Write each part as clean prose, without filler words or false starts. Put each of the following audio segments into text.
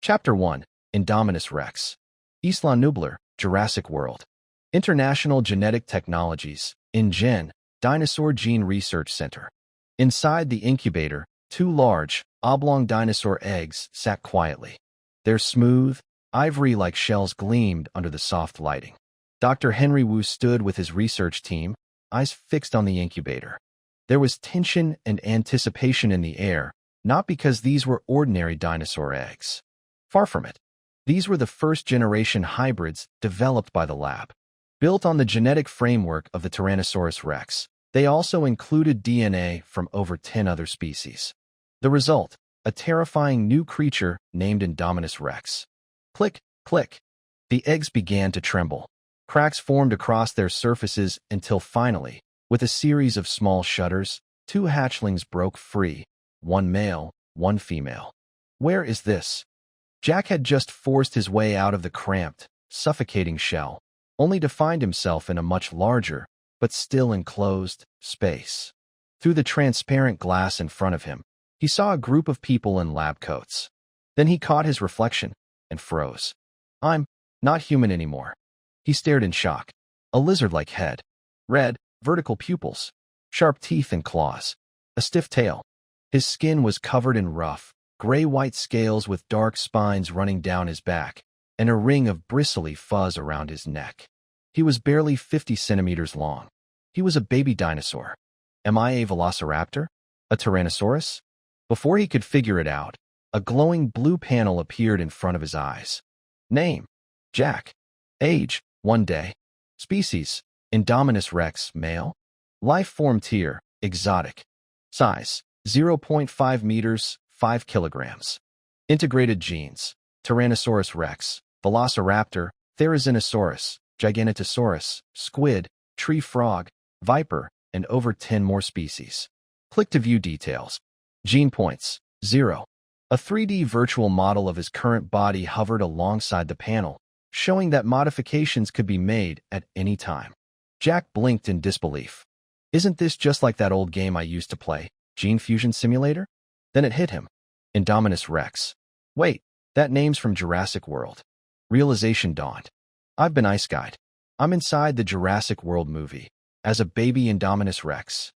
Chapter 1. Indominus Rex. Isla Nublar, Jurassic World. International Genetic Technologies, InGen, Dinosaur Gene Research Center. Inside the incubator, two large, oblong dinosaur eggs sat quietly. Their smooth, ivory-like shells gleamed under the soft lighting. Dr. Henry Wu stood with his research team, eyes fixed on the incubator. There was tension and anticipation in the air, not because these were ordinary dinosaur eggs. Far from it. These were the first-generation hybrids developed by the lab. Built on the genetic framework of the Tyrannosaurus rex, they also included DNA from over 10 other species. The result, a terrifying new creature named Indominus Rex. Click, click. The eggs began to tremble. Cracks formed across their surfaces until finally, with a series of small shudders, two hatchlings broke free, one male, one female. Where is this? Jack had just forced his way out of the cramped, suffocating shell, only to find himself in a much larger, but still enclosed, space. Through the transparent glass in front of him, he saw a group of people in lab coats. Then he caught his reflection and froze. I'm not human anymore. He stared in shock. A lizard-like head, red, vertical pupils, sharp teeth and claws, a stiff tail. His skin was covered in rough, gray-white scales with dark spines running down his back, and a ring of bristly fuzz around his neck. He was barely 50 centimeters long. He was a baby dinosaur. Am I a velociraptor? A tyrannosaurus? Before he could figure it out, a glowing blue panel appeared in front of his eyes. Name: Jack. Age: 1 day. Species: Indominus Rex, male. Life form tier: exotic. Size: 0.5 meters, 5 kilograms. Integrated genes: Tyrannosaurus rex, Velociraptor, Therizinosaurus, Giganotosaurus, squid, tree frog, viper, and over 10 more species. Click to view details. Gene points: 0. A 3D virtual model of his current body hovered alongside the panel, showing that modifications could be made at any time. Jack blinked in disbelief. Isn't this just like that old game I used to play, Gene Fusion Simulator? Then it hit him. Indominus Rex. Wait, that name's from Jurassic World. Realization dawned. I've been Ice Guide. I'm inside the Jurassic World movie, as a baby Indominus Rex.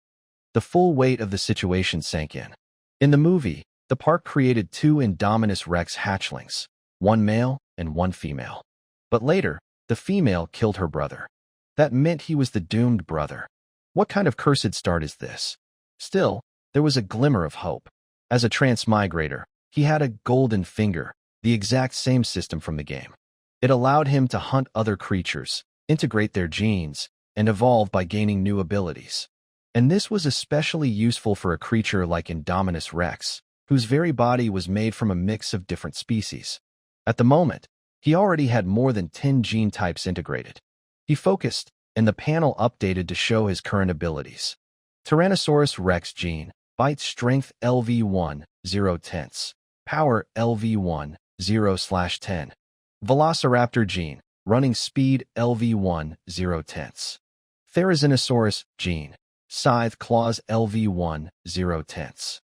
The full weight of the situation sank in. In the movie, the park created 2 Indominus Rex hatchlings, one male and one female. But later, the female killed her brother. That meant he was the doomed brother. What kind of cursed start is this? Still, there was a glimmer of hope. As a transmigrator, he had a golden finger, the exact same system from the game. It allowed him to hunt other creatures, integrate their genes, and evolve by gaining new abilities. And this was especially useful for a creature like Indominus Rex, whose very body was made from a mix of different species. At the moment, he already had more than 10 gene types integrated. He focused, and the panel updated to show his current abilities. Tyrannosaurus Rex gene: bite strength LV1, 0/10. Power LV1, 0/10. Velociraptor gene: running speed LV1, 0/10. Therizinosaurus gene: scythe claws LV1, 0/10.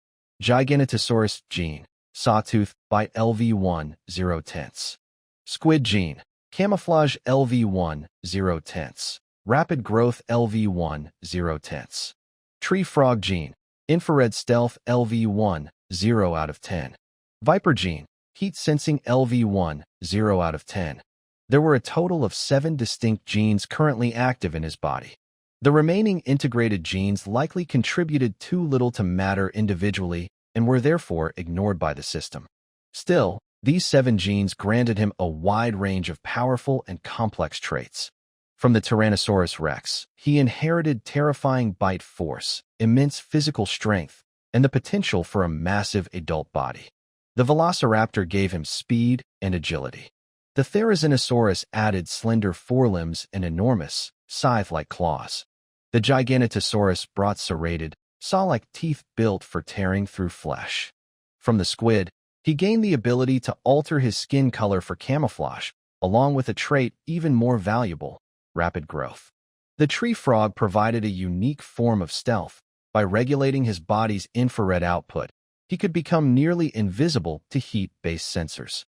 Giganotosaurus gene: sawtooth bite LV1, 0/10. Squid gene: camouflage LV1, 0/10. Rapid growth LV1, 0/10. Tree frog gene: infrared stealth LV1, 0/10. Viper gene: heat sensing LV1, 0/10. There were a total of 7 distinct genes currently active in his body. The remaining integrated genes likely contributed too little to matter individually and were therefore ignored by the system. Still, these 7 genes granted him a wide range of powerful and complex traits. From the Tyrannosaurus rex, he inherited terrifying bite force, immense physical strength, and the potential for a massive adult body. The Velociraptor gave him speed and agility. The Therizinosaurus added slender forelimbs and enormous, scythe-like claws. The Giganotosaurus brought serrated, saw-like teeth built for tearing through flesh. From the squid, he gained the ability to alter his skin color for camouflage, along with a trait even more valuable: rapid growth. The tree frog provided a unique form of stealth. By regulating his body's infrared output, he could become nearly invisible to heat-based sensors.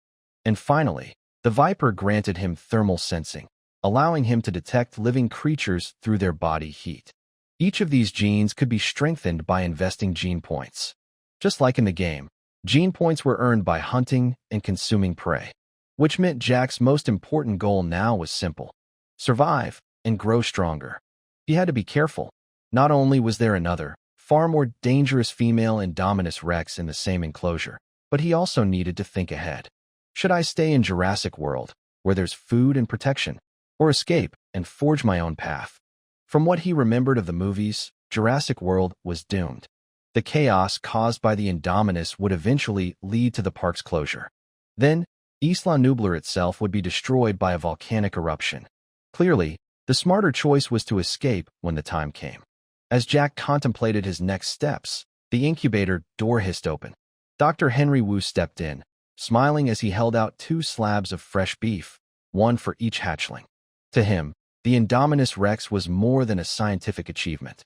And finally, the Viper granted him thermal sensing, allowing him to detect living creatures through their body heat. Each of these genes could be strengthened by investing gene points. Just like in the game, gene points were earned by hunting and consuming prey, which meant Jack's most important goal now was simple: survive and grow stronger. He had to be careful. Not only was there another, far more dangerous female Indominus Rex in the same enclosure, but he also needed to think ahead. Should I stay in Jurassic World, where there's food and protection, or escape and forge my own path? From what he remembered of the movies, Jurassic World was doomed. The chaos caused by the Indominus would eventually lead to the park's closure. Then, Isla Nublar itself would be destroyed by a volcanic eruption. Clearly, the smarter choice was to escape when the time came. As Jack contemplated his next steps, the incubator door hissed open. Dr. Henry Wu stepped in, smiling as he held out 2 slabs of fresh beef, one for each hatchling. To him, the Indominus Rex was more than a scientific achievement.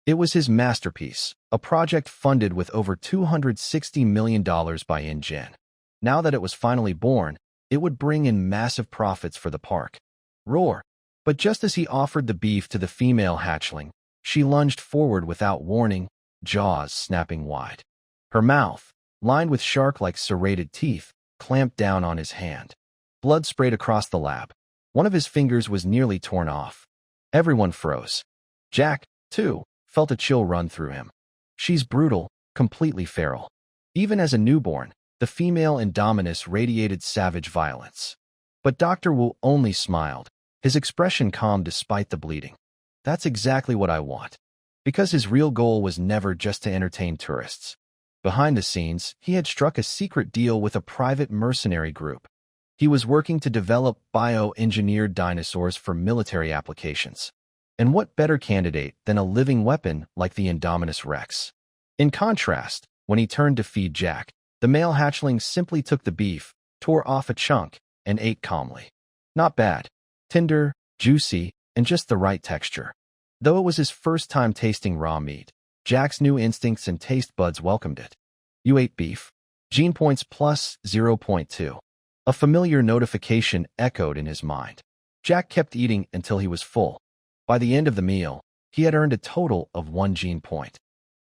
It was his masterpiece, a project funded with over $260 million by InGen. Now that it was finally born, it would bring in massive profits for the park. Roar! But just as he offered the beef to the female hatchling, she lunged forward without warning, jaws snapping wide. Her mouth, lined with shark-like serrated teeth, clamped down on his hand. Blood sprayed across the lab. One of his fingers was nearly torn off. Everyone froze. Jack, too, felt a chill run through him. She's brutal, completely feral. Even as a newborn, the female Indominus radiated savage violence. But Dr. Wu only smiled, his expression calm despite the bleeding. That's exactly what I want. Because his real goal was never just to entertain tourists. Behind the scenes, he had struck a secret deal with a private mercenary group. He was working to develop bioengineered dinosaurs for military applications. And what better candidate than a living weapon like the Indominus Rex? In contrast, when he turned to feed Jack, the male hatchling simply took the beef, tore off a chunk, and ate calmly. Not bad. Tender, juicy, and just the right texture. Though it was his first time tasting raw meat, Jack's new instincts and taste buds welcomed it. You ate beef. Gene points plus 0.2. A familiar notification echoed in his mind. Jack kept eating until he was full. By the end of the meal, he had earned a total of 1 gene point.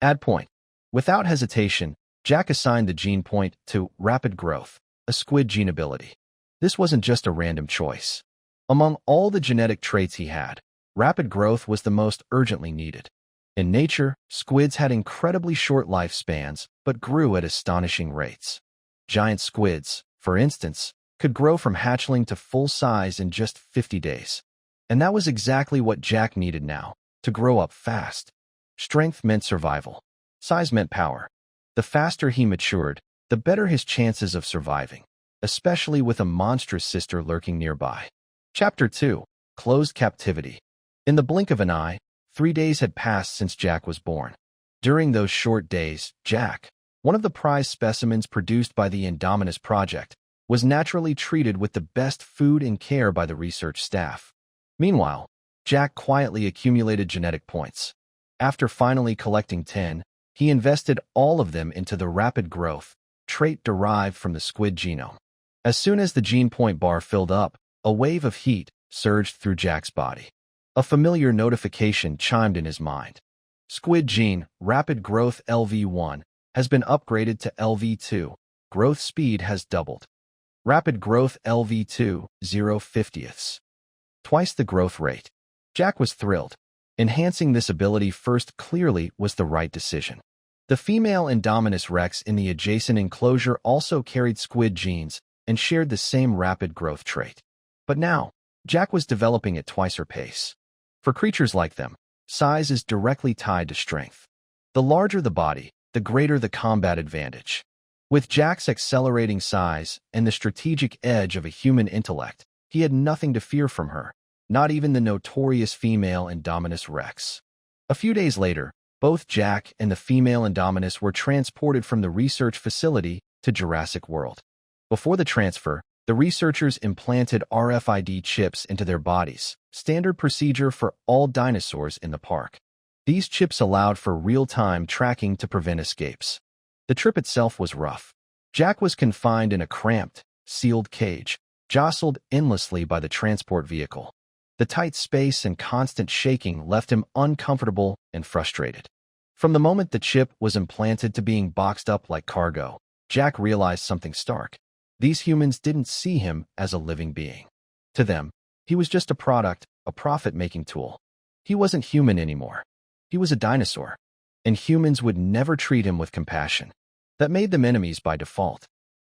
Add point. Without hesitation, Jack assigned the gene point to rapid growth, a squid gene ability. This wasn't just a random choice. Among all the genetic traits he had, rapid growth was the most urgently needed. In nature, squids had incredibly short lifespans, but grew at astonishing rates. Giant squids, for instance, could grow from hatchling to full size in just 50 days. And that was exactly what Jack needed now, to grow up fast. Strength meant survival. Size meant power. The faster he matured, the better his chances of surviving, especially with a monstrous sister lurking nearby. Chapter 2. Closed Captivity. In the blink of an eye, 3 days had passed since Jack was born. During those short days, Jack, one of the prize specimens produced by the Indominus Project, was naturally treated with the best food and care by the research staff. Meanwhile, Jack quietly accumulated genetic points. After finally collecting 10, he invested all of them into the rapid growth trait derived from the squid genome. As soon as the gene point bar filled up, a wave of heat surged through Jack's body. A familiar notification chimed in his mind. Squid gene, rapid growth LV1, has been upgraded to LV2. Growth speed has doubled. Rapid growth LV2, 0/50ths. Twice the growth rate. Jack was thrilled. Enhancing this ability first clearly was the right decision. The female Indominus Rex in the adjacent enclosure also carried squid genes and shared the same rapid growth trait. But now, Jack was developing at twice her pace. For creatures like them, size is directly tied to strength. The larger the body, the greater the combat advantage. With Jack's accelerating size and the strategic edge of a human intellect, he had nothing to fear from her, not even the notorious female Indominus Rex. A few days later, both Jack and the female Indominus were transported from the research facility to Jurassic World. Before the transfer, the researchers implanted RFID chips into their bodies, standard procedure for all dinosaurs in the park. These chips allowed for real-time tracking to prevent escapes. The trip itself was rough. Jack was confined in a cramped, sealed cage, jostled endlessly by the transport vehicle. The tight space and constant shaking left him uncomfortable and frustrated. From the moment the chip was implanted to being boxed up like cargo, Jack realized something stark. These humans didn't see him as a living being. To them, he was just a product, a profit-making tool. He wasn't human anymore. He was a dinosaur, and humans would never treat him with compassion. That made them enemies by default.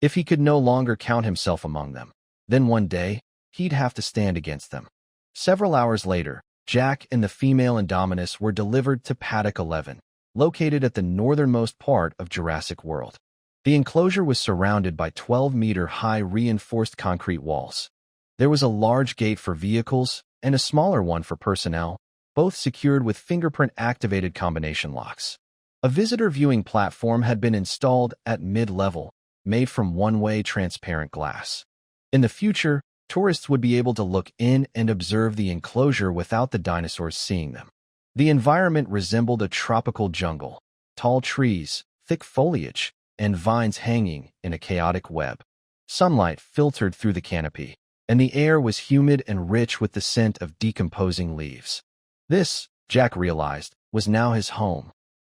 If he could no longer count himself among them, then one day, he'd have to stand against them. Several hours later, Jack and the female Indominus were delivered to Paddock 11, located at the northernmost part of Jurassic World. The enclosure was surrounded by 12-meter-high reinforced concrete walls. There was a large gate for vehicles and a smaller one for personnel, both secured with fingerprint-activated combination locks. A visitor viewing platform had been installed at mid-level, made from one-way transparent glass. In the future, tourists would be able to look in and observe the enclosure without the dinosaurs seeing them. The environment resembled a tropical jungle, tall trees, thick foliage, and vines hanging in a chaotic web. Sunlight filtered through the canopy, and the air was humid and rich with the scent of decomposing leaves. This, Jack realized, was now his home.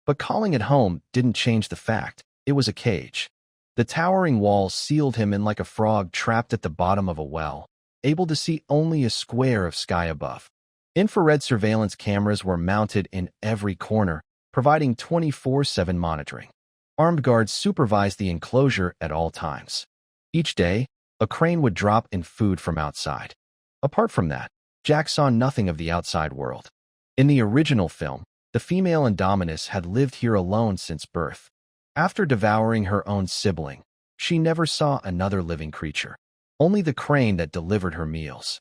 But calling it home didn't change the fact it was a cage. The towering walls sealed him in like a frog trapped at the bottom of a well, able to see only a square of sky above. Infrared surveillance cameras were mounted in every corner, providing 24/7 monitoring. Armed guards supervised the enclosure at all times. Each day, a crane would drop in food from outside. Apart from that, Jack saw nothing of the outside world. In the original film, the female Indominus had lived here alone since birth. After devouring her own sibling, she never saw another living creature, only the crane that delivered her meals.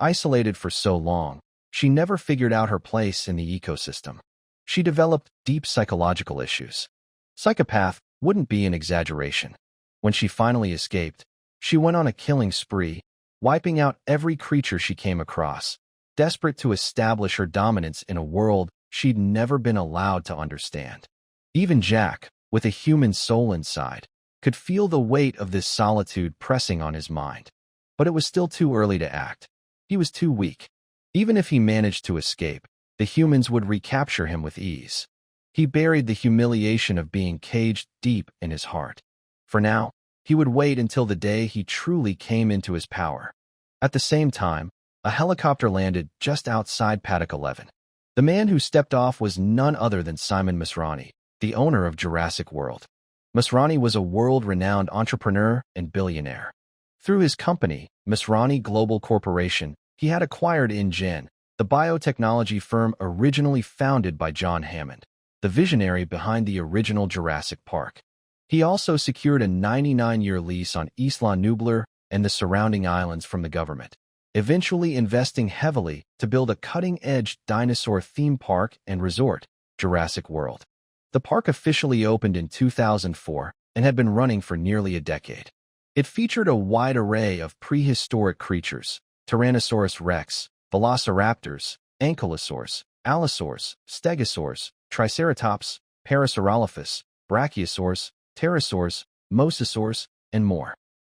Isolated for so long, she never figured out her place in the ecosystem. She developed deep psychological issues. Psychopath wouldn't be an exaggeration. When she finally escaped, she went on a killing spree, wiping out every creature she came across, desperate to establish her dominance in a world she'd never been allowed to understand. Even Jack, with a human soul inside, could feel the weight of this solitude pressing on his mind. But it was still too early to act. He was too weak. Even if he managed to escape, the humans would recapture him with ease. He buried the humiliation of being caged deep in his heart. For now, he would wait until the day he truly came into his power. At the same time, a helicopter landed just outside Paddock 11. The man who stepped off was none other than Simon Masrani, the owner of Jurassic World. Masrani was a world-renowned entrepreneur and billionaire. Through his company, Masrani Global Corporation, he had acquired InGen, the biotechnology firm originally founded by John Hammond, the visionary behind the original Jurassic Park. He also secured a 99-year lease on Isla Nublar and the surrounding islands from the government, eventually investing heavily to build a cutting-edge dinosaur theme park and resort, Jurassic World. The park officially opened in 2004 and had been running for nearly a decade. It featured a wide array of prehistoric creatures: Tyrannosaurus rex, velociraptors, ankylosaurs, allosaurs, stegosaurs, triceratops, parasaurolophus, brachiosaurs, pterosaurs, mosasaurs, and more.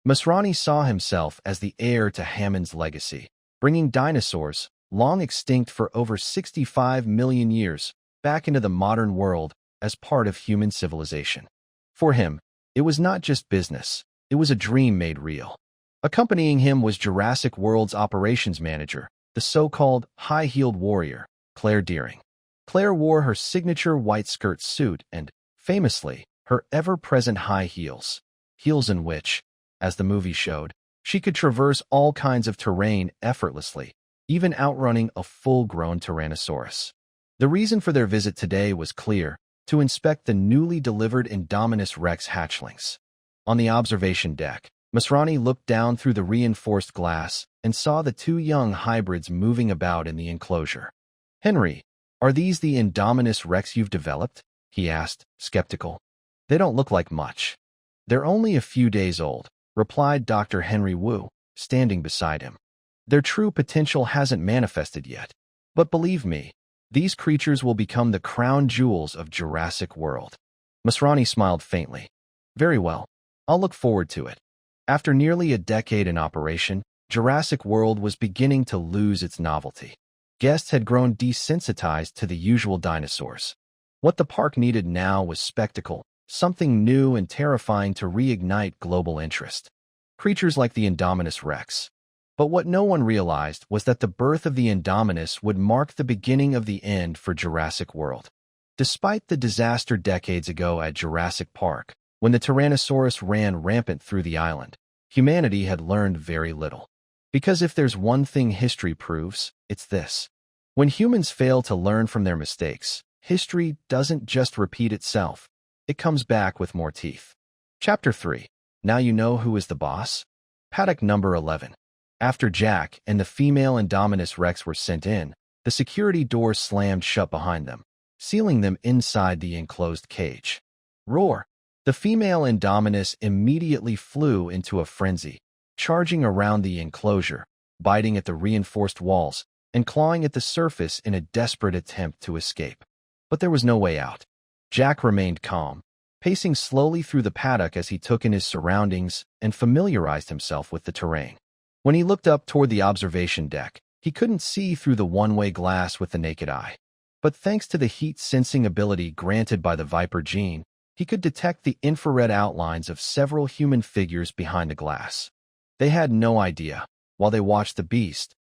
Masrani saw himself as the heir to Hammond's legacy, bringing dinosaurs, long extinct for over 65 million years, back into the modern world as part of human civilization. For him, it was not just business, it was a dream made real. Accompanying him was Jurassic World's operations manager, the so-called high-heeled warrior, Claire Deering. Claire wore her signature white skirt suit and, famously, her ever-present high heels, heels in which, as the movie showed, she could traverse all kinds of terrain effortlessly, even outrunning a full-grown Tyrannosaurus. The reason for their visit today was clear: to inspect the newly delivered Indominus Rex hatchlings. On the observation deck, Masrani looked down through the reinforced glass and saw the two young hybrids moving about in the enclosure. "Henry, are these the Indominus Rex you've developed?" he asked, skeptical. "They don't look like much." "They're only a few days old," replied Dr. Henry Wu, standing beside him. "Their true potential hasn't manifested yet. But believe me, these creatures will become the crown jewels of Jurassic World." Masrani smiled faintly. "Very well. I'll look forward to it." After nearly a decade in operation, Jurassic World was beginning to lose its novelty. Guests had grown desensitized to the usual dinosaurs. What the park needed now was spectacle, something new and terrifying to reignite global interest. Creatures like the Indominus Rex. But what no one realized was that the birth of the Indominus would mark the beginning of the end for Jurassic World. Despite the disaster decades ago at Jurassic Park, when the Tyrannosaurus ran rampant through the island, humanity had learned very little. Because if there's one thing history proves, it's this. When humans fail to learn from their mistakes, history doesn't just repeat itself. It comes back with more teeth. Chapter 3. Now you know who is the boss? Paddock number 11. After Jack and the female Indominus Rex were sent in, the security doors slammed shut behind them, sealing them inside the enclosed cage. Roar! The female Indominus immediately flew into a frenzy, charging around the enclosure, biting at the reinforced walls, and clawing at the surface in a desperate attempt to escape. But there was no way out. Jack remained calm, pacing slowly through the paddock as he took in his surroundings and familiarized himself with the terrain. When he looked up toward the observation deck, he couldn't see through the one-way glass with the naked eye. But thanks to the heat-sensing ability granted by the Viper gene, he could detect the infrared outlines of several human figures behind the glass. They had no idea. While they watched the beast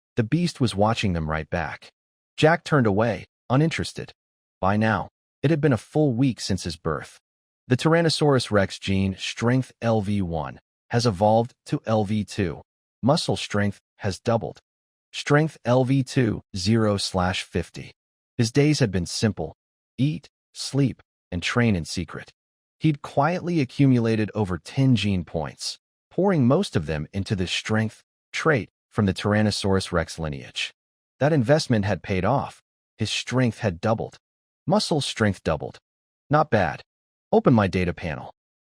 was watching them right back. Jack turned away, uninterested. By now, it had been a full week since his birth. The Tyrannosaurus Rex gene, strength LV1, has evolved to LV2. Muscle strength has doubled. Strength LV2, 0/50. His days had been simple. Eat, sleep, and train in secret. He'd quietly accumulated over 10 gene points, pouring most of them into the strength trait from the Tyrannosaurus Rex lineage. That investment had paid off. His strength had doubled. Muscle strength doubled. Not bad. Open my data panel.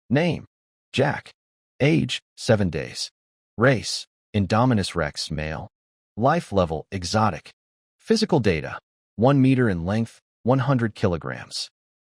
Name: Jack. Age: 7 days. Race: Indominus Rex, male. Life level: exotic. Physical data: 1 meter in length, 100 kilograms.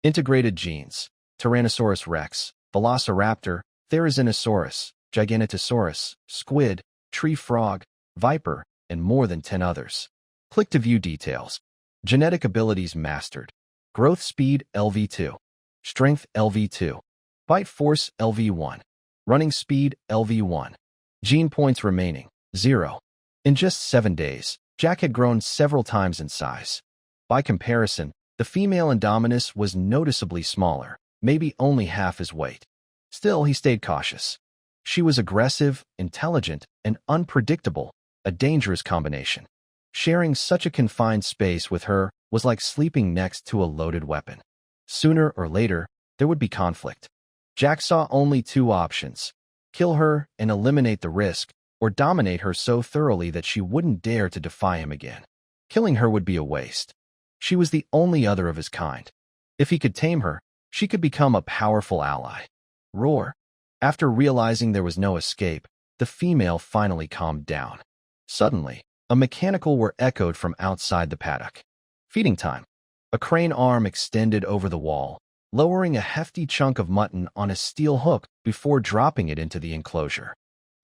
Integrated genes: Tyrannosaurus Rex, Velociraptor, Therizinosaurus, Giganotosaurus, squid, tree frog, viper, and more than 10 others. Click to view details. Genetic abilities mastered. Growth speed LV2. Strength LV2. Bite force LV1. Running speed LV1. Gene points remaining 0. In just 7 days, Jack had grown several times in size. By comparison, the female Indominus was noticeably smaller, maybe only half his weight. Still, he stayed cautious. She was aggressive, intelligent, and unpredictable, a dangerous combination. Sharing such a confined space with her was like sleeping next to a loaded weapon. Sooner or later, there would be conflict. Jack saw only 2 options: kill her and eliminate the risk, or dominate her so thoroughly that she wouldn't dare to defy him again. Killing her would be a waste. She was the only other of his kind. If he could tame her, she could become a powerful ally. Roar! After realizing there was no escape, the female finally calmed down. Suddenly, a mechanical whir echoed from outside the paddock. Feeding time. A crane arm extended over the wall, lowering a hefty chunk of mutton on a steel hook before dropping it into the enclosure.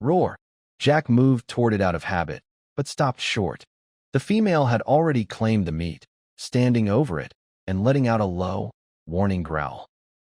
Roar! Jack moved toward it out of habit, but stopped short. The female had already claimed the meat, standing over it and letting out a low, warning growl.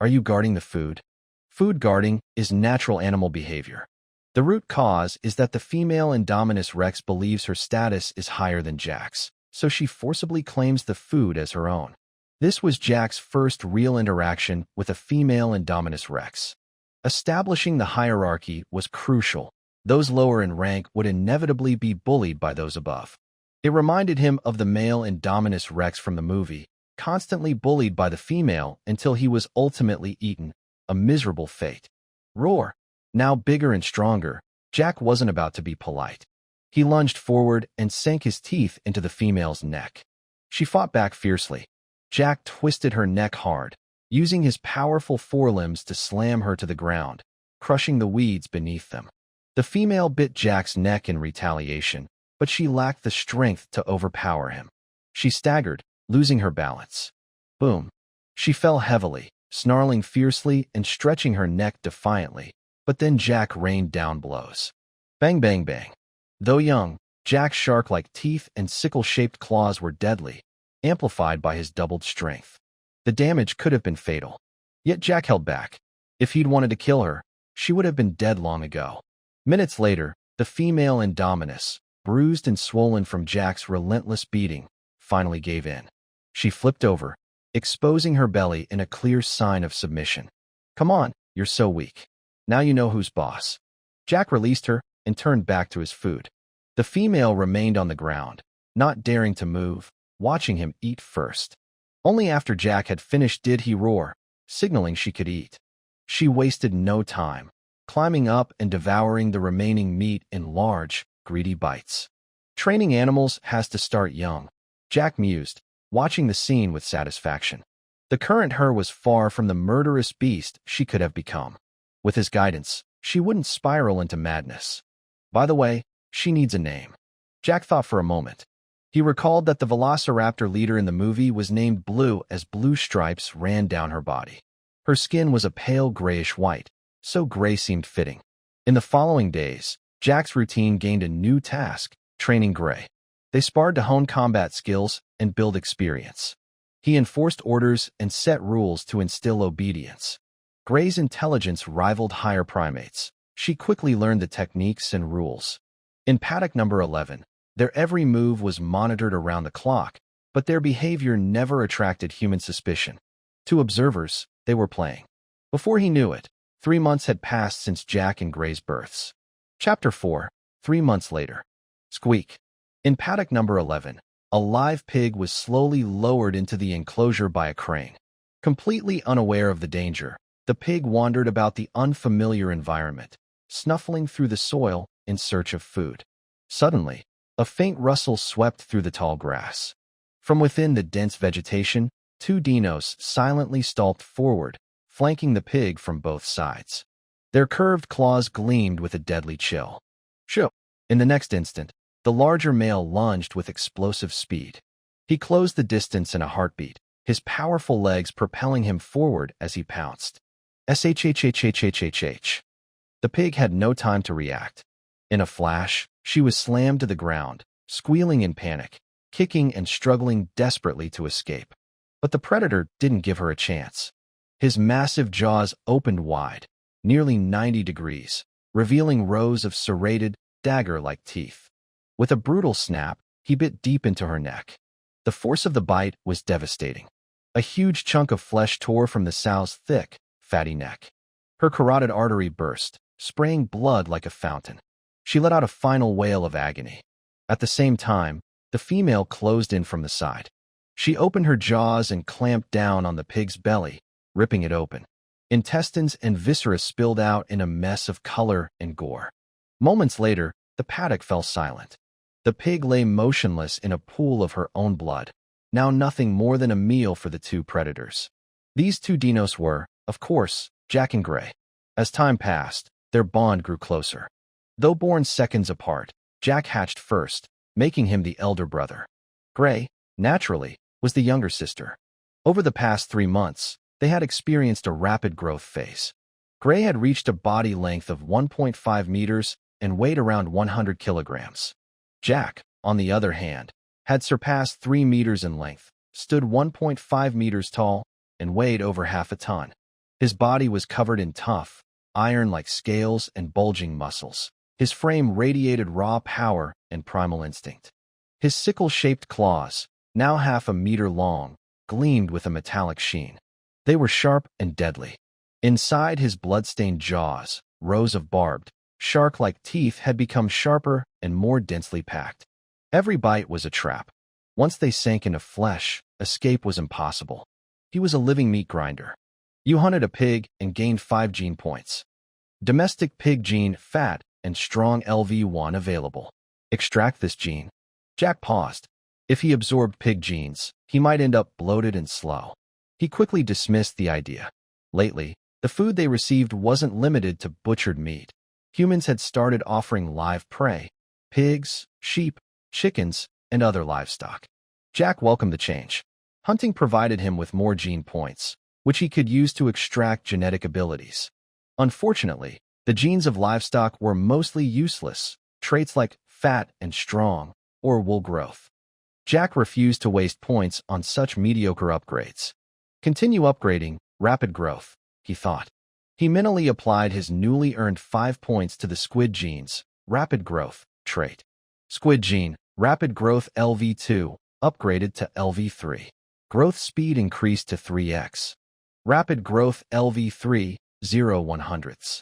Are you guarding the food? Food guarding is natural animal behavior. The root cause is that the female Indominus Rex believes her status is higher than Jack's, so she forcibly claims the food as her own. This was Jack's first real interaction with a female Indominus Rex. Establishing the hierarchy was crucial. Those lower in rank would inevitably be bullied by those above. It reminded him of the male Indominus Rex from the movie, constantly bullied by the female until he was ultimately eaten, a miserable fate. Roar! Now bigger and stronger, Jack wasn't about to be polite. He lunged forward and sank his teeth into the female's neck. She fought back fiercely. Jack twisted her neck hard, using his powerful forelimbs to slam her to the ground, crushing the weeds beneath them. The female bit Jack's neck in retaliation, but she lacked the strength to overpower him. She staggered, losing her balance. Boom! She fell heavily, snarling fiercely and stretching her neck defiantly, But then Jack rained down blows. Bang, bang, bang. Though young, Jack's shark-like teeth and sickle-shaped claws were deadly, amplified by his doubled strength. The damage could have been fatal. Yet Jack held back. If he'd wanted to kill her, she would have been dead long ago. Minutes later, the female Indominus, bruised and swollen from Jack's relentless beating, finally gave in. She flipped over, exposing her belly in a clear sign of submission. Come on, you're so weak. Now you know who's boss. Jack released her and turned back to his food. The female remained on the ground, not daring to move, watching him eat first. Only after Jack had finished did he roar, signaling she could eat. She wasted no time, climbing up and devouring the remaining meat in large, greedy bites. Training animals has to start young, Jack mused, watching the scene with satisfaction. The current her was far from the murderous beast she could have become. With his guidance, she wouldn't spiral into madness. By the way, she needs a name. Jack thought for a moment. He recalled that the velociraptor leader in the movie was named Blue as blue stripes ran down her body. Her skin was a pale grayish-white, so gray seemed fitting. In the following days, Jack's routine gained a new task, training Gray. They sparred to hone combat skills and build experience. He enforced orders and set rules to instill obedience. Gray's intelligence rivaled higher primates. She quickly learned the techniques and rules. In paddock number 11, their every move was monitored around the clock, but their behavior never attracted human suspicion. To observers, they were playing. Before he knew it, 3 months had passed since Jack and Gray's births. Chapter 4, 3 months later. Squeak. In paddock number 11, a live pig was slowly lowered into the enclosure by a crane. Completely unaware of the danger, the pig wandered about the unfamiliar environment, snuffling through the soil in search of food. Suddenly, a faint rustle swept through the tall grass. From within the dense vegetation, 2 dinos silently stalked forward, flanking the pig from both sides. Their curved claws gleamed with a deadly chill. Shoo! In the next instant, the larger male lunged with explosive speed. He closed the distance in a heartbeat, his powerful legs propelling him forward as he pounced. Shhhhhhhh. The pig had no time to react. In a flash, she was slammed to the ground, squealing in panic, kicking and struggling desperately to escape. But the predator didn't give her a chance. His massive jaws opened wide, nearly 90 degrees, revealing rows of serrated, dagger-like teeth. With a brutal snap, he bit deep into her neck. The force of the bite was devastating. A huge chunk of flesh tore from the sow's thick, fatty neck. Her carotid artery burst, spraying blood like a fountain. She let out a final wail of agony. At the same time, the female closed in from the side. She opened her jaws and clamped down on the pig's belly, ripping it open. Intestines and viscera spilled out in a mess of color and gore. Moments later, the paddock fell silent. The pig lay motionless in a pool of her own blood, now nothing more than a meal for the 2 predators. These 2 dinos were, of course, Jack and Gray. As time passed, their bond grew closer. Though born seconds apart, Jack hatched first, making him the elder brother. Gray, naturally, was the younger sister. Over the past 3 months, they had experienced a rapid growth phase. Gray had reached a body length of 1.5 meters and weighed around 100 kilograms. Jack, on the other hand, had surpassed 3 meters in length, stood 1.5 meters tall, and weighed over half a ton. His body was covered in tough, iron-like scales and bulging muscles. His frame radiated raw power and primal instinct. His sickle-shaped claws, now half a meter long, gleamed with a metallic sheen. They were sharp and deadly. Inside his blood-stained jaws, rows of barbed, shark-like teeth had become sharper and more densely packed. Every bite was a trap. Once they sank into flesh, escape was impossible. He was a living meat grinder. You hunted a pig and gained 5 gene points. Domestic pig gene, fat, and strong LV1 available. Extract this gene. Jack paused. If he absorbed pig genes, he might end up bloated and slow. He quickly dismissed the idea. Lately, the food they received wasn't limited to butchered meat. Humans had started offering live prey, pigs, sheep, chickens, and other livestock. Jack welcomed the change. Hunting provided him with more gene points, which he could use to extract genetic abilities. Unfortunately, The genes of livestock were mostly useless, traits like fat and strong, or wool growth. Jack refused to waste points on such mediocre upgrades. Continue upgrading, rapid growth, he thought. He mentally applied his newly earned 5 points to the squid gene's rapid growth trait. Squid gene, rapid growth LV2, upgraded to LV3. Growth speed increased to 3x. Rapid growth LV3, 0/100ths.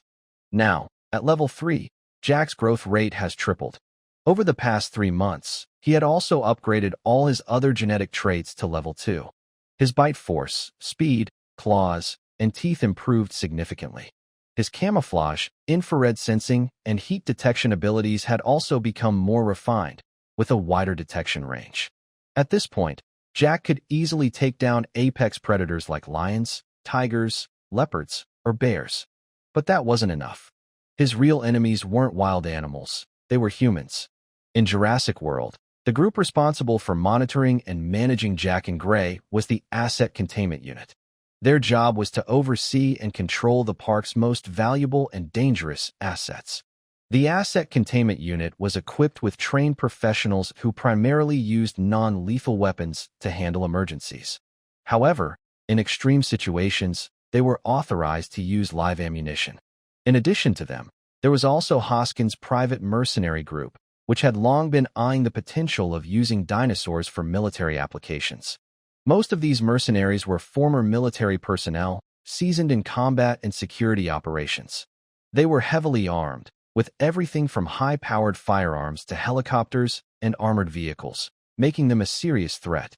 Now, at level 3, Jack's growth rate has tripled. Over the past 3 months, he had also upgraded all his other genetic traits to level 2. His bite force, speed, claws, and teeth improved significantly. His camouflage, infrared sensing, and heat detection abilities had also become more refined, with a wider detection range. At this point, Jack could easily take down apex predators like lions, tigers, leopards, or bears. But that wasn't enough. His real enemies weren't wild animals, they were humans. In Jurassic World, the group responsible for monitoring and managing Jack and Gray was the Asset Containment Unit. Their job was to oversee and control the park's most valuable and dangerous assets. The Asset Containment Unit was equipped with trained professionals who primarily used non-lethal weapons to handle emergencies. However, in extreme situations, they were authorized to use live ammunition. In addition to them, there was also Hoskins' private mercenary group, which had long been eyeing the potential of using dinosaurs for military applications. Most of these mercenaries were former military personnel, seasoned in combat and security operations. They were heavily armed, with everything from high-powered firearms to helicopters and armored vehicles, making them a serious threat.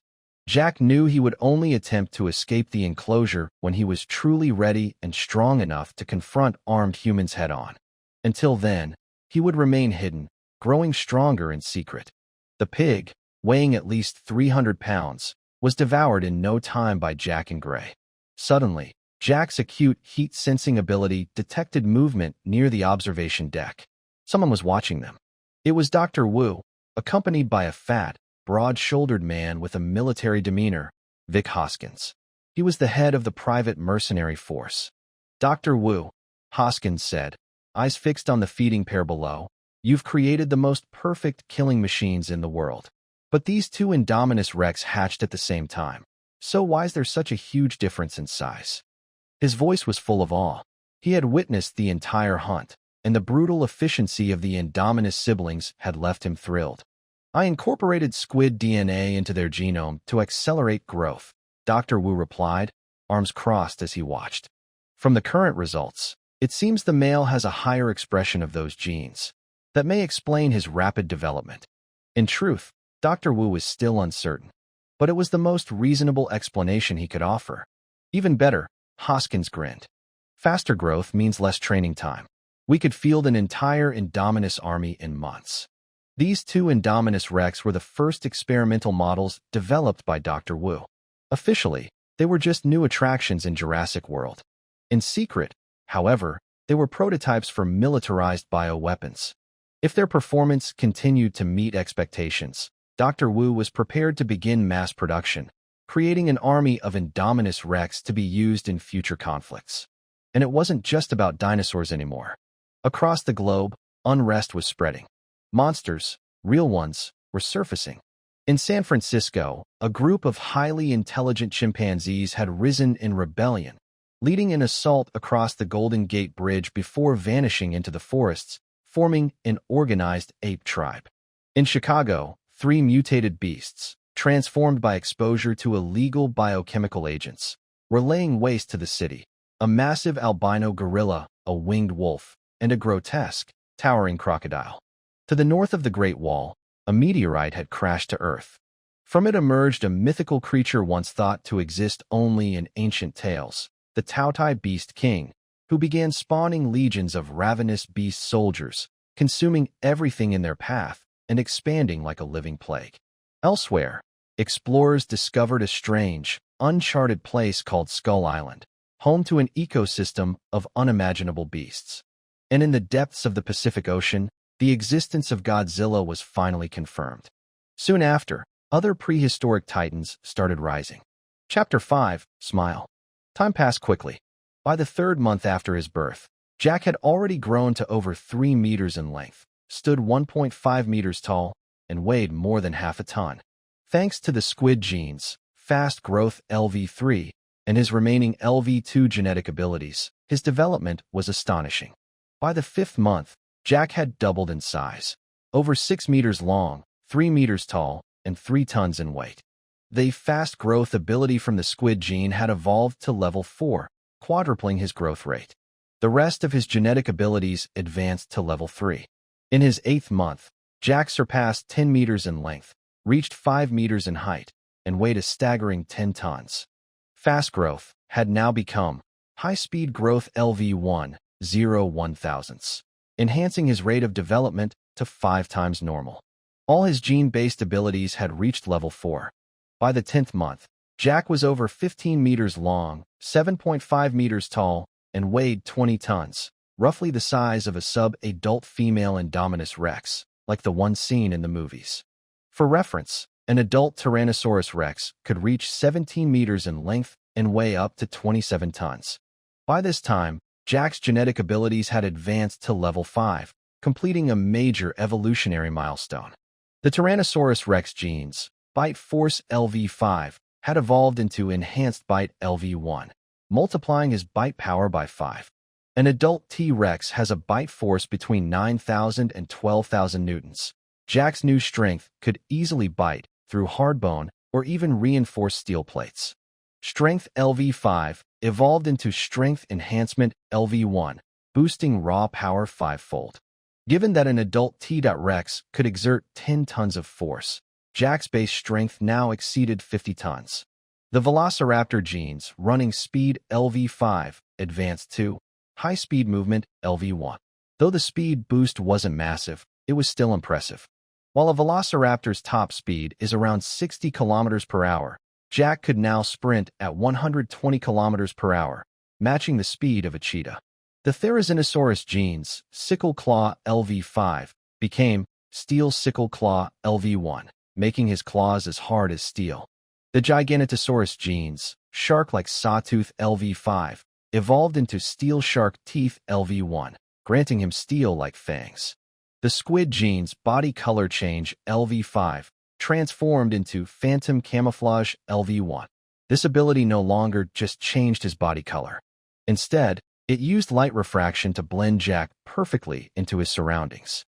Jack knew he would only attempt to escape the enclosure when he was truly ready and strong enough to confront armed humans head-on. Until then, he would remain hidden, growing stronger in secret. The pig, weighing at least 300 pounds, was devoured in no time by Jack and Gray. Suddenly, Jack's acute heat-sensing ability detected movement near the observation deck. Someone was watching them. It was Dr. Wu, accompanied by a fat, broad-shouldered man with a military demeanor, Vic Hoskins. He was the head of the private mercenary force. Dr. Wu, Hoskins said, eyes fixed on the feeding pair below, you've created the most perfect killing machines in the world. But these two Indominus Rex hatched at the same time. So why is there such a huge difference in size? His voice was full of awe. He had witnessed the entire hunt, and the brutal efficiency of the Indominus siblings had left him thrilled. I incorporated squid DNA into their genome to accelerate growth, Dr. Wu replied, arms crossed as he watched. From the current results, it seems the male has a higher expression of those genes. That may explain his rapid development. In truth, Dr. Wu was still uncertain, but it was the most reasonable explanation he could offer. Even better, Hoskins grinned. Faster growth means less training time. We could field an entire Indominus army in months. These two Indominus Rex were the first experimental models developed by Dr. Wu. Officially, they were just new attractions in Jurassic World. In secret, however, they were prototypes for militarized bioweapons. If their performance continued to meet expectations, Dr. Wu was prepared to begin mass production, creating an army of Indominus Rex to be used in future conflicts. And it wasn't just about dinosaurs anymore. Across the globe, unrest was spreading. Monsters, real ones, were surfacing. In San Francisco, a group of highly intelligent chimpanzees had risen in rebellion, leading an assault across the Golden Gate Bridge before vanishing into the forests, forming an organized ape tribe. In Chicago, 3 mutated beasts, transformed by exposure to illegal biochemical agents, were laying waste to the city. A massive albino gorilla, a winged wolf, and a grotesque, towering crocodile. To the north of the Great Wall, a meteorite had crashed to Earth. From it emerged a mythical creature once thought to exist only in ancient tales, the Tautai Beast King, who began spawning legions of ravenous beast soldiers, consuming everything in their path and expanding like a living plague. Elsewhere, explorers discovered a strange, uncharted place called Skull Island, home to an ecosystem of unimaginable beasts. And in the depths of the Pacific Ocean, the existence of Godzilla was finally confirmed. Soon after, other prehistoric titans started rising. Chapter 5, Smile. Time passed quickly. By the 3rd month after his birth, Jack had already grown to over 3 meters in length, stood 1.5 meters tall, and weighed more than half a ton. Thanks to the squid genes, fast growth LV3, and his remaining LV2 genetic abilities, his development was astonishing. By the 5th month, Jack had doubled in size, over 6 meters long, 3 meters tall, and 3 tons in weight. The fast growth ability from the squid gene had evolved to level 4, quadrupling his growth rate. The rest of his genetic abilities advanced to level 3. In his 8th month, Jack surpassed 10 meters in length, reached 5 meters in height, and weighed a staggering 10 tons. Fast growth had now become high-speed growth LV1, 0.001, enhancing his rate of development to 5 times normal. All his gene-based abilities had reached level 4. By the 10th month, Jack was over 15 meters long, 7.5 meters tall, and weighed 20 tons, roughly the size of a sub-adult female Indominus Rex, like the one seen in the movies. For reference, an adult Tyrannosaurus Rex could reach 17 meters in length and weigh up to 27 tons. By this time, Jack's genetic abilities had advanced to level 5, completing a major evolutionary milestone. The Tyrannosaurus Rex genes, Bite Force LV5, had evolved into Enhanced Bite LV1, multiplying his bite power by 5. An adult T-Rex has a bite force between 9,000 and 12,000 newtons. Jack's new strength could easily bite through hard bone or even reinforced steel plates. Strength LV5 evolved into Strength Enhancement LV1, boosting raw power 5-fold. Given that an adult T-Rex could exert 10 tons of force, Jack's base strength now exceeded 50 tons. The Velociraptor genes running Speed LV5 advanced to High-Speed Movement LV1. Though the speed boost wasn't massive, it was still impressive. While a Velociraptor's top speed is around 60 kilometers per hour, Jack could now sprint at 120 kilometers per hour, matching the speed of a cheetah. The Therizinosaurus genes, Sickle Claw LV5, became Steel Sickle Claw LV1, making his claws as hard as steel. The Giganotosaurus genes, Shark-like Sawtooth LV5, evolved into Steel Shark Teeth LV1, granting him steel-like fangs. The squid genes, Body Color Change LV5, transformed into Phantom Camouflage LV1. This ability no longer just changed his body color. Instead, it used light refraction to blend Jack perfectly into his surroundings.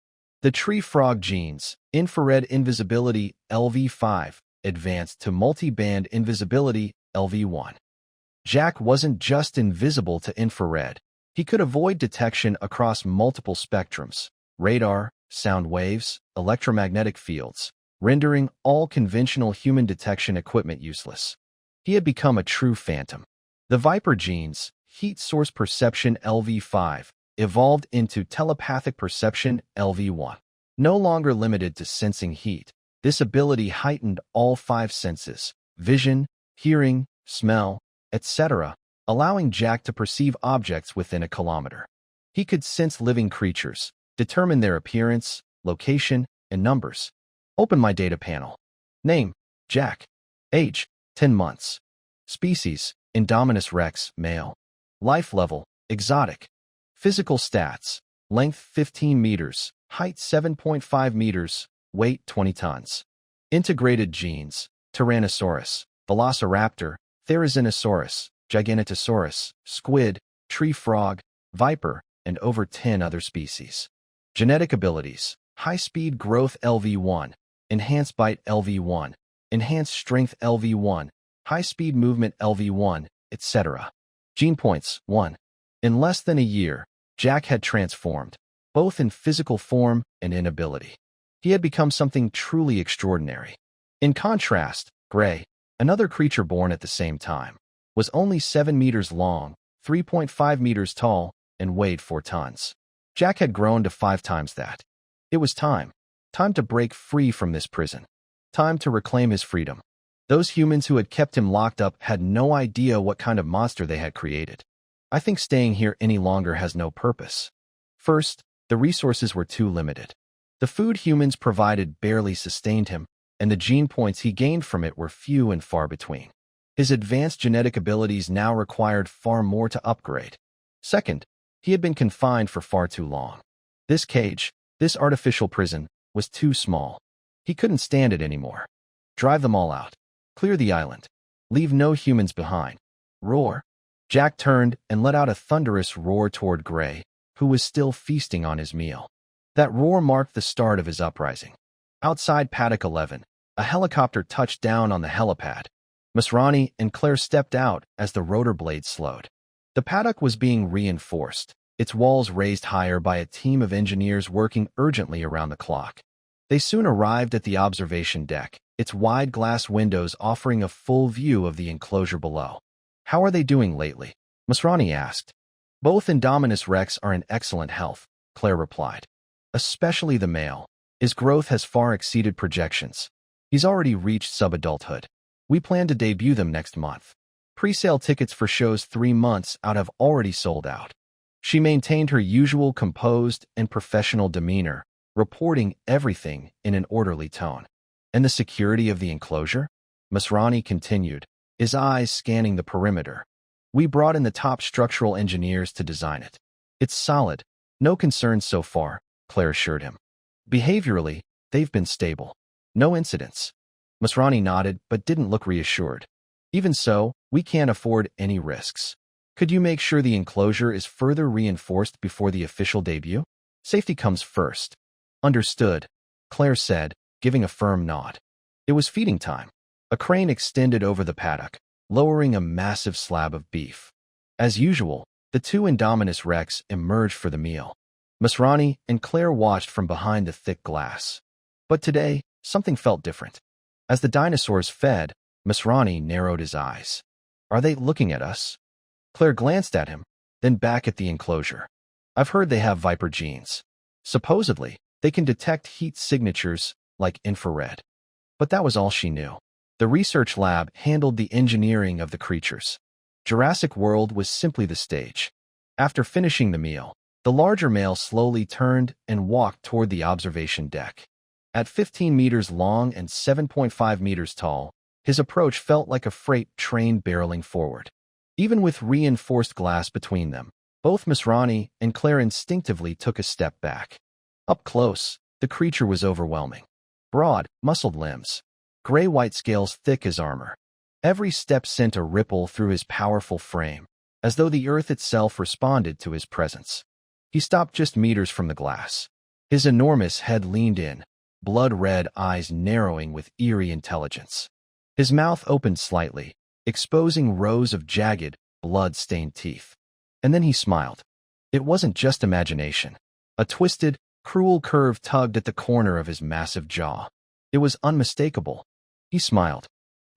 The tree frog genes, Infrared Invisibility LV5, advanced to Multi-Band Invisibility LV1. Jack wasn't just invisible to infrared. He could avoid detection across multiple spectrums: radar, sound waves, electromagnetic fields, rendering all conventional human detection equipment useless. He had become a true phantom. The Viper genes, Heat Source Perception LV5, evolved into Telepathic Perception LV1. No longer limited to sensing heat, this ability heightened all 5 senses: vision, hearing, smell, etc., allowing Jack to perceive objects within a kilometer. He could sense living creatures, determine their appearance, location, and numbers. Open my data panel. Name: Jack. Age: 10 months. Species: Indominus Rex, male. Life level: exotic. Physical stats: length 15 meters, height 7.5 meters, weight 20 tons. Integrated genes: Tyrannosaurus, Velociraptor, Therizinosaurus, Giganotosaurus, squid, tree frog, viper, and over 10 other species. Genetic abilities: high-speed growth LV1, enhanced bite LV1, enhanced strength LV1, high-speed movement LV1, etc. Gene points: 1. In less than a year, Jack had transformed, both in physical form and in ability. He had become something truly extraordinary. In contrast, Gray, another creature born at the same time, was only 7 meters long, 3.5 meters tall, and weighed 4 tons. Jack had grown to 5 times that. It was time. Time to break free from this prison. Time to reclaim his freedom. Those humans who had kept him locked up had no idea what kind of monster they had created. I think staying here any longer has no purpose. First, the resources were too limited. The food humans provided barely sustained him, and the gene points he gained from it were few and far between. His advanced genetic abilities now required far more to upgrade. Second, He had been confined for far too long. This cage, this artificial prison, was too small. He couldn't stand it anymore. Drive them all out. Clear the island. Leave no humans behind. Roar. Jack turned and let out a thunderous roar toward Gray, who was still feasting on his meal. That roar marked the start of his uprising. Outside Paddock 11, a helicopter touched down on the helipad. Masrani and Claire stepped out as the rotor blades slowed. The paddock was being reinforced, its walls raised higher by a team of engineers working urgently around the clock. They soon arrived at the observation deck, its wide glass windows offering a full view of the enclosure below. "How are they doing lately?" Masrani asked. "Both Indominus Rex are in excellent health," Claire replied. "Especially the male. His growth has far exceeded projections. He's already reached sub-adulthood. We plan to debut them next month. Pre-sale tickets for shows 3 months out have already sold out." She maintained her usual composed and professional demeanor, reporting everything in an orderly tone. "And the security of the enclosure?" Masrani continued, his eyes scanning the perimeter. "We brought in the top structural engineers to design it. It's solid. No concerns so far," Claire assured him. "Behaviorally, they've been stable. No incidents." Masrani nodded but didn't look reassured. "Even so, we can't afford any risks. Could you make sure the enclosure is further reinforced before the official debut? Safety comes first." "Understood," Claire said, giving a firm nod. It was feeding time. A crane extended over the paddock, lowering a massive slab of beef. As usual, the two Indominus Rex emerged for the meal. Masrani and Claire watched from behind the thick glass. But today, something felt different. As the dinosaurs fed, Masrani narrowed his eyes. "Are they looking at us?" Claire glanced at him, then back at the enclosure. "I've heard they have Viper genes. Supposedly, they can detect heat signatures like infrared." But that was all she knew. The research lab handled the engineering of the creatures. Jurassic World was simply the stage. After finishing the meal, the larger male slowly turned and walked toward the observation deck. At 15 meters long and 7.5 meters tall, his approach felt like a freight train barreling forward. Even with reinforced glass between them, both Masrani and Claire instinctively took a step back. Up close, the creature was overwhelming. Broad, muscled limbs, gray-white scales thick as armor. Every step sent a ripple through his powerful frame, as though the earth itself responded to his presence. He stopped just meters from the glass. His enormous head leaned in, blood-red eyes narrowing with eerie intelligence. His mouth opened slightly, exposing rows of jagged, blood-stained teeth. And then he smiled. It wasn't just imagination. A twisted, cruel curve tugged at the corner of his massive jaw. It was unmistakable. He smiled.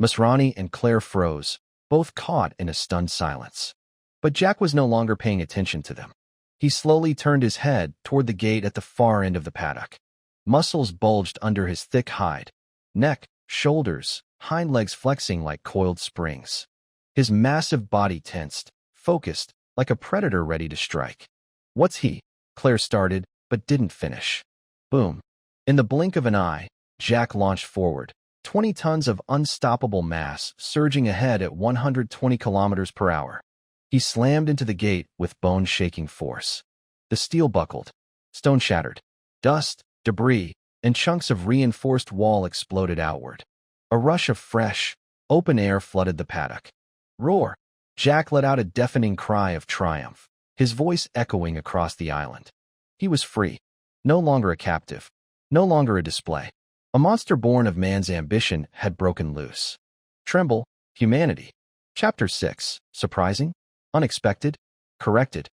Masrani and Claire froze, both caught in a stunned silence. But Jack was no longer paying attention to them. He slowly turned his head toward the gate at the far end of the paddock. Muscles bulged under his thick hide. Neck, shoulders, hind legs flexing like coiled springs. His massive body tensed, focused, like a predator ready to strike. "What's he?" Claire started, but didn't finish. Boom. In the blink of an eye, Jack launched forward, 20 tons of unstoppable mass surging ahead at 120 kilometers per hour. He slammed into the gate with bone-shaking force. The steel buckled. Stone shattered. Dust, debris, and chunks of reinforced wall exploded outward. A rush of fresh, open air flooded the paddock. "Roar!" Jack let out a deafening cry of triumph, his voice echoing across the island. He was free. No longer a captive. No longer a display. A monster born of man's ambition had broken loose. Tremble, humanity. Chapter 6. Surprising? Unexpected? Corrected.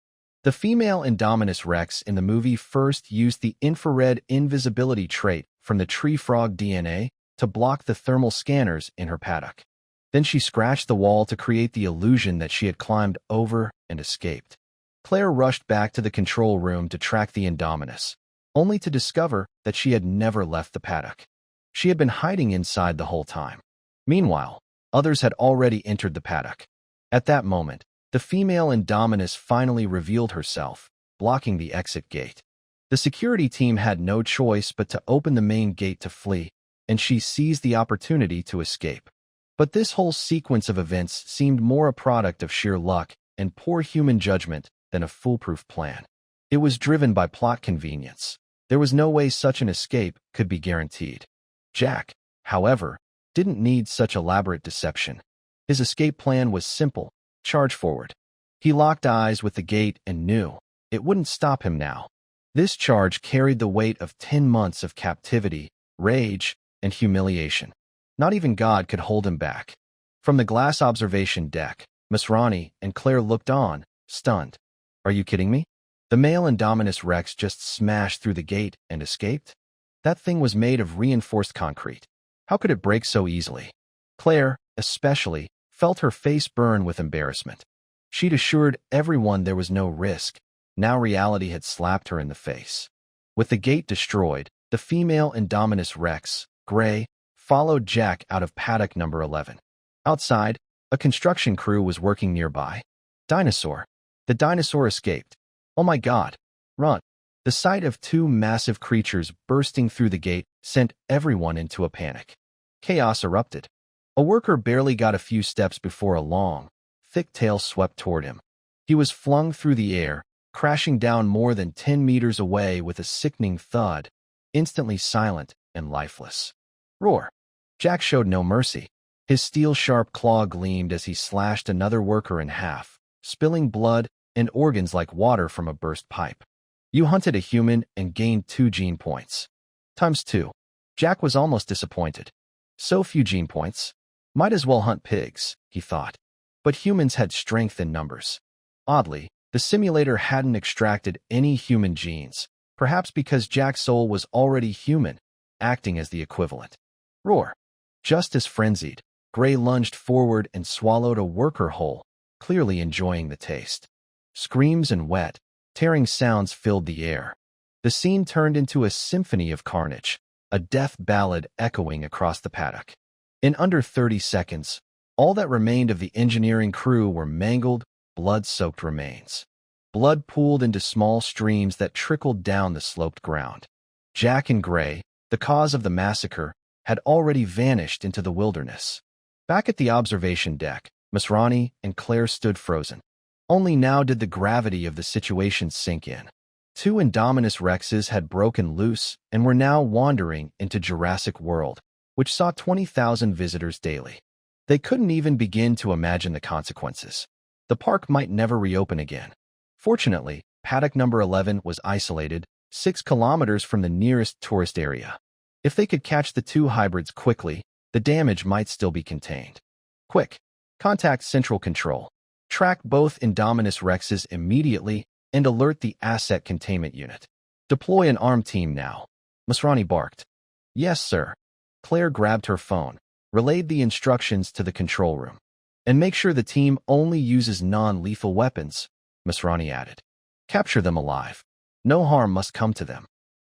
The female Indominus Rex in the movie first used the infrared invisibility trait from the tree frog DNA to block the thermal scanners in her paddock. Then she scratched the wall to create the illusion that she had climbed over and escaped. Claire rushed back to the control room to track the Indominus, only to discover that she had never left the paddock. She had been hiding inside the whole time. Meanwhile, others had already entered the paddock. At that moment, the female Indominus finally revealed herself, blocking the exit gate. The security team had no choice but to open the main gate to flee, and she seized the opportunity to escape. But this whole sequence of events seemed more a product of sheer luck and poor human judgment than a foolproof plan. It was driven by plot convenience. There was no way such an escape could be guaranteed. Jack, however, didn't need such elaborate deception. His escape plan was simple: charge forward. He locked eyes with the gate and knew it wouldn't stop him now. This charge carried the weight of 10 months of captivity, rage, and humiliation. Not even God could hold him back. From the glass observation deck, Miss Ronnie and Claire looked on, stunned. Are you kidding me? The male Indominus Rex just smashed through the gate and escaped? That thing was made of reinforced concrete. How could it break so easily? Claire, especially, felt her face burn with embarrassment. She'd assured everyone there was no risk. Now reality had slapped her in the face. With the gate destroyed, the female Indominus Rex, Gray, followed Jack out of paddock number 11. Outside, a construction crew was working nearby. Dinosaur. The dinosaur escaped. Oh my God. Run. The sight of two massive creatures bursting through the gate sent everyone into a panic. Chaos erupted. A worker barely got a few steps before a long, thick tail swept toward him. He was flung through the air, crashing down more than 10 meters away with a sickening thud, instantly silent and lifeless. Roar. Jack showed no mercy. His steel-sharp claw gleamed as he slashed another worker in half, spilling blood and organs like water from a burst pipe. You hunted a human and gained 2 gene points. Times 2. Jack was almost disappointed. So few gene points. Might as well hunt pigs, he thought. But humans had strength in numbers. Oddly, the simulator hadn't extracted any human genes, perhaps because Jack's soul was already human, acting as the equivalent. Roar. Just as frenzied, Gray lunged forward and swallowed a worker whole, clearly enjoying the taste. Screams and wet, tearing sounds filled the air. The scene turned into a symphony of carnage, a death ballad echoing across the paddock. In under 30 seconds, all that remained of the engineering crew were mangled, blood-soaked remains. Blood pooled into small streams that trickled down the sloped ground. Jack and Gray, the cause of the massacre, had already vanished into the wilderness. Back at the observation deck, Miss Ronnie and Claire stood frozen. Only now did the gravity of the situation sink in. 2 Indominus Rexes had broken loose and were now wandering into Jurassic World, which saw 20,000 visitors daily. They couldn't even begin to imagine the consequences. The park might never reopen again. Fortunately, paddock number 11 was isolated, 6 kilometers from the nearest tourist area. If they could catch the 2 hybrids quickly, the damage might still be contained. Quick! Contact Central Control. Track both Indominus Rexes immediately and alert the Asset Containment Unit. Deploy an armed team now. Miss Ronnie barked. Yes, sir. Claire grabbed her phone, relayed the instructions to the control room. And make sure the team only uses non-lethal weapons, Miss Ronnie added. Capture them alive. No harm must come to them.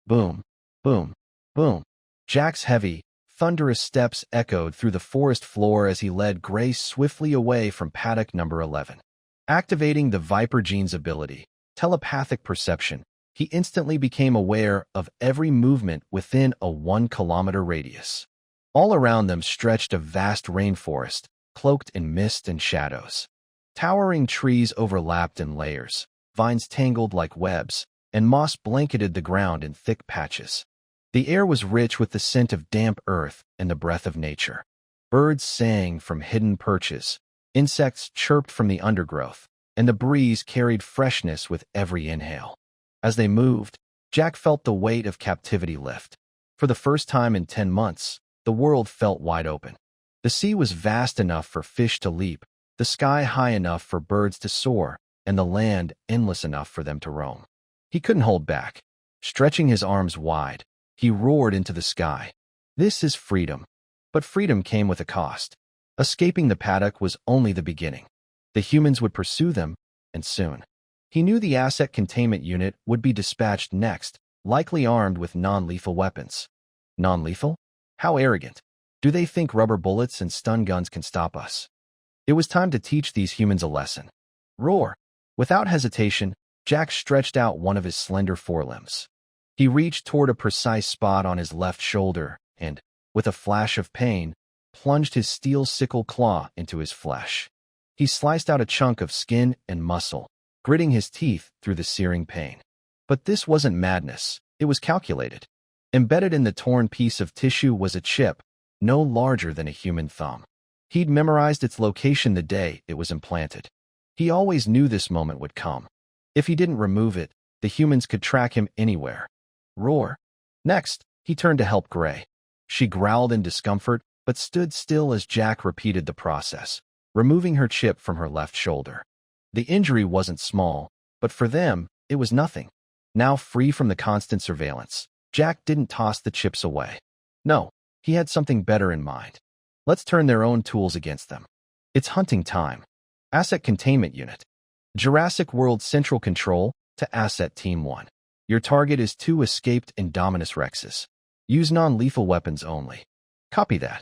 Boom, boom, boom. Jack's heavy, thunderous steps echoed through the forest floor as he led Gray swiftly away from paddock number 11. Activating the Viper gene's ability, telepathic perception, he instantly became aware of every movement within a 1-kilometer radius. All around them stretched a vast rainforest, cloaked in mist and shadows. Towering trees overlapped in layers, vines tangled like webs, and moss blanketed the ground in thick patches. The air was rich with the scent of damp earth and the breath of nature. Birds sang from hidden perches, insects chirped from the undergrowth, and the breeze carried freshness with every inhale. As they moved, Jack felt the weight of captivity lift. For the first time in 10 months, the world felt wide open. The sea was vast enough for fish to leap, the sky high enough for birds to soar, and the land endless enough for them to roam. He couldn't hold back. Stretching his arms wide, he roared into the sky. This is freedom. But freedom came with a cost. Escaping the paddock was only the beginning. The humans would pursue them, and soon. He knew the Asset Containment Unit would be dispatched next, likely armed with non-lethal weapons. Non-lethal? How arrogant. Do they think rubber bullets and stun guns can stop us? It was time to teach these humans a lesson. Roar! Without hesitation, Jack stretched out one of his slender forelimbs. He reached toward a precise spot on his left shoulder and, with a flash of pain, plunged his steel sickle claw into his flesh. He sliced out a chunk of skin and muscle, gritting his teeth through the searing pain. But this wasn't madness, it was calculated. Embedded in the torn piece of tissue was a chip, no larger than a human thumb. He'd memorized its location the day it was implanted. He always knew this moment would come. If he didn't remove it, the humans could track him anywhere. Roar. Next, he turned to help Gray. She growled in discomfort, but stood still as Jack repeated the process, removing her chip from her left shoulder. The injury wasn't small, but for them, it was nothing. Now free from the constant surveillance, Jack didn't toss the chips away. No, he had something better in mind. Let's turn their own tools against them. It's hunting time. Asset Containment Unit. Jurassic World Central Control to Asset Team 1. Your target is 2 escaped Indominus Rexes. Use non-lethal weapons only. Copy that.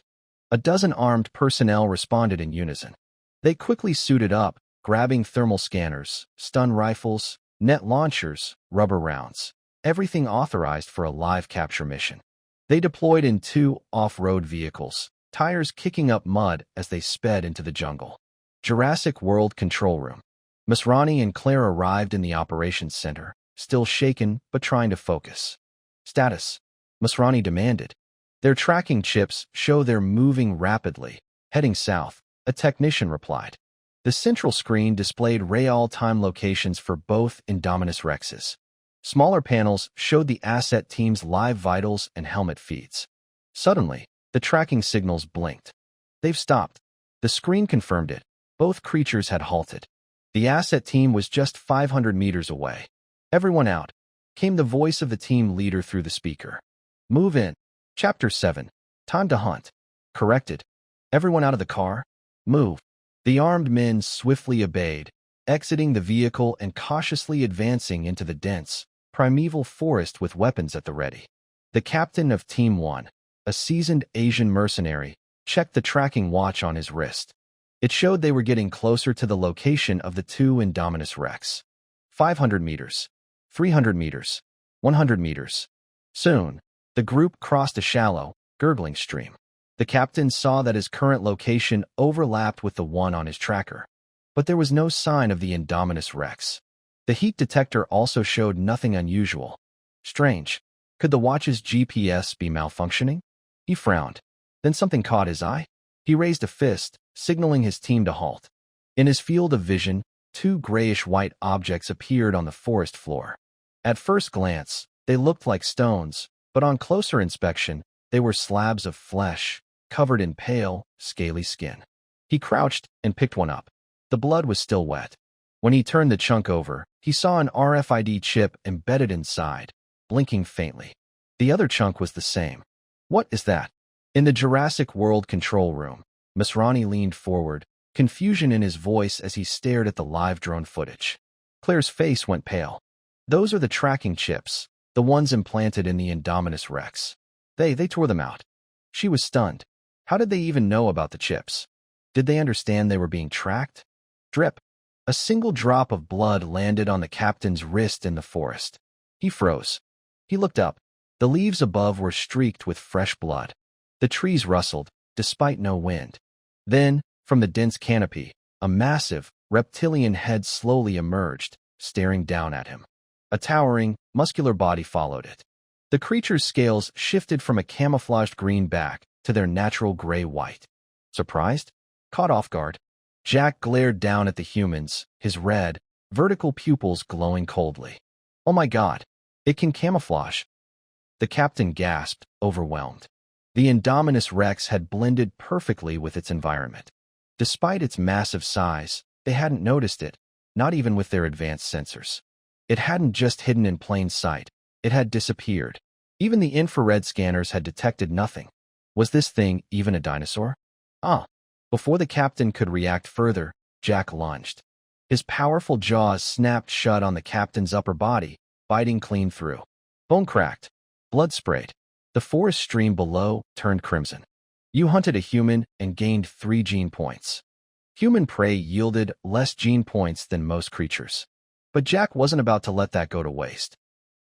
A dozen armed personnel responded in unison. They quickly suited up, grabbing thermal scanners, stun rifles, net launchers, rubber rounds, everything authorized for a live capture mission. They deployed in 2 off-road vehicles, tires kicking up mud as they sped into the jungle. Jurassic World Control Room. Miss Ronnie and Claire arrived in the operations center, still shaken but trying to focus. Status. Miss Ronnie demanded. Their tracking chips show they're moving rapidly, heading south, a technician replied. The central screen displayed real-time locations for both Indominus Rexes. Smaller panels showed the asset team's live vitals and helmet feeds. Suddenly, the tracking signals blinked. They've stopped. The screen confirmed it. Both creatures had halted. The asset team was just 500 meters away. Everyone out, came the voice of the team leader through the speaker. Move in. Chapter 7. Time to hunt. Corrected. Everyone out of the car? Move. The armed men swiftly obeyed, exiting the vehicle and cautiously advancing into the dense, primeval forest with weapons at the ready. The captain of Team 1, a seasoned Asian mercenary, checked the tracking watch on his wrist. It showed they were getting closer to the location of the 2 Indominus Rex. 500 meters. 300 meters. 100 meters. Soon, the group crossed a shallow, gurgling stream. The captain saw that his current location overlapped with the one on his tracker. But there was no sign of the Indominus Rex. The heat detector also showed nothing unusual. Strange. Could the watch's GPS be malfunctioning? He frowned. Then something caught his eye. He raised a fist, signaling his team to halt. In his field of vision, 2 grayish-white objects appeared on the forest floor. At first glance, they looked like stones, but on closer inspection, they were slabs of flesh, covered in pale, scaly skin. He crouched and picked one up. The blood was still wet. When he turned the chunk over, he saw an RFID chip embedded inside, blinking faintly. The other chunk was the same. What is that? In the Jurassic World control room, Miss Ronnie leaned forward, confusion in his voice as he stared at the live drone footage. Claire's face went pale. Those are the tracking chips, the ones implanted in the Indominus Rex. They tore them out. She was stunned. How did they even know about the chips? Did they understand they were being tracked? Drip. A single drop of blood landed on the captain's wrist in the forest. He froze. He looked up. The leaves above were streaked with fresh blood. The trees rustled, despite no wind. Then, from the dense canopy, a massive, reptilian head slowly emerged, staring down at him. A towering, muscular body followed it. The creature's scales shifted from a camouflaged green back to their natural gray-white. Surprised? Caught off guard? Jack glared down at the humans, his red, vertical pupils glowing coldly. Oh my God, it can camouflage. The captain gasped, overwhelmed. The Indominus Rex had blended perfectly with its environment. Despite its massive size, they hadn't noticed it, not even with their advanced sensors. It hadn't just hidden in plain sight, it had disappeared. Even the infrared scanners had detected nothing. Was this thing even a dinosaur? Before the captain could react further, Jack lunged. His powerful jaws snapped shut on the captain's upper body, biting clean through. Bone cracked. Blood sprayed. The forest stream below turned crimson. You hunted a human and gained 3 gene points. Human prey yielded less gene points than most creatures. But Jack wasn't about to let that go to waste.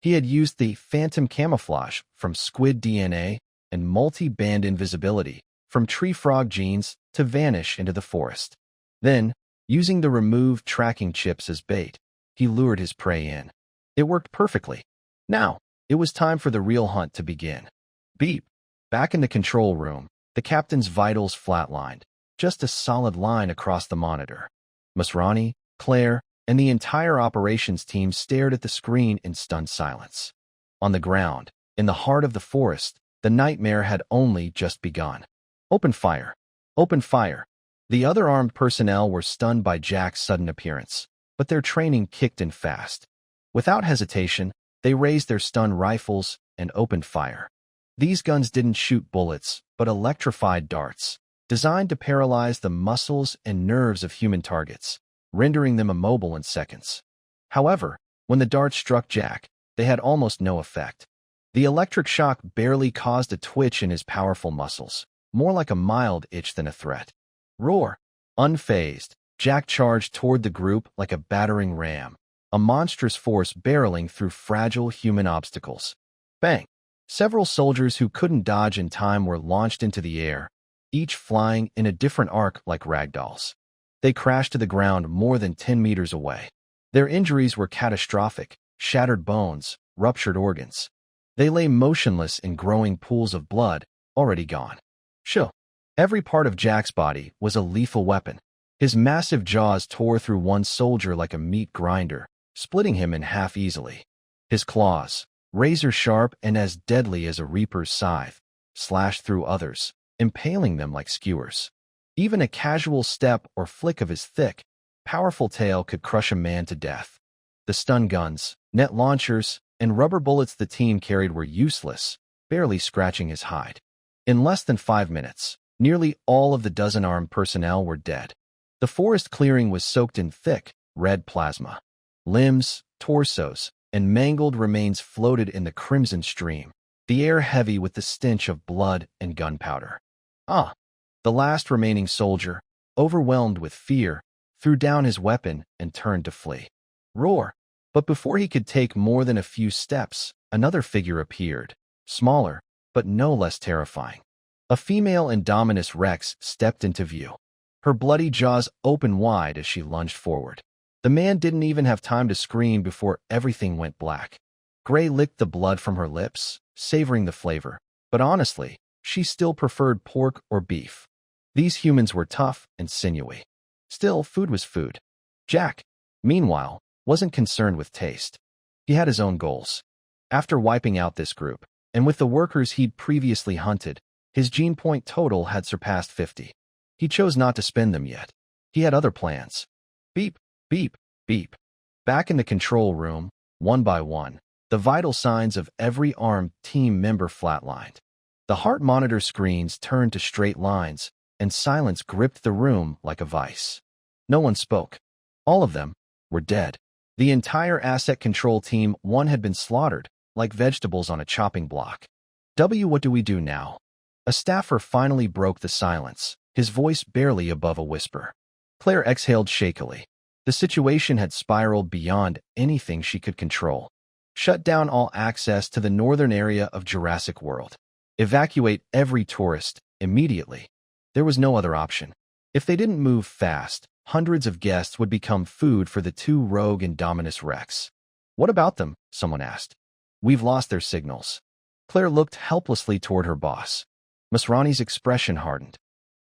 He had used the phantom camouflage from squid DNA and multi-band invisibility from tree frog genes to vanish into the forest. Then, using the removed tracking chips as bait, he lured his prey in. It worked perfectly. Now, it was time for the real hunt to begin. Beep. Back in the control room, the captain's vitals flatlined, just a solid line across the monitor. Masrani, Claire, and the entire operations team stared at the screen in stunned silence. On the ground, in the heart of the forest, the nightmare had only just begun. Open fire! Open fire! The other armed personnel were stunned by Jack's sudden appearance, but their training kicked in fast. Without hesitation, they raised their stun rifles and opened fire. These guns didn't shoot bullets, but electrified darts, designed to paralyze the muscles and nerves of human targets, rendering them immobile in seconds. However, when the darts struck Jack, they had almost no effect. The electric shock barely caused a twitch in his powerful muscles, more like a mild itch than a threat. Roar! Unfazed, Jack charged toward the group like a battering ram, a monstrous force barreling through fragile human obstacles. Bang! Several soldiers who couldn't dodge in time were launched into the air, each flying in a different arc like ragdolls. They crashed to the ground more than 10 meters away. Their injuries were catastrophic, shattered bones, ruptured organs. They lay motionless in growing pools of blood, already gone. Shoo! Every part of Jack's body was a lethal weapon. His massive jaws tore through one soldier like a meat grinder, splitting him in half easily. His claws, razor-sharp and as deadly as a reaper's scythe, slashed through others, impaling them like skewers. Even a casual step or flick of his thick, powerful tail could crush a man to death. The stun guns, net launchers, and rubber bullets the team carried were useless, barely scratching his hide. In less than 5 minutes, nearly all of the dozen armed personnel were dead. The forest clearing was soaked in thick, red plasma. Limbs, torsos, and mangled remains floated in the crimson stream, the air heavy with the stench of blood and gunpowder. The last remaining soldier, overwhelmed with fear, threw down his weapon and turned to flee. Roar! But before he could take more than a few steps, another figure appeared, smaller, but no less terrifying. A female Indominus Rex stepped into view. Her bloody jaws opened wide as she lunged forward. The man didn't even have time to scream before everything went black. Gray licked the blood from her lips, savoring the flavor, but honestly, she still preferred pork or beef. These humans were tough and sinewy. Still, food was food. Jack, meanwhile, wasn't concerned with taste. He had his own goals. After wiping out this group, and with the workers he'd previously hunted, his gene point total had surpassed 50. He chose not to spend them yet. He had other plans. Beep, beep, beep. Back in the control room, one by one, the vital signs of every armed team member flatlined. The heart monitor screens turned to straight lines, and silence gripped the room like a vice. No one spoke. All of them were dead. The entire asset control team had been slaughtered, like vegetables on a chopping block. What do we do now? A staffer finally broke the silence, his voice barely above a whisper. Claire exhaled shakily. The situation had spiraled beyond anything she could control. Shut down all access to the northern area of Jurassic World. Evacuate every tourist, immediately. There was no other option. If they didn't move fast, hundreds of guests would become food for the two rogue Indominus Rex. What about them? Someone asked. We've lost their signals. Claire looked helplessly toward her boss. Masrani's expression hardened.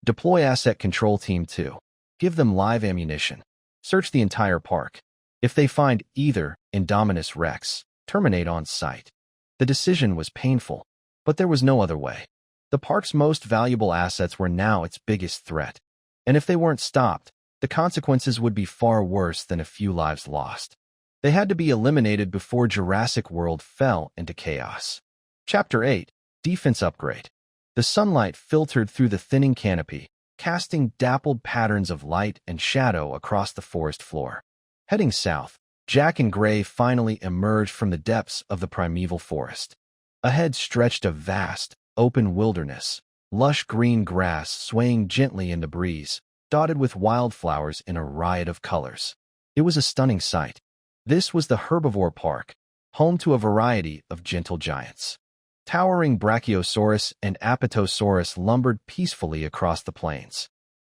Deploy Asset Control Team 2. Give them live ammunition. Search the entire park. If they find either Indominus Rex, terminate on sight. The decision was painful, but there was no other way. The park's most valuable assets were now its biggest threat. And if they weren't stopped, the consequences would be far worse than a few lives lost. They had to be eliminated before Jurassic World fell into chaos. Chapter 8. Defense Upgrade. The sunlight filtered through the thinning canopy, casting dappled patterns of light and shadow across the forest floor. Heading south, Jack and Gray finally emerged from the depths of the primeval forest. Ahead stretched a vast, open wilderness, lush green grass swaying gently in the breeze, dotted with wildflowers in a riot of colors. It was a stunning sight. This was the herbivore park, home to a variety of gentle giants. Towering Brachiosaurus and Apatosaurus lumbered peacefully across the plains.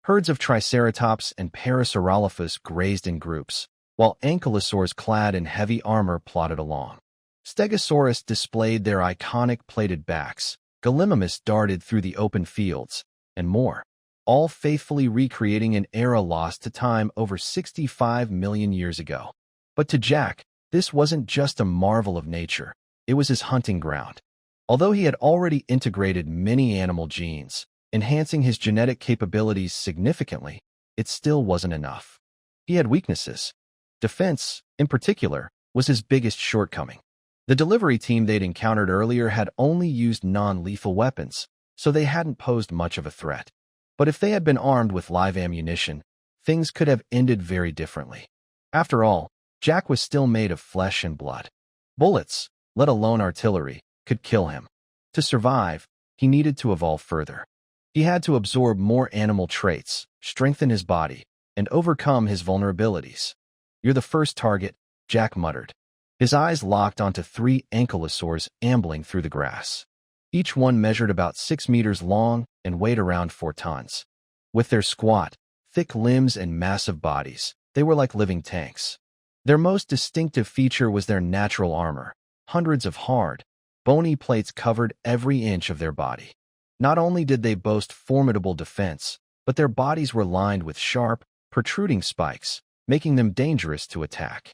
Herds of Triceratops and Parasaurolophus grazed in groups, while ankylosaurs clad in heavy armor plodded along. Stegosaurus displayed their iconic plated backs, Gallimimus darted through the open fields, and more, all faithfully recreating an era lost to time over 65 million years ago. But to Jack, this wasn't just a marvel of nature, it was his hunting ground. Although he had already integrated many animal genes, enhancing his genetic capabilities significantly, it still wasn't enough. He had weaknesses. Defense, in particular, was his biggest shortcoming. The delivery team they'd encountered earlier had only used non-lethal weapons, so they hadn't posed much of a threat. But if they had been armed with live ammunition, things could have ended very differently. After all, Jack was still made of flesh and blood. Bullets, let alone artillery, could kill him. To survive, he needed to evolve further. He had to absorb more animal traits, strengthen his body, and overcome his vulnerabilities. "You're the first target," Jack muttered. His eyes locked onto 3 ankylosaurs ambling through the grass. Each one measured about 6 meters long and weighed around 4 tons. With their squat, thick limbs and massive bodies, they were like living tanks. Their most distinctive feature was their natural armor. Hundreds of hard, bony plates covered every inch of their body. Not only did they boast formidable defense, but their bodies were lined with sharp, protruding spikes, making them dangerous to attack.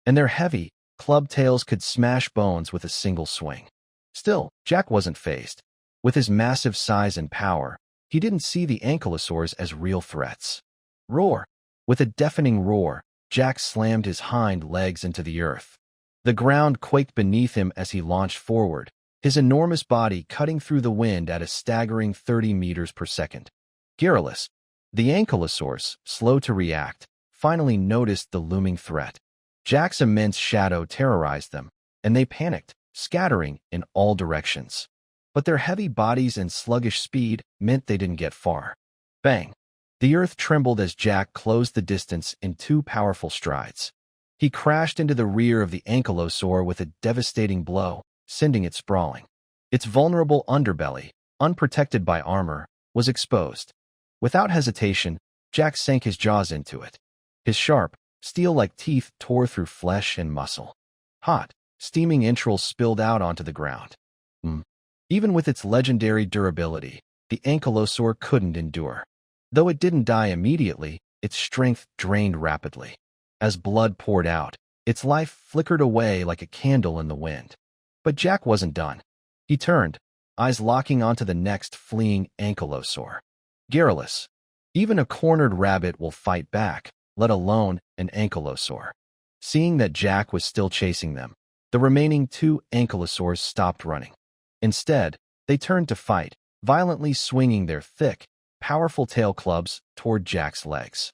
And their heavy, club tails could smash bones with a single swing. Still, Jack wasn't fazed. With his massive size and power, he didn't see the ankylosaurs as real threats. Roar! With a deafening roar, Jack slammed his hind legs into the earth. The ground quaked beneath him as he launched forward, his enormous body cutting through the wind at a staggering 30 meters per second. Garrulous, the ankylosaurs, slow to react, finally noticed the looming threat. Jack's immense shadow terrorized them, and they panicked, scattering in all directions. But their heavy bodies and sluggish speed meant they didn't get far. Bang! The earth trembled as Jack closed the distance in 2 powerful strides. He crashed into the rear of the ankylosaur with a devastating blow, sending it sprawling. Its vulnerable underbelly, unprotected by armor, was exposed. Without hesitation, Jack sank his jaws into it. His sharp, steel-like teeth tore through flesh and muscle. Hot, steaming entrails spilled out onto the ground. Even with its legendary durability, the ankylosaur couldn't endure. Though it didn't die immediately, its strength drained rapidly. As blood poured out, its life flickered away like a candle in the wind. But Jack wasn't done. He turned, eyes locking onto the next fleeing ankylosaur. Garrulous. Even a cornered rabbit will fight back, let alone an ankylosaur. Seeing that Jack was still chasing them, the remaining 2 ankylosaurs stopped running. Instead, they turned to fight, violently swinging their thick, powerful tail clubs toward Jack's legs.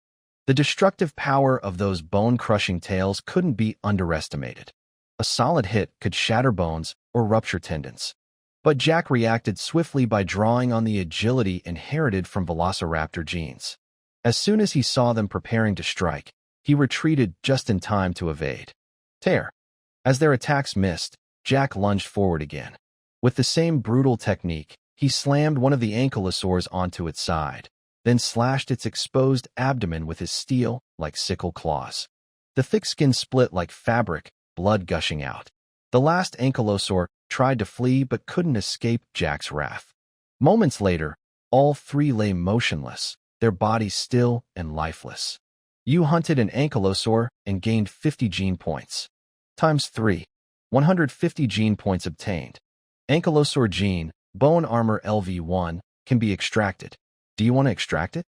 The destructive power of those bone-crushing tails couldn't be underestimated. A solid hit could shatter bones or rupture tendons. But Jack reacted swiftly by drawing on the agility inherited from velociraptor genes. As soon as he saw them preparing to strike, he retreated just in time to evade. Tear! As their attacks missed, Jack lunged forward again. With the same brutal technique, he slammed one of the ankylosaurs onto its side, then slashed its exposed abdomen with his steel-like sickle claws. The thick skin split like fabric, blood gushing out. The last ankylosaur tried to flee but couldn't escape Jack's wrath. Moments later, all 3 lay motionless, their bodies still and lifeless. You hunted an ankylosaur and gained 50 gene points. Times 3. 150 gene points obtained. Ankylosaur gene, bone armor LV1, can be extracted. Do you want to extract it?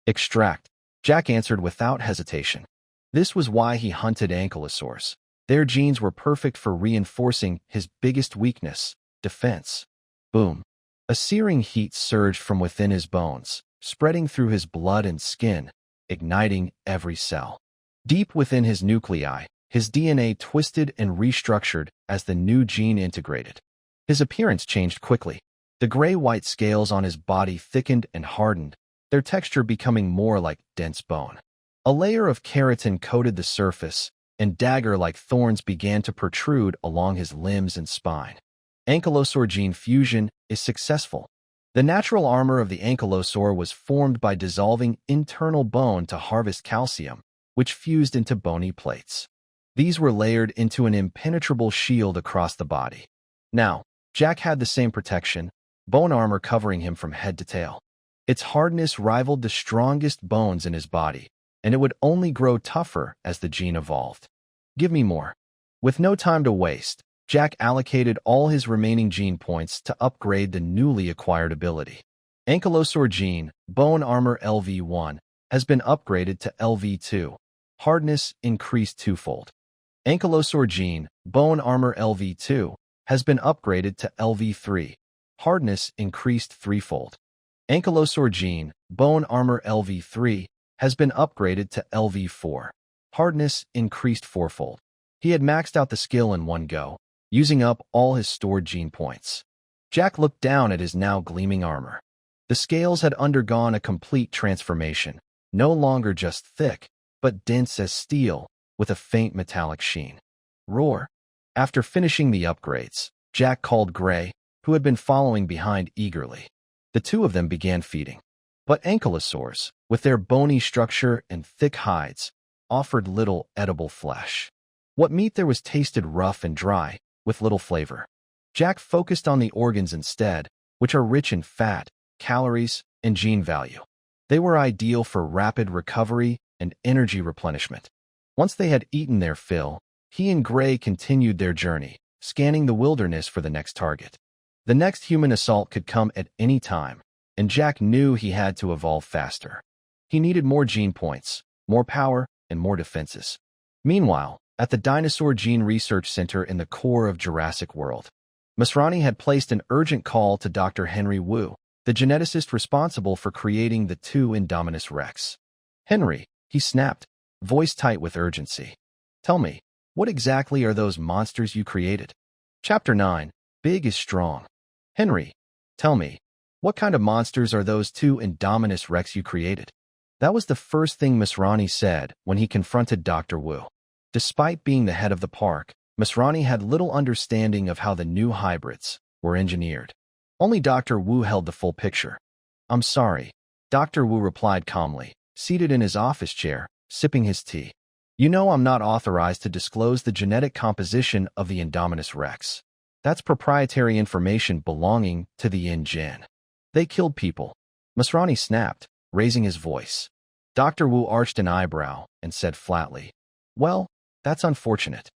Extract, Jack answered without hesitation. This was why he hunted ankylosaurs. Their genes were perfect for reinforcing his biggest weakness, defense. Boom. A searing heat surged from within his bones, spreading through his blood and skin, igniting every cell. Deep within his nuclei, his DNA twisted and restructured as the new gene integrated. His appearance changed quickly. The gray-white scales on his body thickened and hardened, their texture becoming more like dense bone. A layer of keratin coated the surface, and dagger-like thorns began to protrude along his limbs and spine. Ankylosaur gene fusion is successful. The natural armor of the ankylosaur was formed by dissolving internal bone to harvest calcium, which fused into bony plates. These were layered into an impenetrable shield across the body. Now, Jack had the same protection, bone armor covering him from head to tail. Its hardness rivaled the strongest bones in his body, and it would only grow tougher as the gene evolved. Give me more. With no time to waste, Jack allocated all his remaining gene points to upgrade the newly acquired ability. Ankylosaur gene, bone armor LV1, has been upgraded to LV2. Hardness increased twofold. Ankylosaur gene, bone armor LV2, has been upgraded to LV3. Hardness increased threefold. Ankylosaur gene, bone armor LV3, has been upgraded to LV4. Hardness increased fourfold. He had maxed out the skill in one go, using up all his stored gene points. Jack looked down at his now gleaming armor. The scales had undergone a complete transformation, no longer just thick, but dense as steel, with a faint metallic sheen. Roar. After finishing the upgrades, Jack called Gray, who had been following behind eagerly. The two of them began feeding. But ankylosaurs, with their bony structure and thick hides, offered little edible flesh. What meat there was tasted rough and dry, with little flavor. Jack focused on the organs instead, which are rich in fat, calories, and gene value. They were ideal for rapid recovery and energy replenishment. Once they had eaten their fill, he and Gray continued their journey, scanning the wilderness for the next target. The next human assault could come at any time, and Jack knew he had to evolve faster. He needed more gene points, more power, and more defenses. Meanwhile, at the Dinosaur Gene Research Center in the core of Jurassic World, Masrani had placed an urgent call to Dr. Henry Wu, the geneticist responsible for creating the two Indominus Rex. "Henry," he snapped, voice tight with urgency. "Tell me, what exactly are those monsters you created?" Chapter 9, Big is Strong. "Henry, tell me, what kind of monsters are those two Indominus Rex you created?" That was the first thing Masrani said when he confronted Dr. Wu. Despite being the head of the park, Masrani had little understanding of how the new hybrids were engineered. Only Dr. Wu held the full picture. "I'm sorry," Dr. Wu replied calmly, seated in his office chair, sipping his tea. "You know I'm not authorized to disclose the genetic composition of the Indominus Rex. That's proprietary information belonging to the InGen. They killed people." Masrani snapped, raising his voice. Dr. Wu arched an eyebrow and said flatly, "Well, that's unfortunate.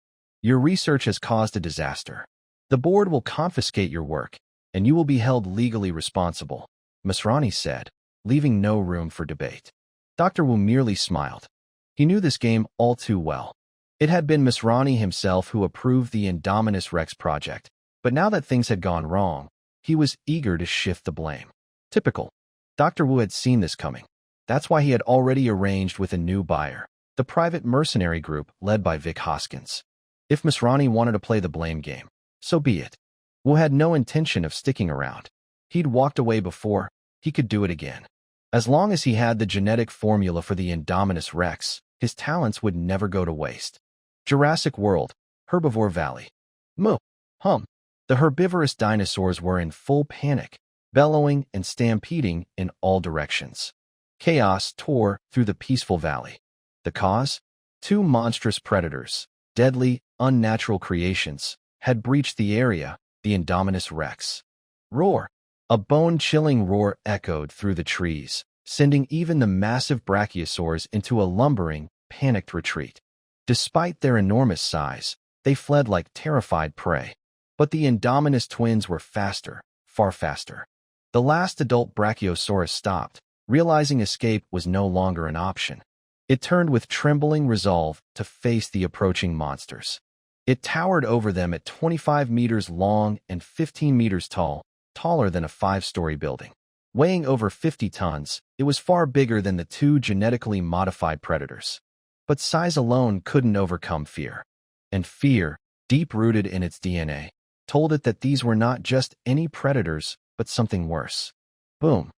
Your research has caused a disaster. The board will confiscate your work, and you will be held legally responsible," Masrani said, leaving no room for debate. Dr. Wu merely smiled. He knew this game all too well. It had been Masrani himself who approved the Indominus Rex project, but now that things had gone wrong, he was eager to shift the blame. Typical. Dr. Wu had seen this coming. That's why he had already arranged with a new buyer, the private mercenary group led by Vic Hoskins. If Masrani wanted to play the blame game, so be it. Wu had no intention of sticking around. He'd walked away before, he could do it again. As long as he had the genetic formula for the Indominus Rex, his talents would never go to waste. Jurassic World, Herbivore Valley. Moo. Hum. The herbivorous dinosaurs were in full panic, bellowing and stampeding in all directions. Chaos tore through the peaceful valley. The cause? Two monstrous predators, deadly, unnatural creations, had breached the area, the Indominus Rex. Roar! A bone-chilling roar echoed through the trees, sending even the massive brachiosaurs into a lumbering, panicked retreat. Despite their enormous size, they fled like terrified prey. But the Indominus twins were faster, far faster. The last adult brachiosaurus stopped, realizing escape was no longer an option. It turned with trembling resolve to face the approaching monsters. It towered over them at 25 meters long and 15 meters tall, taller than a 5-story building. Weighing over 50 tons, it was far bigger than the two genetically modified predators. But size alone couldn't overcome fear. And fear, deep-rooted in its DNA, told it that these were not just any predators, but something worse. Boom.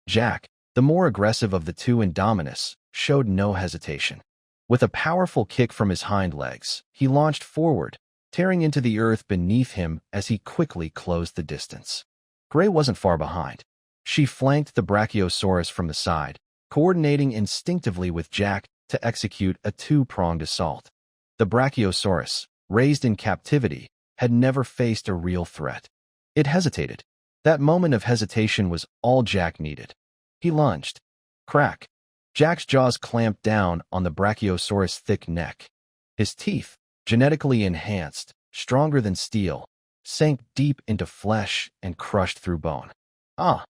Jack, the more aggressive of the two Indominus, showed no hesitation. With a powerful kick from his hind legs, he launched forward, tearing into the earth beneath him as he quickly closed the distance. Gray wasn't far behind. She flanked the Brachiosaurus from the side, coordinating instinctively with Jack to execute a two-pronged assault. The Brachiosaurus, raised in captivity, had never faced a real threat. It hesitated. That moment of hesitation was all Jack needed. He lunged. Crack. Jack's jaws clamped down on the Brachiosaurus' thick neck. His teeth, genetically enhanced, stronger than steel, sank deep into flesh and crushed through bone. Ah!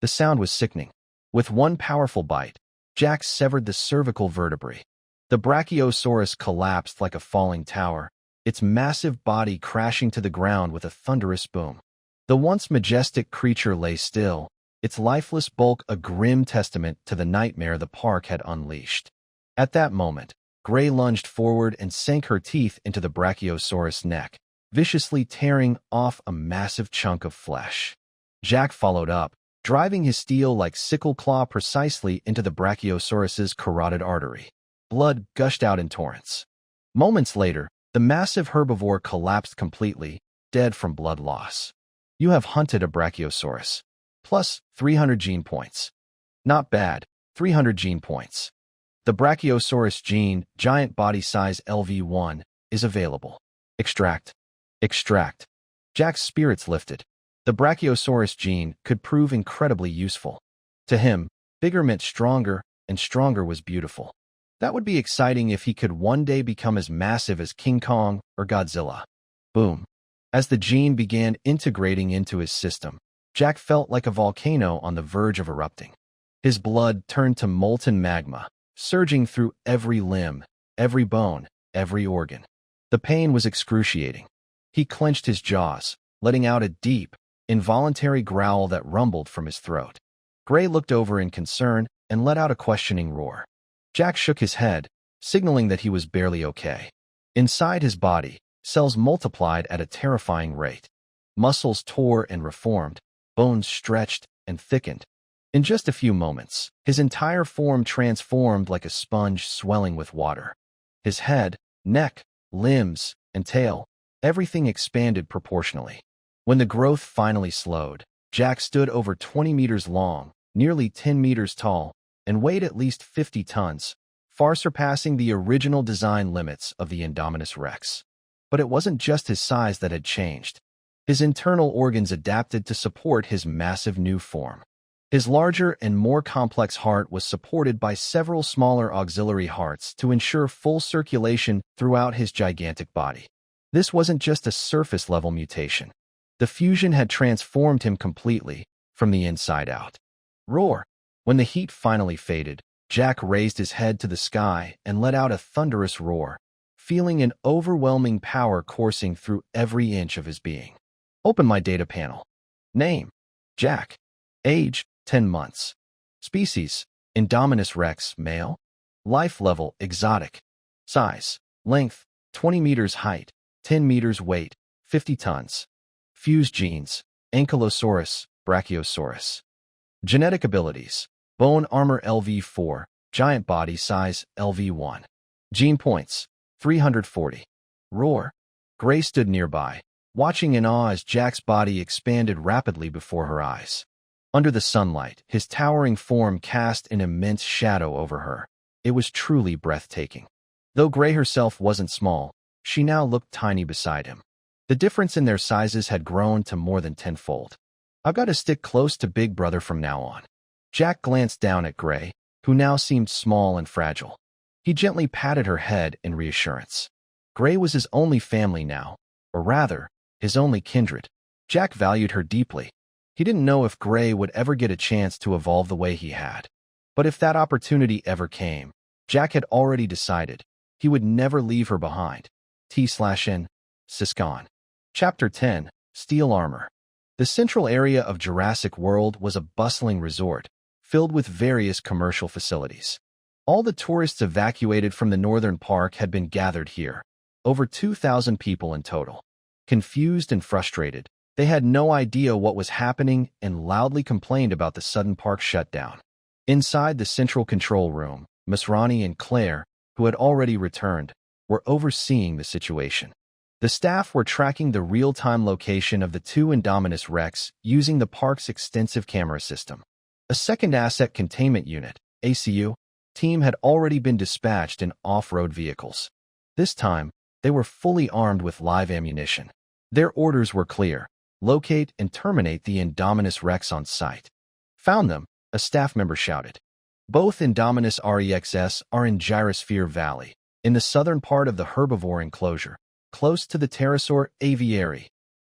The sound was sickening. With one powerful bite, Jack severed the cervical vertebrae. The Brachiosaurus collapsed like a falling tower, its massive body crashing to the ground with a thunderous boom. The once majestic creature lay still, its lifeless bulk a grim testament to the nightmare the park had unleashed. At that moment, Gray lunged forward and sank her teeth into the Brachiosaurus' neck, viciously tearing off a massive chunk of flesh. Jack followed up, driving his steel like sickle claw precisely into the Brachiosaurus's carotid artery. Blood gushed out in torrents. Moments later, the massive herbivore collapsed completely, dead from blood loss. You have hunted a Brachiosaurus. Plus 300 gene points. Not bad, 300 gene points. The Brachiosaurus gene, giant body size LV1, is available. Extract. Extract. Jack's spirits lifted. The Brachiosaurus gene could prove incredibly useful. To him, bigger meant stronger, and stronger was beautiful. That would be exciting if he could one day become as massive as King Kong or Godzilla. Boom. As the gene began integrating into his system, Jack felt like a volcano on the verge of erupting. His blood turned to molten magma, surging through every limb, every bone, every organ. The pain was excruciating. He clenched his jaws, letting out a deep, involuntary growl that rumbled from his throat. Gray looked over in concern and let out a questioning roar. Jack shook his head, signaling that he was barely okay. Inside his body, cells multiplied at a terrifying rate. Muscles tore and reformed, bones stretched and thickened. In just a few moments, his entire form transformed like a sponge swelling with water. His head, neck, limbs, and tail, everything expanded proportionally. When the growth finally slowed, Jack stood over 20 meters long, nearly 10 meters tall, and weighed at least 50 tons, far surpassing the original design limits of the Indominus Rex. But it wasn't just his size that had changed. His internal organs adapted to support his massive new form. His larger and more complex heart was supported by several smaller auxiliary hearts to ensure full circulation throughout his gigantic body. This wasn't just a surface-level mutation. The fusion had transformed him completely, from the inside out. Roar! When the heat finally faded, Jack raised his head to the sky and let out a thunderous roar, feeling an overwhelming power coursing through every inch of his being. Open my data panel. Name: Jack. Age: 10 months. Species: Indominus Rex, male. Life level: exotic. Size: length: 20 meters, height: 10 meters, weight: 50 tons. Fused genes: Ankylosaurus, Brachiosaurus. Genetic abilities: bone armor LV4, giant body size LV1. Gene points: 340. Roar! Gray stood nearby, watching in awe as Jack's body expanded rapidly before her eyes. Under the sunlight, his towering form cast an immense shadow over her. It was truly breathtaking. Though Gray herself wasn't small, she now looked tiny beside him. The difference in their sizes had grown to more than tenfold. I've got to stick close to Big Brother from now on. Jack glanced down at Gray, who now seemed small and fragile. He gently patted her head in reassurance. Gray was his only family now, or rather, his only kindred. Jack valued her deeply. He didn't know if Gray would ever get a chance to evolve the way he had. But if that opportunity ever came, Jack had already decided he would never leave her behind. T/N. Siscon. Chapter 10. Steel Armor. The central area of Jurassic World was a bustling resort, filled with various commercial facilities. All the tourists evacuated from the northern park had been gathered here, over 2,000 people in total. Confused and frustrated, they had no idea what was happening and loudly complained about the sudden park shutdown. Inside the central control room, Miss Ronnie and Claire, who had already returned, were overseeing the situation. The staff were tracking the real-time location of the two Indominus Rex using the park's extensive camera system. A second asset containment unit, ACU, team had already been dispatched in off-road vehicles. This time, they were fully armed with live ammunition. Their orders were clear: locate and terminate the Indominus Rex on site. Found them, a staff member shouted. Both Indominus Rex are in Gyrosphere Valley, in the southern part of the herbivore enclosure, close to the pterosaur aviary.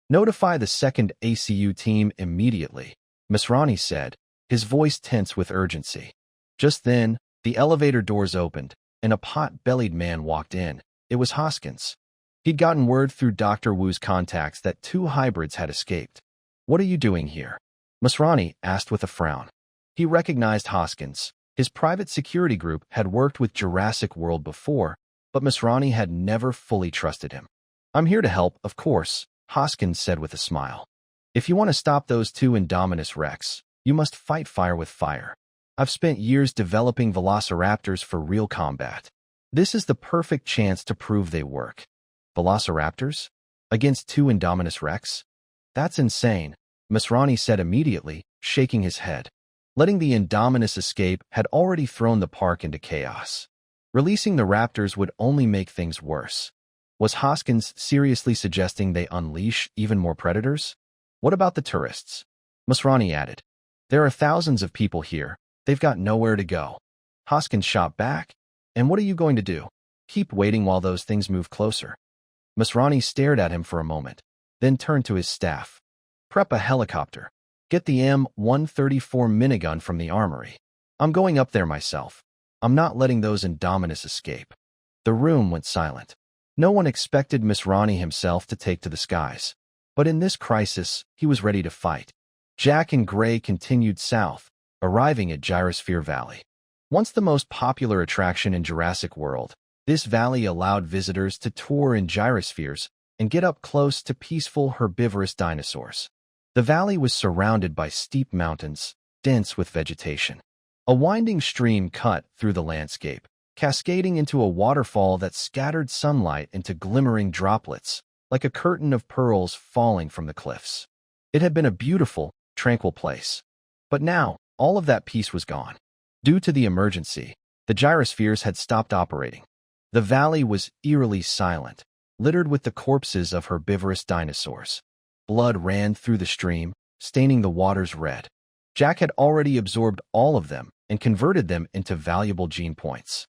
Notify the second ACU team immediately, Masrani said, his voice tense with urgency. Just then, the elevator doors opened, and a pot-bellied man walked in. It was Hoskins. He'd gotten word through Dr. Wu's contacts that 2 hybrids had escaped. What are you doing here? Masrani asked with a frown. He recognized Hoskins. His private security group had worked with Jurassic World before, but Masrani had never fully trusted him. I'm here to help, of course, Hoskins said with a smile. If you want to stop those 2 Indominus Rex, you must fight fire with fire. I've spent years developing velociraptors for real combat. This is the perfect chance to prove they work. Velociraptors? Against 2 Indominus Rex? That's insane, Masrani said immediately, shaking his head. Letting the Indominus escape had already thrown the park into chaos. Releasing the raptors would only make things worse. Was Hoskins seriously suggesting they unleash even more predators? What about the tourists? Masrani added. There are thousands of people here. They've got nowhere to go. Hoskins shot back. And what are you going to do? Keep waiting while those things move closer. Masrani stared at him for a moment, then turned to his staff. Prep a helicopter. Get the M134 minigun from the armory. I'm going up there myself. I'm not letting those Indominus escape. The room went silent. No one expected Masrani himself to take to the skies. But in this crisis, he was ready to fight. Jack and Gray continued south, arriving at Gyrosphere Valley. Once the most popular attraction in Jurassic World, this valley allowed visitors to tour in gyrospheres and get up close to peaceful herbivorous dinosaurs. The valley was surrounded by steep mountains, dense with vegetation. A winding stream cut through the landscape, cascading into a waterfall that scattered sunlight into glimmering droplets, like a curtain of pearls falling from the cliffs. It had been a beautiful, tranquil place. But now, all of that peace was gone. Due to the emergency, the gyrospheres had stopped operating. The valley was eerily silent, littered with the corpses of herbivorous dinosaurs. Blood ran through the stream, staining the waters red. Jack had already absorbed all of them and converted them into valuable gene points.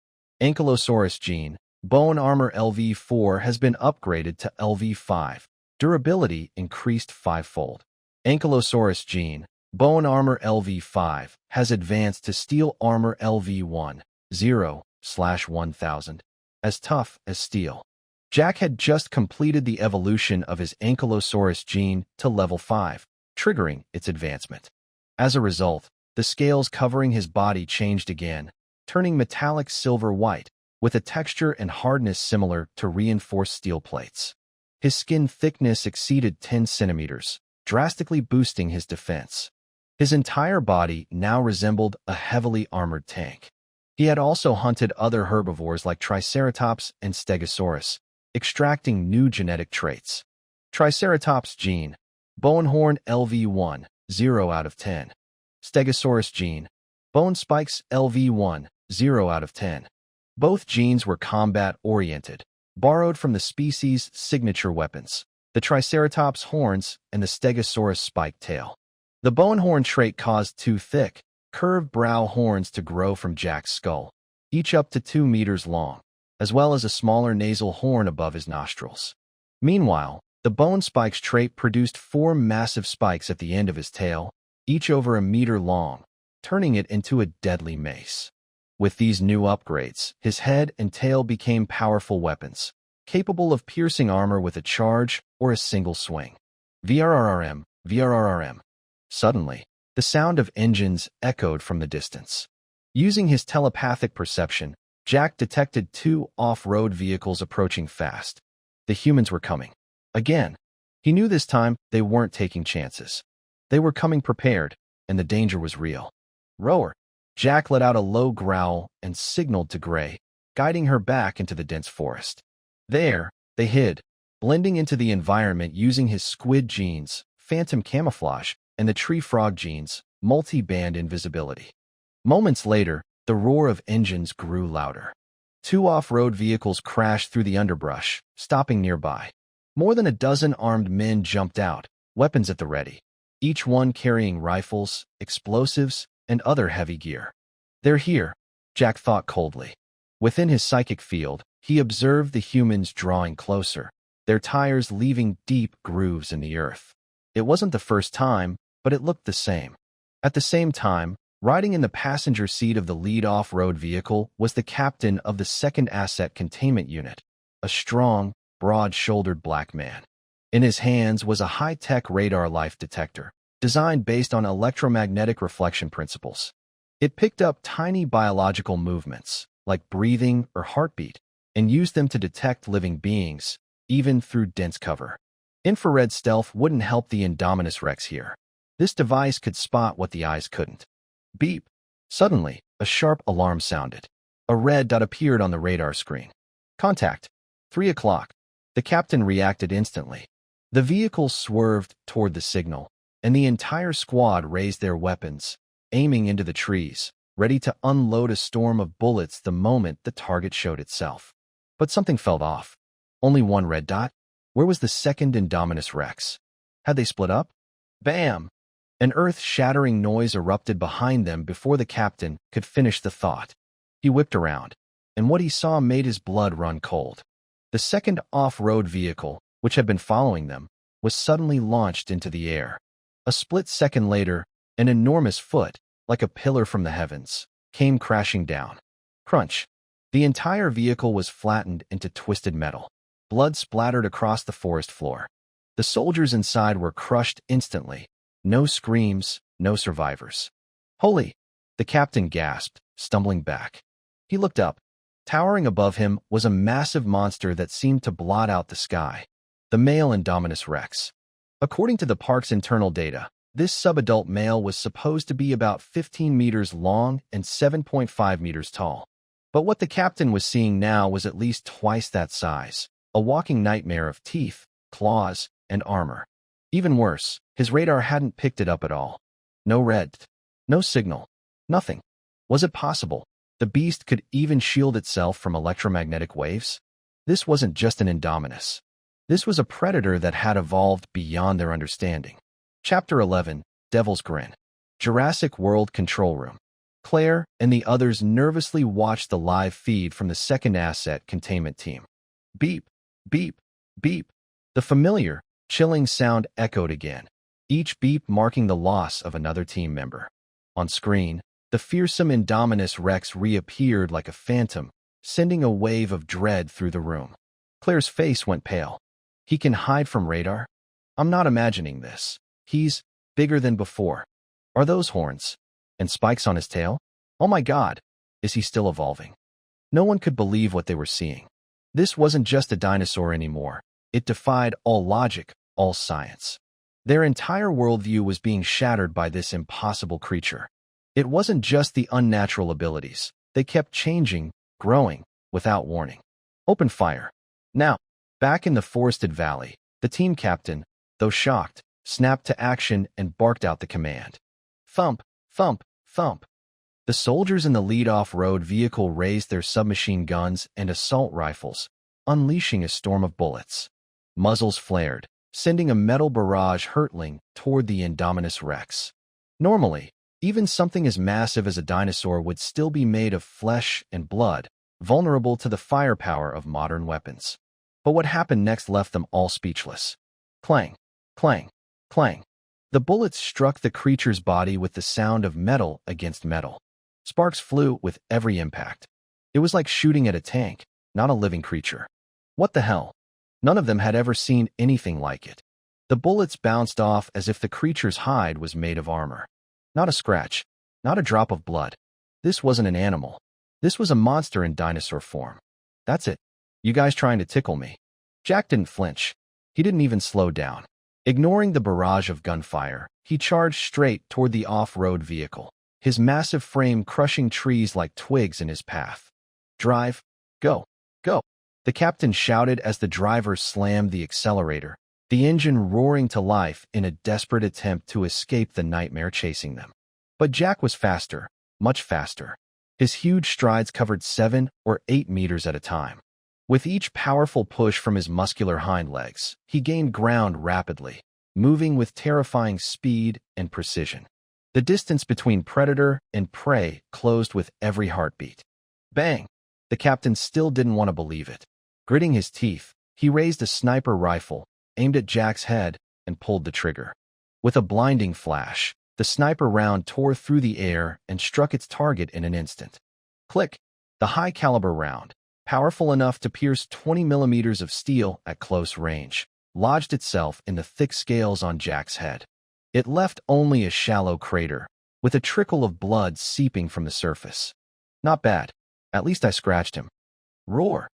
Ankylosaurus gene, bone armor LV4 has been upgraded to LV5. Durability increased 5-fold. Ankylosaurus gene, bone armor LV5, has advanced to steel armor LV1, 0/1000, as tough as steel. Jack had just completed the evolution of his Ankylosaurus gene to level 5, triggering its advancement. As a result, the scales covering his body changed again, turning metallic silver-white, with a texture and hardness similar to reinforced steel plates. His skin thickness exceeded 10 centimeters, drastically boosting his defense. His entire body now resembled a heavily armored tank. He had also hunted other herbivores like Triceratops and Stegosaurus, extracting new genetic traits. Triceratops gene, bone horn LV1, 0/10. Stegosaurus gene, bone spikes LV1, 0/10. Both genes were combat-oriented, borrowed from the species' signature weapons, the Triceratops horns and the Stegosaurus spike tail. The bone horn trait caused 2 thick, curved brow horns to grow from Jack's skull, each up to 2 meters long, as well as a smaller nasal horn above his nostrils. Meanwhile, the bone spikes trait produced 4 massive spikes at the end of his tail, each over a meter long, turning it into a deadly mace. With these new upgrades, his head and tail became powerful weapons, capable of piercing armor with a charge or a single swing. VRRRM, VRRRM. Suddenly, the sound of engines echoed from the distance. Using his telepathic perception, Jack detected 2 off-road vehicles approaching fast. The humans were coming. Again. He knew this time they weren't taking chances. They were coming prepared, and the danger was real. Rower. Jack let out a low growl and signaled to Gray, guiding her back into the dense forest. There, they hid, blending into the environment using his squid genes, phantom camouflage, and the tree frog genes, multi-band invisibility. Moments later, The roar of engines grew louder. Two off-road vehicles crashed through the underbrush, stopping nearby. More than a dozen armed men jumped out, weapons at the ready, each one carrying rifles, explosives, and other heavy gear. They're here, Jack thought coldly. Within his psychic field, he observed the humans drawing closer, their tires leaving deep grooves in the earth. It wasn't the first time, but it looked the same. At the same time, riding in the passenger seat of the lead off-road vehicle was the captain of the second asset containment unit, a strong, broad-shouldered black man. In his hands was a high-tech radar life detector, designed based on electromagnetic reflection principles. It picked up tiny biological movements, like breathing or heartbeat, and used them to detect living beings, even through dense cover. Infrared stealth wouldn't help the Indominus Rex here. This device could spot what the eyes couldn't. Beep! Suddenly, a sharp alarm sounded. A red dot appeared on the radar screen. Contact. 3 o'clock. The captain reacted instantly. The vehicle swerved toward the signal, and the entire squad raised their weapons, aiming into the trees, ready to unload a storm of bullets the moment the target showed itself. But something felt off. Only one red dot? Where was the second Indominus Rex? Had they split up? Bam! An earth-shattering noise erupted behind them before the captain could finish the thought. He whipped around, and what he saw made his blood run cold. The second off-road vehicle, which had been following them, was suddenly launched into the air. A split second later, an enormous foot, like a pillar from the heavens, came crashing down. Crunch! The entire vehicle was flattened into twisted metal. Blood splattered across the forest floor. The soldiers inside were crushed instantly. No screams, no survivors. Holy! The captain gasped, stumbling back. He looked up. Towering above him was a massive monster that seemed to blot out the sky. The male Indominus Rex. According to the park's internal data, this subadult male was supposed to be about 15 meters long and 7.5 meters tall. But what the captain was seeing now was at least twice that size, a walking nightmare of teeth, claws, and armor. Even worse, his radar hadn't picked it up at all. No red, no signal, nothing. Was it possible the beast could even shield itself from electromagnetic waves? This wasn't just an Indominus. This was a predator that had evolved beyond their understanding. Chapter 11, Devil's Grin. Jurassic World Control Room. Claire and the others nervously watched the live feed from the second asset containment team. Beep, beep, beep. The familiar, chilling sound echoed again, each beep marking the loss of another team member. On screen, the fearsome Indominus Rex reappeared like a phantom, sending a wave of dread through the room. Claire's face went pale. He can hide from radar? I'm not imagining this. He's bigger than before. Are those horns? And spikes on his tail? Oh my God, is he still evolving? No one could believe what they were seeing. This wasn't just a dinosaur anymore. It defied all logic, all science. Their entire worldview was being shattered by this impossible creature. It wasn't just the unnatural abilities. They kept changing, growing, without warning. Open fire. Now, back in the forested valley, the team captain, though shocked, snapped to action and barked out the command. Thump, thump, thump. The soldiers in the lead off-road vehicle raised their submachine guns and assault rifles, unleashing a storm of bullets. Muzzles flared, sending a metal barrage hurtling toward the Indominus Rex. Normally, even something as massive as a dinosaur would still be made of flesh and blood, vulnerable to the firepower of modern weapons. But what happened next left them all speechless. Clang, clang, clang. The bullets struck the creature's body with the sound of metal against metal. Sparks flew with every impact. It was like shooting at a tank, not a living creature. What the hell? None of them had ever seen anything like it. The bullets bounced off as if the creature's hide was made of armor. Not a scratch, not a drop of blood. This wasn't an animal. This was a monster in dinosaur form. That's it. You guys trying to tickle me. Jack didn't flinch. He didn't even slow down. Ignoring the barrage of gunfire, he charged straight toward the off-road vehicle, his massive frame crushing trees like twigs in his path. Drive. Go. Go. The captain shouted as the driver slammed the accelerator, the engine roaring to life in a desperate attempt to escape the nightmare chasing them. But Jack was faster, much faster. His huge strides covered 7 or 8 meters at a time. With each powerful push from his muscular hind legs, he gained ground rapidly, moving with terrifying speed and precision. The distance between predator and prey closed with every heartbeat. Bang! The captain still didn't want to believe it. Gritting his teeth, he raised a sniper rifle, aimed at Jack's head, and pulled the trigger. With a blinding flash, the sniper round tore through the air and struck its target in an instant. Click! The high-caliber round, powerful enough to pierce 20 millimeters of steel at close range, lodged itself in the thick scales on Jack's head. It left only a shallow crater, with a trickle of blood seeping from the surface. Not bad. At least I scratched him. Roar!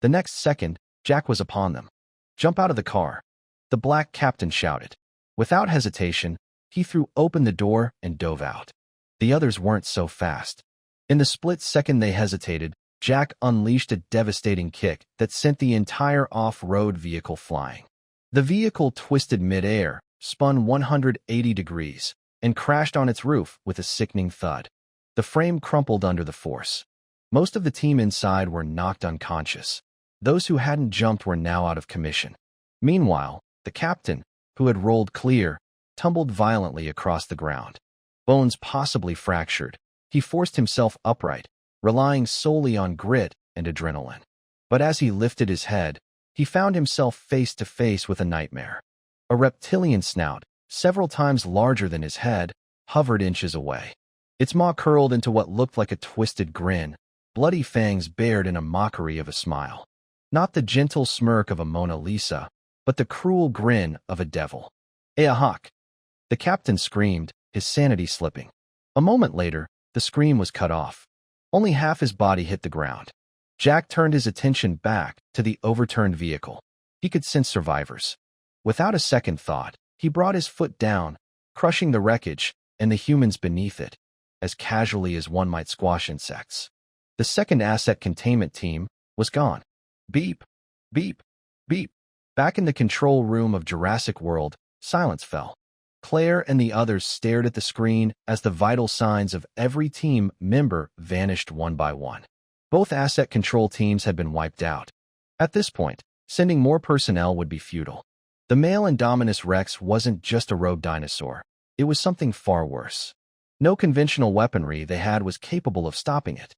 The next second, Jack was upon them. Jump out of the car! The black captain shouted. Without hesitation, he threw open the door and dove out. The others weren't so fast. In the split second they hesitated, Jack unleashed a devastating kick that sent the entire off-road vehicle flying. The vehicle twisted mid-air, spun 180 degrees, and crashed on its roof with a sickening thud. The frame crumpled under the force. Most of the team inside were knocked unconscious. Those who hadn't jumped were now out of commission. Meanwhile, the captain, who had rolled clear, tumbled violently across the ground. Bones possibly fractured, he forced himself upright, relying solely on grit and adrenaline. But as he lifted his head, he found himself face to face with a nightmare. A reptilian snout, several times larger than his head, hovered inches away. Its maw curled into what looked like a twisted grin, bloody fangs bared in a mockery of a smile. Not the gentle smirk of a Mona Lisa, but the cruel grin of a devil. Ahawk! The captain screamed, his sanity slipping. A moment later, the scream was cut off. Only half his body hit the ground. Jack turned his attention back to the overturned vehicle. He could sense survivors. Without a second thought, he brought his foot down, crushing the wreckage and the humans beneath it, as casually as one might squash insects. The second asset containment team was gone. Beep, beep, beep. Back in the control room of Jurassic World, silence fell. Claire and the others stared at the screen as the vital signs of every team member vanished one by one. Both asset control teams had been wiped out. At this point, sending more personnel would be futile. The male Indominus Rex wasn't just a rogue dinosaur. It was something far worse. No conventional weaponry they had was capable of stopping it.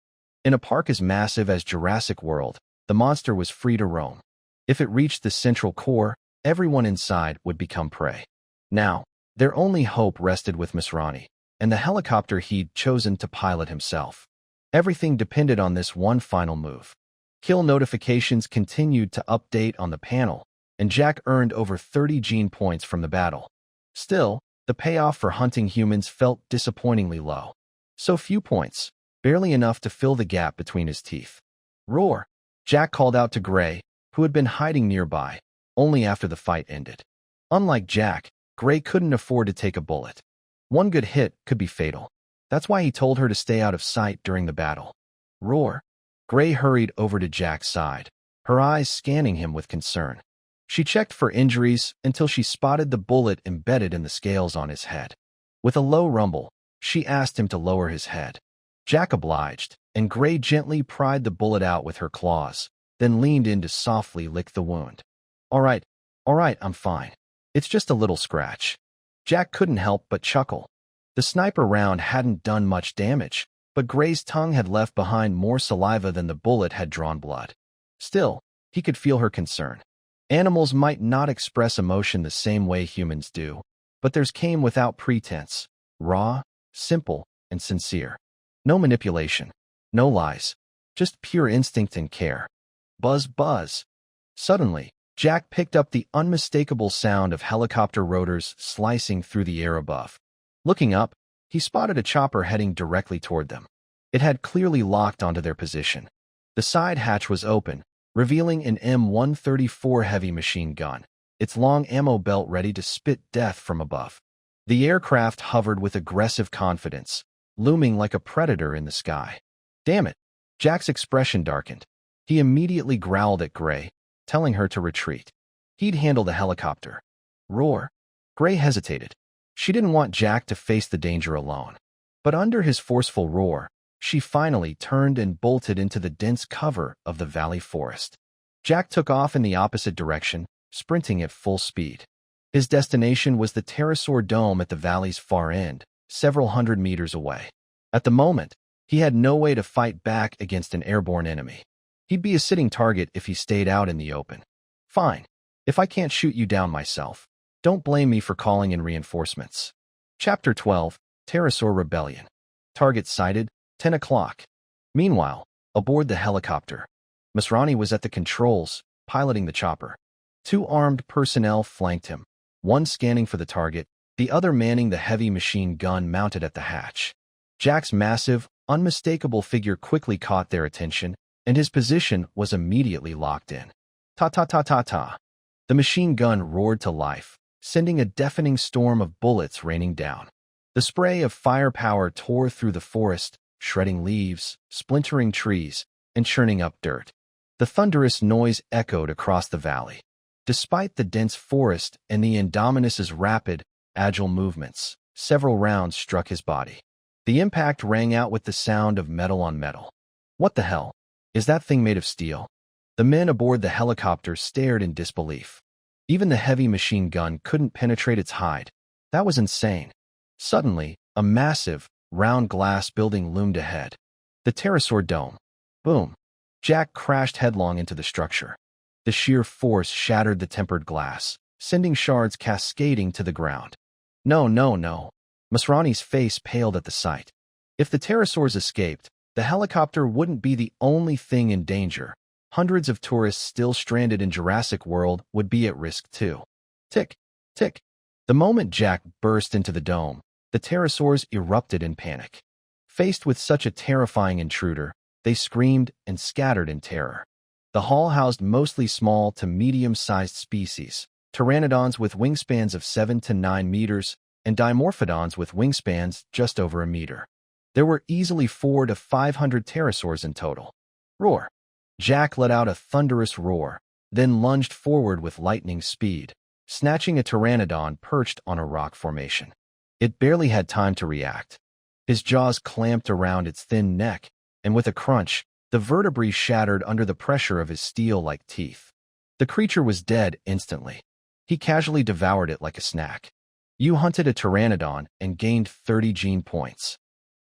In a park as massive as Jurassic World, the monster was free to roam. If it reached the central core, everyone inside would become prey. Now, their only hope rested with Masrani, and the helicopter he'd chosen to pilot himself. Everything depended on this one final move. Kill notifications continued to update on the panel, and Jack earned over 30 gene points from the battle. Still, the payoff for hunting humans felt disappointingly low. So few points, barely enough to fill the gap between his teeth. Roar! Jack called out to Gray, who had been hiding nearby, only after the fight ended. Unlike Jack, Gray couldn't afford to take a bullet. One good hit could be fatal. That's why he told her to stay out of sight during the battle. Roar! Gray hurried over to Jack's side, her eyes scanning him with concern. She checked for injuries until she spotted the bullet embedded in the scales on his head. With a low rumble, she asked him to lower his head. Jack obliged, and Gray gently pried the bullet out with her claws, then leaned in to softly lick the wound. All right, I'm fine. It's just a little scratch. Jack couldn't help but chuckle. The sniper round hadn't done much damage, but Gray's tongue had left behind more saliva than the bullet had drawn blood. Still, he could feel her concern. Animals might not express emotion the same way humans do, but theirs came without pretense, raw, simple, and sincere. No manipulation, no lies, just pure instinct and care. Buzz, buzz. Suddenly, Jack picked up the unmistakable sound of helicopter rotors slicing through the air above. Looking up, he spotted a chopper heading directly toward them. It had clearly locked onto their position. The side hatch was open, revealing an M134 heavy machine gun, its long ammo belt ready to spit death from above. The aircraft hovered with aggressive confidence, looming like a predator in the sky. Damn it! Jack's expression darkened. He immediately growled at Gray, telling her to retreat. He'd handle the helicopter. Roar! Gray hesitated. She didn't want Jack to face the danger alone. But under his forceful roar, She finally turned and bolted into the dense cover of the valley forest. Jack took off in the opposite direction, sprinting at full speed. His destination was the pterosaur dome at the valley's far end, several hundred meters away. At the moment, he had no way to fight back against an airborne enemy. He'd be a sitting target if he stayed out in the open. Fine. If I can't shoot you down myself, don't blame me for calling in reinforcements. Chapter 12, Pterosaur Rebellion. Target sighted, 10 o'clock. Meanwhile, aboard the helicopter, Masrani was at the controls, piloting the chopper. 2 armed personnel flanked him, one scanning for the target, the other manning the heavy machine gun mounted at the hatch. Jack's massive, unmistakable figure quickly caught their attention, and his position was immediately locked in. Ta-ta-ta-ta-ta. The machine gun roared to life, sending a deafening storm of bullets raining down. The spray of firepower tore through the forest, shredding leaves, splintering trees, and churning up dirt. The thunderous noise echoed across the valley. Despite the dense forest and the Indominus's rapid, agile movements, several rounds struck his body. The impact rang out with the sound of metal on metal. What the hell? Is that thing made of steel? The men aboard the helicopter stared in disbelief. Even the heavy machine gun couldn't penetrate its hide. That was insane. Suddenly, a massive, round glass building loomed ahead. The pterosaur dome. Boom. Jack crashed headlong into the structure. The sheer force shattered the tempered glass, sending shards cascading to the ground. No, no, no. Masrani's face paled at the sight. If the pterosaurs escaped, the helicopter wouldn't be the only thing in danger. Hundreds of tourists still stranded in Jurassic World would be at risk too. Tick, tick. The moment Jack burst into the dome, the pterosaurs erupted in panic. Faced with such a terrifying intruder, they screamed and scattered in terror. The hall housed mostly small to medium-sized species, pteranodons with wingspans of 7 to 9 meters, and dimorphodons with wingspans just over a meter. There were easily 400 to 500 pterosaurs in total. Roar! Jack let out a thunderous roar, then lunged forward with lightning speed, snatching a pteranodon perched on a rock formation. It barely had time to react. His jaws clamped around its thin neck, and with a crunch, the vertebrae shattered under the pressure of his steel-like teeth. The creature was dead instantly. He casually devoured it like a snack. You hunted a pteranodon and gained 30 gene points.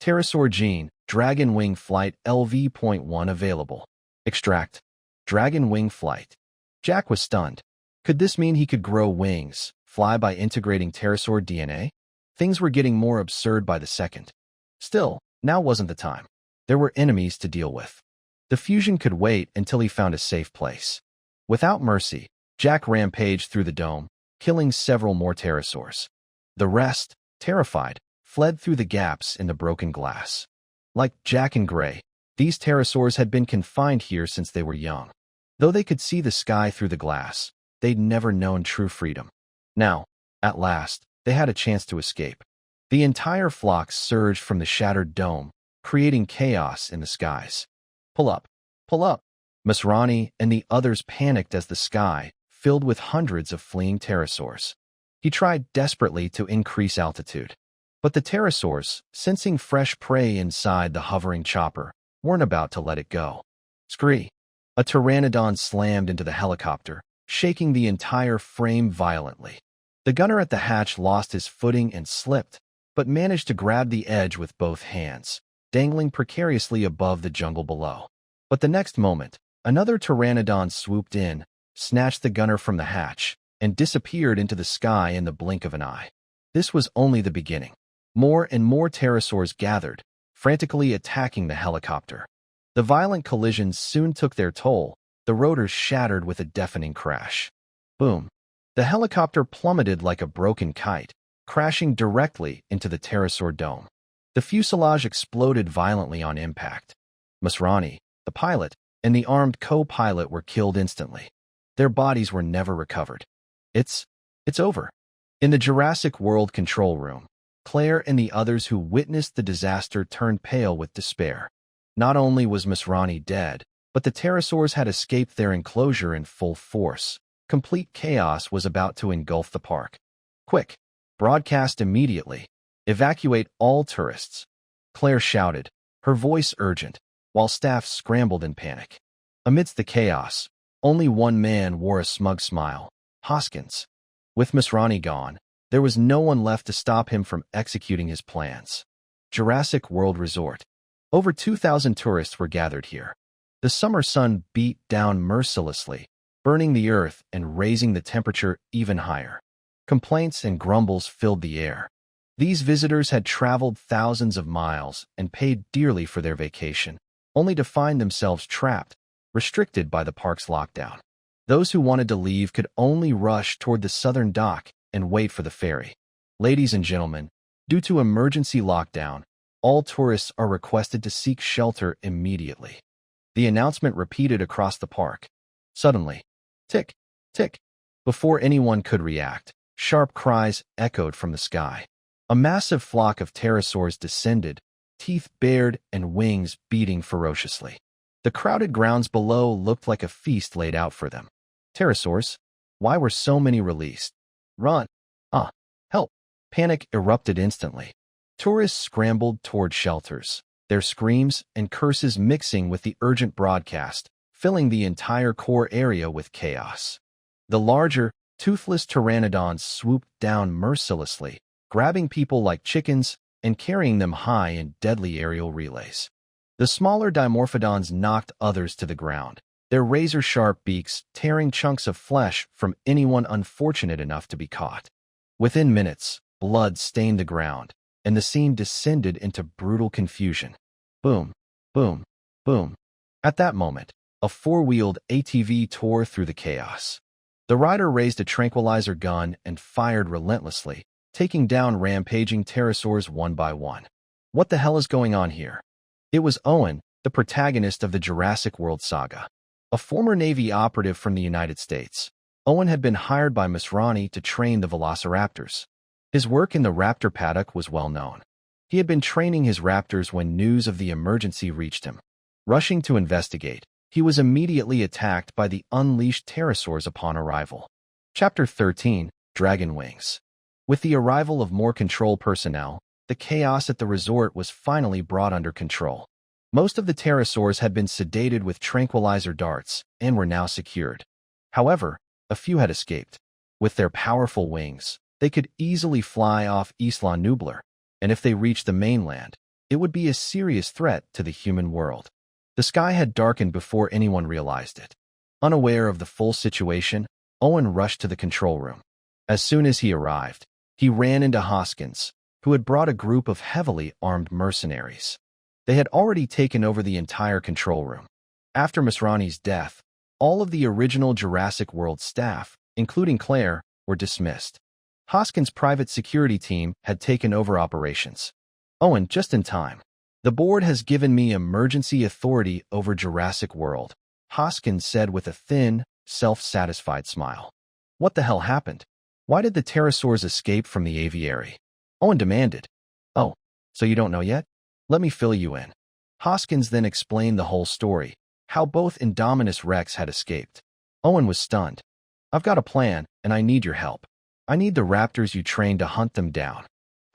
Pterosaur gene, Dragon Wing Flight LV.1 available. Extract. Dragon Wing Flight. Jack was stunned. Could this mean he could grow wings, fly by integrating pterosaur DNA? Things were getting more absurd by the second. Still, now wasn't the time. There were enemies to deal with. The fusion could wait until he found a safe place. Without mercy, Jack rampaged through the dome, killing several more pterosaurs. The rest, terrified, fled through the gaps in the broken glass. Like Jack and Gray, these pterosaurs had been confined here since they were young. Though they could see the sky through the glass, they'd never known true freedom. Now, at last, they had a chance to escape. The entire flock surged from the shattered dome, creating chaos in the skies. Pull up! Pull up! Masrani and the others panicked as the sky filled with hundreds of fleeing pterosaurs. He tried desperately to increase altitude. But the pterosaurs, sensing fresh prey inside the hovering chopper, weren't about to let it go. Scree! A pteranodon slammed into the helicopter, shaking the entire frame violently. The gunner at the hatch lost his footing and slipped, but managed to grab the edge with both hands, dangling precariously above the jungle below. But the next moment, another pteranodon swooped in, snatched the gunner from the hatch, and disappeared into the sky in the blink of an eye. This was only the beginning. More and more pterosaurs gathered, frantically attacking the helicopter. The violent collisions soon took their toll, the rotors shattered with a deafening crash. Boom! The helicopter plummeted like a broken kite, crashing directly into the pterosaur dome. The fuselage exploded violently on impact. Masrani, the pilot, and the armed co-pilot were killed instantly. Their bodies were never recovered. It's over. In the Jurassic World control room, Claire and the others who witnessed the disaster turned pale with despair. Not only was Masrani dead, but the pterosaurs had escaped their enclosure in full force. Complete chaos was about to engulf the park. Quick! Broadcast immediately. Evacuate all tourists. Claire shouted, her voice urgent, while staff scrambled in panic. Amidst the chaos, only one man wore a smug smile, Hoskins. With Masrani gone, there was no one left to stop him from executing his plans. Jurassic World Resort. Over 2,000 tourists were gathered here. The summer sun beat down mercilessly, burning the earth and raising the temperature even higher. Complaints and grumbles filled the air. These visitors had traveled thousands of miles and paid dearly for their vacation, only to find themselves trapped, restricted by the park's lockdown. Those who wanted to leave could only rush toward the southern dock and wait for the ferry. Ladies and gentlemen, due to emergency lockdown, all tourists are requested to seek shelter immediately. The announcement repeated across the park. Suddenly, tick, tick. Before anyone could react, sharp cries echoed from the sky. A massive flock of pterosaurs descended, teeth bared and wings beating ferociously. The crowded grounds below looked like a feast laid out for them. Pterosaurs? Why were so many released? Run! Ah! Help! Panic erupted instantly. Tourists scrambled toward shelters, their screams and curses mixing with the urgent broadcast, filling the entire core area with chaos. The larger, toothless pteranodons swooped down mercilessly, grabbing people like chickens and carrying them high in deadly aerial relays. The smaller dimorphodons knocked others to the ground, their razor-sharp beaks tearing chunks of flesh from anyone unfortunate enough to be caught. Within minutes, blood stained the ground, and the scene descended into brutal confusion. Boom, boom, boom. At that moment, a four-wheeled ATV tore through the chaos. The rider raised a tranquilizer gun and fired relentlessly, taking down rampaging pterosaurs one by one. What the hell is going on here? It was Owen, the protagonist of the Jurassic World saga. A former Navy operative from the United States, Owen had been hired by Masrani to train the velociraptors. His work in the raptor paddock was well known. He had been training his raptors when news of the emergency reached him. Rushing to investigate, he was immediately attacked by the unleashed pterosaurs upon arrival. Chapter 13, Dragon Wings. With the arrival of more control personnel, the chaos at the resort was finally brought under control. Most of the pterosaurs had been sedated with tranquilizer darts and were now secured. However, a few had escaped. With their powerful wings, they could easily fly off Isla Nublar, and if they reached the mainland, it would be a serious threat to the human world. The sky had darkened before anyone realized it. Unaware of the full situation, Owen rushed to the control room. As soon as he arrived, he ran into Hoskins, who had brought a group of heavily armed mercenaries. They had already taken over the entire control room. After Masrani's death, all of the original Jurassic World staff, including Claire, were dismissed. Hoskins' private security team had taken over operations. Owen, just in time. The board has given me emergency authority over Jurassic World, Hoskins said with a thin, self-satisfied smile. What the hell happened? Why did the pterosaurs escape from the aviary? Owen demanded. Oh, so you don't know yet? Let me fill you in. Hoskins then explained the whole story, how both Indominus Rex had escaped. Owen was stunned. I've got a plan, and I need your help. I need the raptors you trained to hunt them down.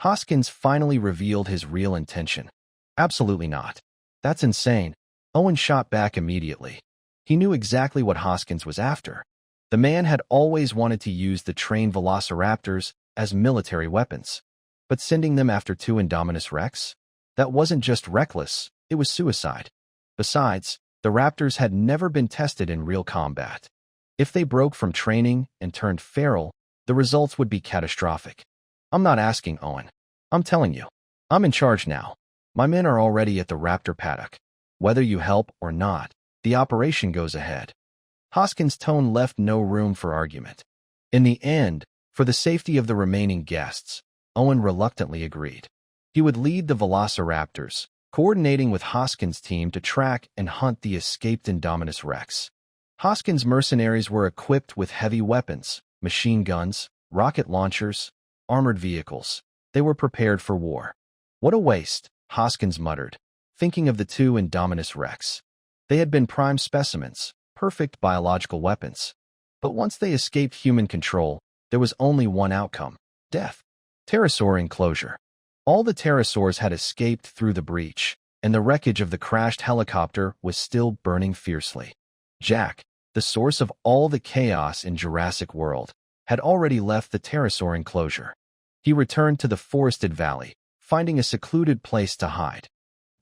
Hoskins finally revealed his real intention. Absolutely not. That's insane. Owen shot back immediately. He knew exactly what Hoskins was after. The man had always wanted to use the trained velociraptors as military weapons. But sending them after two Indominus Rex? That wasn't just reckless, it was suicide. Besides, the raptors had never been tested in real combat. If they broke from training and turned feral, the results would be catastrophic. I'm not asking, Owen. I'm telling you. I'm in charge now. My men are already at the raptor paddock. Whether you help or not, the operation goes ahead. Hoskins' tone left no room for argument. In the end, for the safety of the remaining guests, Owen reluctantly agreed. He would lead the velociraptors, coordinating with Hoskins' team to track and hunt the escaped Indominus Rex. Hoskins' mercenaries were equipped with heavy weapons, machine guns, rocket launchers, armored vehicles. They were prepared for war. What a waste, Hoskins muttered, thinking of the two Indominus Rex. They had been prime specimens, perfect biological weapons. But once they escaped human control, there was only one outcome: death. Pterosaur enclosure. All the pterosaurs had escaped through the breach, and the wreckage of the crashed helicopter was still burning fiercely. Jack, the source of all the chaos in Jurassic World, had already left the pterosaur enclosure. He returned to the forested valley, finding a secluded place to hide.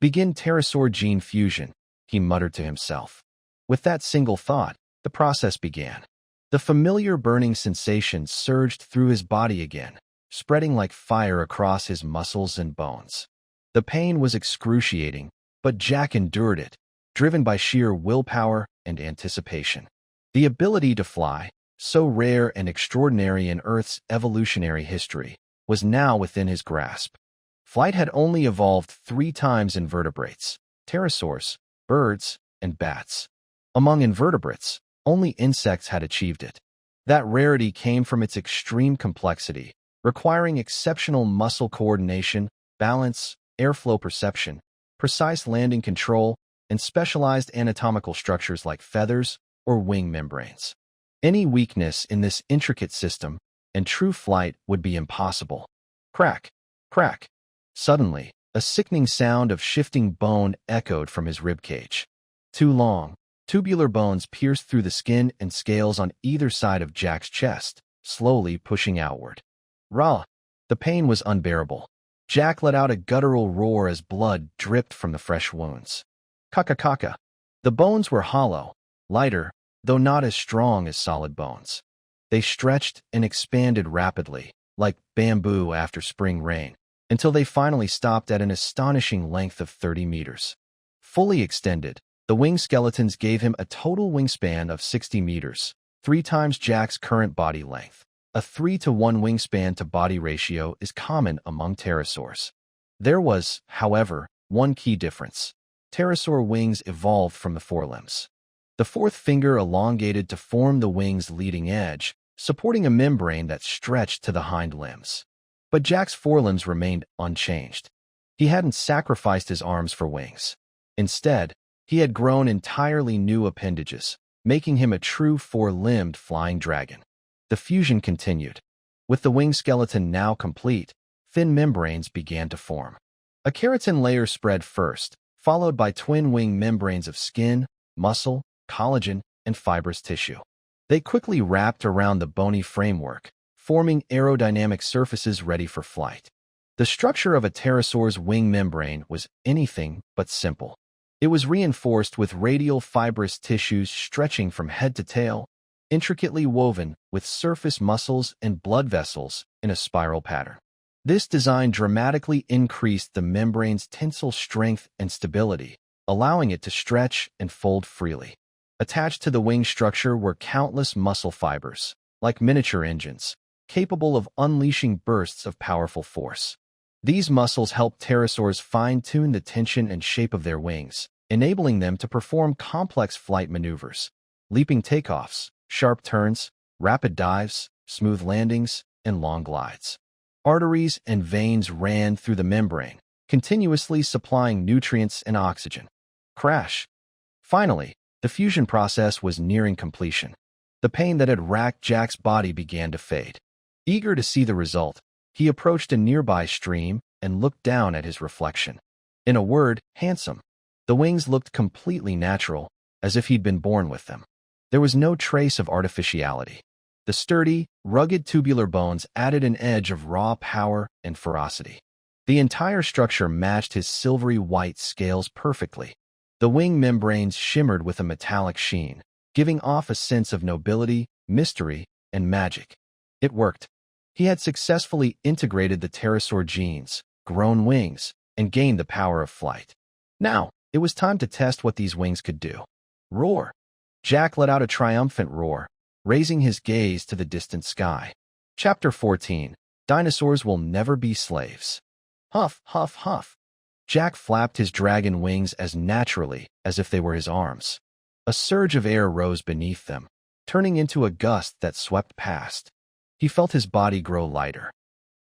Begin pterosaur gene fusion, he muttered to himself. With that single thought, the process began. The familiar burning sensation surged through his body again, spreading like fire across his muscles and bones. The pain was excruciating, but Jack endured it, driven by sheer willpower and anticipation. The ability to fly, so rare and extraordinary in Earth's evolutionary history, was now within his grasp. Flight had only evolved 3 times in vertebrates: pterosaurs, birds, and bats. Among invertebrates, only insects had achieved it. That rarity came from its extreme complexity, requiring exceptional muscle coordination, balance, airflow perception, precise landing control, and specialized anatomical structures like feathers or wing membranes. Any weakness in this intricate system, and true flight would be impossible. Crack, crack. Suddenly, a sickening sound of shifting bone echoed from his ribcage. 2 long, tubular bones pierced through the skin and scales on either side of Jack's chest, slowly pushing outward. Rah! The pain was unbearable. Jack let out a guttural roar as blood dripped from the fresh wounds. Kaka-kaka. The bones were hollow, lighter, though not as strong as solid bones. They stretched and expanded rapidly, like bamboo after spring rain, until they finally stopped at an astonishing length of 30 meters. Fully extended, the wing skeletons gave him a total wingspan of 60 meters, 3 times Jack's current body length. A 3-to-1 wingspan-to-body ratio is common among pterosaurs. There was, however, one key difference. Pterosaur wings evolved from the forelimbs. The 4th finger elongated to form the wing's leading edge, supporting a membrane that stretched to the hind limbs. But Jack's forelimbs remained unchanged. He hadn't sacrificed his arms for wings. Instead, he had grown entirely new appendages, making him a true 4-limbed flying dragon. The fusion continued. With the wing skeleton now complete, thin membranes began to form. A keratin layer spread first, followed by twin wing membranes of skin, muscle, collagen, and fibrous tissue. They quickly wrapped around the bony framework, forming aerodynamic surfaces ready for flight. The structure of a pterosaur's wing membrane was anything but simple. It was reinforced with radial fibrous tissues stretching from head to tail, intricately woven with surface muscles and blood vessels in a spiral pattern. This design dramatically increased the membrane's tensile strength and stability, allowing it to stretch and fold freely. Attached to the wing structure were countless muscle fibers, like miniature engines, capable of unleashing bursts of powerful force. These muscles helped pterosaurs fine-tune the tension and shape of their wings, enabling them to perform complex flight maneuvers, leaping takeoffs, sharp turns, rapid dives, smooth landings, and long glides. Arteries and veins ran through the membrane, continuously supplying nutrients and oxygen. Crash! Finally, the fusion process was nearing completion. The pain that had racked Jack's body began to fade. Eager to see the result, he approached a nearby stream and looked down at his reflection. In a word, handsome. The wings looked completely natural, as if he'd been born with them. There was no trace of artificiality. The sturdy, rugged tubular bones added an edge of raw power and ferocity. The entire structure matched his silvery white scales perfectly. The wing membranes shimmered with a metallic sheen, giving off a sense of nobility, mystery, and magic. It worked. He had successfully integrated the pterosaur genes, grown wings, and gained the power of flight. Now, it was time to test what these wings could do. Roar! Jack let out a triumphant roar, raising his gaze to the distant sky. Chapter 14. Dinosaurs will never be slaves. Huff, huff, huff. Jack flapped his dragon wings as naturally as if they were his arms. A surge of air rose beneath them, turning into a gust that swept past. He felt his body grow lighter.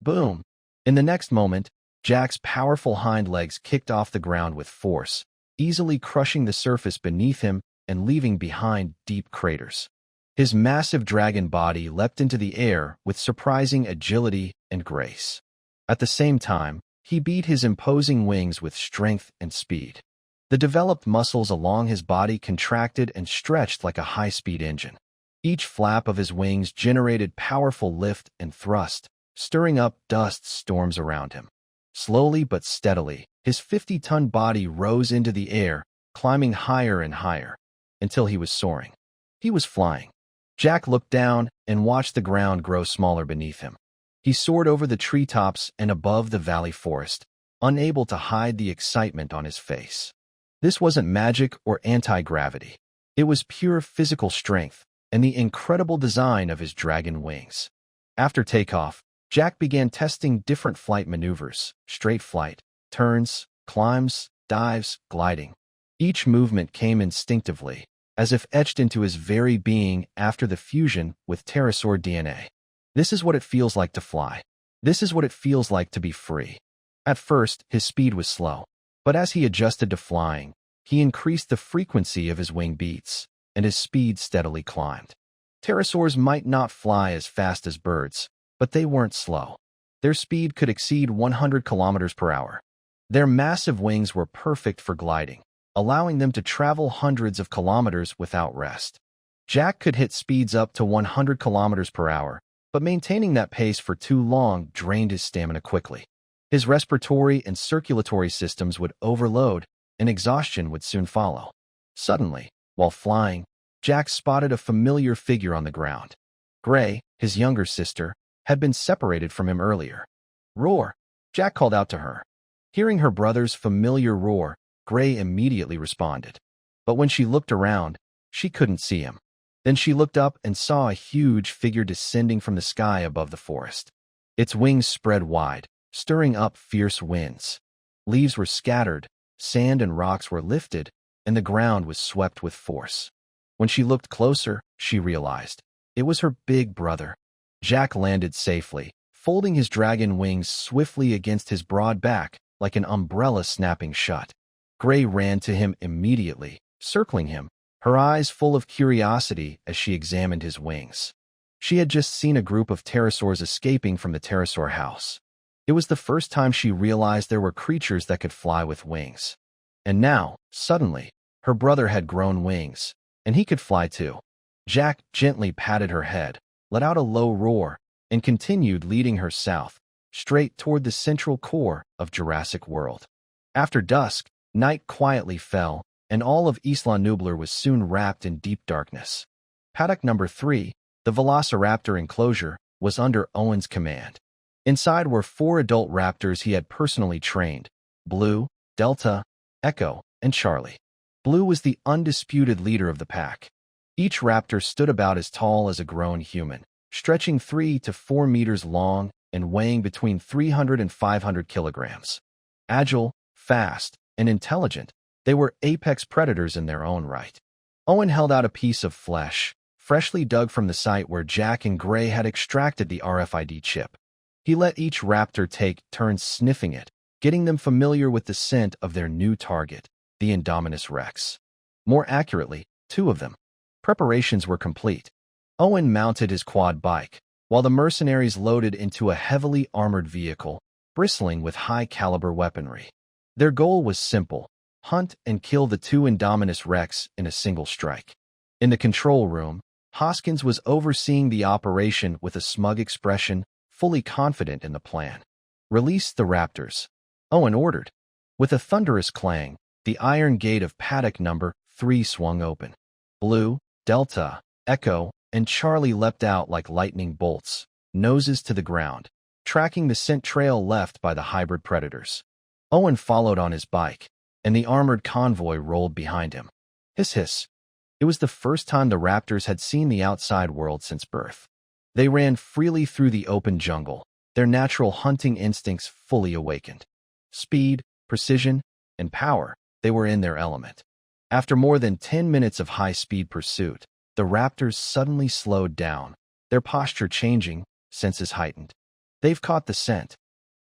Boom! In the next moment, Jack's powerful hind legs kicked off the ground with force, easily crushing the surface beneath him and leaving behind deep craters. His massive dragon body leapt into the air with surprising agility and grace. At the same time, He beat his imposing wings with strength and speed. The developed muscles along his body contracted and stretched like a high-speed engine. Each flap of his wings generated powerful lift and thrust, stirring up dust storms around him. Slowly but steadily, his 50-ton body rose into the air, climbing higher and higher, until he was soaring. He was flying. Jack looked down and watched the ground grow smaller beneath him. He soared over the treetops and above the valley forest, unable to hide the excitement on his face. This wasn't magic or anti-gravity. It was pure physical strength and the incredible design of his dragon wings. After takeoff, Jack began testing different flight maneuvers: straight flight, turns, climbs, dives, gliding. Each movement came instinctively, as if etched into his very being after the fusion with pterosaur DNA. This is what it feels like to fly. This is what it feels like to be free. At first, his speed was slow, but as he adjusted to flying, he increased the frequency of his wing beats, and his speed steadily climbed. Pterosaurs might not fly as fast as birds, but they weren't slow. Their speed could exceed 100 kilometers per hour. Their massive wings were perfect for gliding, allowing them to travel hundreds of kilometers without rest. Jack could hit speeds up to 100 kilometers per hour, but maintaining that pace for too long drained his stamina quickly. His respiratory and circulatory systems would overload, and exhaustion would soon follow. Suddenly, while flying, Jack spotted a familiar figure on the ground. Gray, his younger sister, had been separated from him earlier. "Roar!" Jack called out to her. Hearing her brother's familiar roar, Gray immediately responded. But when she looked around, she couldn't see him. Then she looked up and saw a huge figure descending from the sky above the forest. Its wings spread wide, stirring up fierce winds. Leaves were scattered, sand and rocks were lifted, and the ground was swept with force. When she looked closer, she realized it was her big brother. Jack landed safely, folding his dragon wings swiftly against his broad back like an umbrella snapping shut. Gray ran to him immediately, circling him, her eyes full of curiosity as she examined his wings. She had just seen a group of pterosaurs escaping from the pterosaur house. It was the first time she realized there were creatures that could fly with wings. And now, suddenly, her brother had grown wings, and he could fly too. Jack gently patted her head, let out a low roar, and continued leading her south, straight toward the central core of Jurassic World. After dusk, night quietly fell, and all of Isla Nublar was soon wrapped in deep darkness. Paddock number 3, the Velociraptor enclosure, was under Owen's command. Inside were 4 adult raptors he had personally trained: Blue, Delta, Echo, and Charlie. Blue was the undisputed leader of the pack. Each raptor stood about as tall as a grown human, stretching 3 to 4 meters long and weighing between 300 and 500 kilograms. Agile, fast, and intelligent, they were apex predators in their own right. Owen held out a piece of flesh, freshly dug from the site where Jack and Gray had extracted the RFID chip. He let each raptor take turns sniffing it, getting them familiar with the scent of their new target, the Indominus Rex. More accurately, 2 of them. Preparations were complete. Owen mounted his quad bike, while the mercenaries loaded into a heavily armored vehicle, bristling with high-caliber weaponry. Their goal was simple: hunt and kill the 2 Indominus Rex in a single strike. In the control room, Hoskins was overseeing the operation with a smug expression, fully confident in the plan. "Release the raptors," Owen ordered. With a thunderous clang, the iron gate of paddock number 3 swung open. Blue, Delta, Echo, and Charlie leapt out like lightning bolts, noses to the ground, tracking the scent trail left by the hybrid predators. Owen followed on his bike, and the armored convoy rolled behind him. Hiss hiss. It was the first time the raptors had seen the outside world since birth. They ran freely through the open jungle, their natural hunting instincts fully awakened. Speed, precision, and power, they were in their element. After more than 10 minutes of high-speed pursuit, the raptors suddenly slowed down, their posture changing, senses heightened. "They've caught the scent,"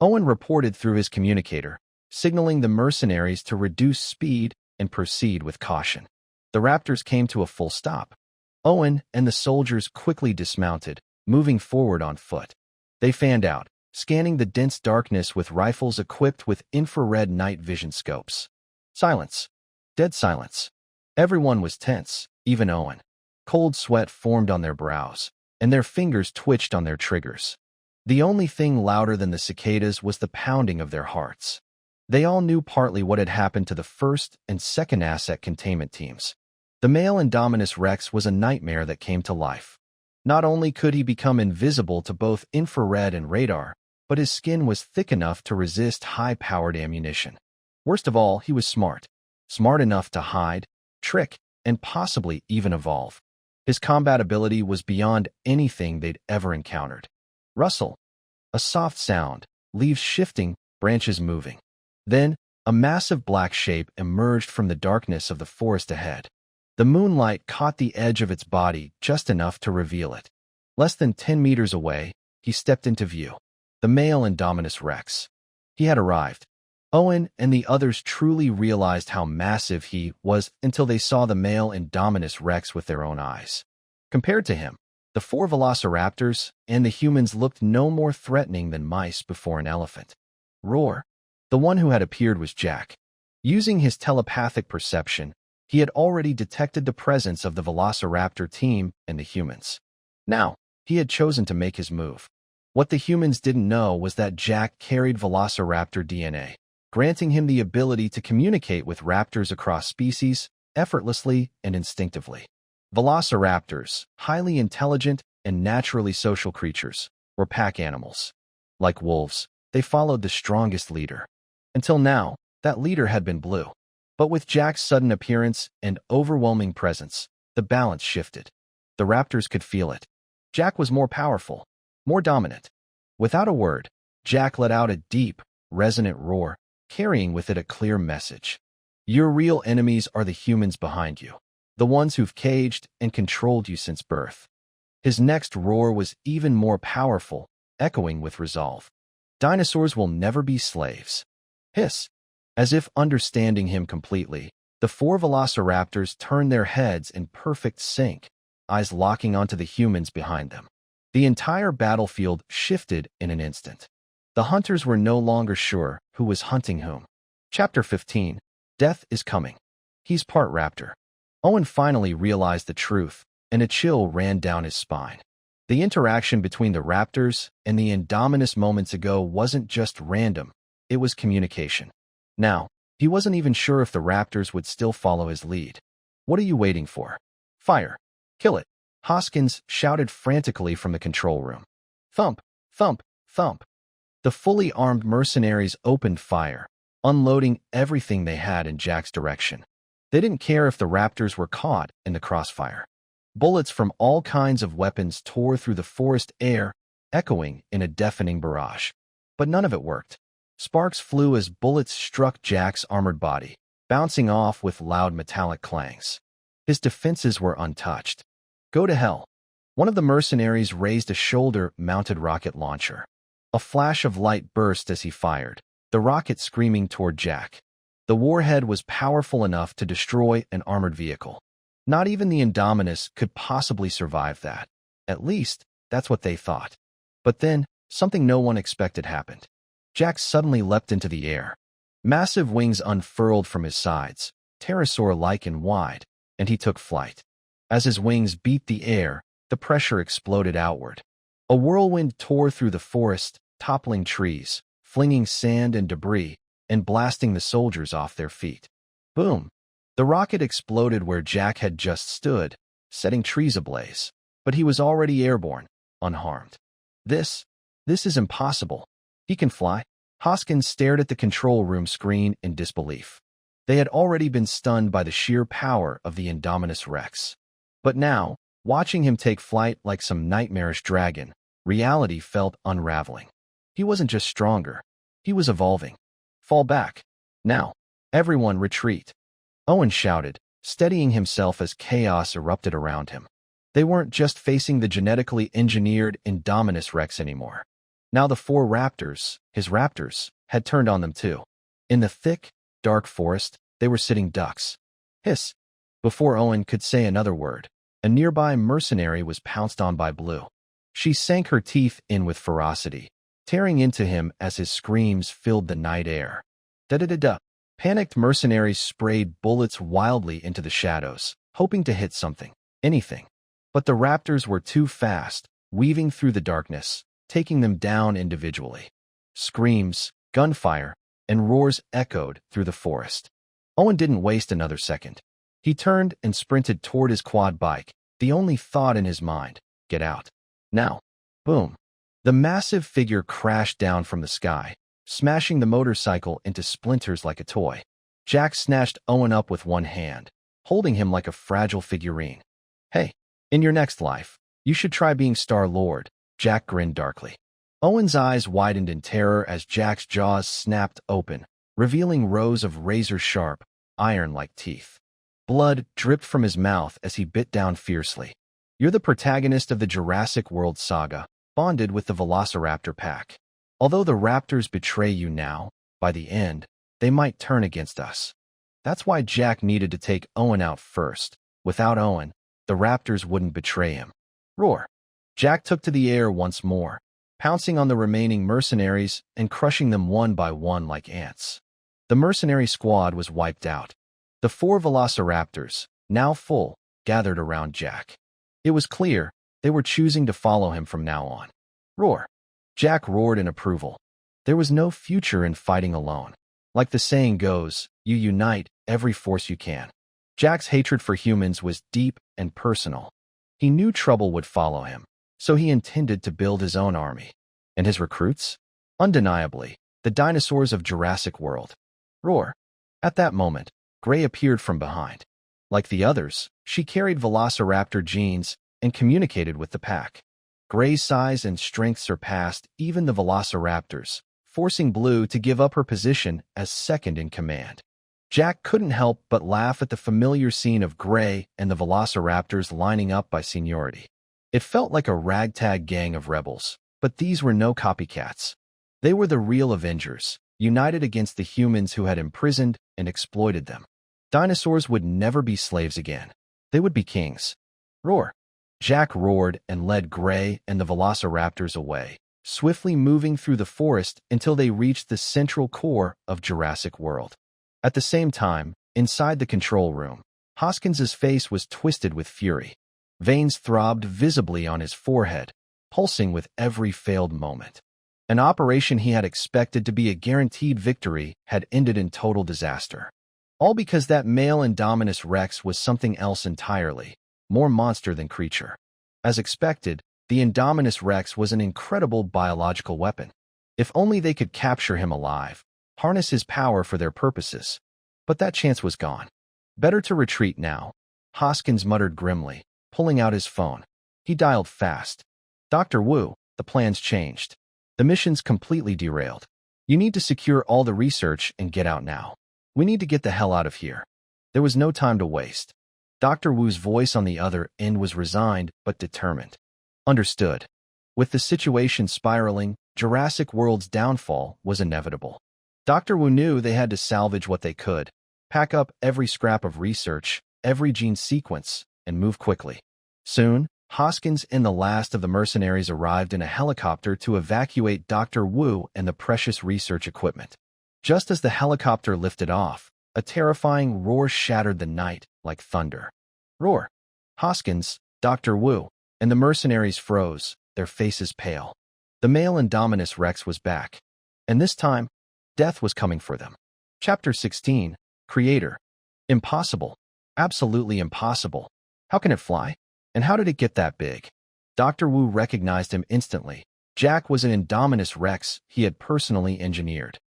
Owen reported through his communicator, signaling the mercenaries to reduce speed and proceed with caution. The raptors came to a full stop. Owen and the soldiers quickly dismounted, moving forward on foot. They fanned out, scanning the dense darkness with rifles equipped with infrared night vision scopes. Silence. Dead silence. Everyone was tense, even Owen. Cold sweat formed on their brows, and their fingers twitched on their triggers. The only thing louder than the cicadas was the pounding of their hearts. They all knew partly what had happened to the first and second asset containment teams. The male Indominus Rex was a nightmare that came to life. Not only could he become invisible to both infrared and radar, but his skin was thick enough to resist high-powered ammunition. Worst of all, he was smart. Smart enough to hide, trick, and possibly even evolve. His combat ability was beyond anything they'd ever encountered. Rustle. A soft sound, leaves shifting, branches moving. Then, a massive black shape emerged from the darkness of the forest ahead. The moonlight caught the edge of its body just enough to reveal it. Less than 10 meters away, he stepped into view. The male Indominus Rex. He had arrived. Owen and the others truly realized how massive he was until they saw the male Indominus Rex with their own eyes. Compared to him, the 4 velociraptors and the humans looked no more threatening than mice before an elephant. Roar. The one who had appeared was Jack. Using his telepathic perception, he had already detected the presence of the velociraptor team and the humans. Now, he had chosen to make his move. What the humans didn't know was that Jack carried velociraptor DNA, granting him the ability to communicate with raptors across species, effortlessly and instinctively. Velociraptors, highly intelligent and naturally social creatures, were pack animals. Like wolves, they followed the strongest leader. Until now, that leader had been Blue. But with Jack's sudden appearance and overwhelming presence, the balance shifted. The raptors could feel it. Jack was more powerful, more dominant. Without a word, Jack let out a deep, resonant roar, carrying with it a clear message. Your real enemies are the humans behind you, the ones who've caged and controlled you since birth. His next roar was even more powerful, echoing with resolve. Dinosaurs will never be slaves. Hiss. As if understanding him completely, the 4 velociraptors turned their heads in perfect sync, eyes locking onto the humans behind them. The entire battlefield shifted in an instant. The hunters were no longer sure who was hunting whom. Chapter 15. Death is coming. He's part raptor. Owen finally realized the truth, and a chill ran down his spine. The interaction between the raptors and the Indominus moments ago wasn't just random, it was communication. Now, he wasn't even sure if the raptors would still follow his lead. What are you waiting for? Fire. Kill it. Hoskins shouted frantically from the control room. Thump, thump, thump. The fully armed mercenaries opened fire, unloading everything they had in Jack's direction. They didn't care if the raptors were caught in the crossfire. Bullets from all kinds of weapons tore through the forest air, echoing in a deafening barrage. But none of it worked. Sparks flew as bullets struck Jack's armored body, bouncing off with loud metallic clangs. His defenses were untouched. Go to hell. One of the mercenaries raised a shoulder-mounted rocket launcher. A flash of light burst as he fired, the rocket screaming toward Jack. The warhead was powerful enough to destroy an armored vehicle. Not even the Indominus could possibly survive that. At least, that's what they thought. But then, something no one expected happened. Jack suddenly leapt into the air. Massive wings unfurled from his sides, pterosaur-like and wide, and he took flight. As his wings beat the air, the pressure exploded outward. A whirlwind tore through the forest, toppling trees, flinging sand and debris, and blasting the soldiers off their feet. Boom! The rocket exploded where Jack had just stood, setting trees ablaze. But he was already airborne, unharmed. This is impossible. He can fly? Hoskins stared at the control room screen in disbelief. They had already been stunned by the sheer power of the Indominus Rex. But now, watching him take flight like some nightmarish dragon, reality felt unraveling. He wasn't just stronger. He was evolving. Fall back. Now. Everyone retreat. Owen shouted, steadying himself as chaos erupted around him. They weren't just facing the genetically engineered Indominus Rex anymore. Now the 4 raptors, his raptors, had turned on them too. In the thick, dark forest, they were sitting ducks. Hiss! Before Owen could say another word, a nearby mercenary was pounced on by Blue. She sank her teeth in with ferocity, tearing into him as his screams filled the night air. Da-da-da-da. Panicked mercenaries sprayed bullets wildly into the shadows, hoping to hit something, anything. But the raptors were too fast, weaving through the darkness, taking them down individually. Screams, gunfire, and roars echoed through the forest. Owen didn't waste another second. He turned and sprinted toward his quad bike, the only thought in his mind, get out. Now. Boom. The massive figure crashed down from the sky, smashing the motorcycle into splinters like a toy. Jack snatched Owen up with one hand, holding him like a fragile figurine. Hey, in your next life, you should try being Star-Lord, Jack grinned darkly. Owen's eyes widened in terror as Jack's jaws snapped open, revealing rows of razor-sharp, iron-like teeth. Blood dripped from his mouth as he bit down fiercely. You're the protagonist of the Jurassic World saga, bonded with the Velociraptor pack. Although the raptors betray you now, by the end, they might turn against us. That's why Jack needed to take Owen out first. Without Owen, the raptors wouldn't betray him. Roar. Jack took to the air once more, pouncing on the remaining mercenaries and crushing them one by one like ants. The mercenary squad was wiped out. The 4 velociraptors, now full, gathered around Jack. It was clear they were choosing to follow him from now on. Roar. Jack roared in approval. There was no future in fighting alone. Like the saying goes, you unite every force you can. Jack's hatred for humans was deep and personal. He knew trouble would follow him, so he intended to build his own army. And his recruits? Undeniably, the dinosaurs of Jurassic World. Roar. At that moment, Gray appeared from behind. Like the others, she carried velociraptor genes and communicated with the pack. Gray's size and strength surpassed even the velociraptors, forcing Blue to give up her position as second in command. Jack couldn't help but laugh at the familiar scene of Gray and the velociraptors lining up by seniority. It felt like a ragtag gang of rebels, but these were no copycats. They were the real Avengers, united against the humans who had imprisoned and exploited them. Dinosaurs would never be slaves again. They would be kings. Roar. Jack roared and led Gray and the velociraptors away, swiftly moving through the forest until they reached the central core of Jurassic World. At the same time, inside the control room, Hoskins's face was twisted with fury. Veins throbbed visibly on his forehead, pulsing with every failed moment. An operation he had expected to be a guaranteed victory had ended in total disaster. All because that male Indominus Rex was something else entirely, more monster than creature. As expected, the Indominus Rex was an incredible biological weapon. If only they could capture him alive, harness his power for their purposes. But that chance was gone. Better to retreat now, Hoskins muttered grimly, pulling out his phone. He dialed fast. Dr. Wu, the plans changed. The mission's completely derailed. You need to secure all the research and get out now. We need to get the hell out of here. There was no time to waste. Dr. Wu's voice on the other end was resigned but determined. Understood. With the situation spiraling, Jurassic World's downfall was inevitable. Dr. Wu knew they had to salvage what they could, pack up every scrap of research, every gene sequence, and move quickly. Soon, Hoskins and the last of the mercenaries arrived in a helicopter to evacuate Dr. Wu and the precious research equipment. Just as the helicopter lifted off, a terrifying roar shattered the night like thunder. Roar. Hoskins, Dr. Wu, and the mercenaries froze, their faces pale. The male Indominus Rex was back. And this time, death was coming for them. Chapter 16, Creator. Impossible. Absolutely impossible. How can it fly? And how did it get that big? Dr. Wu recognized him instantly. Jack was an Indominus Rex he had personally engineered.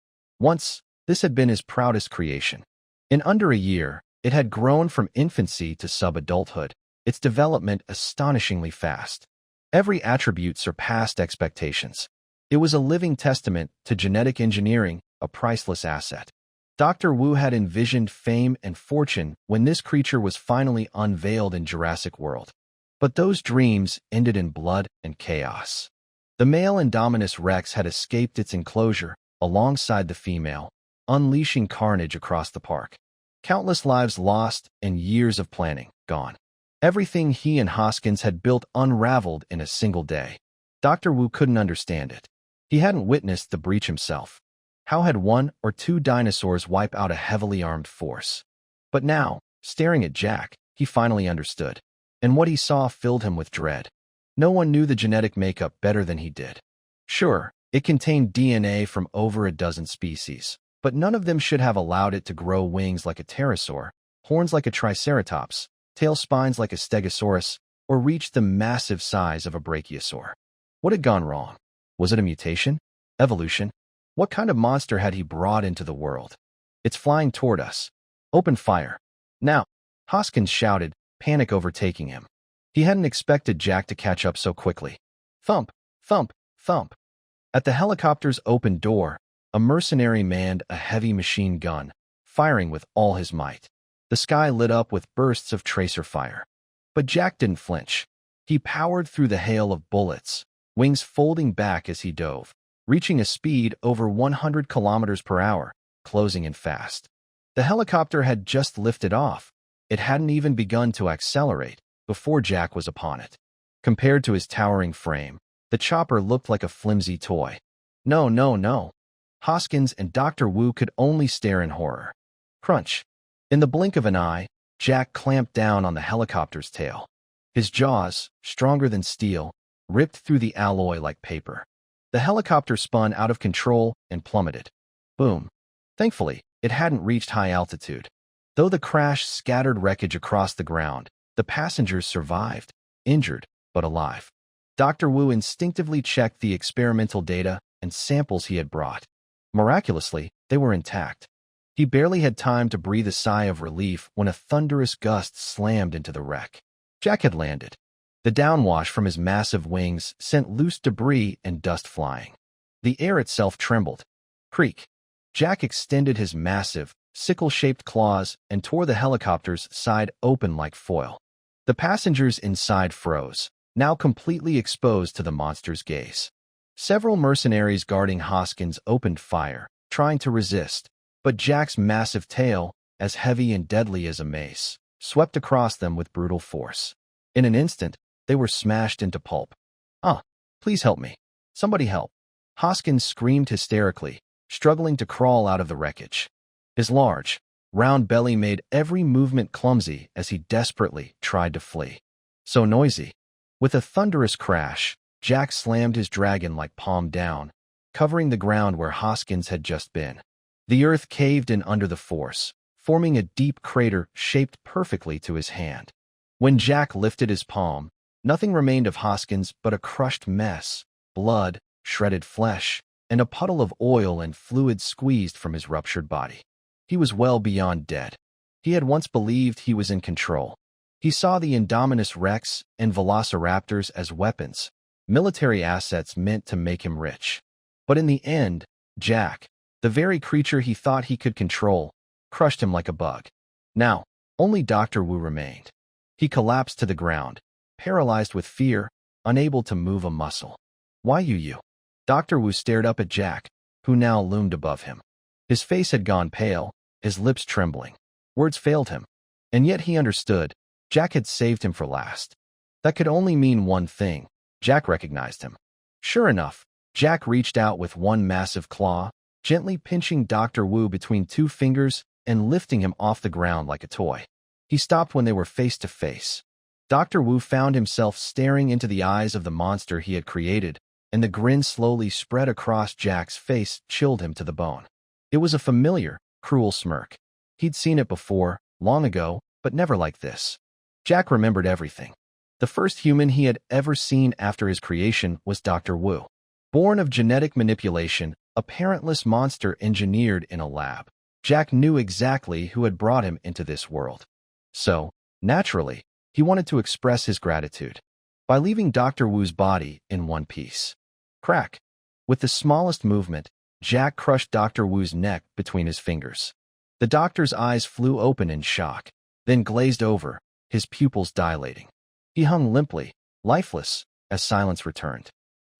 Once, this had been his proudest creation. In under a year, it had grown from infancy to sub-adulthood, its development astonishingly fast. Every attribute surpassed expectations. It was a living testament to genetic engineering, a priceless asset. Dr. Wu had envisioned fame and fortune when this creature was finally unveiled in Jurassic World. But those dreams ended in blood and chaos. The male Indominus Rex had escaped its enclosure, alongside the female, unleashing carnage across the park. Countless lives lost and years of planning gone. Everything he and Hoskins had built unraveled in a single day. Dr. Wu couldn't understand it. He hadn't witnessed the breach himself. How had one or two dinosaurs wipe out a heavily armed force? But now, staring at Jack, he finally understood. And what he saw filled him with dread. No one knew the genetic makeup better than he did. Sure, it contained DNA from over a dozen species, but none of them should have allowed it to grow wings like a pterosaur, horns like a triceratops, tail spines like a stegosaurus, or reach the massive size of a brachiosaur. What had gone wrong? Was it a mutation? Evolution? What kind of monster had he brought into the world? It's flying toward us. Open fire. Now, Hoskins shouted, panic overtaking him. He hadn't expected Jack to catch up so quickly. Thump, thump, thump. At the helicopter's open door, a mercenary manned a heavy machine gun, firing with all his might. The sky lit up with bursts of tracer fire. But Jack didn't flinch. He powered through the hail of bullets, wings folding back as he dove, reaching a speed over 100 kilometers per hour, closing in fast. The helicopter had just lifted off. It hadn't even begun to accelerate before Jack was upon it. Compared to his towering frame, the chopper looked like a flimsy toy. No, no, no. Hoskins and Dr. Wu could only stare in horror. Crunch. In the blink of an eye, Jack clamped down on the helicopter's tail. His jaws, stronger than steel, ripped through the alloy like paper. The helicopter spun out of control and plummeted. Boom. Thankfully, it hadn't reached high altitude. Though the crash scattered wreckage across the ground, the passengers survived, injured, but alive. Dr. Wu instinctively checked the experimental data and samples he had brought. Miraculously, they were intact. He barely had time to breathe a sigh of relief when a thunderous gust slammed into the wreck. Jack had landed. The downwash from his massive wings sent loose debris and dust flying. The air itself trembled. Creak. Jack extended his massive, sickle-shaped claws and tore the helicopter's side open like foil. The passengers inside froze, now completely exposed to the monster's gaze. Several mercenaries guarding Hoskins opened fire, trying to resist, but Jack's massive tail, as heavy and deadly as a mace, swept across them with brutal force. In an instant, they were smashed into pulp. Please help me. Somebody help. Hoskins screamed hysterically, struggling to crawl out of the wreckage. His large, round belly made every movement clumsy as he desperately tried to flee. So noisy. With a thunderous crash, Jack slammed his dragon like palm down, covering the ground where Hoskins had just been. The earth caved in under the force, forming a deep crater shaped perfectly to his hand. When Jack lifted his palm, nothing remained of Hoskins but a crushed mess, blood, shredded flesh, and a puddle of oil and fluid squeezed from his ruptured body. He was well beyond dead. He had once believed he was in control. He saw the Indominus Rex and velociraptors as weapons, military assets meant to make him rich. But in the end, Jack, the very creature he thought he could control, crushed him like a bug. Now, only Dr. Wu remained. He collapsed to the ground, paralyzed with fear, unable to move a muscle. Why you? Dr. Wu stared up at Jack, who now loomed above him. His face had gone pale, his lips trembling. Words failed him. And yet he understood. Jack had saved him for last. That could only mean one thing. Jack recognized him. Sure enough, Jack reached out with one massive claw, gently pinching Dr. Wu between two fingers and lifting him off the ground like a toy. He stopped when they were face to face. Dr. Wu found himself staring into the eyes of the monster he had created, and the grin slowly spread across Jack's face, chilled him to the bone. It was a familiar, cruel smirk. He'd seen it before, long ago, but never like this. Jack remembered everything. The first human he had ever seen after his creation was Dr. Wu. Born of genetic manipulation, a parentless monster engineered in a lab. Jack knew exactly who had brought him into this world. So, naturally, he wanted to express his gratitude by leaving Dr. Wu's body in one piece. Crack! With the smallest movement, Jack crushed Dr. Wu's neck between his fingers. The doctor's eyes flew open in shock, then glazed over, his pupils dilating. He hung limply, lifeless, as silence returned.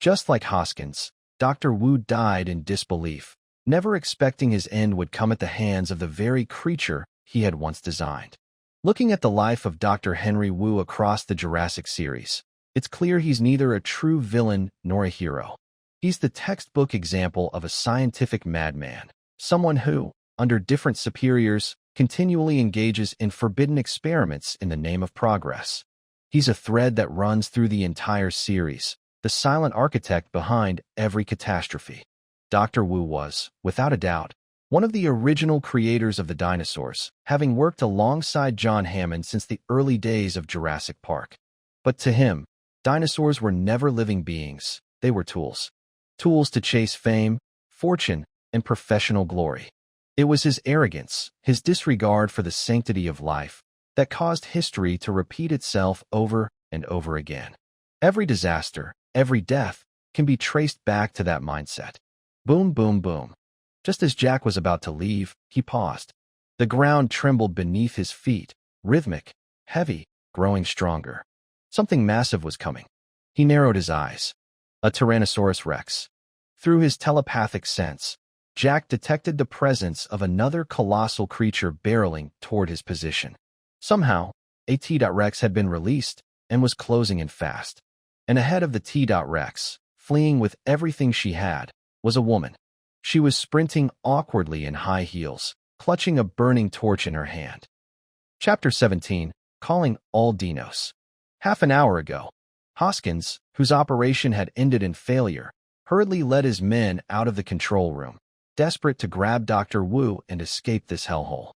Just like Hoskins, Dr. Wu died in disbelief, never expecting his end would come at the hands of the very creature he had once designed. Looking at the life of Dr. Henry Wu across the Jurassic series, it's clear he's neither a true villain nor a hero. He's the textbook example of a scientific madman, someone who, under different superiors, continually engages in forbidden experiments in the name of progress. He's a thread that runs through the entire series, the silent architect behind every catastrophe. Dr. Wu was, without a doubt, one of the original creators of the dinosaurs, having worked alongside John Hammond since the early days of Jurassic Park. But to him, dinosaurs were never living beings, they were tools. Tools to chase fame, fortune, and professional glory. It was his arrogance, his disregard for the sanctity of life, that caused history to repeat itself over and over again. Every disaster, every death, can be traced back to that mindset. Boom, boom, boom. Just as Jack was about to leave, he paused. The ground trembled beneath his feet, rhythmic, heavy, growing stronger. Something massive was coming. He narrowed his eyes. A Tyrannosaurus Rex. Through his telepathic sense, Jack detected the presence of another colossal creature barreling toward his position. Somehow, a T-Rex had been released and was closing in fast. And ahead of the T-Rex, fleeing with everything she had, was a woman. She was sprinting awkwardly in high heels, clutching a burning torch in her hand. Chapter 17, Calling All Dinos. Half an hour ago, Hoskins, whose operation had ended in failure, hurriedly led his men out of the control room, desperate to grab Dr. Wu and escape this hellhole.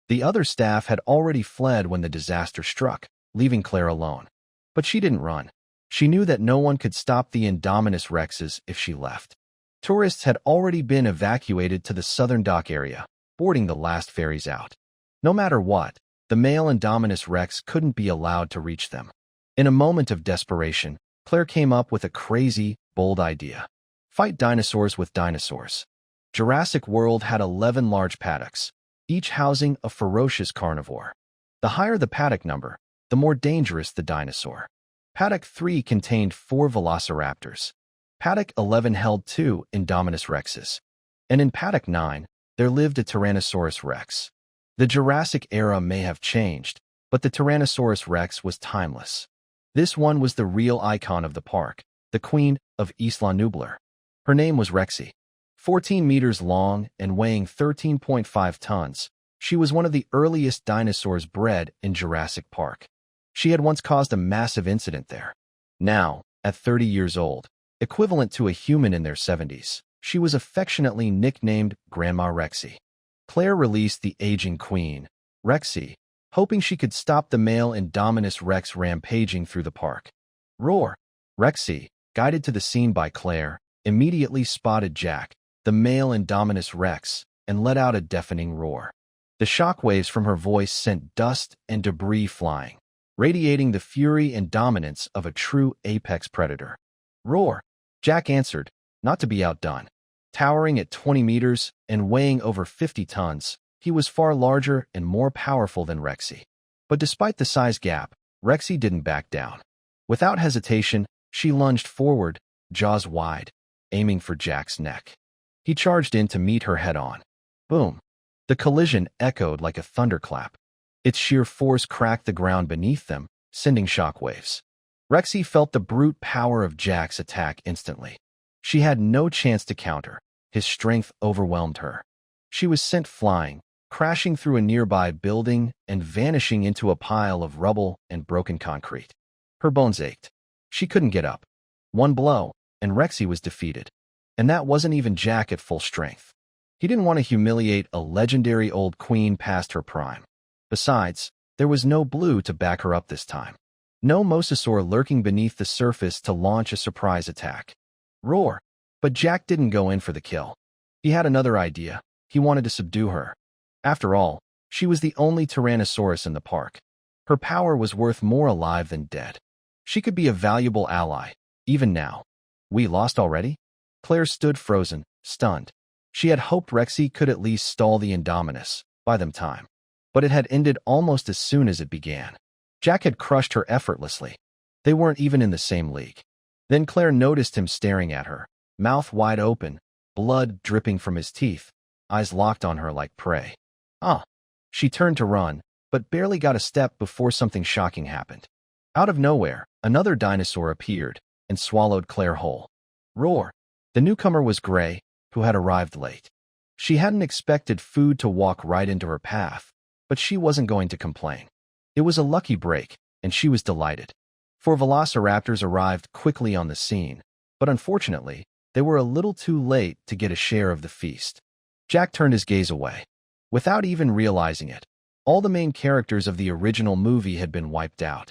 The other staff had already fled when the disaster struck, leaving Claire alone. But she didn't run. She knew that no one could stop the Indominus Rexes if she left. Tourists had already been evacuated to the southern dock area, boarding the last ferries out. No matter what, the male Indominus Rex couldn't be allowed to reach them. In a moment of desperation, Claire came up with a crazy, bold idea. Fight dinosaurs with dinosaurs. Jurassic World had 11 large paddocks, each housing a ferocious carnivore. The higher the paddock number, the more dangerous the dinosaur. Paddock 3 contained 4 velociraptors. Paddock 11 held 2 Indominus Rexes. And in Paddock 9, there lived a Tyrannosaurus Rex. The Jurassic era may have changed, but the Tyrannosaurus Rex was timeless. This one was the real icon of the park, the queen of Isla Nublar. Her name was Rexy. 14 meters long and weighing 13.5 tons, she was one of the earliest dinosaurs bred in Jurassic Park. She had once caused a massive incident there. Now, at 30 years old, equivalent to a human in their 70s, she was affectionately nicknamed Grandma Rexy. Claire released the aging queen, Rexy, hoping she could stop the male Indominus Rex rampaging through the park. Roar! Rexy, guided to the scene by Claire, immediately spotted Jack, the male Indominus Rex, and let out a deafening roar. The shockwaves from her voice sent dust and debris flying, radiating the fury and dominance of a true apex predator. Roar! Jack answered, not to be outdone. Towering at 20 meters and weighing over 50 tons, he was far larger and more powerful than Rexy. But despite the size gap, Rexy didn't back down. Without hesitation, she lunged forward, jaws wide, aiming for Jack's neck. He charged in to meet her head-on. Boom! The collision echoed like a thunderclap. Its sheer force cracked the ground beneath them, sending shockwaves. Rexy felt the brute power of Jack's attack instantly. She had no chance to counter. His strength overwhelmed her. She was sent flying, crashing through a nearby building and vanishing into a pile of rubble and broken concrete. Her bones ached. She couldn't get up. One blow, and Rexy was defeated. And that wasn't even Jack at full strength. He didn't want to humiliate a legendary old queen past her prime. Besides, there was no Blue to back her up this time. No mosasaur lurking beneath the surface to launch a surprise attack. Roar! But Jack didn't go in for the kill. He had another idea. He wanted to subdue her. After all, she was the only Tyrannosaurus in the park. Her power was worth more alive than dead. She could be a valuable ally, even now. We lost already? Claire stood frozen, stunned. She had hoped Rexy could at least stall the Indominus, buy them time. But it had ended almost as soon as it began. Jack had crushed her effortlessly. They weren't even in the same league. Then Claire noticed him staring at her, mouth wide open, blood dripping from his teeth, eyes locked on her like prey. Ah! She turned to run, but barely got a step before something shocking happened. Out of nowhere, another dinosaur appeared and swallowed Claire whole. Roar! The newcomer was Gray, who had arrived late. She hadn't expected food to walk right into her path, but she wasn't going to complain. It was a lucky break, and she was delighted. Four velociraptors arrived quickly on the scene, but unfortunately, they were a little too late to get a share of the feast. Jack turned his gaze away. Without even realizing it, all the main characters of the original movie had been wiped out.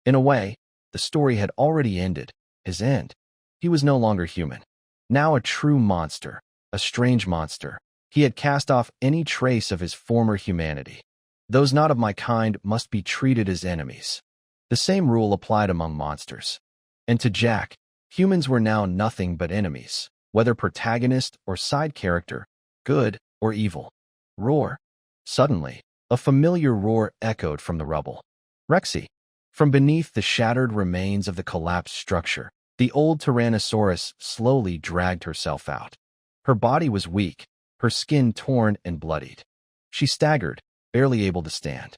In a way, the story had already ended. His end. He was no longer human. Now a true monster, a strange monster. He had cast off any trace of his former humanity. Those not of my kind must be treated as enemies. The same rule applied among monsters. And to Jack, humans were now nothing but enemies, whether protagonist or side character, good or evil. Roar. Suddenly, a familiar roar echoed from the rubble. Rexy. From beneath the shattered remains of the collapsed structure, the old Tyrannosaurus slowly dragged herself out. Her body was weak, her skin torn and bloodied. She staggered, barely able to stand.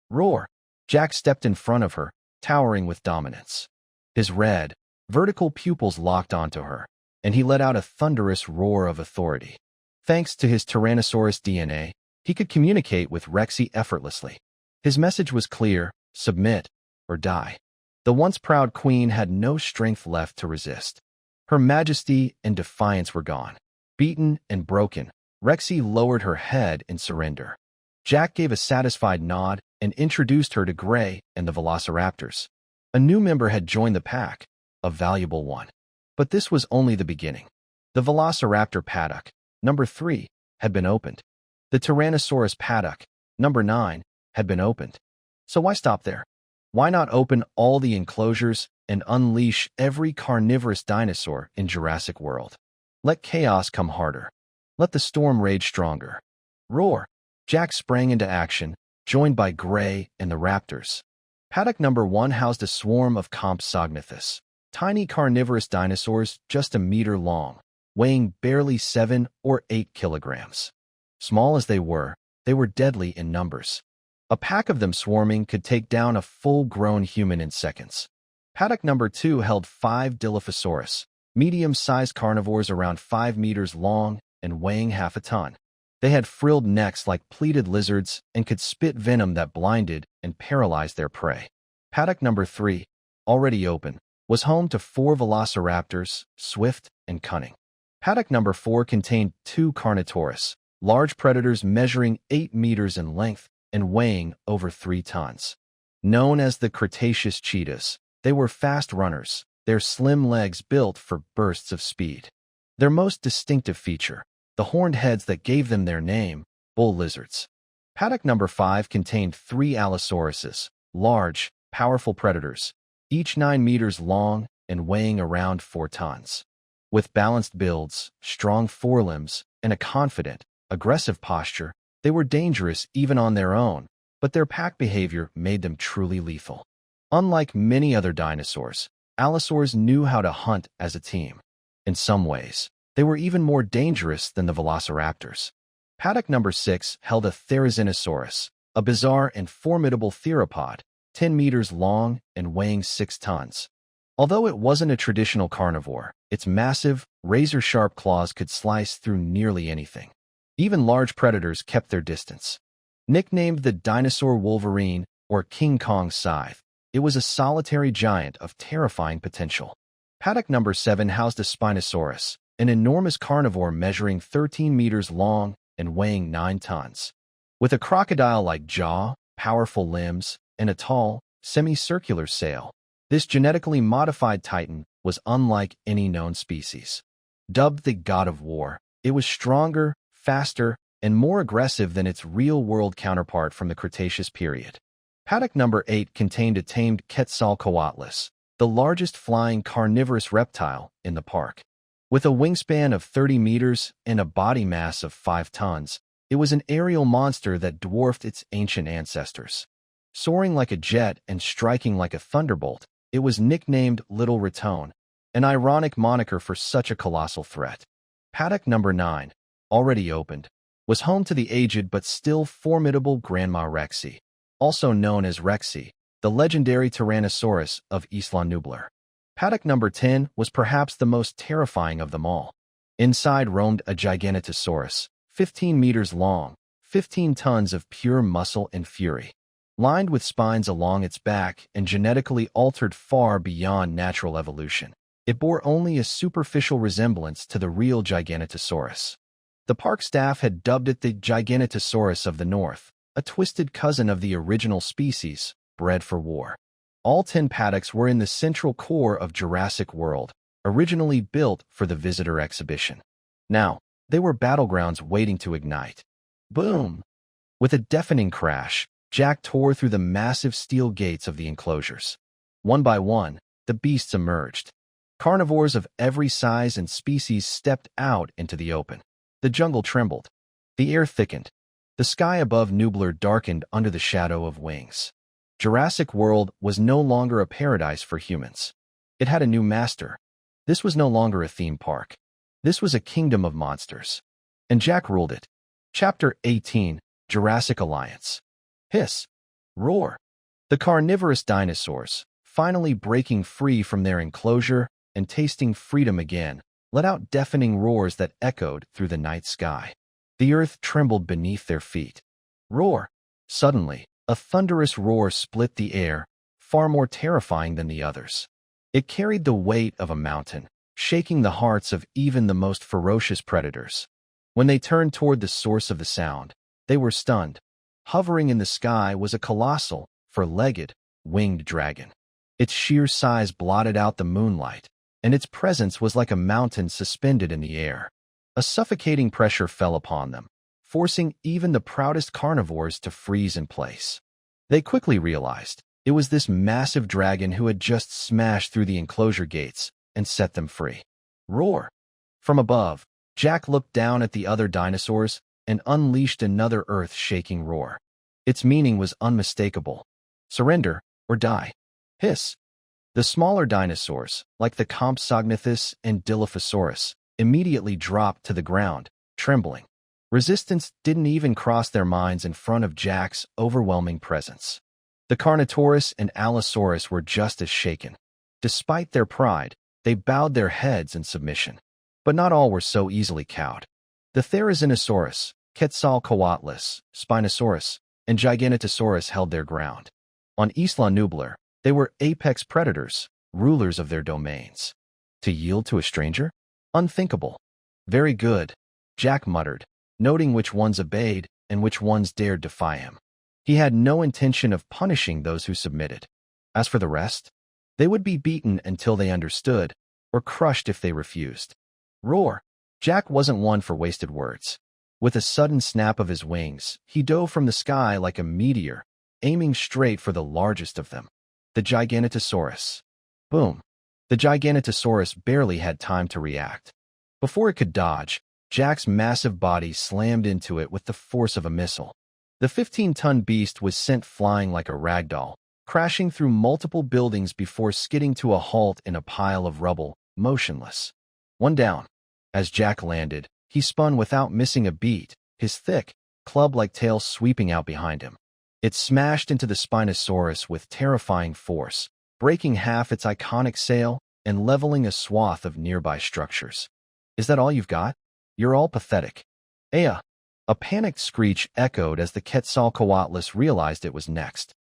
Roar! Jack stepped in front of her, towering with dominance. His red, vertical pupils locked onto her, and he let out a thunderous roar of authority. Thanks to his Tyrannosaurus DNA, he could communicate with Rexy effortlessly. His message was clear: submit or die. The once proud queen had no strength left to resist. Her majesty and defiance were gone. Beaten and broken, Rexy lowered her head in surrender. Jack gave a satisfied nod and introduced her to Gray and the velociraptors. A new member had joined the pack, a valuable one. But this was only the beginning. The velociraptor paddock, number 3, had been opened. The Tyrannosaurus paddock, number 9, had been opened. So why stop there? Why not open all the enclosures and unleash every carnivorous dinosaur in Jurassic World? Let chaos come harder. Let the storm rage stronger. Roar! Jack sprang into action, joined by Gray and the raptors. Paddock number 1 housed a swarm of Compsognathus, tiny carnivorous dinosaurs just a meter long, weighing barely 7 or 8 kilograms. Small as they were deadly in numbers. A pack of them swarming could take down a full-grown human in seconds. Paddock number 2 held 5 Dilophosaurus, medium-sized carnivores around 5 meters long and weighing half a ton. They had frilled necks like pleated lizards and could spit venom that blinded and paralyzed their prey. Paddock number 3, already open, was home to 4 velociraptors, swift and cunning. Paddock number 4 contained 2 Carnotaurus, large predators measuring 8 meters in length and weighing over 3 tons. Known as the Cretaceous cheetahs, they were fast runners, their slim legs built for bursts of speed. Their most distinctive feature, the horned heads that gave them their name, bull lizards. Paddock number 5 contained 3 Allosauruses, large, powerful predators, each 9 meters long and weighing around 4 tons. With balanced builds, strong forelimbs, and a confident, aggressive posture, they were dangerous even on their own, but their pack behavior made them truly lethal. Unlike many other dinosaurs, allosaurs knew how to hunt as a team. In some ways, they were even more dangerous than the velociraptors. Paddock number 6 held a Therizinosaurus, a bizarre and formidable theropod, 10 meters long and weighing 6 tons. Although it wasn't a traditional carnivore, its massive, razor-sharp claws could slice through nearly anything. Even large predators kept their distance. Nicknamed the dinosaur Wolverine or King Kong's scythe, it was a solitary giant of terrifying potential. Paddock number 7 housed a Spinosaurus, an enormous carnivore measuring 13 meters long and weighing 9 tons. With a crocodile-like jaw, powerful limbs, and a tall, semicircular sail, this genetically modified titan was unlike any known species. Dubbed the God of War, it was stronger, faster, and more aggressive than its real-world counterpart from the Cretaceous period. Paddock number 8 contained a tamed Quetzalcoatlus, the largest flying carnivorous reptile in the park. With a wingspan of 30 meters and a body mass of 5 tons, it was an aerial monster that dwarfed its ancient ancestors. Soaring like a jet and striking like a thunderbolt, it was nicknamed Little Raton, an ironic moniker for such a colossal threat. Paddock number 9, already opened, was home to the aged but still formidable Grandma Rexy, also known as Rexy, the legendary Tyrannosaurus of Isla Nublar. Paddock number 10 was perhaps the most terrifying of them all. Inside roamed a Giganotosaurus, 15 meters long, 15 tons of pure muscle and fury, lined with spines along its back and genetically altered far beyond natural evolution. It bore only a superficial resemblance to the real Giganotosaurus. The park staff had dubbed it the Giganotosaurus of the North, a twisted cousin of the original species, bred for war. All 10 paddocks were in the central core of Jurassic World, originally built for the visitor exhibition. Now, they were battlegrounds waiting to ignite. Boom! With a deafening crash, Jack tore through the massive steel gates of the enclosures. One by one, the beasts emerged. Carnivores of every size and species stepped out into the open. The jungle trembled. The air thickened. The sky above Nublar darkened under the shadow of wings. Jurassic World was no longer a paradise for humans. It had a new master. This was no longer a theme park. This was a kingdom of monsters. And Jack ruled it. Chapter 18, Jurassic Alliance. Hiss. Roar. The carnivorous dinosaurs, finally breaking free from their enclosure and tasting freedom again, let out deafening roars that echoed through the night sky. The earth trembled beneath their feet. Roar. Suddenly, a thunderous roar split the air, far more terrifying than the others. It carried the weight of a mountain, shaking the hearts of even the most ferocious predators. When they turned toward the source of the sound, they were stunned. Hovering in the sky was a colossal, four-legged, winged dragon. Its sheer size blotted out the moonlight, and its presence was like a mountain suspended in the air. A suffocating pressure fell upon them, forcing even the proudest carnivores to freeze in place. They quickly realized it was this massive dragon who had just smashed through the enclosure gates and set them free. Roar! From above, Jack looked down at the other dinosaurs and unleashed another earth-shaking roar. Its meaning was unmistakable. Surrender or die. Hiss. The smaller dinosaurs, like the Compsognathus and Dilophosaurus, immediately dropped to the ground, trembling. Resistance didn't even cross their minds in front of Jack's overwhelming presence. The Carnotaurus and Allosaurus were just as shaken. Despite their pride, they bowed their heads in submission. But not all were so easily cowed. The Therizinosaurus, Quetzalcoatlus, Spinosaurus, and Giganotosaurus held their ground. On Isla Nublar, they were apex predators, rulers of their domains. To yield to a stranger? Unthinkable. Very good, Jack muttered, noting which ones obeyed and which ones dared defy him. He had no intention of punishing those who submitted. As for the rest, they would be beaten until they understood, or crushed if they refused. Roar! Jack wasn't one for wasted words. With a sudden snap of his wings, he dove from the sky like a meteor, aiming straight for the largest of them, the Giganotosaurus. Boom! The Giganotosaurus barely had time to react. Before it could dodge, Jack's massive body slammed into it with the force of a missile. The 15-ton beast was sent flying like a ragdoll, crashing through multiple buildings before skidding to a halt in a pile of rubble, motionless. One down. As Jack landed, he spun without missing a beat, his thick, club-like tail sweeping out behind him. It smashed into the Spinosaurus with terrifying force, breaking half its iconic sail and leveling a swath of nearby structures. Is that all you've got? You're all pathetic. Aya! A panicked screech echoed as the Quetzalcoatlus realized it was next.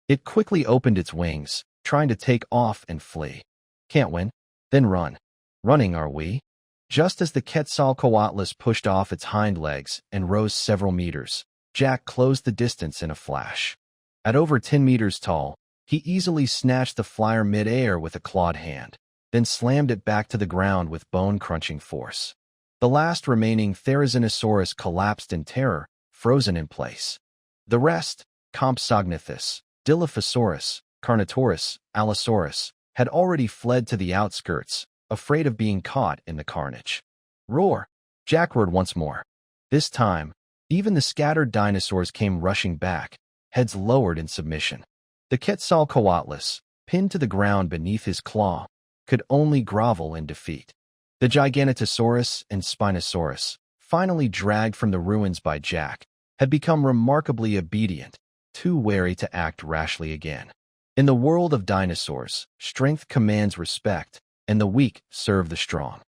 It quickly opened its wings, trying to take off and flee. Can't win? Then run. Running, are we? Just as the Quetzalcoatlus pushed off its hind legs and rose several meters, Jack closed the distance in a flash. At over 10 meters tall, he easily snatched the flyer mid-air with a clawed hand, then slammed it back to the ground with bone-crunching force. The last remaining Therizinosaurus collapsed in terror, frozen in place. The rest, Compsognathus, Dilophosaurus, Carnotaurus, Allosaurus, had already fled to the outskirts, afraid of being caught in the carnage. Roar! Jack roared once more. This time, even the scattered dinosaurs came rushing back, heads lowered in submission. The Quetzalcoatlus, pinned to the ground beneath his claw, could only grovel in defeat. The Giganotosaurus and Spinosaurus, finally dragged from the ruins by Jack, had become remarkably obedient, too wary to act rashly again. In the world of dinosaurs, strength commands respect, and the weak serve the strong.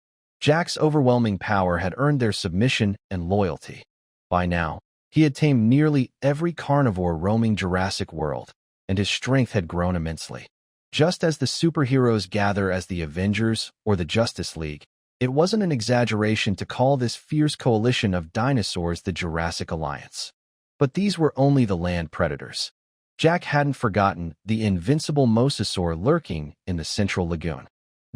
Jack's overwhelming power had earned their submission and loyalty. By now, he had tamed nearly every carnivore roaming Jurassic World, and his strength had grown immensely. Just as the superheroes gather as the Avengers or the Justice League, it wasn't an exaggeration to call this fierce coalition of dinosaurs the Jurassic Alliance. But these were only the land predators. Jack hadn't forgotten the invincible mosasaur lurking in the central lagoon.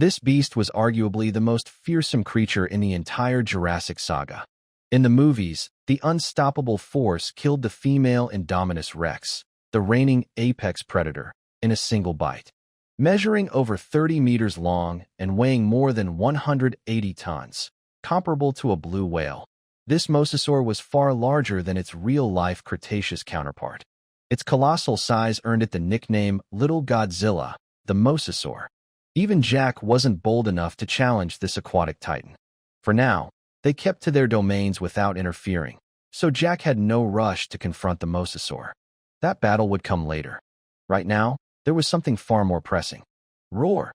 This beast was arguably the most fearsome creature in the entire Jurassic saga. In the movies, the unstoppable force killed the female Indominus Rex, the reigning apex predator, in a single bite. Measuring over 30 meters long and weighing more than 180 tons, comparable to a blue whale, this mosasaur was far larger than its real-life Cretaceous counterpart. Its colossal size earned it the nickname Little Godzilla, the mosasaur. Even Jack wasn't bold enough to challenge this aquatic titan. For now, they kept to their domains without interfering, so Jack had no rush to confront the mosasaur. That battle would come later. Right now, there was something far more pressing. Roar!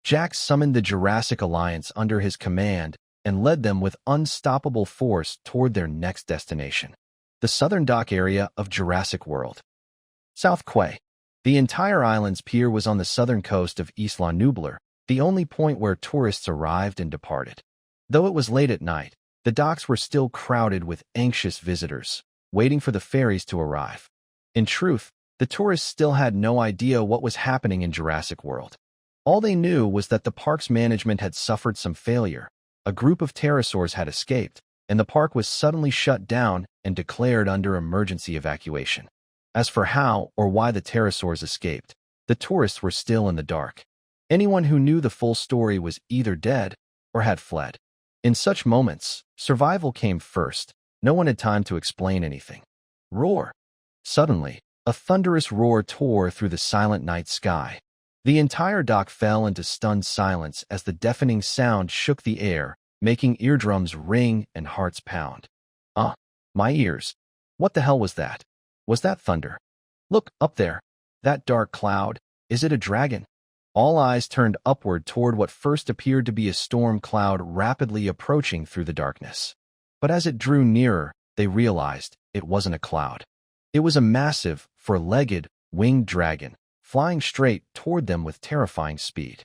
Jack summoned the Jurassic Alliance under his command and led them with unstoppable force toward their next destination, the southern dock area of Jurassic World. South Quay. The entire island's pier was on the southern coast of Isla Nublar, the only point where tourists arrived and departed. Though it was late at night, the docks were still crowded with anxious visitors, waiting for the ferries to arrive. In truth, the tourists still had no idea what was happening in Jurassic World. All they knew was that the park's management had suffered some failure, a group of pterosaurs had escaped, and the park was suddenly shut down and declared under emergency evacuation. As for how or why the pterosaurs escaped, the tourists were still in the dark. Anyone who knew the full story was either dead or had fled. In such moments, survival came first. No one had time to explain anything. Roar! Suddenly, a thunderous roar tore through the silent night sky. The entire dock fell into stunned silence as the deafening sound shook the air, making eardrums ring and hearts pound. My ears. What the hell was that? Was that thunder? Look, up there. That dark cloud. Is it a dragon? All eyes turned upward toward what first appeared to be a storm cloud rapidly approaching through the darkness. But as it drew nearer, they realized it wasn't a cloud. It was a massive, four-legged, winged dragon, flying straight toward them with terrifying speed.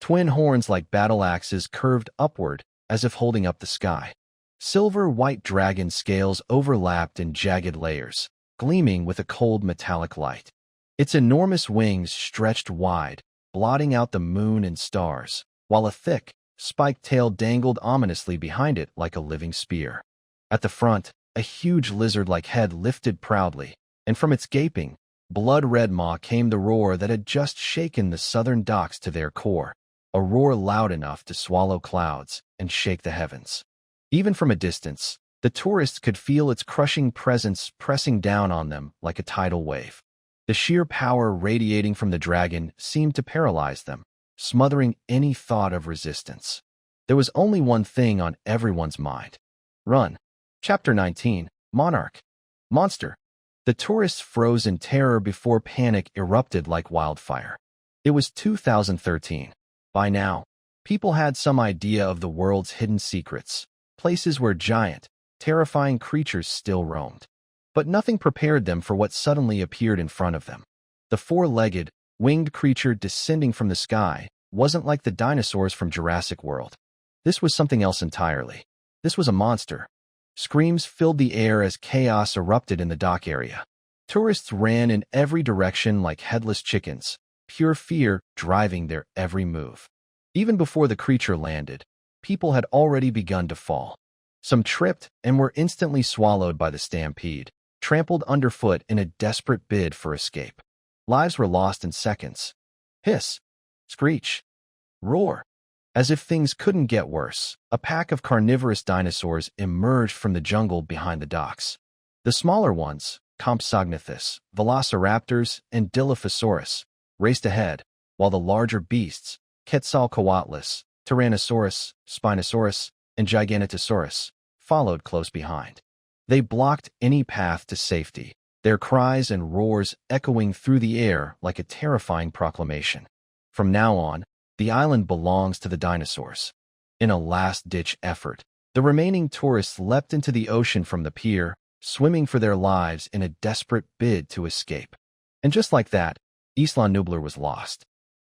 Twin horns like battle axes curved upward, as if holding up the sky. Silver-white dragon scales overlapped in jagged layers, gleaming with a cold metallic light. Its enormous wings stretched wide, blotting out the moon and stars, while a thick, spiked tail dangled ominously behind it like a living spear. At the front, a huge lizard-like head lifted proudly, and from its gaping, blood-red maw came the roar that had just shaken the southern docks to their core, a roar loud enough to swallow clouds and shake the heavens. Even from a distance, the tourists could feel its crushing presence pressing down on them like a tidal wave. The sheer power radiating from the dragon seemed to paralyze them, smothering any thought of resistance. There was only one thing on everyone's mind. Run. Chapter 19, Monarch. Monster. The tourists froze in terror before panic erupted like wildfire. It was 2013. By now, people had some idea of the world's hidden secrets, places where giant, terrifying creatures still roamed. But nothing prepared them for what suddenly appeared in front of them. The four-legged, winged creature descending from the sky wasn't like the dinosaurs from Jurassic World. This was something else entirely. This was a monster. Screams filled the air as chaos erupted in the dock area. Tourists ran in every direction like headless chickens, pure fear driving their every move. Even before the creature landed, people had already begun to fall. Some tripped and were instantly swallowed by the stampede, trampled underfoot in a desperate bid for escape. Lives were lost in seconds. Hiss, screech, roar. As if things couldn't get worse, a pack of carnivorous dinosaurs emerged from the jungle behind the docks. The smaller ones, Compsognathus, Velociraptors, and Dilophosaurus, raced ahead, while the larger beasts, Quetzalcoatlus, Tyrannosaurus, Spinosaurus, and Giganotosaurus, followed close behind. They blocked any path to safety, their cries and roars echoing through the air like a terrifying proclamation. From now on, the island belongs to the dinosaurs. In a last-ditch effort, the remaining tourists leapt into the ocean from the pier, swimming for their lives in a desperate bid to escape. And just like that, Isla Nublar was lost.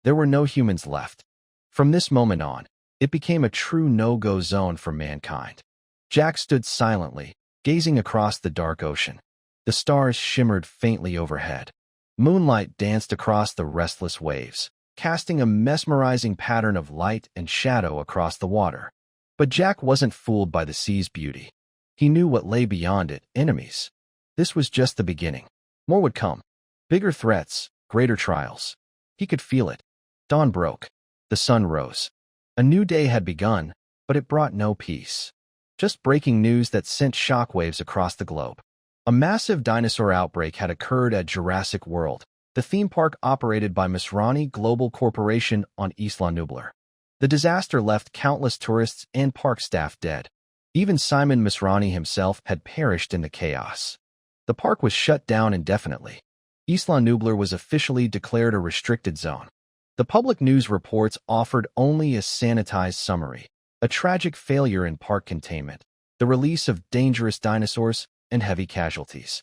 There were no humans left. From this moment on, it became a true no-go zone for mankind. Jack stood silently, gazing across the dark ocean. The stars shimmered faintly overhead. Moonlight danced across the restless waves, casting a mesmerizing pattern of light and shadow across the water. But Jack wasn't fooled by the sea's beauty. He knew what lay beyond it: enemies. This was just the beginning. More would come. Bigger threats, greater trials. He could feel it. Dawn broke. The sun rose. A new day had begun, but it brought no peace. Just breaking news that sent shockwaves across the globe. A massive dinosaur outbreak had occurred at Jurassic World, the theme park operated by Masrani Global Corporation on Isla Nublar. The disaster left countless tourists and park staff dead. Even Simon Masrani himself had perished in the chaos. The park was shut down indefinitely. Isla Nublar was officially declared a restricted zone. The public news reports offered only a sanitized summary: a tragic failure in park containment, the release of dangerous dinosaurs, and heavy casualties.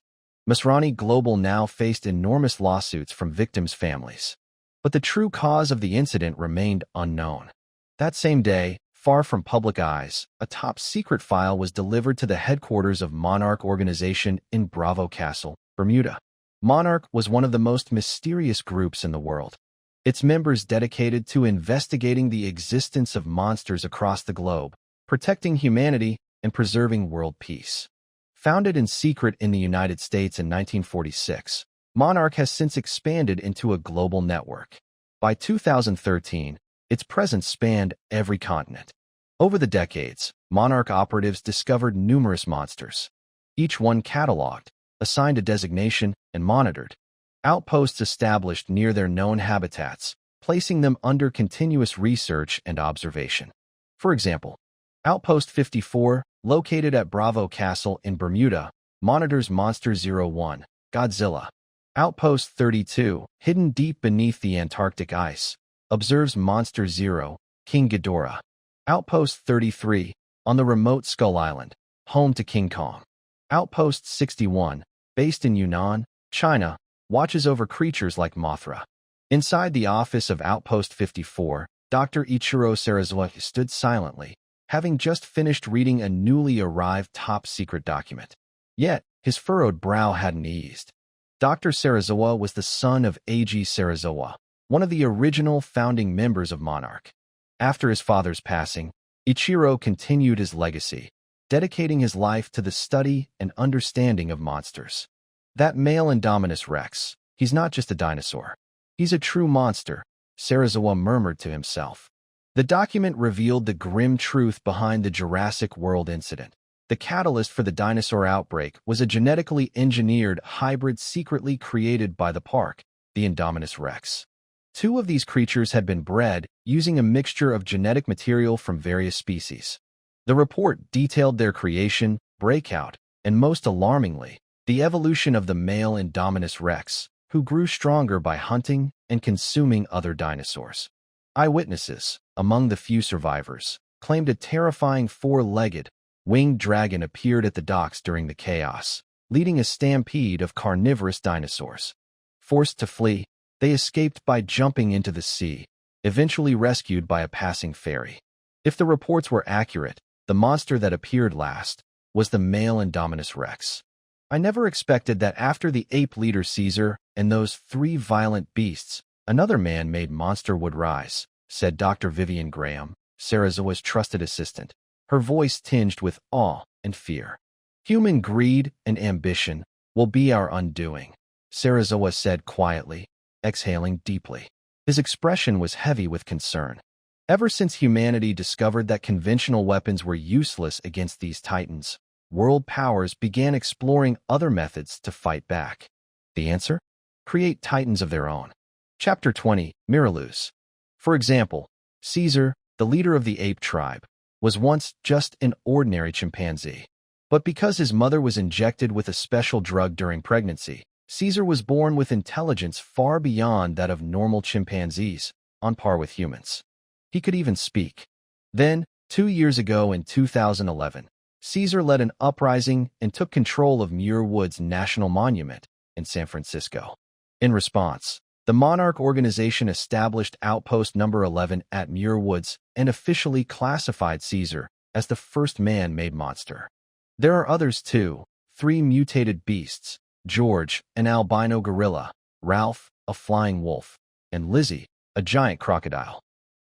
Masrani Global now faced enormous lawsuits from victims' families. But the true cause of the incident remained unknown. That same day, far from public eyes, a top-secret file was delivered to the headquarters of Monarch Organization in Bravo Castle, Bermuda. Monarch was one of the most mysterious groups in the world. Its members dedicated to investigating the existence of monsters across the globe, protecting humanity, and preserving world peace. Founded in secret in the United States in 1946, Monarch has since expanded into a global network. By 2013, its presence spanned every continent. Over the decades, Monarch operatives discovered numerous monsters, each one cataloged, assigned a designation, and monitored. Outposts established near their known habitats, placing them under continuous research and observation. For example, Outpost 54, located at Bravo Castle in Bermuda, monitors Monster 01, Godzilla. Outpost 32, hidden deep beneath the Antarctic ice, observes Monster 0, King Ghidorah. Outpost 33, on the remote Skull Island, home to King Kong. Outpost 61, based in Yunnan, China, watches over creatures like Mothra. Inside the office of Outpost 54, Dr. Ichiro Sarazawa stood silently, having just finished reading a newly arrived top-secret document. Yet, his furrowed brow hadn't eased. Dr. Sarazawa was the son of A.G. Sarazawa, one of the original founding members of Monarch. After his father's passing, Ichiro continued his legacy, dedicating his life to the study and understanding of monsters. That male Indominus Rex, he's not just a dinosaur. He's a true monster, Sarazawa murmured to himself. The document revealed the grim truth behind the Jurassic World incident. The catalyst for the dinosaur outbreak was a genetically engineered hybrid secretly created by the park, the Indominus Rex. Two of these creatures had been bred using a mixture of genetic material from various species. The report detailed their creation, breakout, and most alarmingly, the evolution of the male Indominus Rex, who grew stronger by hunting and consuming other dinosaurs. Eyewitnesses, among the few survivors, claimed a terrifying four-legged, winged dragon appeared at the docks during the chaos, leading a stampede of carnivorous dinosaurs. Forced to flee, they escaped by jumping into the sea, eventually rescued by a passing ferry. If the reports were accurate, the monster that appeared last was the male Indominus Rex. I never expected that after the ape leader Caesar and those three violent beasts, another man-made monster would rise, said Dr. Vivian Graham, Sarazawa's trusted assistant, her voice tinged with awe and fear. Human greed and ambition will be our undoing, Sarazawa said quietly, exhaling deeply. His expression was heavy with concern. Ever since humanity discovered that conventional weapons were useless against these titans, world powers began exploring other methods to fight back. The answer? Create titans of their own. Chapter 20, Miralus. For example, Caesar, the leader of the ape tribe, was once just an ordinary chimpanzee. But because his mother was injected with a special drug during pregnancy, Caesar was born with intelligence far beyond that of normal chimpanzees, on par with humans. He could even speak. Then, 2 years ago in 2011, Caesar led an uprising and took control of Muir Woods National Monument in San Francisco. In response, the Monarch organization established Outpost Number 11 at Muir Woods and officially classified Caesar as the first man-made monster. There are others too: 3 mutated beasts, George, an albino gorilla, Ralph, a flying wolf, and Lizzie, a giant crocodile.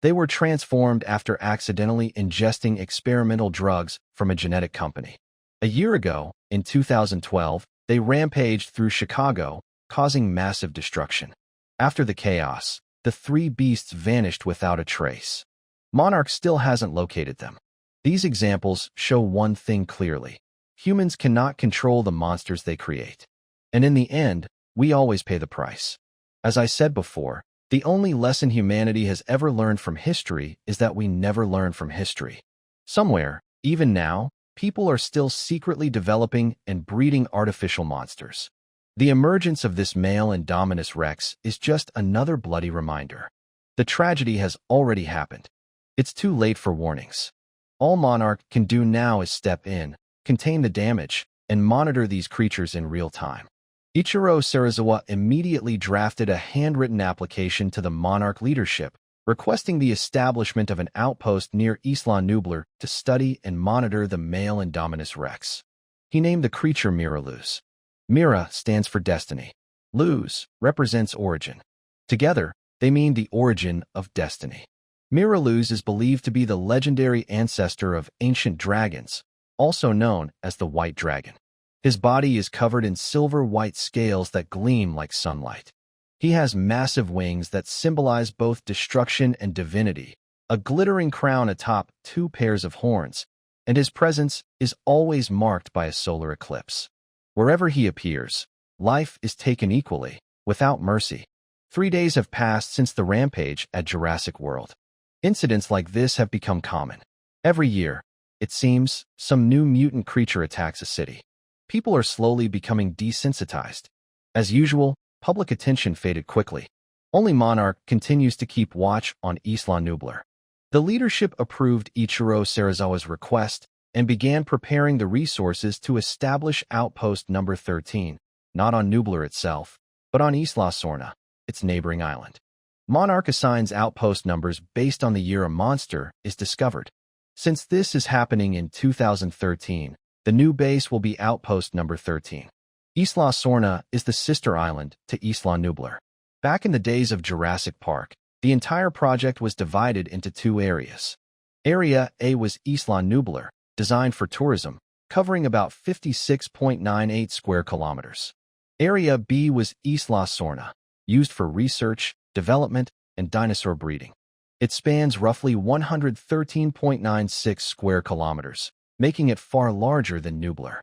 They were transformed after accidentally ingesting experimental drugs from a genetic company. A year ago, in 2012, they rampaged through Chicago, causing massive destruction. After the chaos, the 3 beasts vanished without a trace. Monarch still hasn't located them. These examples show one thing clearly: humans cannot control the monsters they create. And in the end, we always pay the price. As I said before, the only lesson humanity has ever learned from history is that we never learn from history. Somewhere, even now, people are still secretly developing and breeding artificial monsters. The emergence of this male Indominus Rex is just another bloody reminder. The tragedy has already happened. It's too late for warnings. All Monarch can do now is step in, contain the damage, and monitor these creatures in real time. Ichiro Serizawa immediately drafted a handwritten application to the Monarch leadership, requesting the establishment of an outpost near Isla Nublar to study and monitor the male Indominus Rex. He named the creature Miraluz. Mira stands for destiny. Luz represents origin. Together, they mean the origin of destiny. Miraluz is believed to be the legendary ancestor of ancient dragons, also known as the White Dragon. His body is covered in silver-white scales that gleam like sunlight. He has massive wings that symbolize both destruction and divinity, a glittering crown atop 2 pairs of horns, and his presence is always marked by a solar eclipse. Wherever he appears, life is taken equally, without mercy. 3 days have passed since the rampage at Jurassic World. Incidents like this have become common. Every year, it seems, some new mutant creature attacks a city. People are slowly becoming desensitized. As usual, public attention faded quickly. Only Monarch continues to keep watch on Isla Nublar. The leadership approved Ichiro Serizawa's request and began preparing the resources to establish Outpost Number 13, not on Nublar itself, but on Isla Sorna, its neighboring island. Monarch assigns outpost numbers based on the year a monster is discovered. Since this is happening in 2013, the new base will be Outpost Number 13. Isla Sorna is the sister island to Isla Nublar. Back in the days of Jurassic Park, the entire project was divided into 2 areas. Area A was Isla Nublar, designed for tourism, covering about 56.98 square kilometers. Area B was Isla Sorna, used for research, development, and dinosaur breeding. It spans roughly 113.96 square kilometers, making it far larger than Nublar.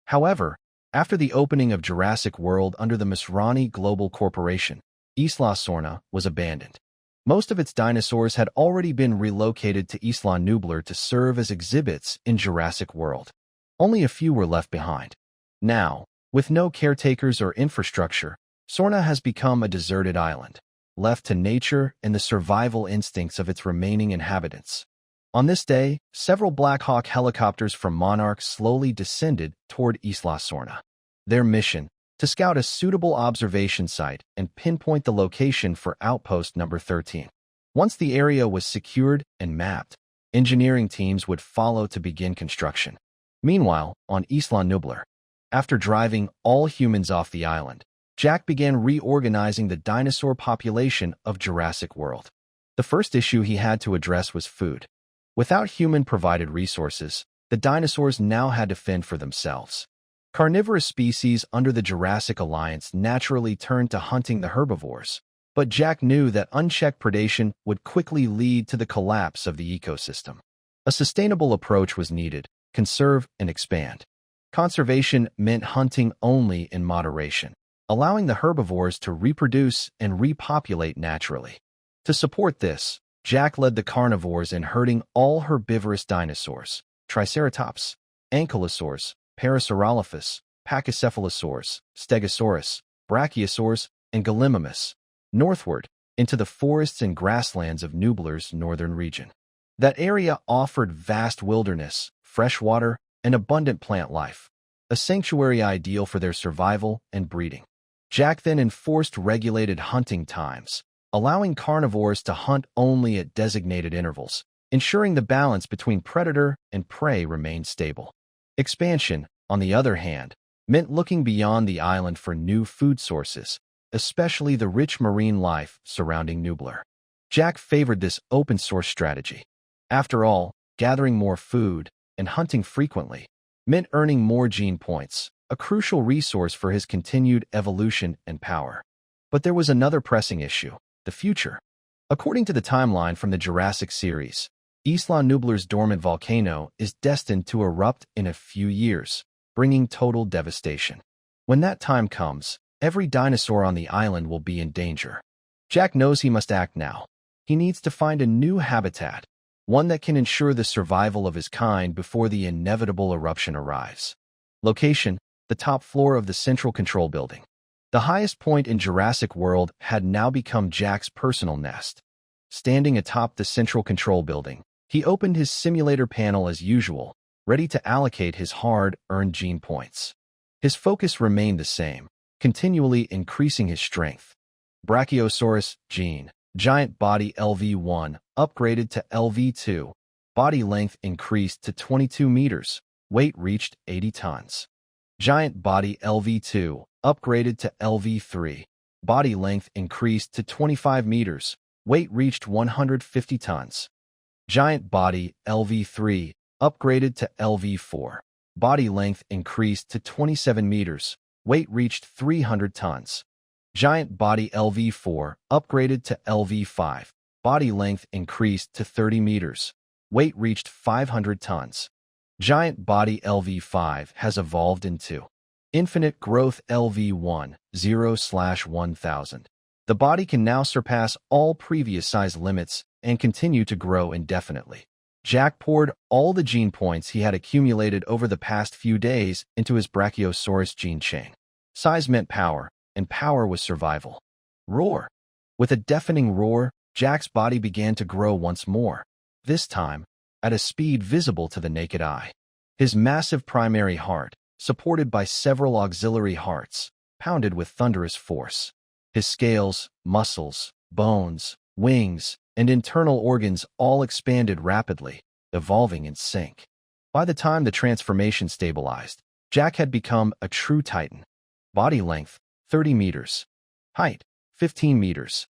However, after the opening of Jurassic World under the Masrani Global Corporation, Isla Sorna was abandoned. Most of its dinosaurs had already been relocated to Isla Nublar to serve as exhibits in Jurassic World. Only a few were left behind. Now, with no caretakers or infrastructure, Sorna has become a deserted island, left to nature and the survival instincts of its remaining inhabitants. On this day, several Black Hawk helicopters from Monarch slowly descended toward Isla Sorna. Their mission: to scout a suitable observation site and pinpoint the location for Outpost Number 13. Once the area was secured and mapped, engineering teams would follow to begin construction. Meanwhile, on Isla Nublar, after driving all humans off the island, Jack began reorganizing the dinosaur population of Jurassic World. The first issue he had to address was food. Without human-provided resources, the dinosaurs now had to fend for themselves. Carnivorous species under the Jurassic Alliance naturally turned to hunting the herbivores, but Jack knew that unchecked predation would quickly lead to the collapse of the ecosystem. A sustainable approach was needed: conserve and expand. Conservation meant hunting only in moderation, allowing the herbivores to reproduce and repopulate naturally. To support this, Jack led the carnivores in herding all herbivorous dinosaurs: Triceratops, Ankylosaurs, Parasaurolophus, Pachycephalosaurs, Stegosaurus, Brachiosaurs, and Gallimimus, northward into the forests and grasslands of Nublar's northern region. That area offered vast wilderness, fresh water, and abundant plant life, a sanctuary ideal for their survival and breeding. Jack then enforced regulated hunting times, allowing carnivores to hunt only at designated intervals, ensuring the balance between predator and prey remained stable. Expansion, on the other hand, meant looking beyond the island for new food sources, especially the rich marine life surrounding Nublar. Jack favored this open-source strategy. After all, gathering more food and hunting frequently meant earning more gene points, a crucial resource for his continued evolution and power. But there was another pressing issue: the future. According to the timeline from the Jurassic series, Isla Nublar's dormant volcano is destined to erupt in a few years, bringing total devastation. When that time comes, every dinosaur on the island will be in danger. Jack knows he must act now. He needs to find a new habitat, one that can ensure the survival of his kind before the inevitable eruption arrives. Location: the top floor of the Central Control Building. The highest point in Jurassic World had now become Jack's personal nest. Standing atop the Central Control Building, he opened his simulator panel as usual, ready to allocate his hard-earned gene points. His focus remained the same, continually increasing his strength. Brachiosaurus gene, giant body LV1, upgraded to LV2. Body length increased to 22 meters. Weight reached 80 tons. Giant body LV2, upgraded to LV3. Body length increased to 25 meters. Weight reached 150 tons. Giant body LV3, upgraded to LV4. Body length increased to 27 meters. Weight reached 300 tons. Giant body LV4, upgraded to LV5. Body length increased to 30 meters. Weight reached 500 tons. Giant body LV5 has evolved into Infinite Growth LV1, 0/1000. The body can now surpass all previous size limits and continue to grow indefinitely. Jack poured all the gene points he had accumulated over the past few days into his Brachiosaurus gene chain. Size meant power, and power was survival. Roar! With a deafening roar, Jack's body began to grow once more, this time at a speed visible to the naked eye. His massive primary heart, supported by several auxiliary hearts, pounded with thunderous force. His scales, muscles, bones, wings, and internal organs all expanded rapidly, evolving in sync. By the time the transformation stabilized, Jack had become a true titan. Body length: 30 meters. Height: 15 meters.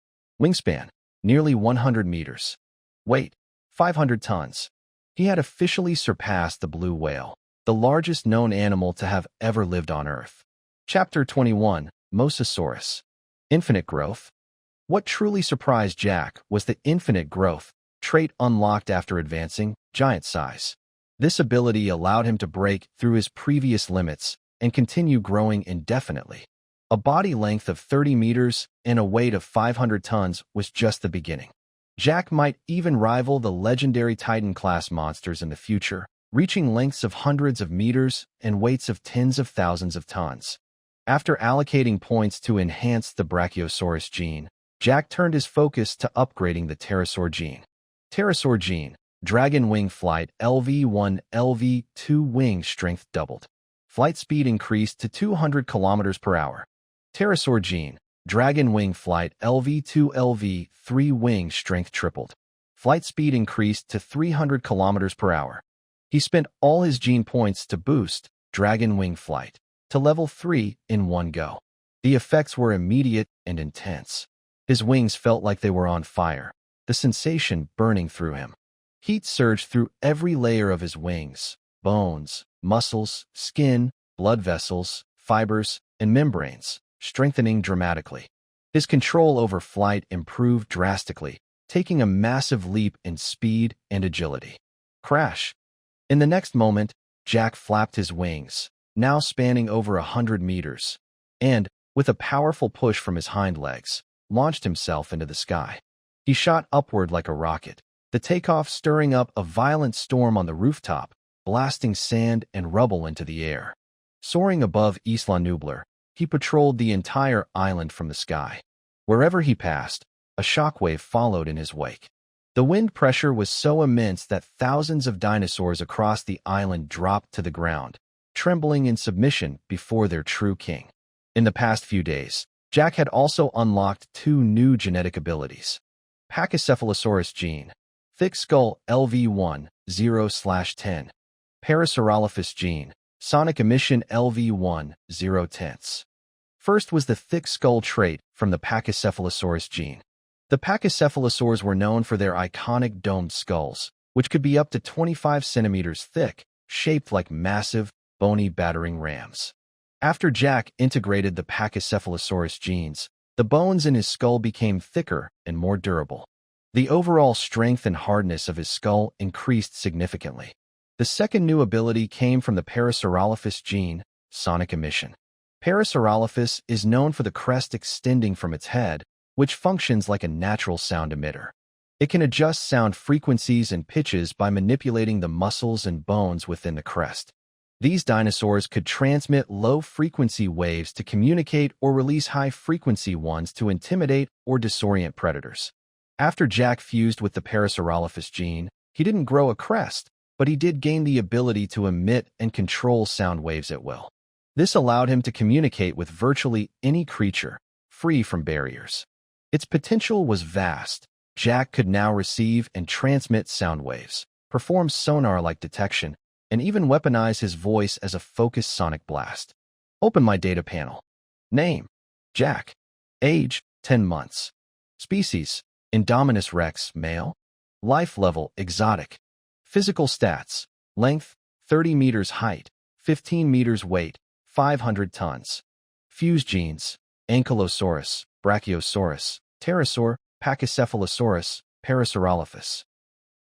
Wingspan: nearly 100 meters. Weight: 500 tons. He had officially surpassed the blue whale, the largest known animal to have ever lived on Earth. Chapter 21: Mosasaurus. Infinite Growth. What truly surprised Jack was the infinite growth trait unlocked after advancing giant size. This ability allowed him to break through his previous limits and continue growing indefinitely. A body length of 30 meters and a weight of 500 tons was just the beginning. Jack might even rival the legendary Titan-class monsters in the future, reaching lengths of hundreds of meters and weights of tens of thousands of tons. After allocating points to enhance the Brachiosaurus gene, Jack turned his focus to upgrading the pterosaur gene. Pterosaur gene, dragon wing flight LV1, LV2 wing strength doubled. Flight speed increased to 200 kilometers per hour. Pterosaur gene, dragon wing flight LV2, LV3 wing strength tripled. Flight speed increased to 300 kilometers per hour. He spent all his gene points to boost dragon wing flight to level 3 in one go. The effects were immediate and intense. His wings felt like they were on fire, the sensation burning through him. Heat surged through every layer of his wings: bones, muscles, skin, blood vessels, fibers, and membranes, strengthening dramatically. His control over flight improved drastically, taking a massive leap in speed and agility. Crash! In the next moment, Jack flapped his wings, now spanning over 100 meters, and, with a powerful push from his hind legs, launched himself into the sky. He shot upward like a rocket, the takeoff stirring up a violent storm on the rooftop, blasting sand and rubble into the air. Soaring above Isla Nublar, he patrolled the entire island from the sky. Wherever he passed, a shockwave followed in his wake. The wind pressure was so immense that thousands of dinosaurs across the island dropped to the ground, trembling in submission before their true king. In the past few days, Jack had also unlocked 2 new genetic abilities. Pachycephalosaurus gene, thick skull LV1, 0/10. Parasaurolophus gene, sonic emission LV1, 0/10. First was the thick skull trait from the Pachycephalosaurus gene. The Pachycephalosaurs were known for their iconic domed skulls, which could be up to 25 centimeters thick, shaped like massive, bony battering rams. After Jack integrated the Pachycephalosaurus genes, the bones in his skull became thicker and more durable. The overall strength and hardness of his skull increased significantly. The second new ability came from the Parasaurolophus gene, sonic emission. Parasaurolophus is known for the crest extending from its head, which functions like a natural sound emitter. It can adjust sound frequencies and pitches by manipulating the muscles and bones within the crest. These dinosaurs could transmit low-frequency waves to communicate or release high-frequency ones to intimidate or disorient predators. After Jack fused with the Parasaurolophus gene, he didn't grow a crest, but he did gain the ability to emit and control sound waves at will. This allowed him to communicate with virtually any creature, free from barriers. Its potential was vast. Jack could now receive and transmit sound waves, perform sonar-like detection, and even weaponize his voice as a focused sonic blast. Open my data panel. Name: Jack. Age: 10 months. Species: Indominus Rex, male. Life level: exotic. Physical stats: length: 30 meters, height: 15 meters, weight: 500 tons. Fuse genes: Ankylosaurus, Brachiosaurus, Pterosaur, Pachycephalosaurus, Parasaurolophus.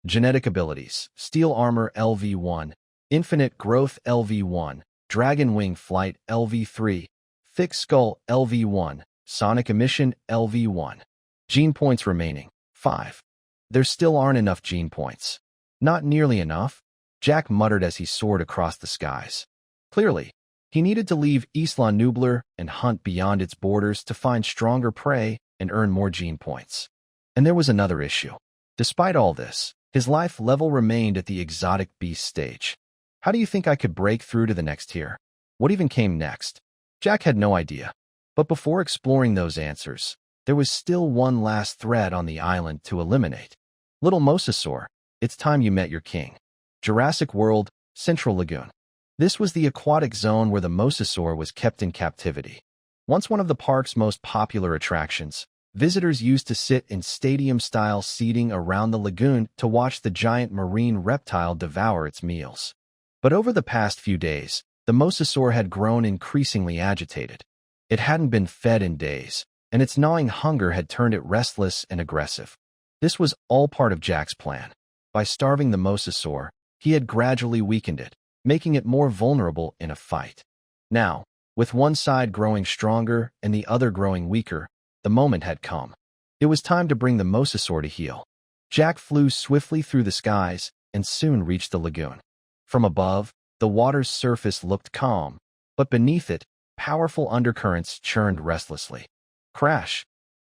Genetic abilities: steel armor LV1, infinite growth LV1, dragon wing flight LV3, thick skull LV1, sonic emission LV1. Gene points remaining: 5. There still aren't enough gene points. Not nearly enough, Jack muttered as he soared across the skies. Clearly, he needed to leave Isla Nublar and hunt beyond its borders to find stronger prey and earn more gene points. And there was another issue. Despite all this, his life level remained at the exotic beast stage. How do you think I could break through to the next tier? What even came next? Jack had no idea. But before exploring those answers, there was still one last threat on the island to eliminate. Little Mosasaur, it's time you met your king. Jurassic World, Central Lagoon. This was the aquatic zone where the Mosasaur was kept in captivity. Once one of the park's most popular attractions, visitors used to sit in stadium-style seating around the lagoon to watch the giant marine reptile devour its meals. But over the past few days, the Mosasaur had grown increasingly agitated. It hadn't been fed in days, and its gnawing hunger had turned it restless and aggressive. This was all part of Jack's plan. By starving the Mosasaur, he had gradually weakened it, making it more vulnerable in a fight. Now, with one side growing stronger and the other growing weaker, the moment had come. It was time to bring the Mosasaur to heel. Jack flew swiftly through the skies and soon reached the lagoon. From above, the water's surface looked calm, but beneath it, powerful undercurrents churned restlessly. Crash!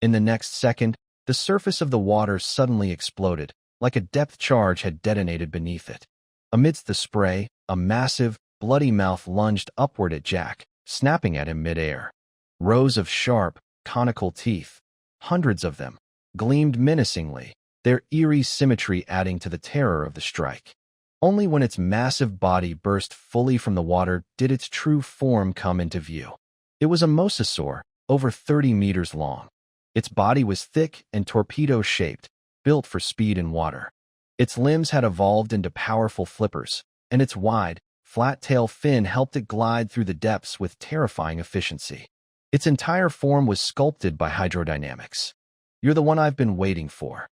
In the next second, the surface of the water suddenly exploded, like a depth charge had detonated beneath it. Amidst the spray, a massive, bloody mouth lunged upward at Jack, snapping at him mid-air. Rows of sharp, conical teeth, hundreds of them, gleamed menacingly, their eerie symmetry adding to the terror of the strike. Only when its massive body burst fully from the water did its true form come into view. It was a Mosasaur, over 30 meters long. Its body was thick and torpedo-shaped, built for speed in water. Its limbs had evolved into powerful flippers, and its wide, flat-tail fin helped it glide through the depths with terrifying efficiency. Its entire form was sculpted by hydrodynamics. "You're the one I've been waiting for."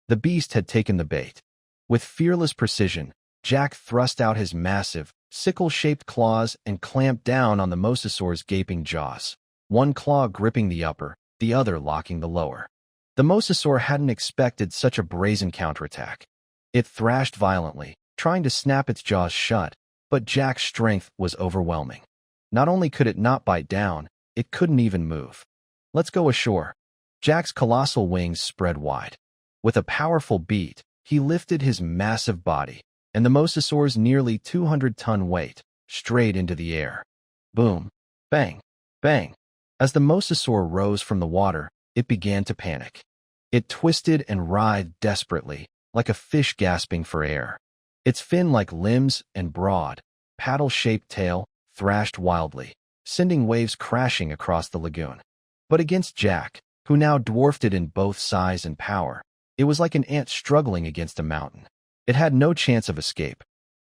The beast had taken the bait. With fearless precision, Jack thrust out his massive, sickle-shaped claws and clamped down on the Mosasaur's gaping jaws, one claw gripping the upper, the other locking the lower. The Mosasaur hadn't expected such a brazen counterattack. It thrashed violently, trying to snap its jaws shut, but Jack's strength was overwhelming. Not only could it not bite down, it couldn't even move. "Let's go ashore." Jack's colossal wings spread wide. With a powerful beat, he lifted his massive body, and the mosasaur's nearly 200-ton weight, straight into the air. Boom! Bang! Bang! As the mosasaur rose from the water, it began to panic. It twisted and writhed desperately, like a fish gasping for air. Its fin-like limbs and broad, paddle-shaped tail thrashed wildly, sending waves crashing across the lagoon. But against Jack, who now dwarfed it in both size and power, it was like an ant struggling against a mountain. It had no chance of escape.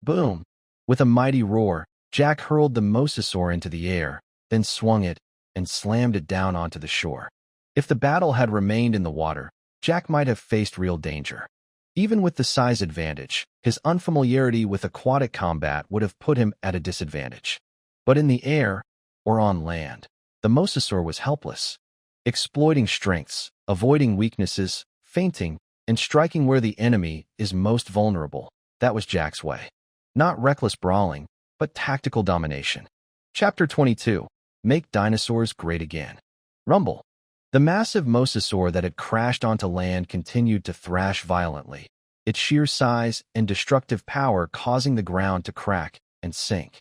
Boom! With a mighty roar, Jack hurled the mosasaur into the air, then swung it and slammed it down onto the shore. If the battle had remained in the water, Jack might have faced real danger. Even with the size advantage, his unfamiliarity with aquatic combat would have put him at a disadvantage. But in the air, or on land, the mosasaur was helpless. Exploiting strengths, avoiding weaknesses, feinting, and striking where the enemy is most vulnerable, that was Jack's way. Not reckless brawling, but tactical domination. Chapter 22. Make Dinosaurs Great Again. Rumble. The massive mosasaur that had crashed onto land continued to thrash violently, its sheer size and destructive power causing the ground to crack and sink.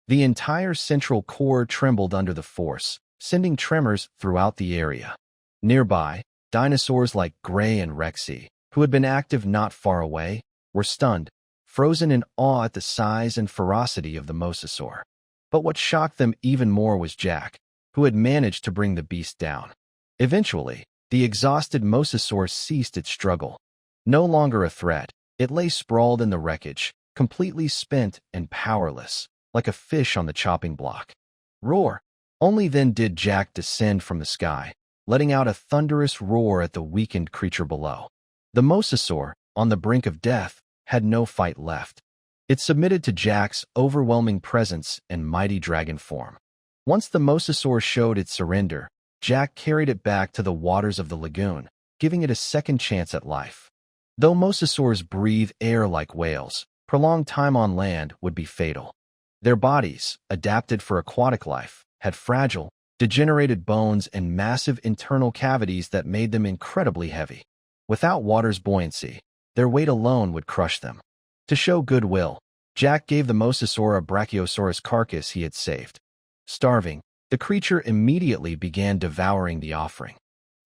The entire central core trembled under the force, sending tremors throughout the area. Nearby, dinosaurs like Gray and Rexy, who had been active not far away, were stunned, frozen in awe at the size and ferocity of the mosasaur. But what shocked them even more was Jack, who had managed to bring the beast down. Eventually, the exhausted mosasaur ceased its struggle. No longer a threat, it lay sprawled in the wreckage, completely spent and powerless, like a fish on the chopping block. Roar! Only then did Jack descend from the sky, letting out a thunderous roar at the weakened creature below. The mosasaur, on the brink of death, had no fight left. It submitted to Jack's overwhelming presence and mighty dragon form. Once the mosasaur showed its surrender, Jack carried it back to the waters of the lagoon, giving it a second chance at life. Though mosasaurs breathe air like whales, prolonged time on land would be fatal. Their bodies, adapted for aquatic life, had fragile, degenerated bones and massive internal cavities that made them incredibly heavy. Without water's buoyancy, their weight alone would crush them. To show goodwill, Jack gave the mosasaur a brachiosaurus carcass he had saved. Starving, the creature immediately began devouring the offering.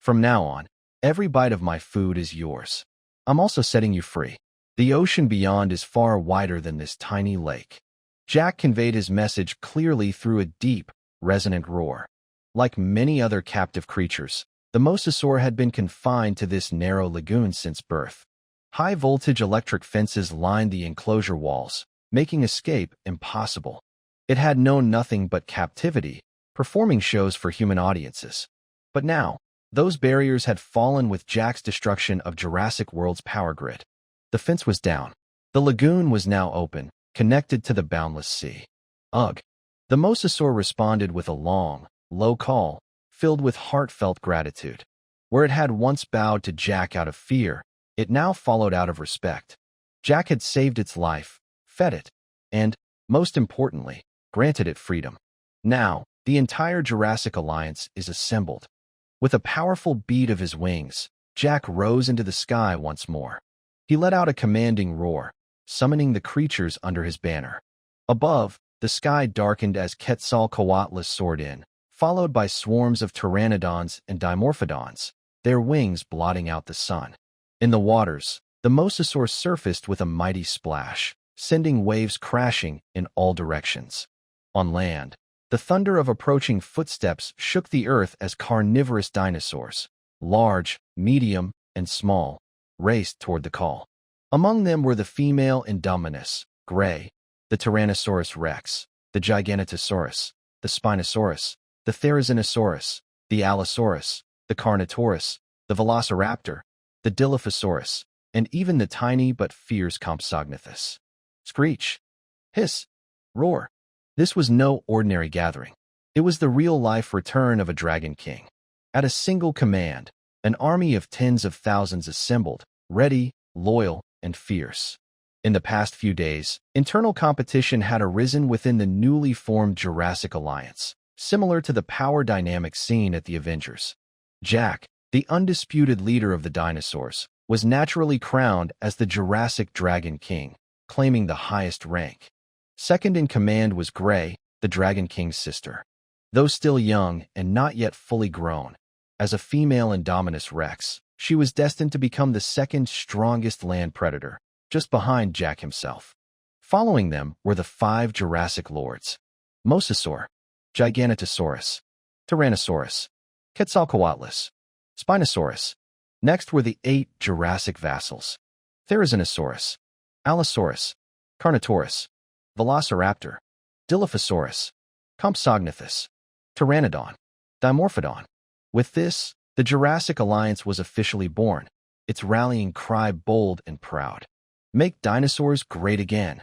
From now on, every bite of my food is yours. I'm also setting you free. The ocean beyond is far wider than this tiny lake. Jack conveyed his message clearly through a deep, resonant roar. Like many other captive creatures, the mosasaur had been confined to this narrow lagoon since birth. High-voltage electric fences lined the enclosure walls, making escape impossible. It had known nothing but captivity, performing shows for human audiences. But now, those barriers had fallen with Jack's destruction of Jurassic World's power grid. The fence was down. The lagoon was now open, connected to the boundless sea. Ugh! The mosasaur responded with a long, low call, filled with heartfelt gratitude. Where it had once bowed to Jack out of fear, it now followed out of respect. Jack had saved its life, fed it, and, most importantly, granted it freedom. Now, the entire Jurassic Alliance is assembled. With a powerful beat of his wings, Jack rose into the sky once more. He let out a commanding roar, summoning the creatures under his banner. Above, the sky darkened as Quetzalcoatl soared in, followed by swarms of pteranodons and dimorphodons, their wings blotting out the sun. In the waters, the mosasaur surfaced with a mighty splash, sending waves crashing in all directions. On land, the thunder of approaching footsteps shook the earth as carnivorous dinosaurs, large, medium, and small, raced toward the call. Among them were the female Indominus, Gray, the Tyrannosaurus Rex, the Giganotosaurus, the Spinosaurus, the Therizinosaurus, the Allosaurus, the Carnotaurus, the Velociraptor, the Dilophosaurus, and even the tiny but fierce Compsognathus. Screech! Hiss! Roar! This was no ordinary gathering. It was the real-life return of a Dragon King. At a single command, an army of tens of thousands assembled, ready, loyal, and fierce. In the past few days, internal competition had arisen within the newly formed Jurassic Alliance, similar to the power dynamics seen at the Avengers. Jack, the undisputed leader of the dinosaurs, was naturally crowned as the Jurassic Dragon King, claiming the highest rank. Second in command was Gray, the Dragon King's sister. Though still young and not yet fully grown, as a female Indominus Rex, she was destined to become the second strongest land predator, just behind Jack himself. Following them were the 5 Jurassic Lords: Mosasaur, Giganotosaurus, Tyrannosaurus, Quetzalcoatlus, Spinosaurus. Next were the 8 Jurassic vassals: Therizinosaurus, Allosaurus, Carnotaurus, Velociraptor, Dilophosaurus, Compsognathus, Pteranodon, Dimorphodon. With this, the Jurassic Alliance was officially born, its rallying cry bold and proud. Make dinosaurs great again.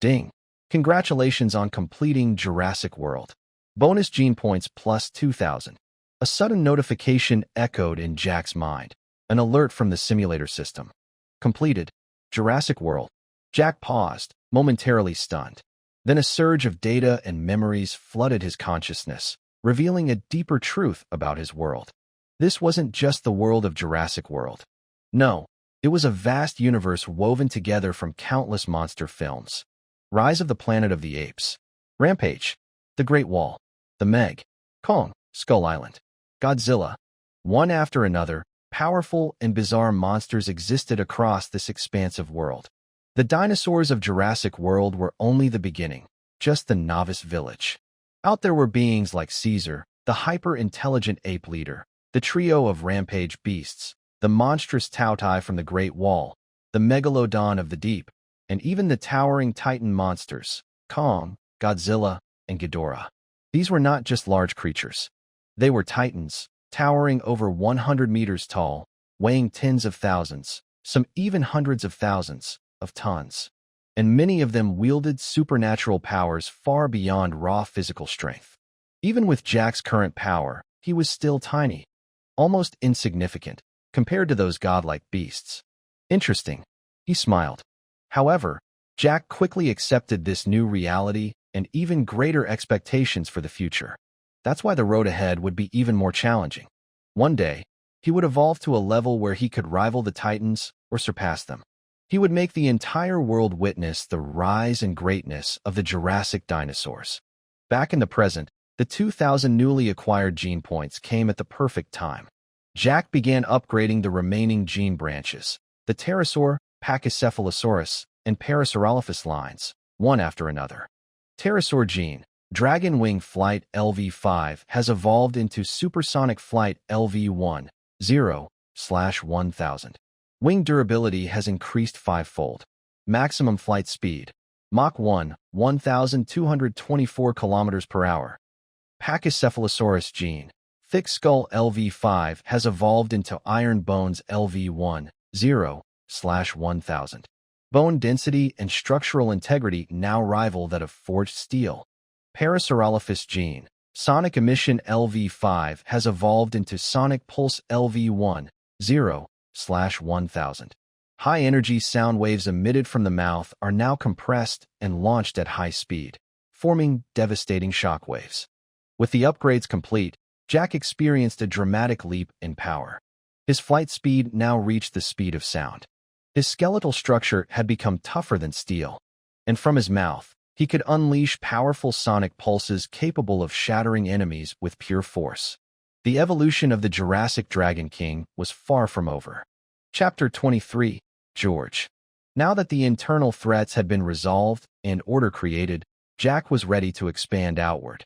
Ding! Congratulations on completing Jurassic World. Bonus gene points plus 2,000. A sudden notification echoed in Jack's mind. An alert from the simulator system. Completed. Jurassic World. Jack paused, momentarily stunned. Then a surge of data and memories flooded his consciousness, revealing a deeper truth about his world. This wasn't just the world of Jurassic World. No, it was a vast universe woven together from countless monster films. Rise of the Planet of the Apes, Rampage, The Great Wall, The Meg, Kong, Skull Island, Godzilla. One after another, powerful and bizarre monsters existed across this expansive world. The dinosaurs of Jurassic World were only the beginning, just the novice village. Out there were beings like Caesar, the hyper-intelligent ape leader, the trio of rampage beasts, the monstrous Tautai from the Great Wall, the megalodon of the deep, and even the towering titan monsters, Kong, Godzilla, and Ghidorah. These were not just large creatures. They were titans, towering over 100 meters tall, weighing tens of thousands, some even hundreds of thousands, of tons. And many of them wielded supernatural powers far beyond raw physical strength. Even with Jack's current power, he was still tiny, almost insignificant, compared to those godlike beasts. Interesting, he smiled. However, Jack quickly accepted this new reality and even greater expectations for the future. That's why the road ahead would be even more challenging. One day, he would evolve to a level where he could rival the Titans or surpass them. He would make the entire world witness the rise and greatness of the Jurassic dinosaurs. Back in the present, the 2,000 newly acquired gene points came at the perfect time. Jack began upgrading the remaining gene branches, the pterosaur, Pachycephalosaurus, and Parasaurolophus lines, one after another. Pterosaur gene, Dragon Wing Flight LV5 has evolved into Supersonic Flight LV10/1000. Wing durability has increased 5-fold. Maximum flight speed, Mach 1, 1,224 km per hour. Pachycephalosaurus gene, Thick Skull LV5 has evolved into Iron Bones LV10/1000. Bone density and structural integrity now rival that of forged steel. Parasaurolophus gene, Sonic Emission LV5 has evolved into Sonic Pulse LV10/1000. High-energy sound waves emitted from the mouth are now compressed and launched at high speed, forming devastating shockwaves. With the upgrades complete, Jack experienced a dramatic leap in power. His flight speed now reached the speed of sound. His skeletal structure had become tougher than steel, and from his mouth, he could unleash powerful sonic pulses capable of shattering enemies with pure force. The evolution of the Jurassic Dragon King was far from over. Chapter 23, George. Now that the internal threats had been resolved and order created, Jack was ready to expand outward.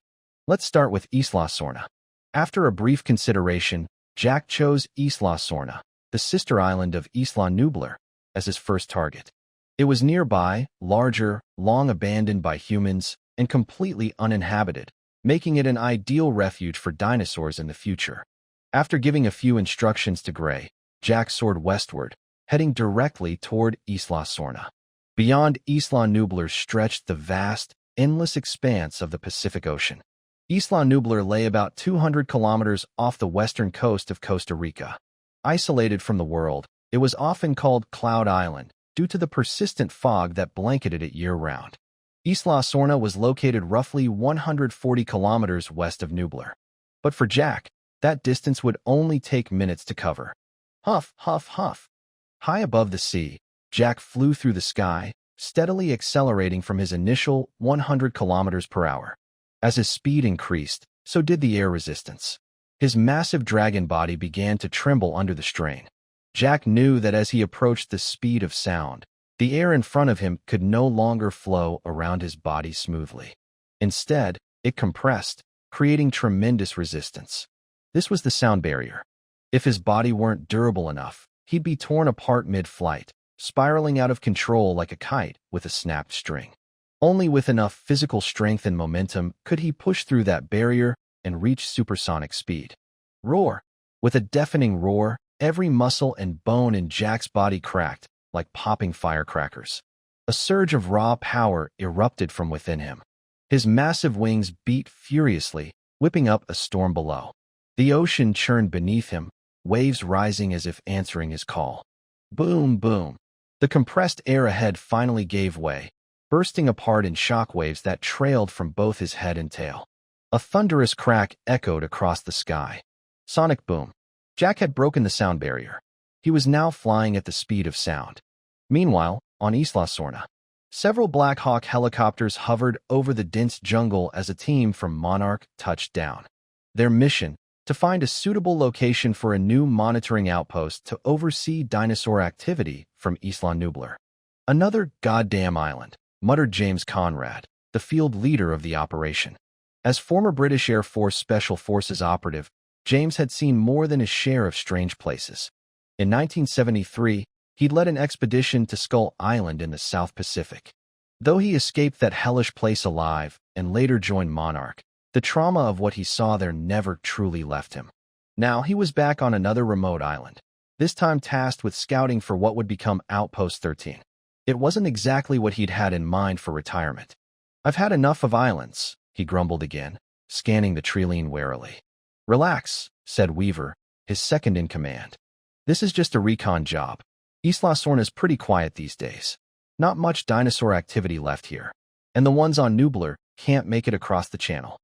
Let's start with Isla Sorna. After a brief consideration, Jack chose Isla Sorna, the sister island of Isla Nublar, as his first target. It was nearby, larger, long abandoned by humans, and completely uninhabited, making it an ideal refuge for dinosaurs in the future. After giving a few instructions to Gray, Jack soared westward, heading directly toward Isla Sorna. Beyond Isla Nublar stretched the vast, endless expanse of the Pacific Ocean. Isla Nublar lay about 200 kilometers off the western coast of Costa Rica. Isolated from the world, it was often called Cloud Island due to the persistent fog that blanketed it year-round. Isla Sorna was located roughly 140 kilometers west of Nublar. But for Jack, that distance would only take minutes to cover. Huff, huff, huff. High above the sea, Jack flew through the sky, steadily accelerating from his initial 100 kilometers per hour. As his speed increased, so did the air resistance. His massive dragon body began to tremble under the strain. Jack knew that as he approached the speed of sound, the air in front of him could no longer flow around his body smoothly. Instead, it compressed, creating tremendous resistance. This was the sound barrier. If his body weren't durable enough, he'd be torn apart mid-flight, spiraling out of control like a kite with a snapped string. Only with enough physical strength and momentum could he push through that barrier and reach supersonic speed. Roar! With a deafening roar, every muscle and bone in Jack's body cracked, like popping firecrackers. A surge of raw power erupted from within him. His massive wings beat furiously, whipping up a storm below. The ocean churned beneath him, waves rising as if answering his call. Boom, boom. The compressed air ahead finally gave way, bursting apart in shockwaves that trailed from both his head and tail. A thunderous crack echoed across the sky. Sonic boom. Jack had broken the sound barrier. He was now flying at the speed of sound. Meanwhile, on Isla Sorna, several Black Hawk helicopters hovered over the dense jungle as a team from Monarch touched down. Their mission: to find a suitable location for a new monitoring outpost to oversee dinosaur activity from Isla Nublar. Another goddamn island, muttered James Conrad, the field leader of the operation. As former British Air Force Special Forces operative, James had seen more than his share of strange places. In 1973, he'd led an expedition to Skull Island in the South Pacific. Though he escaped that hellish place alive and later joined Monarch, the trauma of what he saw there never truly left him. Now he was back on another remote island, this time tasked with scouting for what would become Outpost 13. It wasn't exactly what he'd had in mind for retirement. "I've had enough of islands," he grumbled again, scanning the treeline warily. "Relax," said Weaver, his second in command. "This is just a recon job. Isla Sorna's pretty quiet these days. Not much dinosaur activity left here, and the ones on Nublar can't make it across the channel."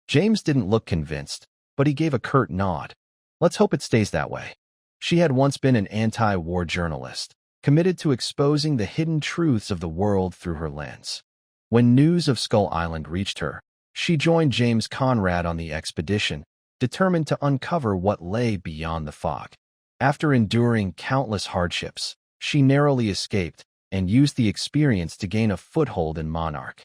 James didn't look convinced, but he gave a curt nod. Let's hope it stays that way. She had once been an anti-war journalist, committed to exposing the hidden truths of the world through her lens. When news of Skull Island reached her, she joined James Conrad on the expedition, determined to uncover what lay beyond the fog. After enduring countless hardships, she narrowly escaped and used the experience to gain a foothold in Monarch.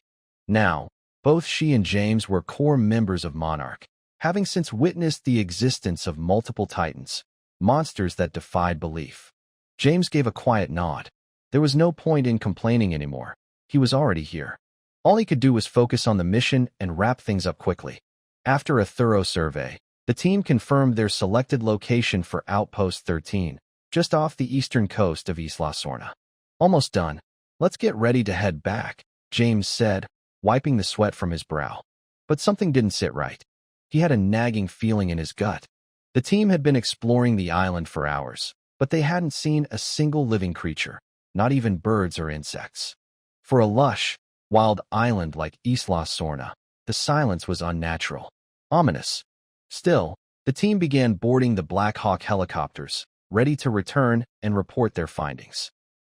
Now, both she and James were core members of Monarch, having since witnessed the existence of multiple titans, monsters that defied belief. James gave a quiet nod. There was no point in complaining anymore. He was already here. All he could do was focus on the mission and wrap things up quickly. After a thorough survey, the team confirmed their selected location for Outpost 13, just off the eastern coast of Isla Sorna. "Almost done. Let's get ready to head back," James said, wiping the sweat from his brow. But something didn't sit right. He had a nagging feeling in his gut. The team had been exploring the island for hours, but they hadn't seen a single living creature, not even birds or insects. For a lush, wild island like Isla Sorna, the silence was unnatural, ominous. Still, the team began boarding the Black Hawk helicopters, ready to return and report their findings.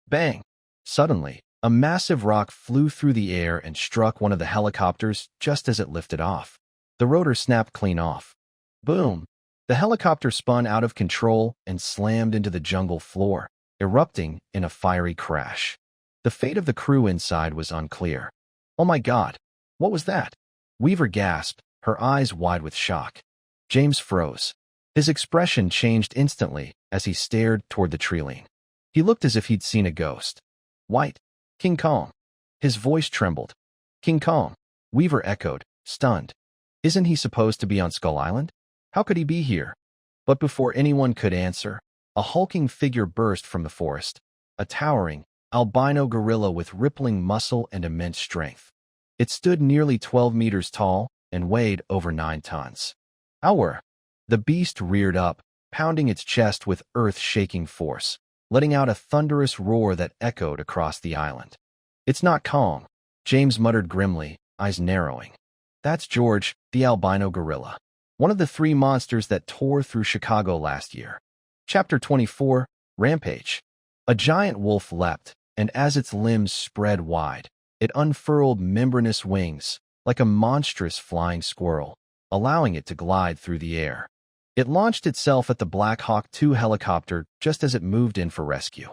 Bang! Suddenly, a massive rock flew through the air and struck one of the helicopters just as it lifted off. The rotor snapped clean off. Boom! The helicopter spun out of control and slammed into the jungle floor, erupting in a fiery crash. The fate of the crew inside was unclear. "Oh my God! What was that?" Weaver gasped, her eyes wide with shock. James froze. His expression changed instantly as he stared toward the treeline. He looked as if he'd seen a ghost. "White. King Kong." His voice trembled. "King Kong," Weaver echoed, stunned. "Isn't he supposed to be on Skull Island? How could he be here?" But before anyone could answer, a hulking figure burst from the forest, a towering, albino gorilla with rippling muscle and immense strength. It stood nearly 12 meters tall and weighed over 9 tons. "Ower!" The beast reared up, pounding its chest with earth-shaking force, letting out a thunderous roar that echoed across the island. "It's not Kong," James muttered grimly, eyes narrowing. "That's George, the albino gorilla. One of the 3 monsters that tore through Chicago last year." Chapter 24, Rampage. A giant wolf leapt, and as its limbs spread wide, it unfurled membranous wings, like a monstrous flying squirrel, allowing it to glide through the air. It launched itself at the Black Hawk II helicopter just as it moved in for rescue.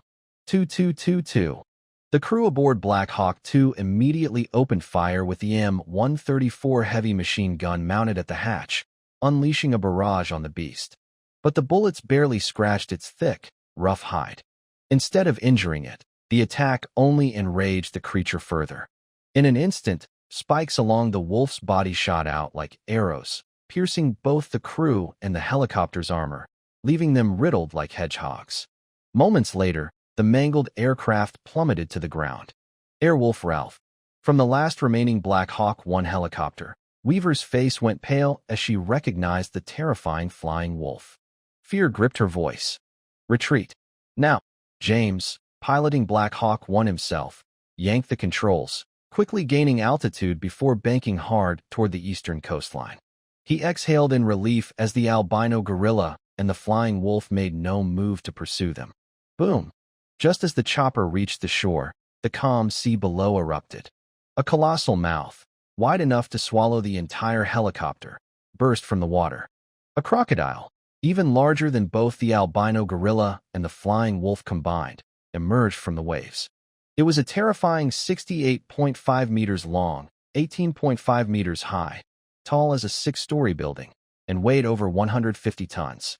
2222. The crew aboard Black Hawk II immediately opened fire with the M134 heavy machine gun mounted at the hatch, unleashing a barrage on the beast. But the bullets barely scratched its thick, rough hide. Instead of injuring it, the attack only enraged the creature further. In an instant, spikes along the wolf's body shot out like arrows, piercing both the crew and the helicopter's armor, leaving them riddled like hedgehogs. Moments later, the mangled aircraft plummeted to the ground. Airwolf Ralph. From the last remaining Black Hawk I helicopter, Weaver's face went pale as she recognized the terrifying flying wolf. Fear gripped her voice. Retreat. Now. James, piloting Black Hawk I himself, yanked the controls, quickly gaining altitude before banking hard toward the eastern coastline. He exhaled in relief as the albino gorilla and the flying wolf made no move to pursue them. Boom! Just as the chopper reached the shore, the calm sea below erupted. A colossal mouth, wide enough to swallow the entire helicopter, burst from the water. A crocodile, even larger than both the albino gorilla and the flying wolf combined, emerged from the waves. It was a terrifying 68.5 meters long, 18.5 meters high, tall as a 6-story building, and weighed over 150 tons.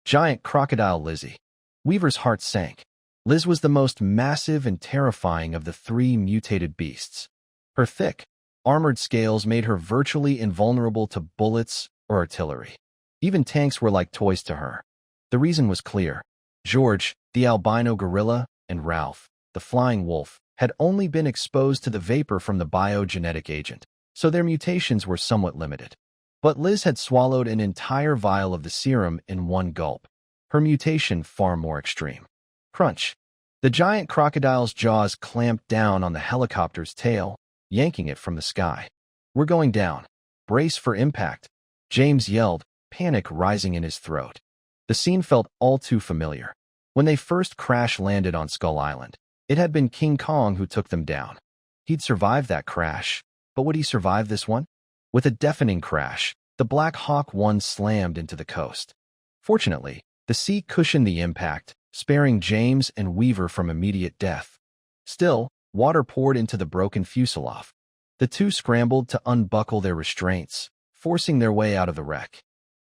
Giant crocodile Lizzie. Weaver's heart sank. Liz was the most massive and terrifying of the 3 mutated beasts. Her thick, armored scales made her virtually invulnerable to bullets or artillery. Even tanks were like toys to her. The reason was clear. George, the albino gorilla, and Ralph, the flying wolf, had only been exposed to the vapor from the biogenetic agent, so their mutations were somewhat limited. But Liz had swallowed an entire vial of the serum in one gulp, her mutation far more extreme. Crunch. The giant crocodile's jaws clamped down on the helicopter's tail, yanking it from the sky. We're going down. Brace for impact. James yelled, panic rising in his throat. The scene felt all too familiar. When they first crash-landed on Skull Island, it had been King Kong who took them down. He'd survived that crash, but would he survive this one? With a deafening crash, the Black Hawk I slammed into the coast. Fortunately, the sea cushioned the impact, sparing James and Weaver from immediate death. Still, water poured into the broken fuselage. The two scrambled to unbuckle their restraints, forcing their way out of the wreck.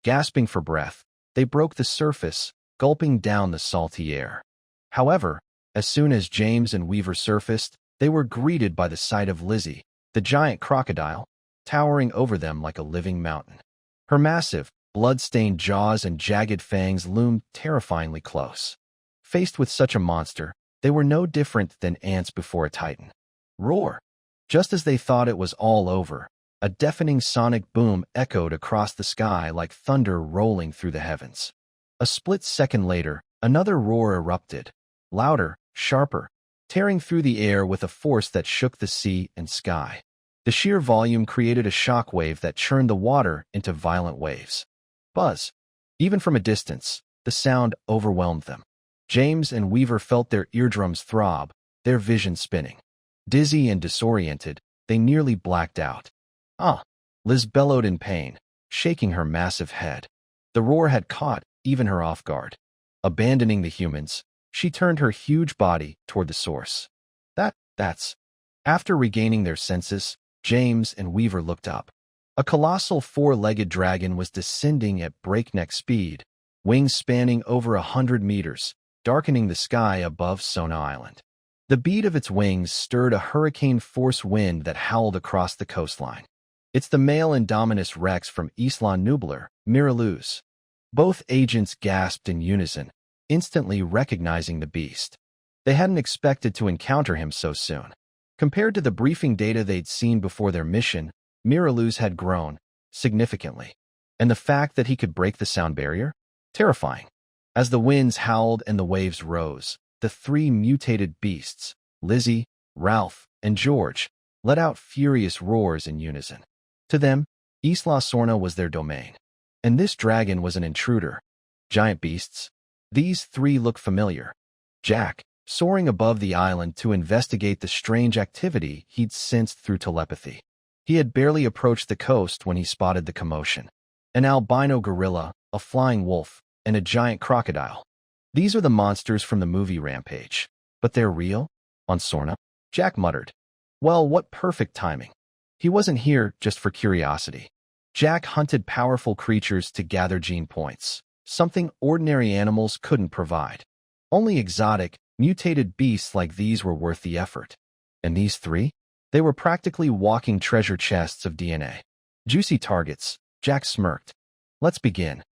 Gasping for breath, they broke the surface, gulping down the salty air. However, as soon as James and Weaver surfaced, they were greeted by the sight of Lizzie, the giant crocodile, towering over them like a living mountain. Her massive, blood-stained jaws and jagged fangs loomed terrifyingly close. Faced with such a monster, they were no different than ants before a titan. Roar! Just as they thought it was all over, a deafening sonic boom echoed across the sky like thunder rolling through the heavens. A split second later, another roar erupted, louder, sharper, tearing through the air with a force that shook the sea and sky. The sheer volume created a shockwave that churned the water into violent waves. Buzz! Even from a distance, the sound overwhelmed them. James and Weaver felt their eardrums throb, their vision spinning. Dizzy and disoriented, they nearly blacked out. Ah! Liz bellowed in pain, shaking her massive head. The roar had caught even her off guard. Abandoning the humans, she turned her huge body toward the source. That's... After regaining their senses, James and Weaver looked up. A colossal 4-legged dragon was descending at breakneck speed, wings spanning over 100 meters, darkening the sky above Sona Island. The beat of its wings stirred a hurricane-force wind that howled across the coastline. It's the male Indominus Rex from Isla Nublar, Miraluz. Both agents gasped in unison, instantly recognizing the beast. They hadn't expected to encounter him so soon. Compared to the briefing data they'd seen before their mission, Miraluz had grown significantly. And the fact that he could break the sound barrier? Terrifying. As the winds howled and the waves rose, the 3 mutated beasts, Lizzie, Ralph, and George, let out furious roars in unison. To them, Isla Sorna was their domain. And this dragon was an intruder. Giant beasts. These 3 looked familiar. Jack, soaring above the island to investigate the strange activity he'd sensed through telepathy. He had barely approached the coast when he spotted the commotion. An albino gorilla, a flying wolf, and a giant crocodile. These are the monsters from the movie Rampage. But they're real? On Sorna? Jack muttered. Well, what perfect timing. He wasn't here just for curiosity. Jack hunted powerful creatures to gather gene points, something ordinary animals couldn't provide. Only exotic, mutated beasts like these were worth the effort. And these three? They were practically walking treasure chests of DNA. Juicy targets, Jack smirked. Let's begin.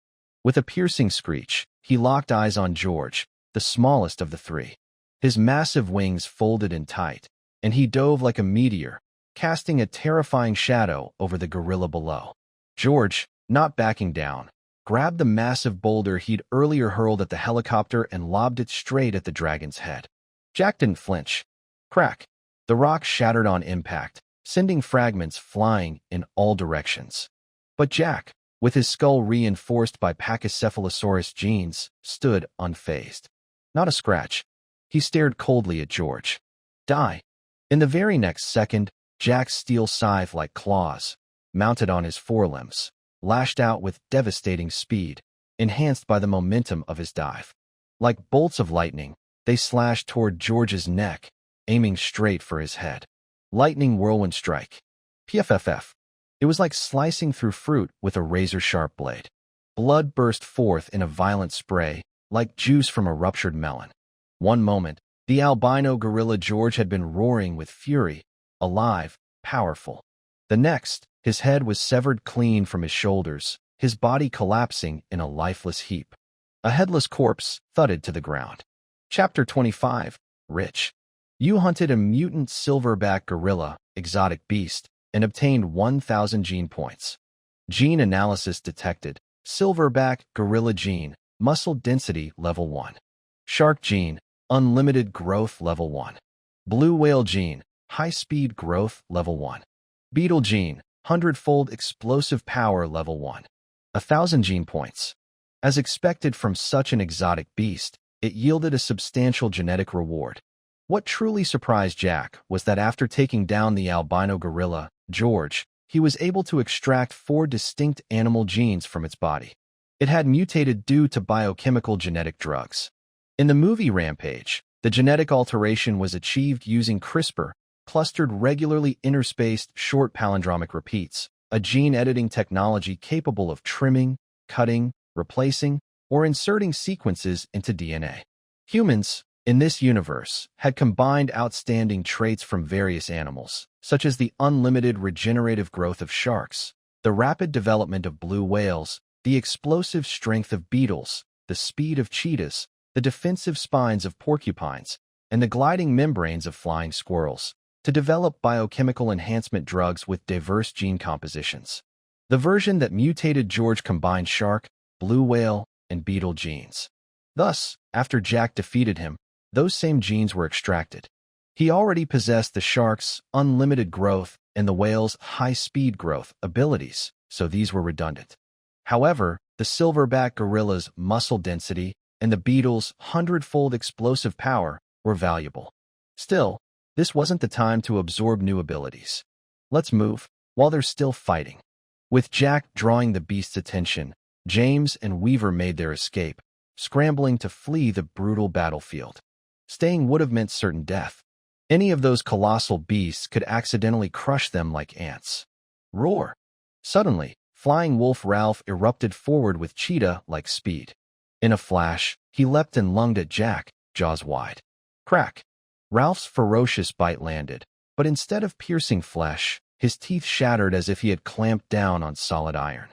With a piercing screech, he locked eyes on George, the smallest of the three. His massive wings folded in tight, and he dove like a meteor, casting a terrifying shadow over the gorilla below. George, not backing down, grabbed the massive boulder he'd earlier hurled at the helicopter and lobbed it straight at the dragon's head. Jack didn't flinch. Crack! The rock shattered on impact, sending fragments flying in all directions. But Jack, with his skull reinforced by Pachycephalosaurus genes, stood unfazed. Not a scratch. He stared coldly at George. Die. In the very next second, Jack's steel scythe-like claws, mounted on his forelimbs, lashed out with devastating speed, enhanced by the momentum of his dive. Like bolts of lightning, they slashed toward George's neck, aiming straight for his head. Lightning whirlwind strike. PFFF. It was like slicing through fruit with a razor-sharp blade. Blood burst forth in a violent spray, like juice from a ruptured melon. One moment, the albino gorilla George had been roaring with fury, alive, powerful. The next, his head was severed clean from his shoulders, his body collapsing in a lifeless heap. A headless corpse thudded to the ground. Chapter 25, Rich. You hunted a mutant silverback gorilla, exotic beast, and obtained 1,000 gene points. Gene analysis detected. Silverback gorilla gene, muscle density level 1. Shark gene, unlimited growth level 1. Blue whale gene, high-speed growth level 1. Beetle gene, 100-fold explosive power level 1. 1,000 gene points. As expected from such an exotic beast, it yielded a substantial genetic reward. What truly surprised Jack was that after taking down the albino gorilla, George, he was able to extract 4 distinct animal genes from its body. It had mutated due to biochemical genetic drugs. In the movie Rampage, the genetic alteration was achieved using CRISPR, clustered regularly interspaced short palindromic repeats, a gene editing technology capable of trimming, cutting, replacing, or inserting sequences into DNA. Humans, in this universe, had combined outstanding traits from various animals, such as the unlimited regenerative growth of sharks, the rapid development of blue whales, the explosive strength of beetles, the speed of cheetahs, the defensive spines of porcupines, and the gliding membranes of flying squirrels, to develop biochemical enhancement drugs with diverse gene compositions. The version that mutated George combined shark, blue whale, and beetle genes. Thus, after Jack defeated him, those same genes were extracted. He already possessed the shark's unlimited growth and the whale's high-speed growth abilities, so these were redundant. However, the silverback gorilla's muscle density and the beetle's 100-fold explosive power were valuable. Still, this wasn't the time to absorb new abilities. Let's move, while they're still fighting. With Jack drawing the beast's attention, James and Weaver made their escape, scrambling to flee the brutal battlefield. Staying would have meant certain death. Any of those colossal beasts could accidentally crush them like ants. Roar! Suddenly, Flying Wolf Ralph erupted forward with cheetah-like speed. In a flash, he leapt and lunged at Jack, jaws wide. Crack! Ralph's ferocious bite landed, but instead of piercing flesh, his teeth shattered as if he had clamped down on solid iron.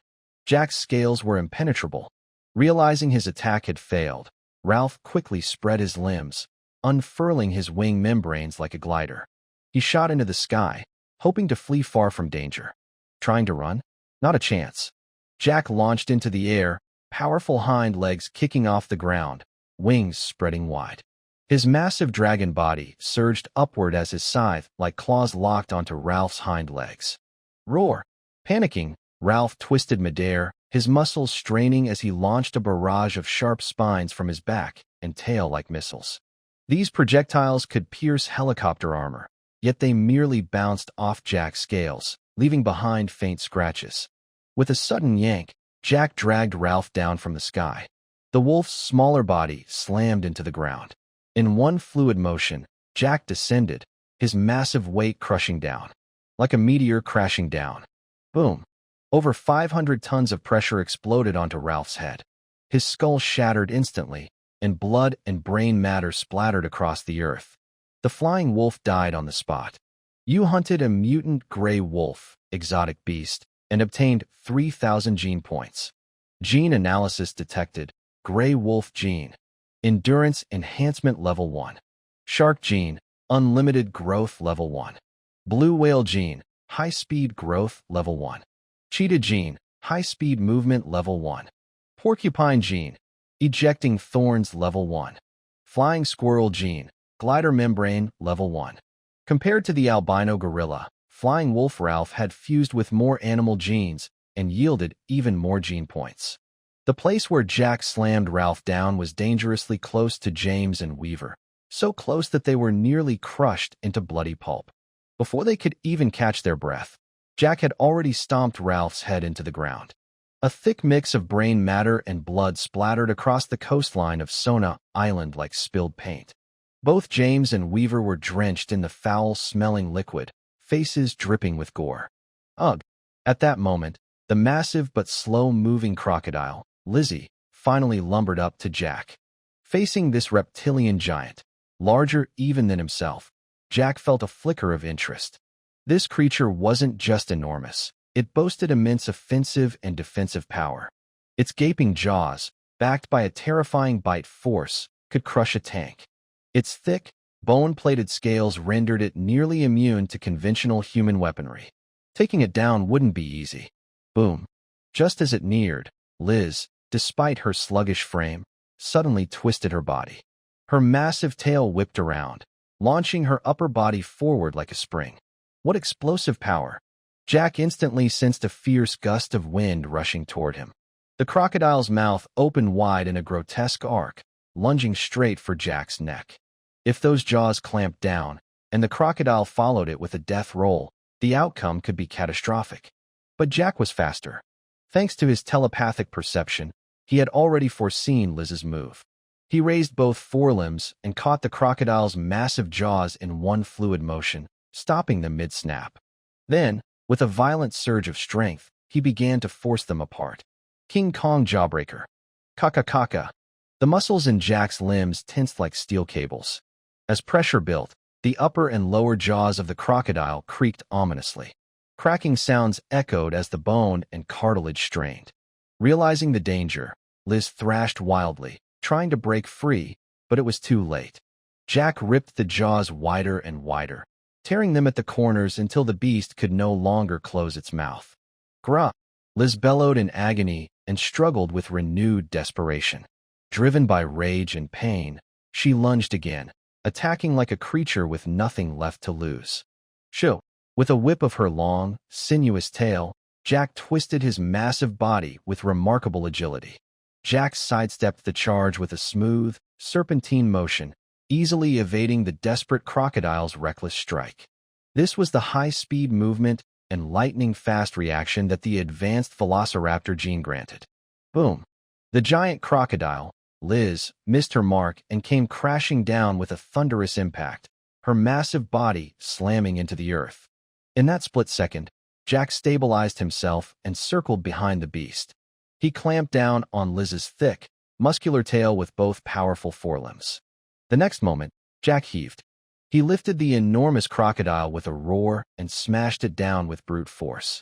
Jack's scales were impenetrable. Realizing his attack had failed, Ralph quickly spread his limbs, unfurling his wing membranes like a glider. He shot into the sky, hoping to flee far from danger. Trying to run? Not a chance. Jack launched into the air, powerful hind legs kicking off the ground, wings spreading wide. His massive dragon body surged upward as his scythe-like claws locked onto Ralph's hind legs. Roar! Panicking, Ralph twisted midair, his muscles straining as he launched a barrage of sharp spines from his back and tail like missiles. These projectiles could pierce helicopter armor, yet they merely bounced off Jack's scales, leaving behind faint scratches. With a sudden yank, Jack dragged Ralph down from the sky. The wolf's smaller body slammed into the ground. In one fluid motion, Jack descended, his massive weight crushing down. Like a meteor crashing down. Boom. Over 500 tons of pressure exploded onto Ralph's head. His skull shattered instantly, and blood and brain matter splattered across the earth. The flying wolf died on the spot. You hunted a mutant gray wolf, exotic beast, and obtained 3,000 gene points. Gene analysis detected. Gray wolf gene. Endurance enhancement level 1. Shark gene. Unlimited growth level 1. Blue whale gene. High-speed growth level 1. Cheetah gene. High-speed movement level 1. Porcupine gene. Ejecting thorns level 1. Flying squirrel gene. Glider membrane level 1. Compared to the albino gorilla, flying wolf Ralph had fused with more animal genes and yielded even more gene points. The place where Jack slammed Ralph down was dangerously close to James and Weaver, so close that they were nearly crushed into bloody pulp. Before they could even catch their breath, Jack had already stomped Ralph's head into the ground. A thick mix of brain matter and blood splattered across the coastline of Sona Island like spilled paint. Both James and Weaver were drenched in the foul-smelling liquid, faces dripping with gore. Ugh! At that moment, the massive but slow-moving crocodile, Lizzie, finally lumbered up to Jack. Facing this reptilian giant, larger even than himself, Jack felt a flicker of interest. This creature wasn't just enormous. It boasted immense offensive and defensive power. Its gaping jaws, backed by a terrifying bite force, could crush a tank. Its thick, bone-plated scales rendered it nearly immune to conventional human weaponry. Taking it down wouldn't be easy. Boom. Just as it neared, Liz, despite her sluggish frame, suddenly twisted her body. Her massive tail whipped around, launching her upper body forward like a spring. What explosive power! Jack instantly sensed a fierce gust of wind rushing toward him. The crocodile's mouth opened wide in a grotesque arc, lunging straight for Jack's neck. If those jaws clamped down, and the crocodile followed it with a death roll, the outcome could be catastrophic. But Jack was faster. Thanks to his telepathic perception, he had already foreseen Liz's move. He raised both forelimbs and caught the crocodile's massive jaws in one fluid motion, stopping them mid-snap. Then, with a violent surge of strength, he began to force them apart. King Kong jawbreaker. Kaka. The muscles in Jack's limbs tensed like steel cables. As pressure built, the upper and lower jaws of the crocodile creaked ominously. Cracking sounds echoed as the bone and cartilage strained. Realizing the danger, Liz thrashed wildly, trying to break free, but it was too late. Jack ripped the jaws wider and wider, tearing them at the corners until the beast could no longer close its mouth. Grah! Liz bellowed in agony and struggled with renewed desperation. Driven by rage and pain, she lunged again, attacking like a creature with nothing left to lose. Shoo! With a whip of her long, sinuous tail, Jack twisted his massive body with remarkable agility. Jack sidestepped the charge with a smooth, serpentine motion, easily evading the desperate crocodile's reckless strike. This was the high-speed movement and lightning-fast reaction that the advanced Velociraptor gene granted. Boom! The giant crocodile, Liz, missed her mark and came crashing down with a thunderous impact, her massive body slamming into the earth. In that split second, Jack stabilized himself and circled behind the beast. He clamped down on Liz's thick, muscular tail with both powerful forelimbs. The next moment, Jack heaved. He lifted the enormous crocodile with a roar and smashed it down with brute force.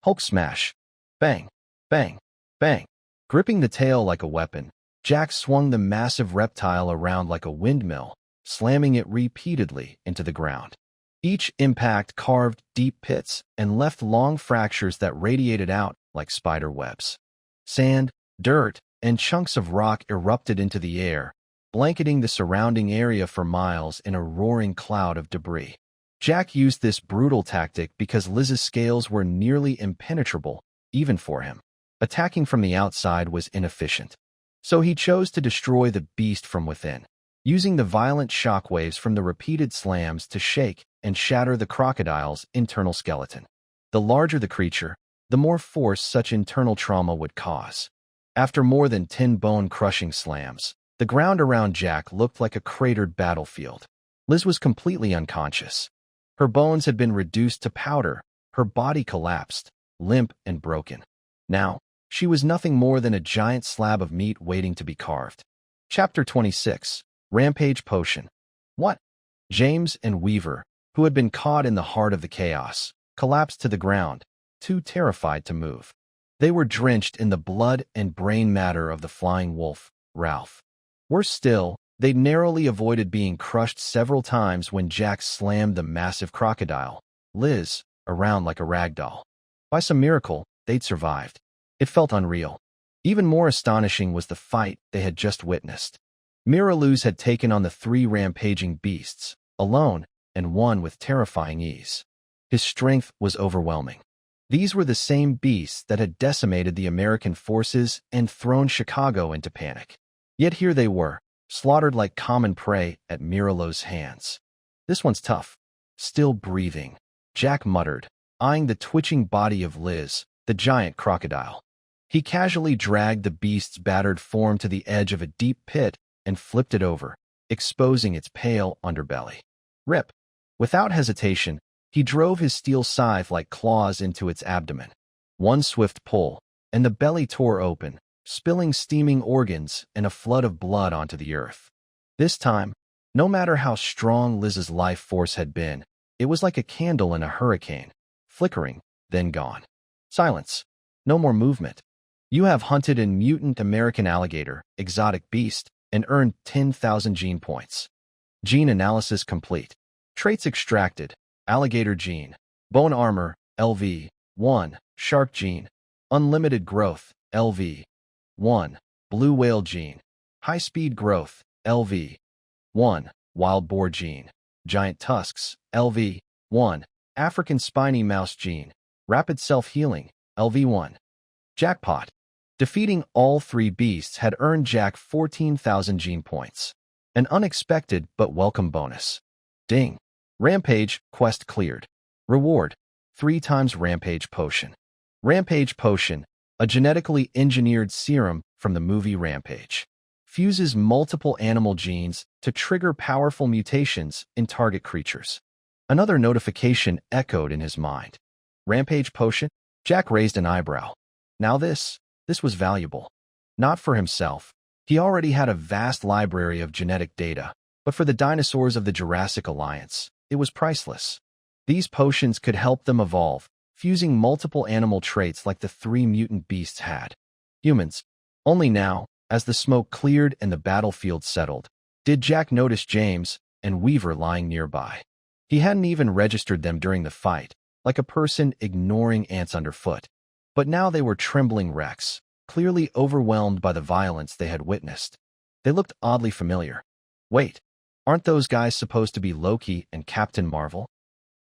Hulk smash. Bang, bang, bang. Gripping the tail like a weapon, Jack swung the massive reptile around like a windmill, slamming it repeatedly into the ground. Each impact carved deep pits and left long fractures that radiated out like spider webs. Sand, dirt, and chunks of rock erupted into the air, blanketing the surrounding area for miles in a roaring cloud of debris. Jack used this brutal tactic because Liz's scales were nearly impenetrable, even for him. Attacking from the outside was inefficient. So he chose to destroy the beast from within. using the violent shockwaves from the repeated slams to shake and shatter the crocodile's internal skeleton. The larger the creature, the more force such internal trauma would cause. After more than 10 bone-crushing slams, the ground around Jack looked like a cratered battlefield. Liz was completely unconscious. Her bones had been reduced to powder, her body collapsed, limp and broken. Now, she was nothing more than a giant slab of meat waiting to be carved. Chapter 26. Rampage Potion. What? James and Weaver, who had been caught in the heart of the chaos, collapsed to the ground, too terrified to move. They were drenched in the blood and brain matter of the flying wolf, Ralph. Worse still, they'd narrowly avoided being crushed several times when Jack slammed the massive crocodile, Liz, around like a rag doll. By some miracle, they'd survived. It felt unreal. Even more astonishing was the fight they had just witnessed. Miraluz had taken on the 3 rampaging beasts, alone, and won with terrifying ease. His strength was overwhelming. These were the same beasts that had decimated the American forces and thrown Chicago into panic. Yet here they were, slaughtered like common prey at Miraluz's hands. "This one's tough. Still breathing," Jack muttered, eyeing the twitching body of Liz, the giant crocodile. He casually dragged the beast's battered form to the edge of a deep pit and flipped it over, exposing its pale underbelly. Rip. Without hesitation, he drove his steel scythe like claws into its abdomen. One swift pull, and the belly tore open, spilling steaming organs and a flood of blood onto the earth. This time, no matter how strong Liz's life force had been, it was like a candle in a hurricane, flickering, then gone. Silence. No more movement. You have hunted in mutant American alligator, exotic beast, and earned 10,000 gene points. Gene analysis complete. Traits extracted. Alligator gene. Bone armor, LV. 1. Shark gene. Unlimited growth, LV. 1. Blue whale gene. High-speed growth, LV. 1. Wild boar gene. Giant tusks, LV. 1. African spiny mouse gene. Rapid self-healing, LV. 1. Jackpot. Defeating all 3 beasts had earned Jack 14,000 gene points. An unexpected but welcome bonus. Ding. Rampage, quest cleared. Reward, 3 times Rampage Potion. Rampage Potion, a genetically engineered serum from the movie Rampage, fuses multiple animal genes to trigger powerful mutations in target creatures. Another notification echoed in his mind. Rampage Potion? Jack raised an eyebrow. Now this was valuable. Not for himself. He already had a vast library of genetic data, but for the dinosaurs of the Jurassic Alliance, it was priceless. These potions could help them evolve, fusing multiple animal traits like the 3 mutant beasts had. Humans. Only now, as the smoke cleared and the battlefield settled, did Jack notice James and Weaver lying nearby. He hadn't even registered them during the fight, like a person ignoring ants underfoot. But now they were trembling wrecks, clearly overwhelmed by the violence they had witnessed. They looked oddly familiar. Wait, aren't those guys supposed to be Loki and Captain Marvel?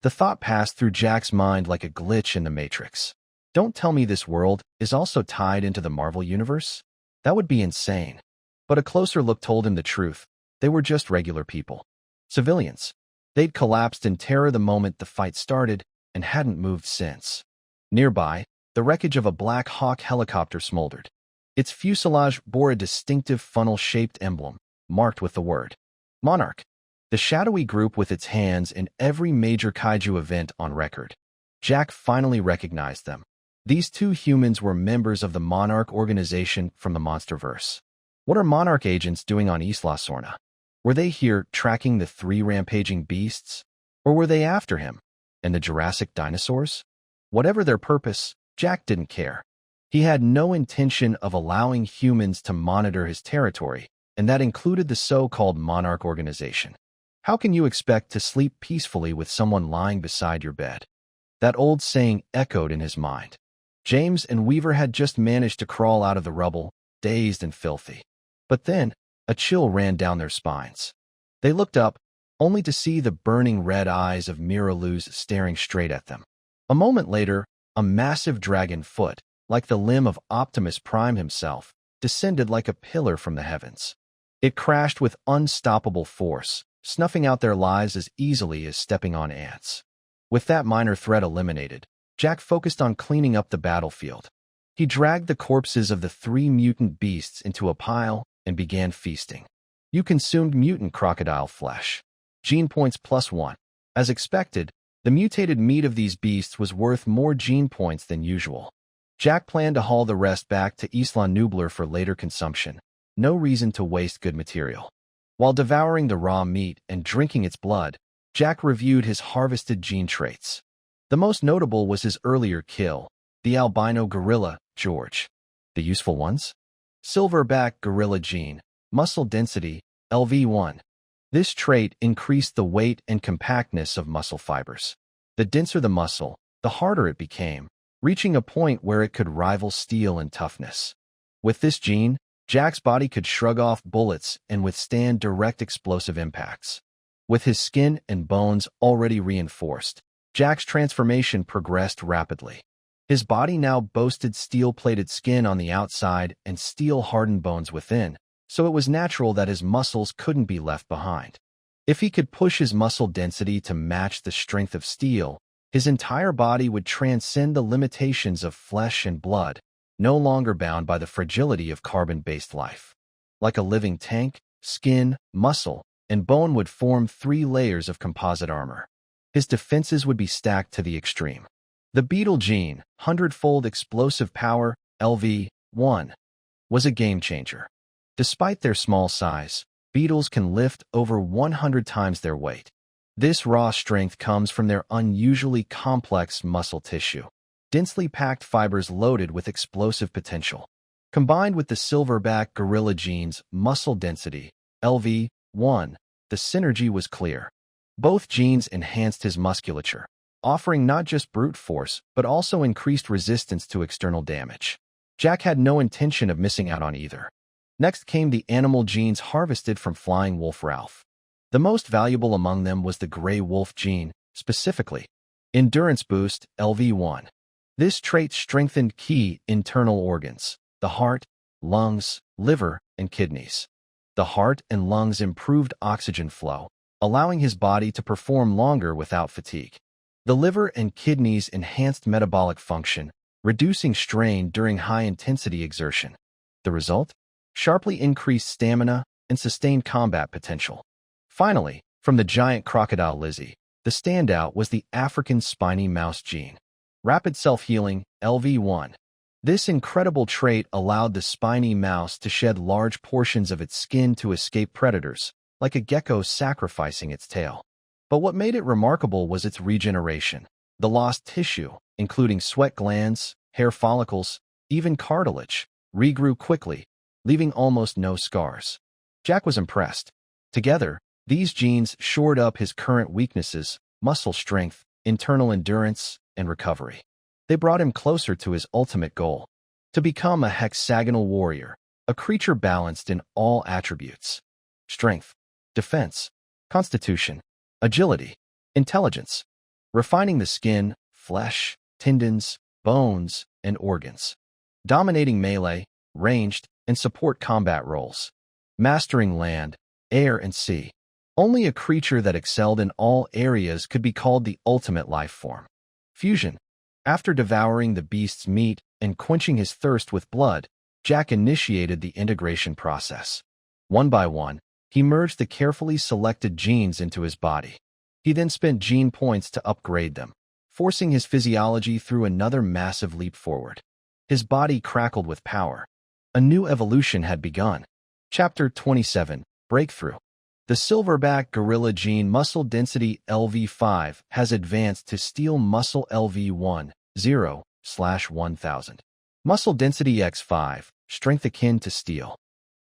The thought passed through Jack's mind like a glitch in the Matrix. Don't tell me this world is also tied into the Marvel universe? That would be insane. But a closer look told him the truth. They were just regular people. Civilians. They'd collapsed in terror the moment the fight started and hadn't moved since. Nearby, the wreckage of a Black Hawk helicopter smoldered. Its fuselage bore a distinctive funnel-shaped emblem, marked with the word Monarch. The shadowy group with its hands in every major kaiju event on record. Jack finally recognized them. These 2 humans were members of the Monarch organization from the MonsterVerse. What are Monarch agents doing on Isla Sorna? Were they here tracking the 3 rampaging beasts? Or were they after him and the Jurassic dinosaurs? Whatever their purpose, Jack didn't care. He had no intention of allowing humans to monitor his territory, and that included the so-called Monarch organization. How can you expect to sleep peacefully with someone lying beside your bed? That old saying echoed in his mind. James and Weaver had just managed to crawl out of the rubble, dazed and filthy. But then, a chill ran down their spines. They looked up, only to see the burning red eyes of Miraluz staring straight at them. A moment later, a massive dragon foot, like the limb of Optimus Prime himself, descended like a pillar from the heavens. It crashed with unstoppable force, snuffing out their lives as easily as stepping on ants. With that minor threat eliminated, Jack focused on cleaning up the battlefield. He dragged the corpses of the 3 mutant beasts into a pile and began feasting. You consumed mutant crocodile flesh. Gene points +1. As expected, the mutated meat of these beasts was worth more gene points than usual. Jack planned to haul the rest back to Isla Nublar for later consumption. No reason to waste good material. While devouring the raw meat and drinking its blood, Jack reviewed his harvested gene traits. The most notable was his earlier kill, the albino gorilla, George. The useful ones? Silverback gorilla gene, muscle density, LV1. This trait increased the weight and compactness of muscle fibers. The denser the muscle, the harder it became, reaching a point where it could rival steel in toughness. With this gene, Jack's body could shrug off bullets and withstand direct explosive impacts. With his skin and bones already reinforced, Jack's transformation progressed rapidly. His body now boasted steel-plated skin on the outside and steel-hardened bones within, so it was natural that his muscles couldn't be left behind. If he could push his muscle density to match the strength of steel, his entire body would transcend the limitations of flesh and blood, no longer bound by the fragility of carbon-based life. Like a living tank, skin, muscle, and bone would form 3 layers of composite armor. His defenses would be stacked to the extreme. The beetle gene, 100-fold explosive power, LV1, was a game-changer. Despite their small size, beetles can lift over 100 times their weight. This raw strength comes from their unusually complex muscle tissue, densely packed fibers loaded with explosive potential. Combined with the silverback gorilla gene's muscle density, LV1, the synergy was clear. Both genes enhanced his musculature, offering not just brute force but also increased resistance to external damage. Jack had no intention of missing out on either. Next came the animal genes harvested from Flying Wolf Ralph. The most valuable among them was the gray wolf gene, specifically endurance boost, LV1. This trait strengthened key internal organs, the heart, lungs, liver, and kidneys. The heart and lungs improved oxygen flow, allowing his body to perform longer without fatigue. The liver and kidneys enhanced metabolic function, reducing strain during high-intensity exertion. The result? Sharply increased stamina and sustained combat potential. Finally, from the giant crocodile Lizzie, the standout was the African spiny mouse gene. Rapid self-healing, LV1. This incredible trait allowed the spiny mouse to shed large portions of its skin to escape predators, like a gecko sacrificing its tail. But what made it remarkable was its regeneration. The lost tissue, including sweat glands, hair follicles, even cartilage, regrew quickly, leaving almost no scars. Jack was impressed. Together, these genes shored up his current weaknesses, muscle strength, internal endurance, and recovery. They brought him closer to his ultimate goal, to become a hexagonal warrior, a creature balanced in all attributes: strength, defense, constitution, agility, intelligence, refining the skin, flesh, tendons, bones, and organs, dominating melee, ranged, and support combat roles, mastering land, air, and sea. Only a creature that excelled in all areas could be called the ultimate life form. Fusion. After devouring the beast's meat and quenching his thirst with blood, Jack initiated the integration process. One by one, he merged the carefully selected genes into his body. He then spent gene points to upgrade them, forcing his physiology through another massive leap forward. His body crackled with power. A new evolution had begun. Chapter 27, Breakthrough. The silverback gorilla gene muscle density LV5 has advanced to steel muscle LV1, 0/1000. Muscle density X5, strength akin to steel.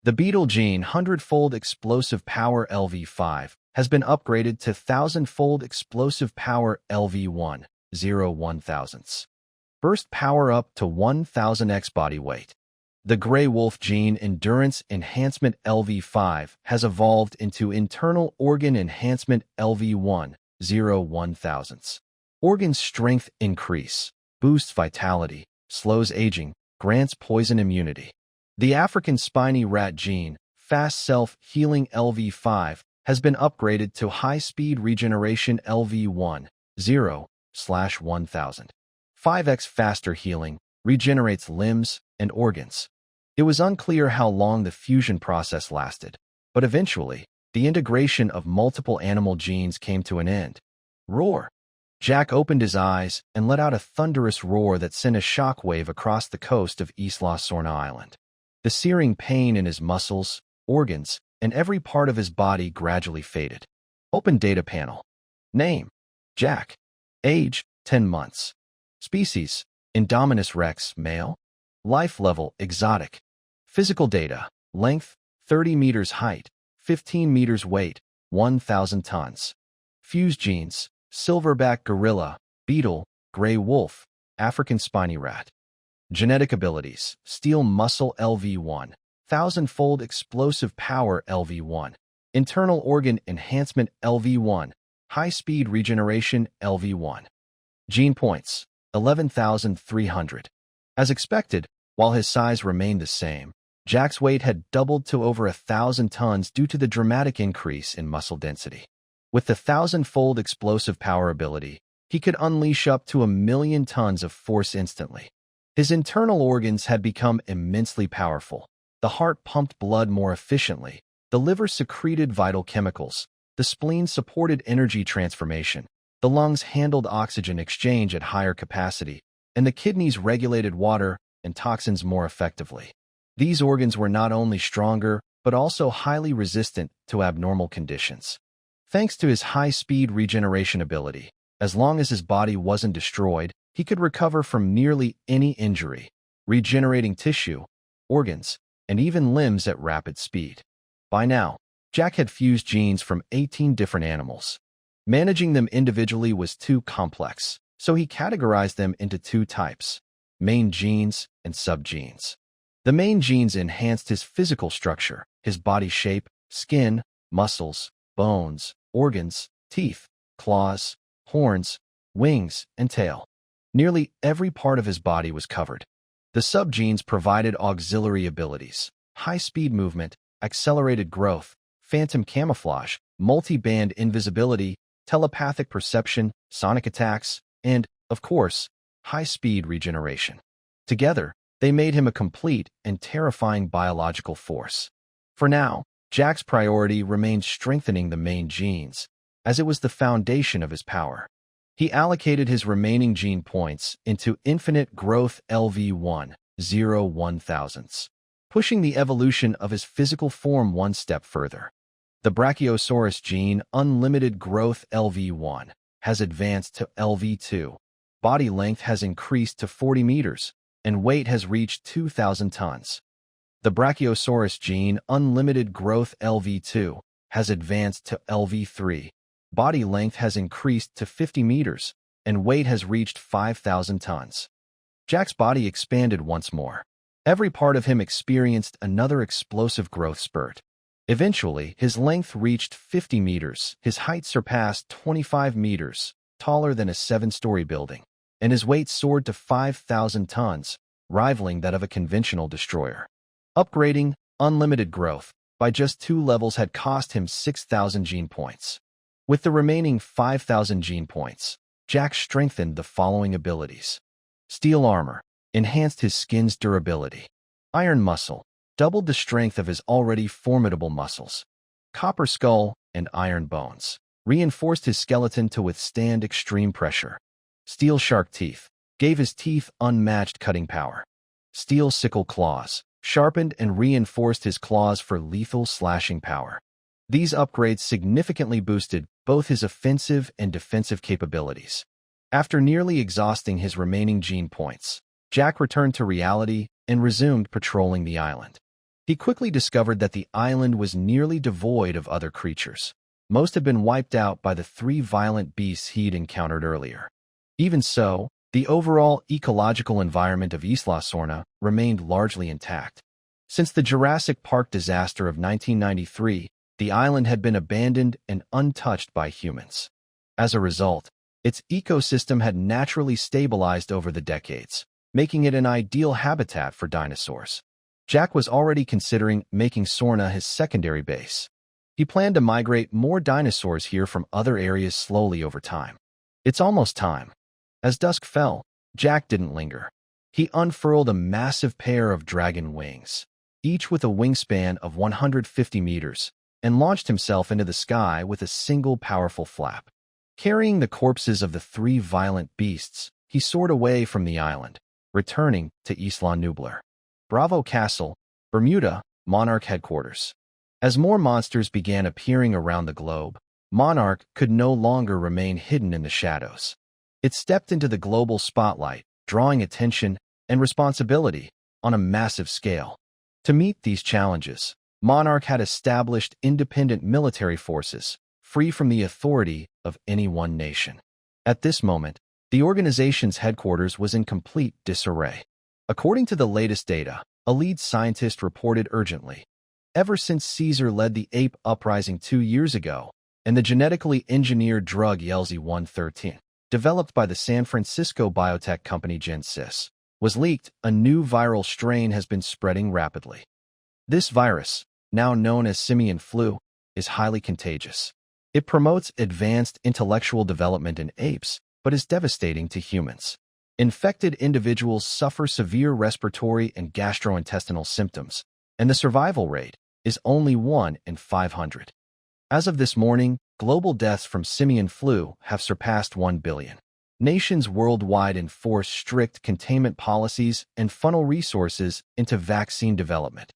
The beetle gene 100-fold explosive power LV5 has been upgraded to 1000-fold explosive power LV1, 0/1000. Burst power up to 1000x body weight. The gray wolf gene endurance enhancement LV5 has evolved into internal organ enhancement LV1, 0/1000. Organ strength increase, boosts vitality, slows aging, grants poison immunity. The African spiny rat gene, fast self-healing LV5 has been upgraded to high-speed regeneration LV1, 0/1000. 5x faster healing, regenerates limbs and organs. It was unclear how long the fusion process lasted, but eventually, the integration of multiple animal genes came to an end. Roar! Jack opened his eyes and let out a thunderous roar that sent a shockwave across the coast of Isla Sorna Island. The searing pain in his muscles, organs, and every part of his body gradually faded. Open data panel. Name: Jack. Age: 10 months. Species: Indominus Rex, male. Life level: exotic. Physical data: length: 30 meters, height: 15 meters, weight: 1,000 tons. Fused genes: silverback gorilla, beetle, gray wolf, African spiny rat. Genetic abilities: steel muscle LV1, thousand-fold explosive power LV1, internal organ enhancement LV1, high-speed regeneration LV1. Gene points: 11,300. As expected, while his size remained the same, Jack's weight had doubled to over 1,000 tons due to the dramatic increase in muscle density. With the thousand-fold explosive power ability, he could unleash up to 1,000,000 tons of force instantly. His internal organs had become immensely powerful. The heart pumped blood more efficiently, the liver secreted vital chemicals, the spleen supported energy transformation, the lungs handled oxygen exchange at higher capacity, and the kidneys regulated water and toxins more effectively. These organs were not only stronger, but also highly resistant to abnormal conditions. Thanks to his high-speed regeneration ability, as long as his body wasn't destroyed, he could recover from nearly any injury, regenerating tissue, organs, and even limbs at rapid speed. By now, Jack had fused genes from 18 different animals. Managing them individually was too complex, so he categorized them into two types: main genes and subgenes. The main genes enhanced his physical structure, his body shape, skin, muscles, bones, organs, teeth, claws, horns, wings, and tail. Nearly every part of his body was covered. The subgenes provided auxiliary abilities: high-speed movement, accelerated growth, phantom camouflage, multi-band invisibility, telepathic perception, sonic attacks, and, of course, high-speed regeneration. Together, they made him a complete and terrifying biological force. For now, Jack's priority remained strengthening the main genes, as it was the foundation of his power. He allocated his remaining gene points into infinite growth LV1, 0/1000, pushing the evolution of his physical form one step further. The Brachiosaurus gene, unlimited growth LV1, has advanced to LV2. Body length has increased to 40 meters, and weight has reached 2,000 tons. The Brachiosaurus gene, unlimited growth LV2, has advanced to LV3. Body length has increased to 50 meters, and weight has reached 5,000 tons. Jack's body expanded once more. Every part of him experienced another explosive growth spurt. Eventually, his length reached 50 meters, his height surpassed 25 meters, taller than a 7-story building, and his weight soared to 5,000 tons, rivaling that of a conventional destroyer. Upgrading unlimited growth by just 2 levels had cost him 6,000 gene points. With the remaining 5,000 gene points, Jack strengthened the following abilities. Steel armor enhanced his skin's durability. Iron muscle doubled the strength of his already formidable muscles. Copper skull and iron bones reinforced his skeleton to withstand extreme pressure. Steel shark teeth gave his teeth unmatched cutting power. Steel sickle claws sharpened and reinforced his claws for lethal slashing power. These upgrades significantly boosted both his offensive and defensive capabilities. After nearly exhausting his remaining gene points, Jack returned to reality and resumed patrolling the island. He quickly discovered that the island was nearly devoid of other creatures. Most had been wiped out by the 3 violent beasts he'd encountered earlier. Even so, the overall ecological environment of Isla Sorna remained largely intact. Since the Jurassic Park disaster of 1993, the island had been abandoned and untouched by humans. As a result, its ecosystem had naturally stabilized over the decades, making it an ideal habitat for dinosaurs. Jack was already considering making Sorna his secondary base. He planned to migrate more dinosaurs here from other areas slowly over time. It's almost time. As dusk fell, Jack didn't linger. He unfurled a massive pair of dragon wings, each with a wingspan of 150 meters, and launched himself into the sky with a single powerful flap. Carrying the corpses of the three violent beasts, he soared away from the island, returning to Isla Nublar. Bravo Castle, Bermuda, Monarch headquarters. As more monsters began appearing around the globe, Monarch could no longer remain hidden in the shadows. It stepped into the global spotlight, drawing attention and responsibility on a massive scale. To meet these challenges, Monarch had established independent military forces, free from the authority of any one nation. At this moment, the organization's headquarters was in complete disarray. According to the latest data, a lead scientist reported urgently, ever since Caesar led the ape uprising 2 years ago, and the genetically engineered drug YLZ-113, developed by the San Francisco biotech company Gensys, was leaked, a new viral strain has been spreading rapidly. This virus, now known as simian flu, is highly contagious. It promotes advanced intellectual development in apes, but is devastating to humans. Infected individuals suffer severe respiratory and gastrointestinal symptoms, and the survival rate is only 1 in 500. As of this morning, global deaths from simian flu have surpassed 1 billion. Nations worldwide enforce strict containment policies and funnel resources into vaccine development.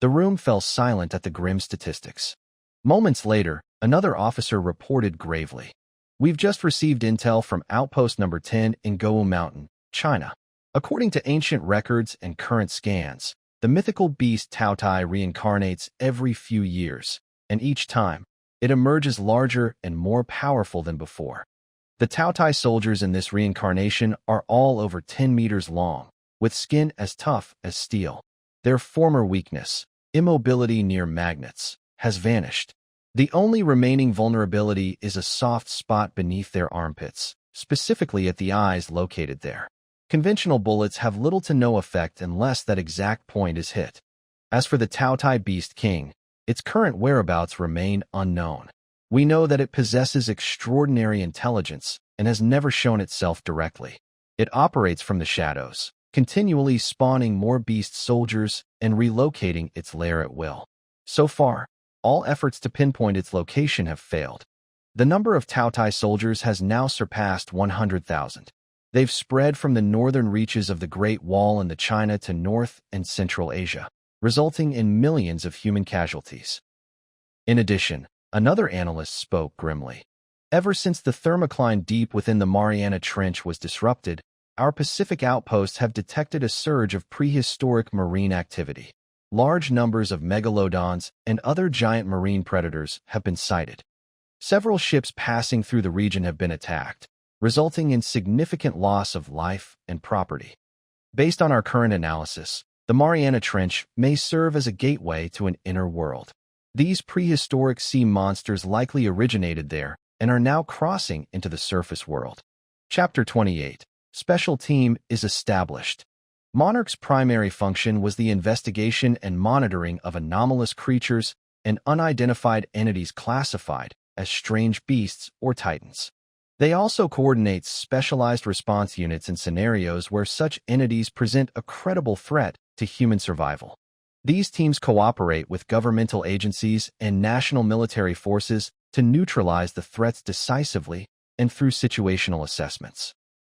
The room fell silent at the grim statistics. Moments later, another officer reported gravely, "We've just received intel from Outpost Number 10 in Gou Mountain, China. According to ancient records and current scans, the mythical beast Taotai reincarnates every few years, and each time, it emerges larger and more powerful than before. The Taotai soldiers in this reincarnation are all over 10 meters long, with skin as tough as steel. Their former weakness, immobility near magnets, has vanished. The only remaining vulnerability is a soft spot beneath their armpits, specifically at the eyes located there. Conventional bullets have little to no effect unless that exact point is hit. As for the Taotai Beast King, its current whereabouts remain unknown. We know that it possesses extraordinary intelligence and has never shown itself directly. It operates from the shadows, continually spawning more beast soldiers and relocating its lair at will. So far, all efforts to pinpoint its location have failed. The number of Taotai soldiers has now surpassed 100,000. They've spread from the northern reaches of the Great Wall in the China to North and Central Asia, resulting in millions of human casualties. In addition, another analyst spoke grimly. Ever since the thermocline deep within the Mariana Trench was disrupted, our Pacific outposts have detected a surge of prehistoric marine activity. Large numbers of megalodons and other giant marine predators have been sighted. Several ships passing through the region have been attacked, resulting in significant loss of life and property. Based on our current analysis, the Mariana Trench may serve as a gateway to an inner world. These prehistoric sea monsters likely originated there and are now crossing into the surface world. Chapter 28. Special Team is established. Monarch's primary function was the investigation and monitoring of anomalous creatures and unidentified entities classified as strange beasts or titans. They also coordinate specialized response units in scenarios where such entities present a credible threat to human survival. These teams cooperate with governmental agencies and national military forces to neutralize the threats decisively and through situational assessments.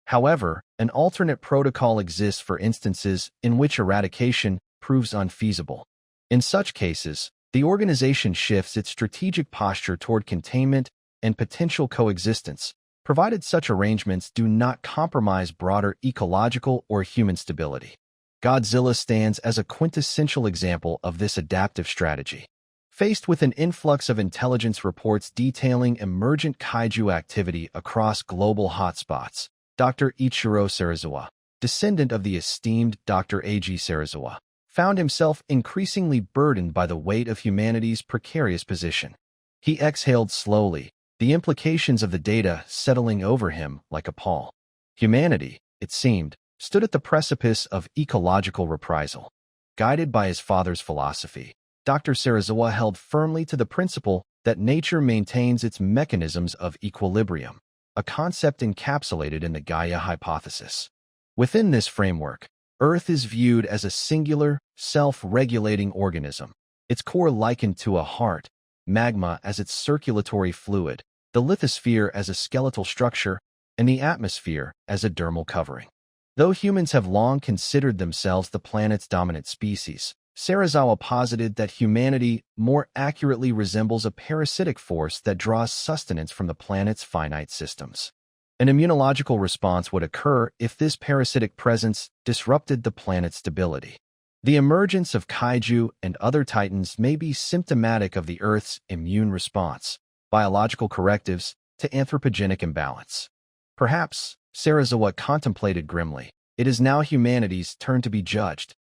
However, an alternate protocol exists for instances in which eradication proves unfeasible. In such cases, the organization shifts its strategic posture toward containment and potential coexistence, provided such arrangements do not compromise broader ecological or human stability. Godzilla stands as a quintessential example of this adaptive strategy. Faced with an influx of intelligence reports detailing emergent kaiju activity across global hotspots, Dr. Ichiro Serizawa, descendant of the esteemed Dr. A.G. Serizawa, found himself increasingly burdened by the weight of humanity's precarious position. He exhaled slowly, the implications of the data settling over him like a pall. Humanity, it seemed, stood at the precipice of ecological reprisal. Guided by his father's philosophy, Dr. Serizawa held firmly to the principle that nature maintains its mechanisms of equilibrium, a concept encapsulated in the Gaia hypothesis. Within this framework, Earth is viewed as a singular, self-regulating organism, its core likened to a heart, magma as its circulatory fluid, the lithosphere as a skeletal structure, and the atmosphere as a dermal covering. Though humans have long considered themselves the planet's dominant species, Serizawa posited that humanity more accurately resembles a parasitic force that draws sustenance from the planet's finite systems. An immunological response would occur if this parasitic presence disrupted the planet's stability. The emergence of kaiju and other titans may be symptomatic of the Earth's immune response, biological correctives to anthropogenic imbalance. Perhaps, Serizawa contemplated grimly, it is now humanity's turn to be judged.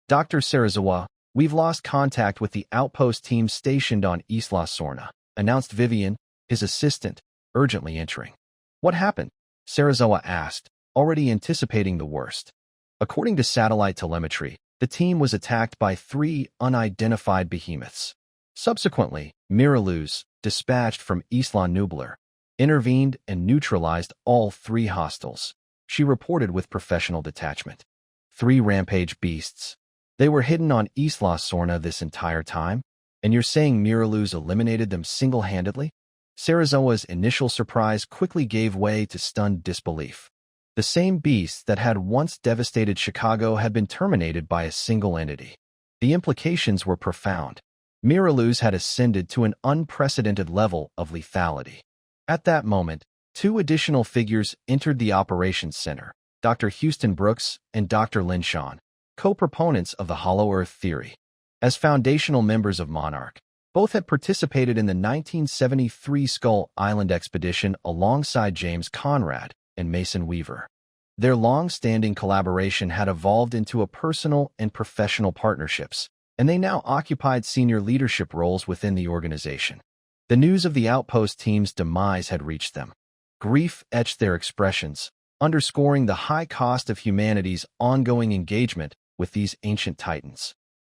Dr. Serizawa, we've lost contact with the outpost team stationed on Isla Sorna, announced Vivian, his assistant, urgently entering. What happened? Serizawa asked, already anticipating the worst. According to satellite telemetry, the team was attacked by 3 unidentified behemoths. Subsequently, Miraluz, dispatched from Isla Nublar, intervened and neutralized all 3 hostiles. She reported with professional detachment. 3 rampage beasts. They were hidden on Isla Sorna this entire time? And you're saying Miraluz eliminated them single-handedly? Serizawa's initial surprise quickly gave way to stunned disbelief. The same beasts that had once devastated Chicago had been terminated by a single entity. The implications were profound. Miraluz had ascended to an unprecedented level of lethality. At that moment, 2 additional figures entered the operations center, Dr. Houston Brooks and Dr. Lin Shan, co-proponents of the Hollow Earth theory. As foundational members of Monarch, both had participated in the 1973 Skull Island expedition alongside James Conrad and Mason Weaver. Their long-standing collaboration had evolved into a personal and professional partnerships, and they now occupied senior leadership roles within the organization. The news of the outpost team's demise had reached them. Grief etched their expressions, underscoring the high cost of humanity's ongoing engagement with these ancient titans.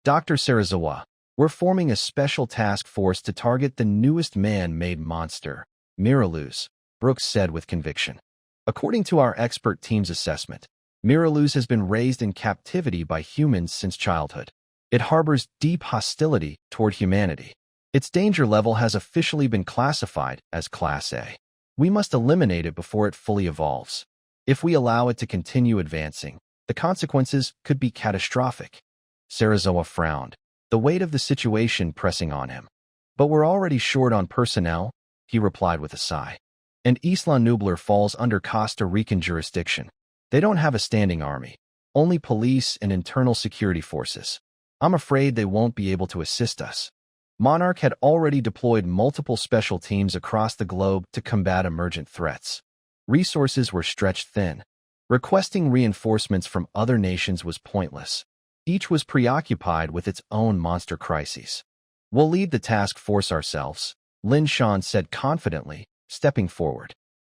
Dr. Serizawa, we're forming a special task force to target the newest man-made monster, Miraluz, Brooks said with conviction. According to our expert team's assessment, Miraluz has been raised in captivity by humans since childhood. It harbors deep hostility toward humanity. Its danger level has officially been classified as Class A. We must eliminate it before it fully evolves. If we allow it to continue advancing, the consequences could be catastrophic. Serizawa frowned, the weight of the situation pressing on him. But we're already short on personnel, he replied with a sigh. And Isla Nublar falls under Costa Rican jurisdiction. They don't have a standing army, only police and internal security forces. I'm afraid they won't be able to assist us. Monarch had already deployed multiple special teams across the globe to combat emergent threats. Resources were stretched thin. Requesting reinforcements from other nations was pointless. Each was preoccupied with its own monster crises. We'll lead the task force ourselves, Lin Shan said confidently, stepping forward.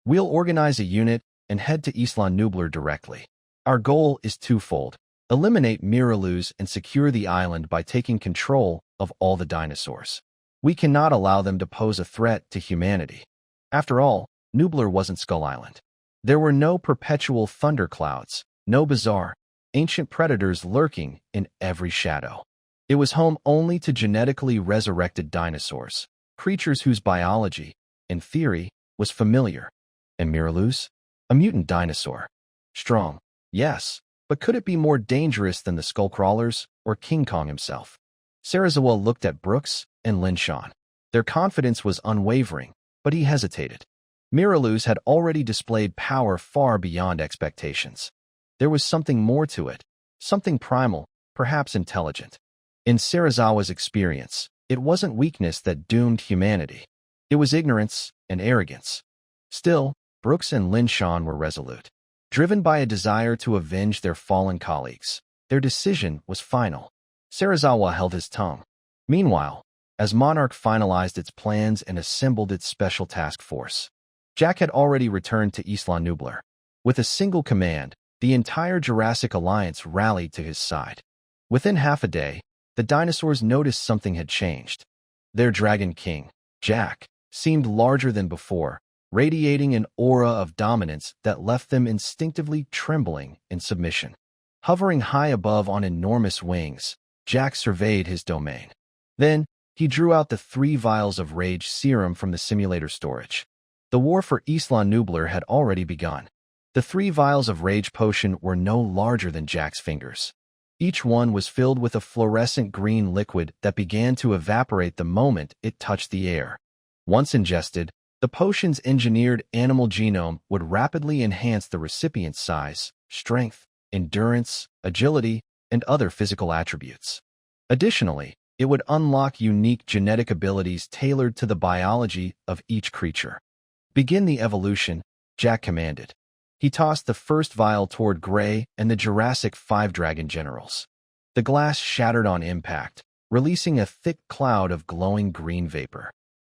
We'll organize a unit and head to Isla Nublar directly. Our goal is twofold. Eliminate Miraluz and secure the island by taking control of all the dinosaurs. We cannot allow them to pose a threat to humanity. After all, Nublar wasn't Skull Island. There were no perpetual thunderclouds, no bizarre, ancient predators lurking in every shadow. It was home only to genetically resurrected dinosaurs, creatures whose biology, in theory, was familiar. And Miraluz? A mutant dinosaur. Strong, yes, but could it be more dangerous than the skullcrawlers or King Kong himself? Serizawa looked at Brooks and Lin Shan. Their confidence was unwavering, but he hesitated. Miraluz had already displayed power far beyond expectations. There was something more to it, something primal, perhaps intelligent. In Serizawa's experience, it wasn't weakness that doomed humanity. It was ignorance and arrogance. Still, Brooks and Lin Shan were resolute. Driven by a desire to avenge their fallen colleagues, their decision was final. Serizawa held his tongue. Meanwhile, as Monarch finalized its plans and assembled its special task force, Jack had already returned to Isla Nublar. With a single command, the entire Jurassic Alliance rallied to his side. Within half a day, the dinosaurs noticed something had changed. Their dragon king, Jack, seemed larger than before, radiating an aura of dominance that left them instinctively trembling in submission. Hovering high above on enormous wings, Jack surveyed his domain. Then, he drew out the 3 vials of rage serum from the simulator storage. The war for Isla Nublar had already begun. The 3 vials of rage potion were no larger than Jack's fingers. Each one was filled with a fluorescent green liquid that began to evaporate the moment it touched the air. Once ingested, the potion's engineered animal genome would rapidly enhance the recipient's size, strength, endurance, agility, and other physical attributes. Additionally, it would unlock unique genetic abilities tailored to the biology of each creature. "Begin the evolution," Jack commanded. He tossed the first vial toward Gray and the Jurassic 5 dragon generals. The glass shattered on impact, releasing a thick cloud of glowing green vapor.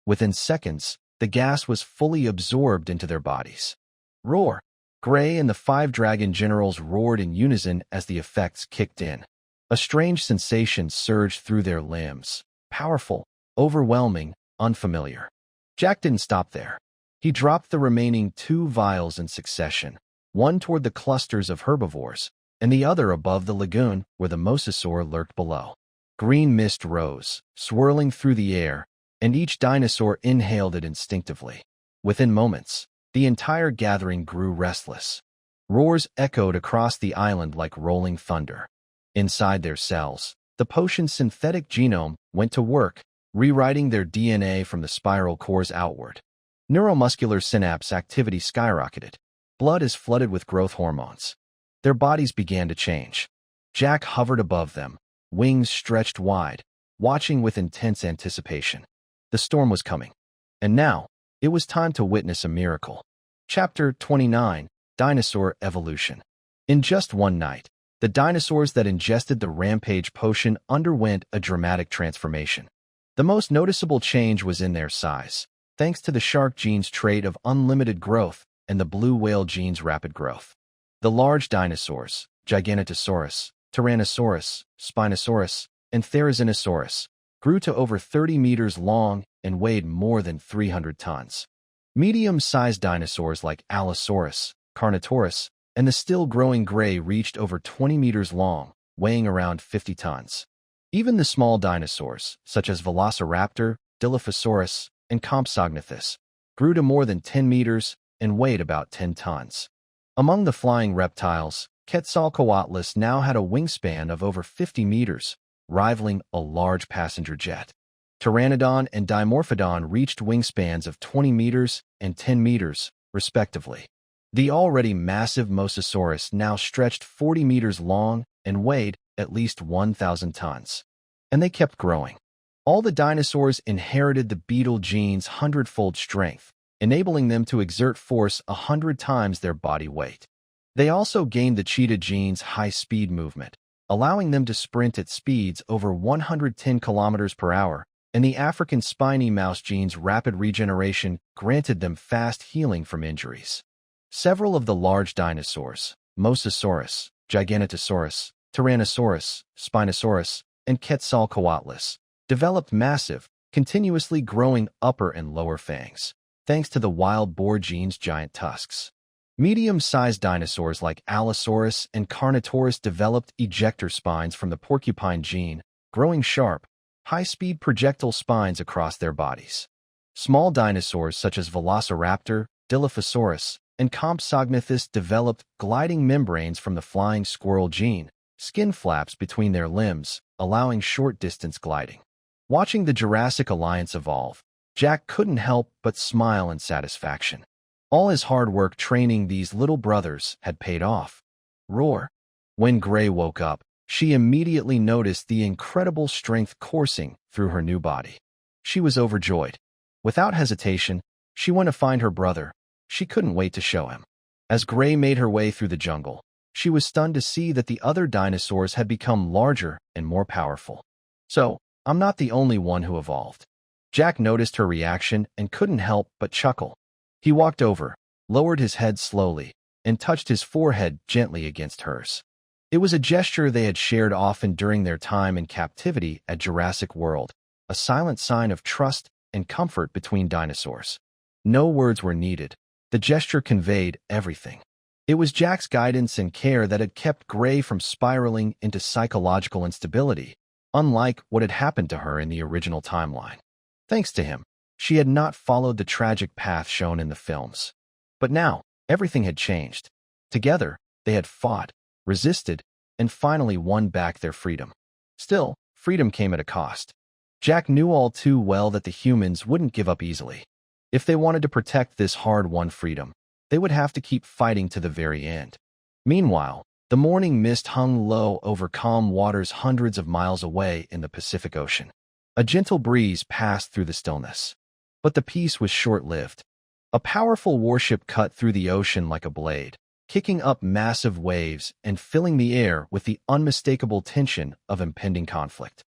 Within seconds, the gas was fully absorbed into their bodies. Roar! Gray and the 5 dragon generals roared in unison as the effects kicked in. A strange sensation surged through their limbs. Powerful, overwhelming, unfamiliar. Jack didn't stop there. He dropped the remaining 2 vials in succession, one toward the clusters of herbivores, and the other above the lagoon where the mosasaur lurked below. Green mist rose, swirling through the air, and each dinosaur inhaled it instinctively. Within moments, the entire gathering grew restless. Roars echoed across the island like rolling thunder. Inside their cells, the potion's synthetic genome went to work, rewriting their DNA from the spiral cores outward. Neuromuscular synapse activity skyrocketed. Blood is flooded with growth hormones. Their bodies began to change. Jack hovered above them, wings stretched wide, watching with intense anticipation. The storm was coming. And now, it was time to witness a miracle. Chapter 29, Dinosaur Evolution. In just one night, the dinosaurs that ingested the Rampage potion underwent a dramatic transformation. The most noticeable change was in their size, thanks to the shark gene's trait of unlimited growth and the blue whale gene's rapid growth. The large dinosaurs, Giganotosaurus, Tyrannosaurus, Spinosaurus, and Therizinosaurus, grew to over 30 meters long and weighed more than 300 tons. Medium-sized dinosaurs like Allosaurus, Carnotaurus, and the still-growing Gray reached over 20 meters long, weighing around 50 tons. Even the small dinosaurs, such as Velociraptor, Dilophosaurus, and Compsognathus, grew to more than 10 meters and weighed about 10 tons. Among the flying reptiles, Quetzalcoatlus now had a wingspan of over 50 meters, rivaling a large passenger jet. Pteranodon and Dimorphodon reached wingspans of 20 meters and 10 meters, respectively. The already massive Mosasaurus now stretched 40 meters long and weighed at least 1,000 tons. And they kept growing. All the dinosaurs inherited the beetle gene's 100-fold strength, enabling them to exert force 100 times their body weight. They also gained the cheetah gene's high-speed movement, allowing them to sprint at speeds over 110 kilometers per hour, and the African spiny mouse gene's rapid regeneration granted them fast healing from injuries. Several of the large dinosaurs, Mosasaurus, Giganotosaurus, Tyrannosaurus, Spinosaurus, and Quetzalcoatlus, developed massive, continuously growing upper and lower fangs, thanks to the wild boar gene's giant tusks. Medium-sized dinosaurs like Allosaurus and Carnotaurus developed ejector spines from the porcupine gene, growing sharp, high-speed projectile spines across their bodies. Small dinosaurs such as Velociraptor, Dilophosaurus, and Compsognathus developed gliding membranes from the flying squirrel gene, skin flaps between their limbs, allowing short-distance gliding. Watching the Jurassic Alliance evolve, Jack couldn't help but smile in satisfaction. All his hard work training these little brothers had paid off. Roar! When Gray woke up, she immediately noticed the incredible strength coursing through her new body. She was overjoyed. Without hesitation, she went to find her brother. She couldn't wait to show him. As Gray made her way through the jungle, she was stunned to see that the other dinosaurs had become larger and more powerful. So, I'm not the only one who evolved. Jack noticed her reaction and couldn't help but chuckle. He walked over, lowered his head slowly, and touched his forehead gently against hers. It was a gesture they had shared often during their time in captivity at Jurassic World, a silent sign of trust and comfort between dinosaurs. No words were needed. The gesture conveyed everything. It was Jack's guidance and care that had kept Gray from spiraling into psychological instability, unlike what had happened to her in the original timeline. Thanks to him, she had not followed the tragic path shown in the films. But now, everything had changed. Together, they had fought, resisted, and finally won back their freedom. Still, freedom came at a cost. Jack knew all too well that the humans wouldn't give up easily. If they wanted to protect this hard-won freedom, they would have to keep fighting to the very end. Meanwhile, the morning mist hung low over calm waters hundreds of miles away in the Pacific Ocean. A gentle breeze passed through the stillness. But the peace was short-lived. A powerful warship cut through the ocean like a blade, kicking up massive waves and filling the air with the unmistakable tension of impending conflict.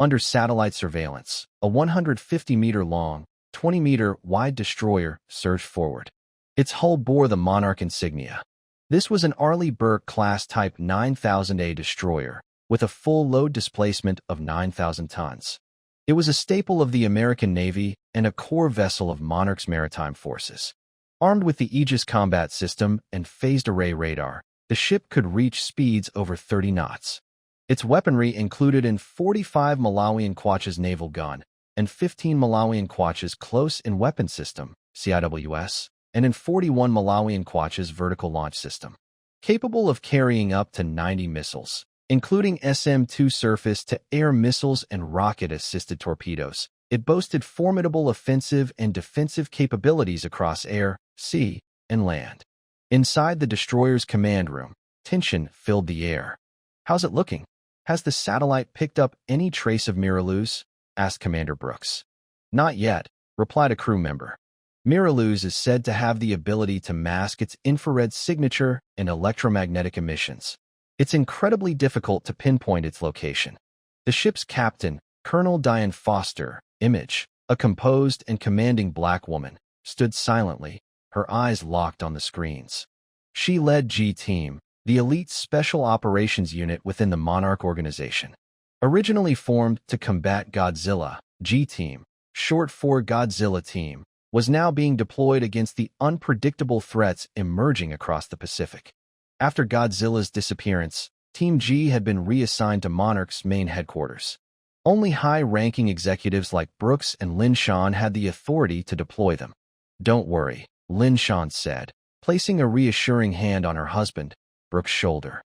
Under satellite surveillance, a 150-meter-long, 20-meter-wide destroyer surged forward. Its hull bore the Monarch insignia. This was an Arleigh Burke-class Type 9000A destroyer, with a full load displacement of 9,000 tons. It was a staple of the American Navy and a core vessel of Monarch's maritime forces. Armed with the Aegis combat system and phased array radar, the ship could reach speeds over 30 knots. Its weaponry included an 45 Malawian Quach's naval gun and 15 Malawian Quach's close-in weapon system, CIWS, and an 41 Malawian Quach's vertical launch system. Capable of carrying up to 90 missiles, including SM-2 surface-to-air missiles and rocket-assisted torpedoes, it boasted formidable offensive and defensive capabilities across air, sea, and land. Inside the destroyer's command room, tension filled the air. "How's it looking? Has the satellite picked up any trace of Miraluz?" asked Commander Brooks. "Not yet," replied a crew member. Miraluz is said to have the ability to mask its infrared signature and electromagnetic emissions. It's incredibly difficult to pinpoint its location. The ship's captain, Colonel Diane Foster, Image, a composed and commanding black woman, stood silently, her eyes locked on the screens. She led G-Team, the elite special operations unit within the Monarch organization. Originally formed to combat Godzilla, G-Team, short for Godzilla Team, was now being deployed against the unpredictable threats emerging across the Pacific. After Godzilla's disappearance, Team G had been reassigned to Monarch's main headquarters. Only high-ranking executives like Brooks and Lin Shan had the authority to deploy them. "Don't worry," Lin Shan said, placing a reassuring hand on her husband, Brooks' shoulder.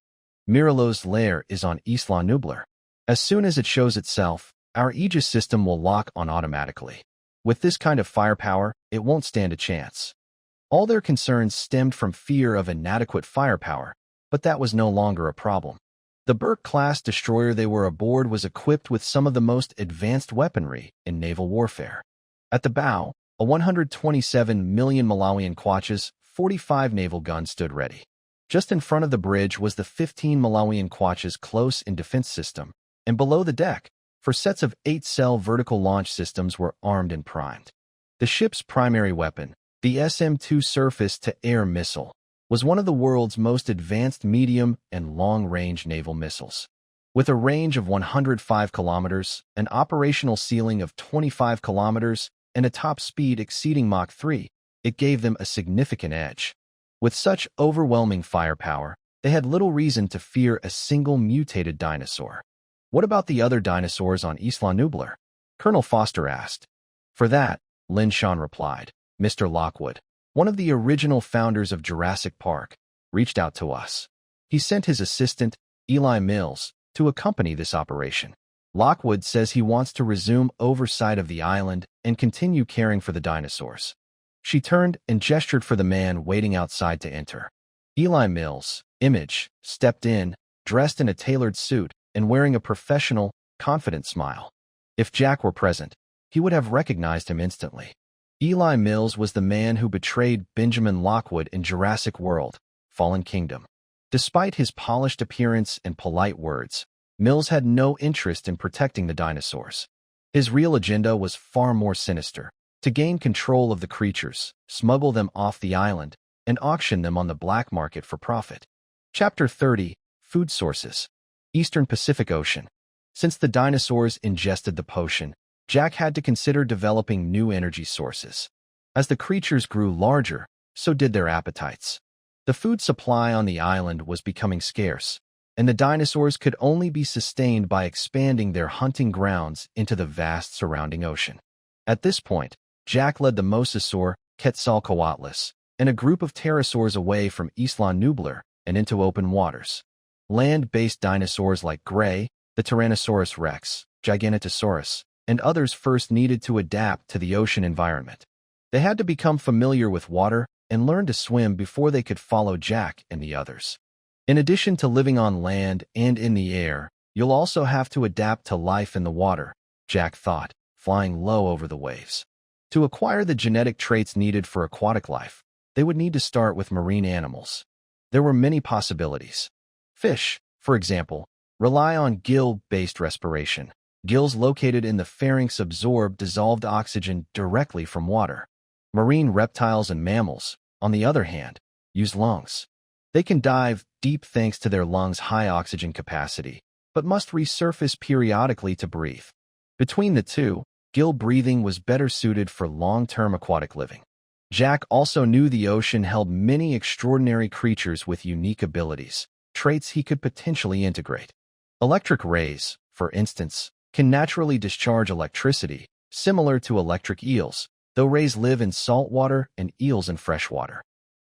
"Miraluz's lair is on Isla Nublar. As soon as it shows itself, our Aegis system will lock on automatically. With this kind of firepower, it won't stand a chance." All their concerns stemmed from fear of inadequate firepower, but that was no longer a problem. The Burke-class destroyer they were aboard was equipped with some of the most advanced weaponry in naval warfare. At the bow, a 127 million Malawian Quach's 45 naval gun stood ready. Just in front of the bridge was the 15 Malawian Quach's close-in defense system, and below the deck, 4 sets of 8-cell vertical launch systems were armed and primed. The ship's primary weapon, the SM-2 surface-to-air missile, was one of the world's most advanced medium and long-range naval missiles. With a range of 105 kilometers, an operational ceiling of 25 kilometers, and a top speed exceeding Mach 3, it gave them a significant edge. With such overwhelming firepower, they had little reason to fear a single mutated dinosaur. "What about the other dinosaurs on Isla Nublar?" Colonel Foster asked. "For that," Lin Shan replied, "Mr. Lockwood, one of the original founders of Jurassic Park, reached out to us. He sent his assistant, Eli Mills, to accompany this operation. Lockwood says he wants to resume oversight of the island and continue caring for the dinosaurs." She turned and gestured for the man waiting outside to enter. Eli Mills, Image, stepped in, dressed in a tailored suit and wearing a professional, confident smile. If Jack were present, he would have recognized him instantly. Eli Mills was the man who betrayed Benjamin Lockwood in Jurassic World, Fallen Kingdom. Despite his polished appearance and polite words, Mills had no interest in protecting the dinosaurs. His real agenda was far more sinister: to gain control of the creatures, smuggle them off the island, and auction them on the black market for profit. Chapter 30, Food sources. Eastern Pacific Ocean. Since the dinosaurs ingested the potion, Jack had to consider developing new energy sources. As the creatures grew larger, so did their appetites. The food supply on the island was becoming scarce, and the dinosaurs could only be sustained by expanding their hunting grounds into the vast surrounding ocean. At this point, Jack led the mosasaur, Quetzalcoatlus, and a group of pterosaurs away from Isla Nublar and into open waters. Land-based dinosaurs like Gray, the Tyrannosaurus rex, Giganotosaurus, and others first needed to adapt to the ocean environment. They had to become familiar with water and learn to swim before they could follow Jack and the others. In addition to living on land and in the air, you'll also have to adapt to life in the water, Jack thought, flying low over the waves. To acquire the genetic traits needed for aquatic life, they would need to start with marine animals. There were many possibilities. Fish, for example, rely on gill-based respiration. Gills located in the pharynx absorb dissolved oxygen directly from water. Marine reptiles and mammals, on the other hand, use lungs. They can dive deep thanks to their lungs' high oxygen capacity, but must resurface periodically to breathe. Between the two, gill breathing was better suited for long-term aquatic living. Jack also knew the ocean held many extraordinary creatures with unique abilities, traits he could potentially integrate. Electric rays, for instance, can naturally discharge electricity, similar to electric eels, though rays live in salt water and eels in freshwater.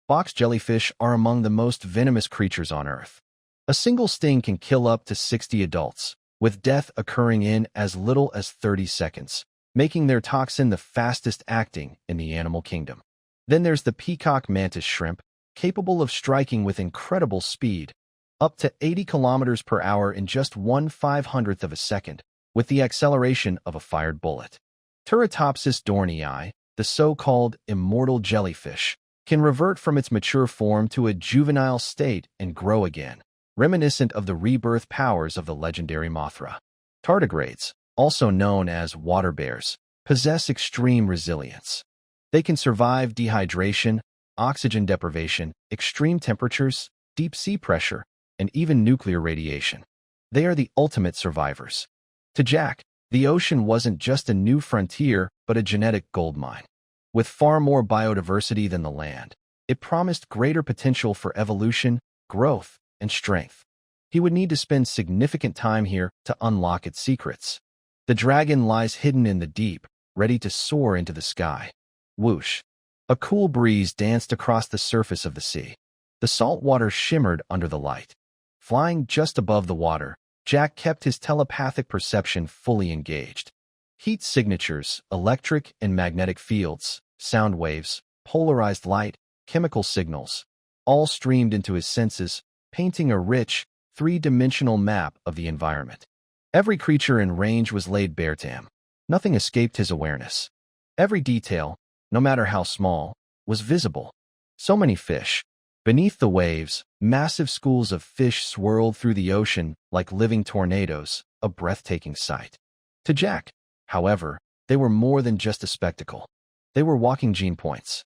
Box jellyfish are among the most venomous creatures on Earth. A single sting can kill up to 60 adults, with death occurring in as little as 30 seconds, making their toxin the fastest acting in the animal kingdom. Then there's the peacock mantis shrimp, capable of striking with incredible speed, up to 80 kilometers per hour in just 1/500th of a second, with the acceleration of a fired bullet. Turritopsis dohrnii, the so-called immortal jellyfish, can revert from its mature form to a juvenile state and grow again, reminiscent of the rebirth powers of the legendary Mothra. Tardigrades, also known as water bears, possess extreme resilience. They can survive dehydration, oxygen deprivation, extreme temperatures, deep sea pressure, and even nuclear radiation. They are the ultimate survivors. To Jack, the ocean wasn't just a new frontier, but a genetic goldmine. With far more biodiversity than the land, it promised greater potential for evolution, growth, and strength. He would need to spend significant time here to unlock its secrets. The dragon lies hidden in the deep, ready to soar into the sky. Whoosh! A cool breeze danced across the surface of the sea. The salt water shimmered under the light. Flying just above the water, Jack kept his telepathic perception fully engaged. Heat signatures, electric and magnetic fields, sound waves, polarized light, chemical signals, all streamed into his senses, painting a rich, three-dimensional map of the environment. Every creature in range was laid bare to him. Nothing escaped his awareness. Every detail, no matter how small, was visible. So many fish. Beneath the waves, massive schools of fish swirled through the ocean like living tornadoes, a breathtaking sight. To Jack, however, they were more than just a spectacle. They were walking gene points.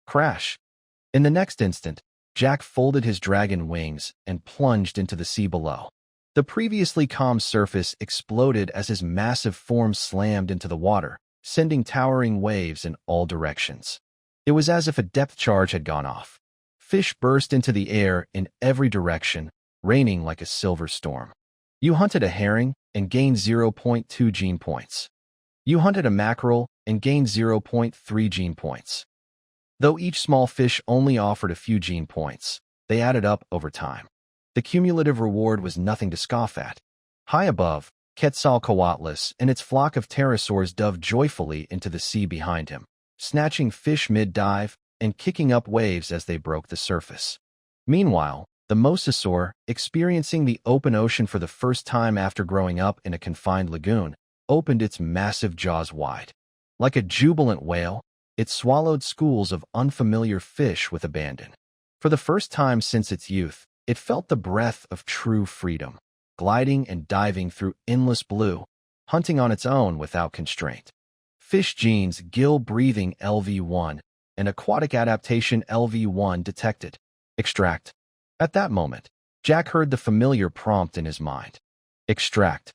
Crash! In the next instant, Jack folded his dragon wings and plunged into the sea below. The previously calm surface exploded as his massive form slammed into the water, sending towering waves in all directions. It was as if a depth charge had gone off. Fish burst into the air in every direction, raining like a silver storm. You hunted a herring and gained 0.2 gene points. You hunted a mackerel and gained 0.3 gene points. Though each small fish only offered a few gene points, they added up over time. The cumulative reward was nothing to scoff at. High above, Quetzalcoatlus and its flock of pterosaurs dove joyfully into the sea behind him, snatching fish mid-dive and kicking up waves as they broke the surface. Meanwhile, the mosasaur, experiencing the open ocean for the first time after growing up in a confined lagoon, opened its massive jaws wide. Like a jubilant whale, it swallowed schools of unfamiliar fish with abandon. For the first time since its youth, it felt the breath of true freedom, gliding and diving through endless blue, hunting on its own without constraint. Fish genes, gill-breathing LV1, and aquatic adaptation LV1 detected. Extract. At that moment, Jack heard the familiar prompt in his mind. Extract.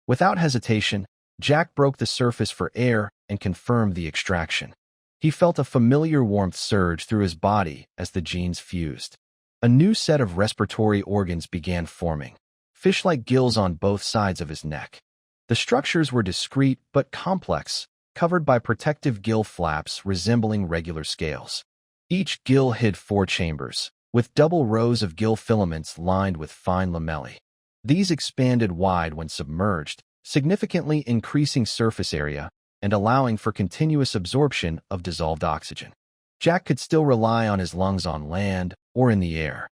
Without hesitation, Jack broke the surface for air and confirmed the extraction. He felt a familiar warmth surge through his body as the genes fused. A new set of respiratory organs began forming, fish-like gills on both sides of his neck. The structures were discrete but complex, covered by protective gill flaps resembling regular scales. Each gill hid 4 chambers, with double rows of gill filaments lined with fine lamellae. These expanded wide when submerged, significantly increasing surface area and allowing for continuous absorption of dissolved oxygen. Jack could still rely on his lungs on land or in the air.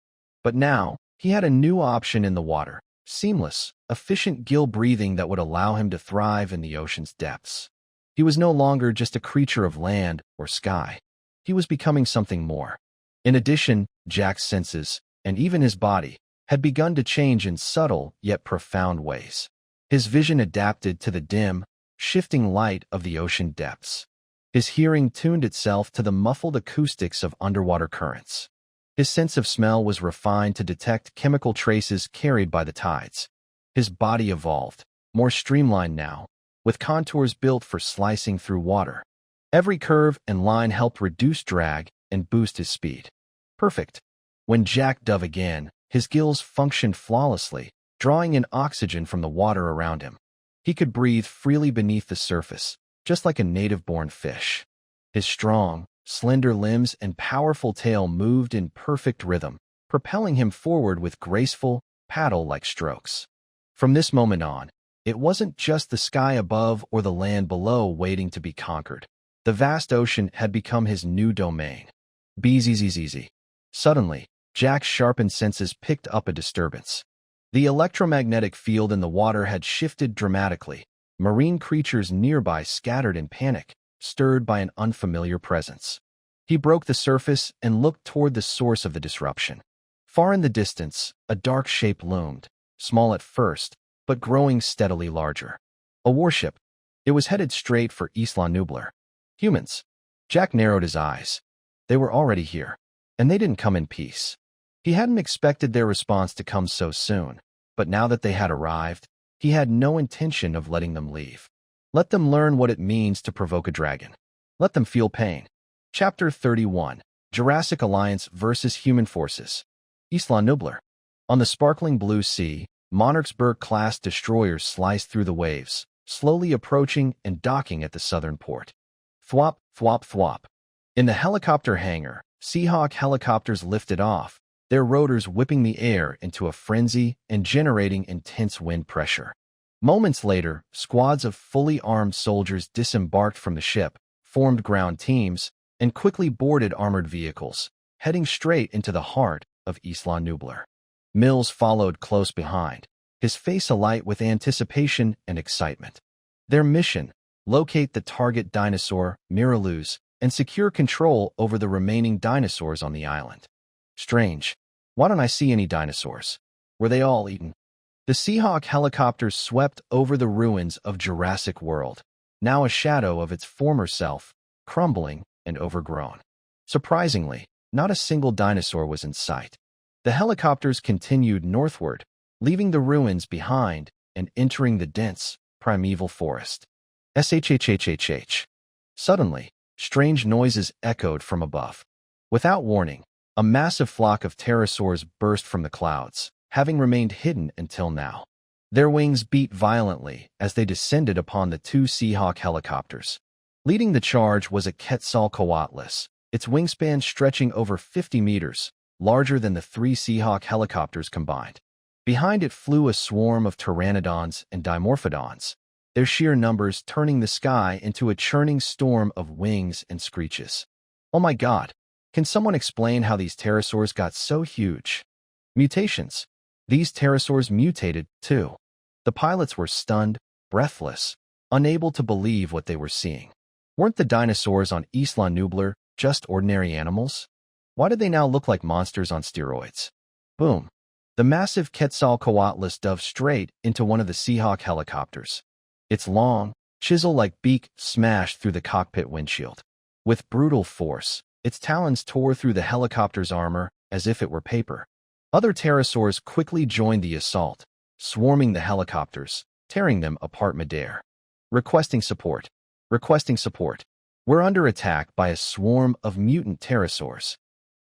But now, he had a new option in the water: seamless, efficient gill breathing that would allow him to thrive in the ocean's depths. He was no longer just a creature of land or sky. He was becoming something more. In addition, Jack's senses, and even his body, had begun to change in subtle yet profound ways. His vision adapted to the dim, shifting light of the ocean depths. His hearing tuned itself to the muffled acoustics of underwater currents. His sense of smell was refined to detect chemical traces carried by the tides. His body evolved, more streamlined now, with contours built for slicing through water. Every curve and line helped reduce drag and boost his speed. Perfect. When Jack dove again, his gills functioned flawlessly, drawing in oxygen from the water around him. He could breathe freely beneath the surface, just like a native-born fish. His strong, slender limbs and powerful tail moved in perfect rhythm, propelling him forward with graceful, paddle-like strokes. From this moment on, it wasn't just the sky above or the land below waiting to be conquered. The vast ocean had become his new domain. Bzzz. Suddenly, Jack's sharpened senses picked up a disturbance. The electromagnetic field in the water had shifted dramatically. Marine creatures nearby scattered in panic, stirred by an unfamiliar presence. He broke the surface and looked toward the source of the disruption. Far in the distance, a dark shape loomed, small at first, but growing steadily larger. A warship. It was headed straight for Isla Nublar. Humans. Jack narrowed his eyes. They were already here, and they didn't come in peace. He hadn't expected their response to come so soon, but now that they had arrived, he had no intention of letting them leave. Let them learn what it means to provoke a dragon. Let them feel pain. Chapter 31. Jurassic Alliance versus Human Forces. Isla Nublar. On the sparkling blue sea, Monarchsburg-class destroyers sliced through the waves, slowly approaching and docking at the southern port. Thwop, thwop, thwop. In the helicopter hangar, Seahawk helicopters lifted off, their rotors whipping the air into a frenzy and generating intense wind pressure. Moments later, squads of fully armed soldiers disembarked from the ship, formed ground teams, and quickly boarded armored vehicles, heading straight into the heart of Isla Nublar. Mills followed close behind, his face alight with anticipation and excitement. Their mission: locate the target dinosaur, Miraluz, and secure control over the remaining dinosaurs on the island. Strange. Why don't I see any dinosaurs? Were they all eaten? The Seahawk helicopters swept over the ruins of Jurassic World, now a shadow of its former self, crumbling and overgrown. Surprisingly, not a single dinosaur was in sight. The helicopters continued northward, leaving the ruins behind and entering the dense, primeval forest. Shhhhhh. Suddenly, strange noises echoed from above. Without warning, a massive flock of pterosaurs burst from the clouds, having remained hidden until now. Their wings beat violently as they descended upon the 2 Seahawk helicopters. Leading the charge was a Quetzalcoatlus, its wingspan stretching over 50 meters, larger than the 3 Seahawk helicopters combined. Behind it flew a swarm of pteranodons and dimorphodons, their sheer numbers turning the sky into a churning storm of wings and screeches. Oh my God! Can someone explain how these pterosaurs got so huge? Mutations. These pterosaurs mutated, too. The pilots were stunned, breathless, unable to believe what they were seeing. Weren't the dinosaurs on Isla Nublar just ordinary animals? Why did they now look like monsters on steroids? Boom. The massive Quetzalcoatlus dove straight into one of the Seahawk helicopters. Its long, chisel-like beak smashed through the cockpit windshield. With brutal force, its talons tore through the helicopter's armor as if it were paper. Other pterosaurs quickly joined the assault, swarming the helicopters, tearing them apart midair. Requesting support. Requesting support. We're under attack by a swarm of mutant pterosaurs.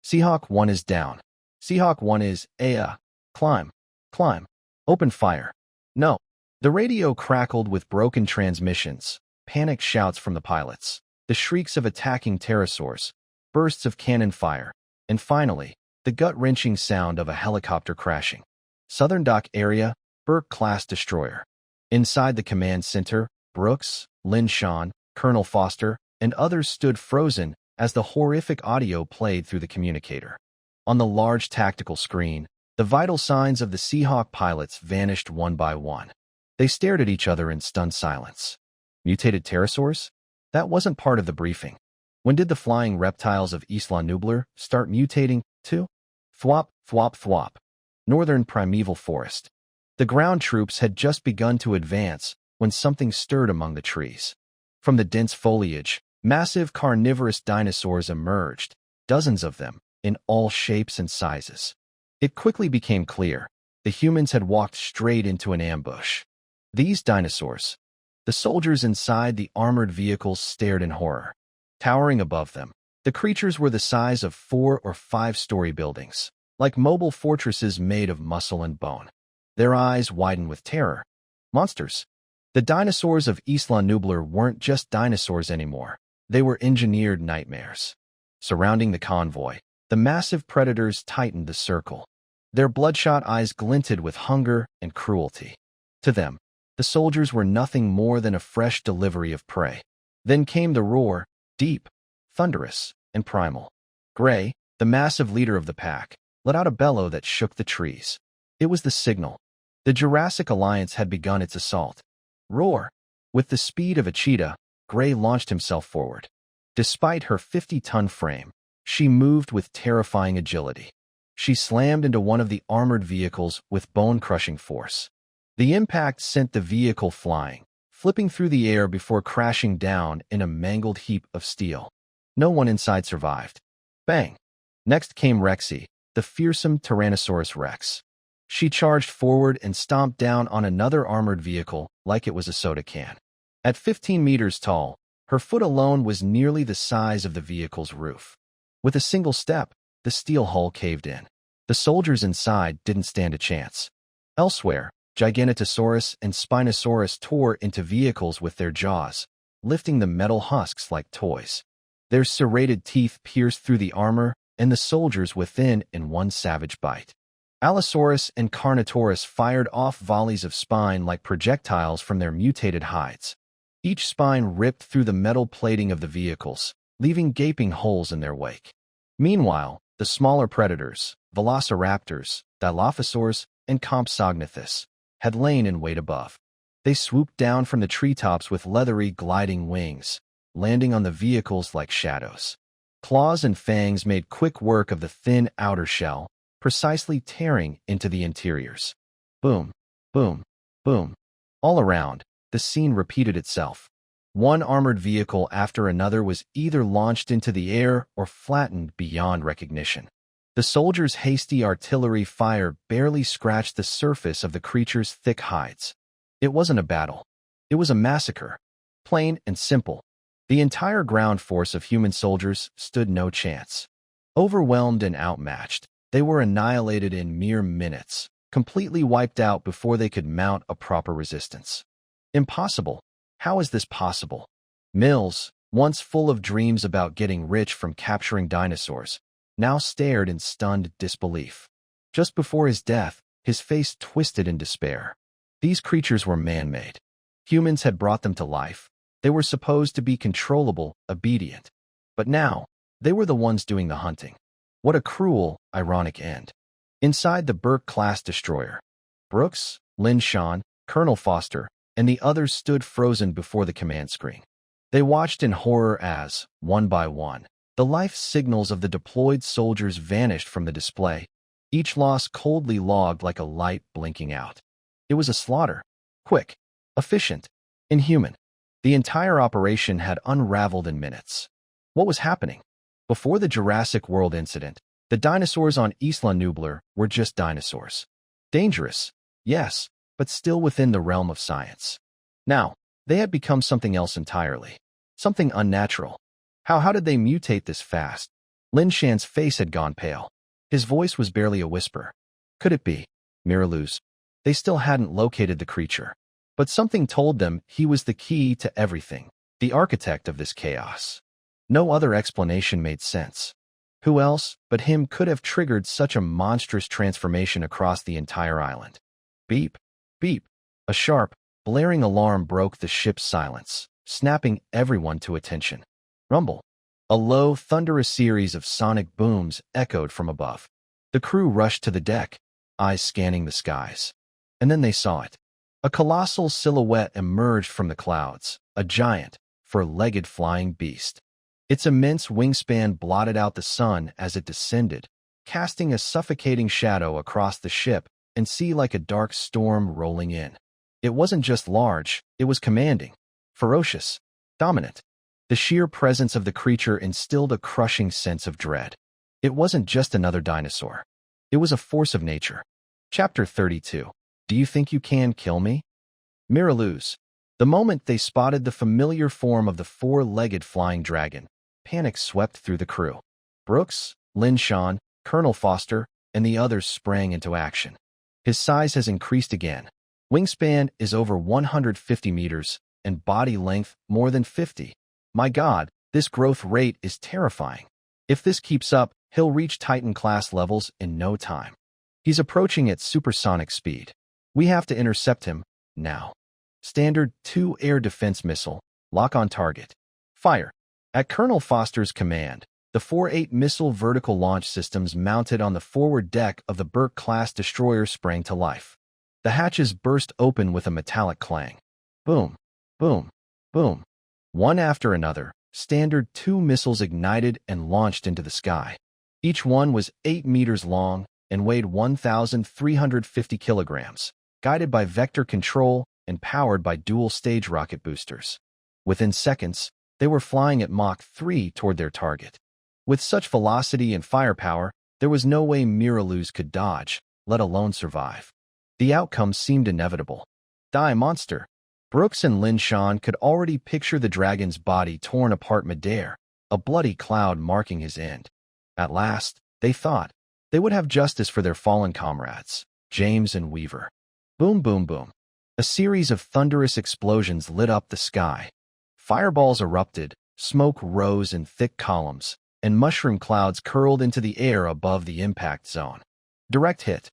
Seahawk 1 is down. Seahawk 1 is, climb. Climb. Open fire. No. The radio crackled with broken transmissions, panicked shouts from the pilots, the shrieks of attacking pterosaurs, bursts of cannon fire, and finally, the gut-wrenching sound of a helicopter crashing. Southern Dock Area, Burke-class destroyer. Inside the command center, Brooks, Lynn Shawn, Colonel Foster, and others stood frozen as the horrific audio played through the communicator. On the large tactical screen, the vital signs of the Seahawk pilots vanished one by one. They stared at each other in stunned silence. Mutated pterosaurs? That wasn't part of the briefing. When did the flying reptiles of Isla Nublar start mutating, too? Thwop, thwop, thwop. Northern primeval forest. The ground troops had just begun to advance when something stirred among the trees. From the dense foliage, massive carnivorous dinosaurs emerged, dozens of them, in all shapes and sizes. It quickly became clear the humans had walked straight into an ambush. These dinosaurs, the soldiers inside the armored vehicles stared in horror. Towering above them, the creatures were the size of 4- or 5-story buildings, like mobile fortresses made of muscle and bone. Their eyes widened with terror. Monsters. The dinosaurs of Isla Nublar weren't just dinosaurs anymore. They were engineered nightmares. Surrounding the convoy, the massive predators tightened the circle. Their bloodshot eyes glinted with hunger and cruelty. To them, the soldiers were nothing more than a fresh delivery of prey. Then came the roar, deep, thunderous, and primal. Gray, the massive leader of the pack, let out a bellow that shook the trees. It was the signal. The Jurassic Alliance had begun its assault. Roar! With the speed of a cheetah, Gray launched himself forward. Despite her 50-ton frame, she moved with terrifying agility. She slammed into one of the armored vehicles with bone-crushing force. The impact sent the vehicle flying, flipping through the air before crashing down in a mangled heap of steel. No one inside survived. Bang! Next came Rexy, the fearsome Tyrannosaurus Rex. She charged forward and stomped down on another armored vehicle like it was a soda can. At 15 meters tall, her foot alone was nearly the size of the vehicle's roof. With a single step, the steel hull caved in. The soldiers inside didn't stand a chance. Elsewhere, Giganotosaurus and Spinosaurus tore into vehicles with their jaws, lifting the metal husks like toys. Their serrated teeth pierced through the armor and the soldiers within in one savage bite. Allosaurus and Carnotaurus fired off volleys of spine like projectiles from their mutated hides. Each spine ripped through the metal plating of the vehicles, leaving gaping holes in their wake. Meanwhile, the smaller predators, velociraptors, Dilophosaurs, and Compsognathus, had lain in wait above. They swooped down from the treetops with leathery gliding wings, landing on the vehicles like shadows. Claws and fangs made quick work of the thin outer shell, precisely tearing into the interiors. Boom, boom, boom. All around, the scene repeated itself. One armored vehicle after another was either launched into the air or flattened beyond recognition. The soldiers' hasty artillery fire barely scratched the surface of the creature's thick hides. It wasn't a battle. It was a massacre. Plain and simple. The entire ground force of human soldiers stood no chance. Overwhelmed and outmatched, they were annihilated in mere minutes, completely wiped out before they could mount a proper resistance. Impossible. How is this possible? Mills, once full of dreams about getting rich from capturing dinosaurs, now stared in stunned disbelief. Just before his death, his face twisted in despair. These creatures were man-made. Humans had brought them to life. They were supposed to be controllable, obedient. But now, they were the ones doing the hunting. What a cruel, ironic end. Inside the Burke-class destroyer, Brooks, Lynn Shawn, Colonel Foster, and the others stood frozen before the command screen. They watched in horror as, one by one, the life signals of the deployed soldiers vanished from the display, each loss coldly logged like a light blinking out. It was a slaughter. Quick, efficient, inhuman. The entire operation had unraveled in minutes. What was happening? Before the Jurassic World incident, The dinosaurs on Isla Nublar were just dinosaurs. Dangerous, yes, but still within the realm of science. Now, they had become something else entirely. Something unnatural. How did they mutate this fast? Lin Shan's face had gone pale. His voice was barely a whisper. Could it be Miralu's? They still hadn't located the creature. But something told them he was the key to everything, the architect of this chaos. No other explanation made sense. Who else but him could have triggered such a monstrous transformation across the entire island? Beep, beep. A sharp, blaring alarm broke the ship's silence, snapping everyone to attention. Rumble. A low, thunderous series of sonic booms echoed from above. The crew rushed to the deck, eyes scanning the skies. And then they saw it. A colossal silhouette emerged from the clouds, a giant, four-legged flying beast. Its immense wingspan blotted out the sun as it descended, casting a suffocating shadow across the ship and sea like a dark storm rolling in. It wasn't just large, it was commanding, ferocious, dominant. The sheer presence of the creature instilled a crushing sense of dread. It wasn't just another dinosaur. It was a force of nature. Chapter 32. Do you think you can kill me? Miralu's. The moment they spotted the familiar form of the four-legged flying dragon, panic swept through the crew. Brooks, Lin Shan, Colonel Foster, and the others sprang into action. His size has increased again. Wingspan is over 150 meters, and body length more than 50. My God, this growth rate is terrifying. If this keeps up, he'll reach Titan-class levels in no time. He's approaching at supersonic speed. We have to intercept him, now. Standard 2 air defense missile, lock on target. Fire. At Colonel Foster's command, the 4-8 missile vertical launch systems mounted on the forward deck of the Burke-class destroyer sprang to life. The hatches burst open with a metallic clang. Boom, boom, boom. One after another, Standard 2 missiles ignited and launched into the sky. Each one was 8 meters long and weighed 1,350 kilograms, guided by vector control and powered by dual-stage rocket boosters. Within seconds, they were flying at Mach 3 toward their target. With such velocity and firepower, there was no way Miralu's could dodge, let alone survive. The outcome seemed inevitable. Die, monster! Brooks and Lin Shan could already picture the dragon's body torn apart midair, a bloody cloud marking his end. At last, they thought, they would have justice for their fallen comrades, James and Weaver. Boom, boom, boom. A series of thunderous explosions lit up the sky. Fireballs erupted, smoke rose in thick columns, and mushroom clouds curled into the air above the impact zone. Direct hit.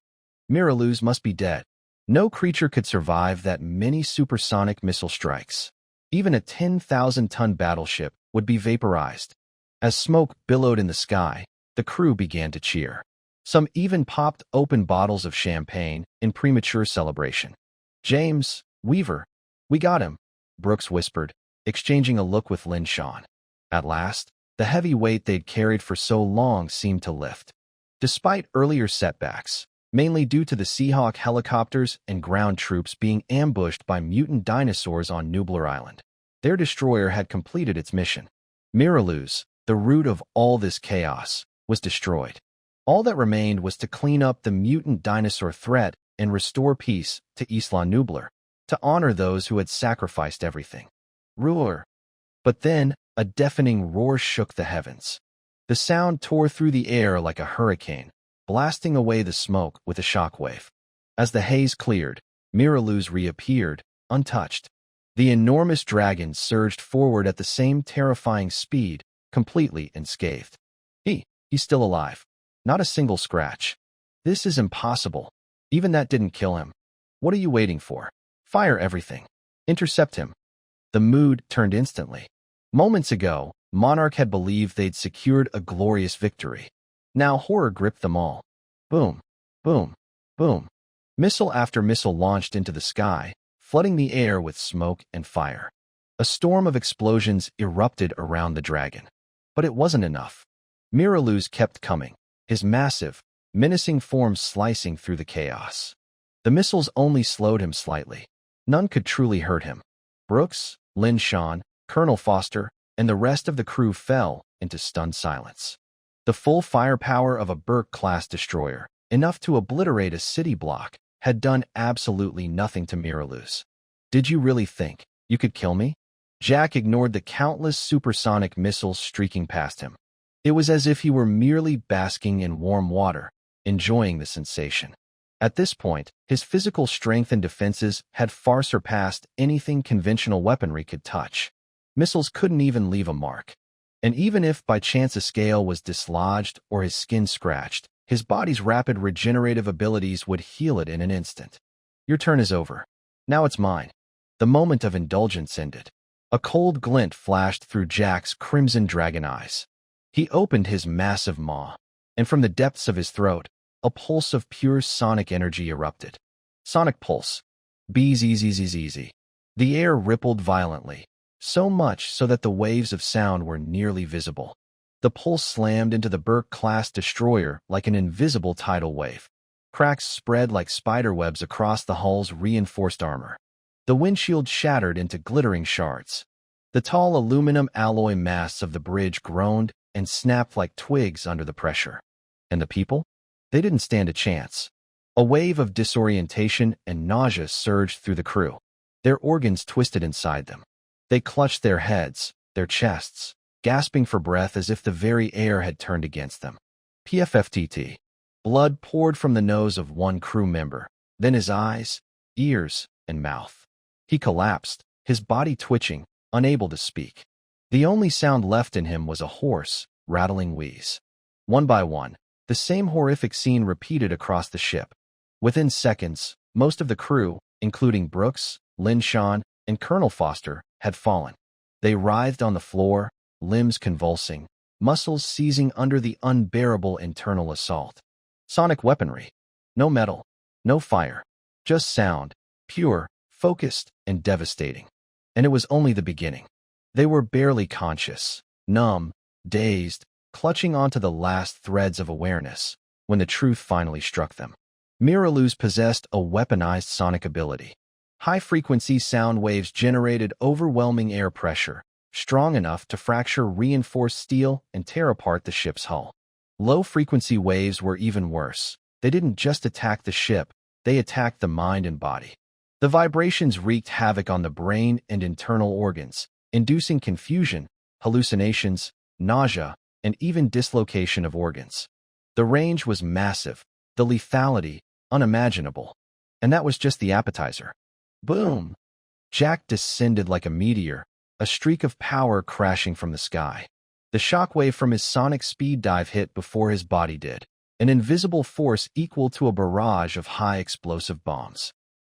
Miralu's must be dead. No creature could survive that many supersonic missile strikes. Even a 10,000-ton battleship would be vaporized. As smoke billowed in the sky, the crew began to cheer. Some even popped open bottles of champagne in premature celebration. James, Weaver, we got him, Brooks whispered, exchanging a look with Lin Shan. At last, the heavy weight they'd carried for so long seemed to lift. Despite earlier setbacks, mainly due to the Seahawk helicopters and ground troops being ambushed by mutant dinosaurs on Nublar Island, their destroyer had completed its mission. Miralu's, the root of all this chaos, was destroyed. All that remained was to clean up the mutant dinosaur threat and restore peace to Isla Nublar, to honor those who had sacrificed everything. Roar! But then, a deafening roar shook the heavens. The sound tore through the air like a hurricane, blasting away the smoke with a shockwave. As the haze cleared, Miralu's reappeared, untouched. The enormous dragon surged forward at the same terrifying speed, completely unscathed. He's still alive. Not a single scratch. This is impossible. Even that didn't kill him. What are you waiting for? Fire everything. Intercept him. The mood turned instantly. Moments ago, Monarch had believed they'd secured a glorious victory. Now horror gripped them all. Boom, boom, boom. Missile after missile launched into the sky, flooding the air with smoke and fire. A storm of explosions erupted around the dragon. But it wasn't enough. Miralu's kept coming, his massive, menacing form slicing through the chaos. The missiles only slowed him slightly. None could truly hurt him. Brooks, Lin Shan, Colonel Foster, and the rest of the crew fell into stunned silence. The full firepower of a Burke-class destroyer, enough to obliterate a city block, had done absolutely nothing to Miraluz. "Did you really think you could kill me?" Jack ignored the countless supersonic missiles streaking past him. It was as if he were merely basking in warm water, enjoying the sensation. At this point, his physical strength and defenses had far surpassed anything conventional weaponry could touch. Missiles couldn't even leave a mark. And even if by chance a scale was dislodged or his skin scratched, his body's rapid regenerative abilities would heal it in an instant. "Your turn is over. Now it's mine." The moment of indulgence ended. A cold glint flashed through Jack's crimson dragon eyes. He opened his massive maw, and from the depths of his throat, a pulse of pure sonic energy erupted. Sonic pulse. Bzzzzz. The air rippled violently, so much so that the waves of sound were nearly visible. The pulse slammed into the Burke-class destroyer like an invisible tidal wave. Cracks spread like spiderwebs across the hull's reinforced armor. The windshield shattered into glittering shards. The tall aluminum alloy masts of the bridge groaned and snapped like twigs under the pressure. And the people? They didn't stand a chance. A wave of disorientation and nausea surged through the crew. Their organs twisted inside them. They clutched their heads, their chests, gasping for breath as if the very air had turned against them. PFFTT. Blood poured from the nose of one crew member, then his eyes, ears, and mouth. He collapsed, his body twitching, unable to speak. The only sound left in him was a hoarse, rattling wheeze. One by one, the same horrific scene repeated across the ship. Within seconds, most of the crew, including Brooks, Linshawn, and Colonel Foster, had fallen. They writhed on the floor, limbs convulsing, muscles seizing under the unbearable internal assault. Sonic weaponry. No metal, no fire, just sound, pure, focused, and devastating. And it was only the beginning. They were barely conscious, numb, dazed, clutching onto the last threads of awareness, when the truth finally struck them. Miraluz possessed a weaponized sonic ability. High-frequency sound waves generated overwhelming air pressure, strong enough to fracture reinforced steel and tear apart the ship's hull. Low-frequency waves were even worse. They didn't just attack the ship, they attacked the mind and body. The vibrations wreaked havoc on the brain and internal organs, inducing confusion, hallucinations, nausea, and even dislocation of organs. The range was massive, the lethality unimaginable. And that was just the appetizer. Boom! Jack descended like a meteor, a streak of power crashing from the sky. The shockwave from his sonic speed dive hit before his body did, an invisible force equal to a barrage of high explosive bombs.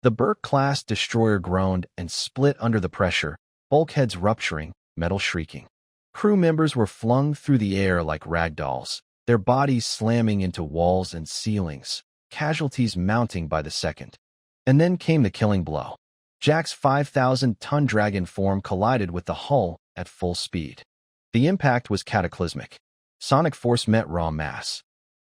The Burke-class destroyer groaned and split under the pressure, bulkheads rupturing, metal shrieking. Crew members were flung through the air like rag dolls, their bodies slamming into walls and ceilings, casualties mounting by the second. And then came the killing blow. Jack's 5,000-ton dragon form collided with the hull at full speed. The impact was cataclysmic. Sonic force met raw mass.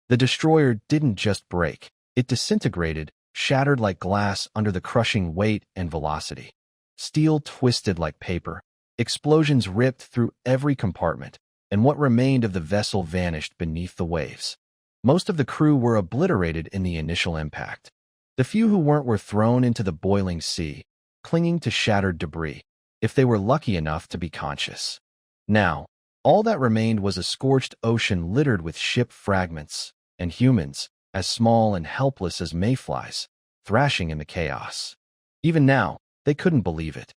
The destroyer didn't just break, it disintegrated, shattered like glass under the crushing weight and velocity. Steel twisted like paper. Explosions ripped through every compartment, and what remained of the vessel vanished beneath the waves. Most of the crew were obliterated in the initial impact. The few who weren't were thrown into the boiling sea, clinging to shattered debris, if they were lucky enough to be conscious. Now, all that remained was a scorched ocean littered with ship fragments, and humans, as small and helpless as mayflies, thrashing in the chaos. Even now, they couldn't believe it.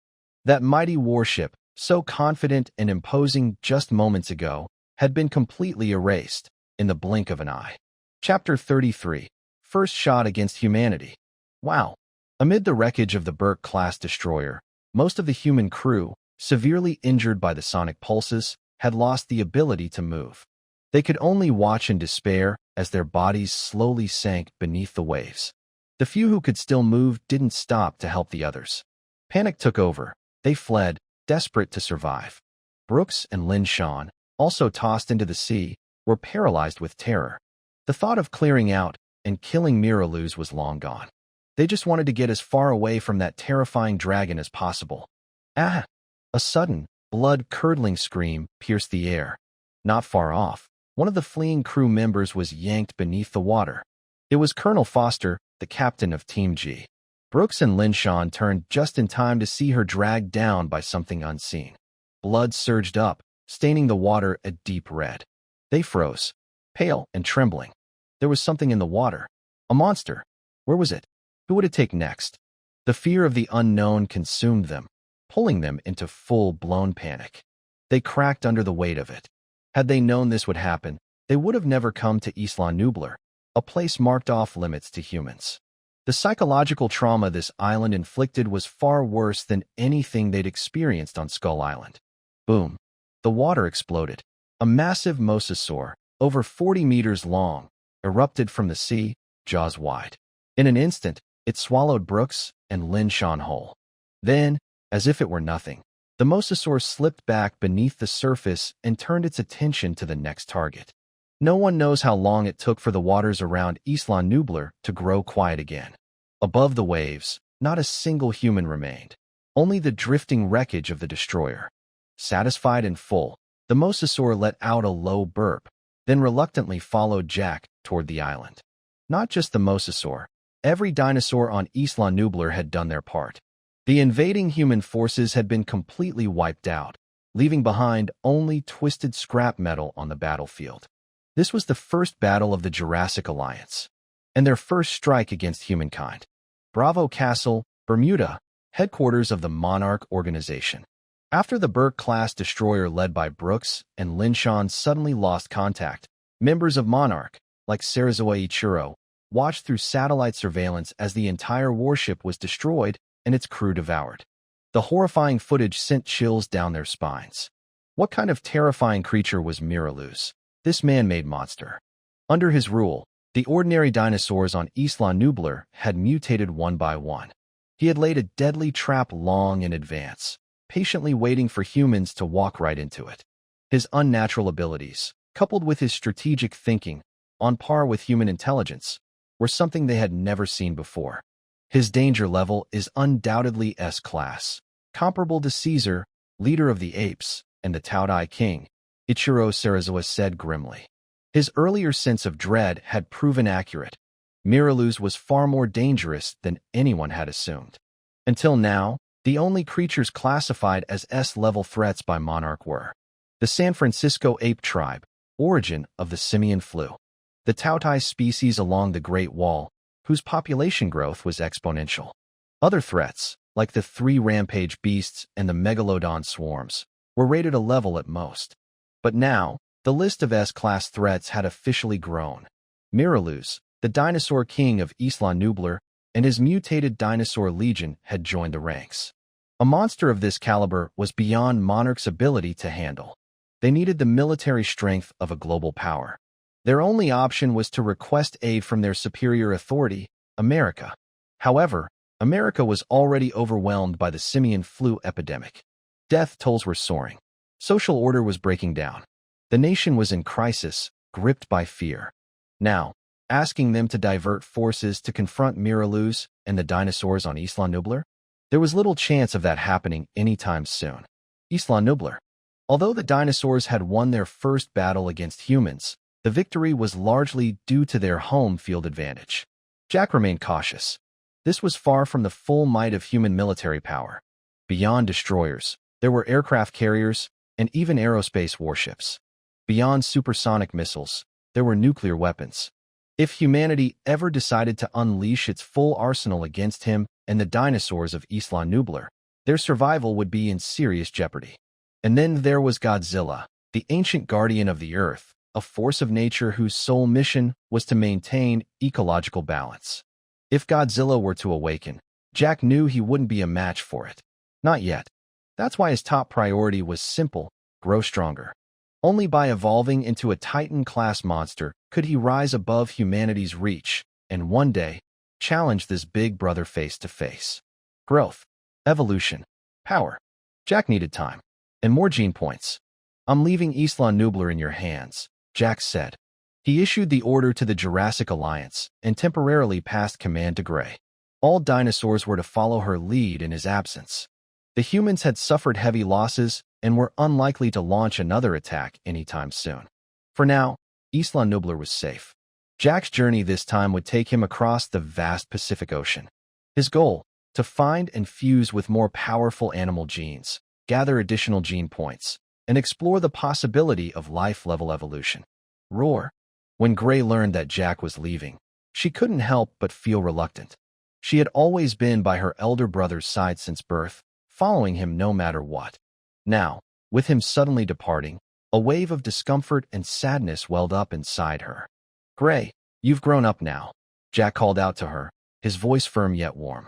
That mighty warship, so confident and imposing just moments ago, had been completely erased in the blink of an eye. Chapter 33. First shot against humanity. Wow. Amid the wreckage of the Burke-class destroyer, most of the human crew, severely injured by the sonic pulses, had lost the ability to move. They could only watch in despair as their bodies slowly sank beneath the waves. The few who could still move didn't stop to help the others. Panic took over. They fled, desperate to survive. Brooks and Linshawn, also tossed into the sea, were paralyzed with terror. The thought of clearing out and killing Miraluz was long gone. They just wanted to get as far away from that terrifying dragon as possible. Ah! A sudden, blood-curdling scream pierced the air. Not far off, One of the fleeing crew members was yanked beneath the water. It was Colonel Foster, the captain of Team G. Brooks and Linshawn turned just in time to see her dragged down by something unseen. Blood surged up, staining the water a deep red. They froze, pale and trembling. There was something in the water. A monster. Where was it? Who would it take next? The fear of the unknown consumed them, pulling them into full-blown panic. They cracked under the weight of it. Had they known this would happen, they would have never come to Isla Nublar, a place marked off limits to humans. The psychological trauma this island inflicted was far worse than anything they'd experienced on Skull Island. Boom. The water exploded. A massive mosasaur, over 40 meters long, erupted from the sea, jaws wide. In an instant, it swallowed Brooks and Linshawn whole. Then, as if it were nothing, the mosasaur slipped back beneath the surface and turned its attention to the next target. No one knows how long it took for the waters around Isla Nublar to grow quiet again. Above the waves, not a single human remained, only the drifting wreckage of the destroyer. Satisfied and full, the mosasaur let out a low burp, then reluctantly followed Jack toward the island. Not just the mosasaur, every dinosaur on Isla Nublar had done their part. The invading human forces had been completely wiped out, leaving behind only twisted scrap metal on the battlefield. This was the first battle of the Jurassic Alliance, and their first strike against humankind. Bravo Castle, Bermuda, headquarters of the Monarch organization. After the Burke-class destroyer led by Brooks and Linshawn suddenly lost contact, members of Monarch, like Sarazawa Ichiro, watched through satellite surveillance as the entire warship was destroyed and its crew devoured. The horrifying footage sent chills down their spines. What kind of terrifying creature was Miraluz, this man-made monster? Under his rule, the ordinary dinosaurs on Isla Nublar had mutated one by one. He had laid a deadly trap long in advance, patiently waiting for humans to walk right into it. His unnatural abilities, coupled with his strategic thinking, on par with human intelligence, were something they had never seen before. His danger level is undoubtedly S-class, comparable to Caesar, leader of the apes, and the Taudai king, Ichiro Sarazawa said grimly. His earlier sense of dread had proven accurate. Miraluz was far more dangerous than anyone had assumed. Until now, the only creatures classified as S-level threats by Monarch were the San Francisco ape tribe, origin of the simian flu, the Taudai species along the Great Wall, whose population growth was exponential. Other threats, like the 3 rampage beasts and the megalodon swarms, were rated a level at most. But now, the list of S-class threats had officially grown. Miraluz, the dinosaur king of Isla Nublar, and his mutated dinosaur legion had joined the ranks. A monster of this caliber was beyond Monarch's ability to handle. They needed the military strength of a global power. Their only option was to request aid from their superior authority, America. However, America was already overwhelmed by the simian flu epidemic. Death tolls were soaring. Social order was breaking down. The nation was in crisis, gripped by fear. Now, asking them to divert forces to confront Miraluz and the dinosaurs on Isla Nublar? There was little chance of that happening anytime soon. Isla Nublar. Although the dinosaurs had won their first battle against humans, the victory was largely due to their home field advantage. Jack remained cautious. This was far from the full might of human military power. Beyond destroyers, there were aircraft carriers and even aerospace warships. Beyond supersonic missiles, there were nuclear weapons. If humanity ever decided to unleash its full arsenal against him and the dinosaurs of Isla Nublar, their survival would be in serious jeopardy. And then there was Godzilla, the ancient guardian of the Earth, a force of nature whose sole mission was to maintain ecological balance. If Godzilla were to awaken, Jack knew he wouldn't be a match for it. Not yet. That's why his top priority was simple: grow stronger. Only by evolving into a Titan-class monster could he rise above humanity's reach and one day challenge this big brother face to face. Growth, evolution, power. Jack needed time and more gene points. "I'm leaving Isla Nublar in your hands," Jack said. He issued the order to the Jurassic Alliance and temporarily passed command to Gray. All dinosaurs were to follow her lead in his absence. The humans had suffered heavy losses and were unlikely to launch another attack anytime soon. For now, Isla Nublar was safe. Jack's journey this time would take him across the vast Pacific Ocean. His goal, to find and fuse with more powerful animal genes, gather additional gene points, and explore the possibility of life-level evolution. Roar. When Gray learned that Jack was leaving, she couldn't help but feel reluctant. She had always been by her elder brother's side since birth, following him no matter what. Now, with him suddenly departing, a wave of discomfort and sadness welled up inside her. "Gray, you've grown up now," Jack called out to her, his voice firm yet warm.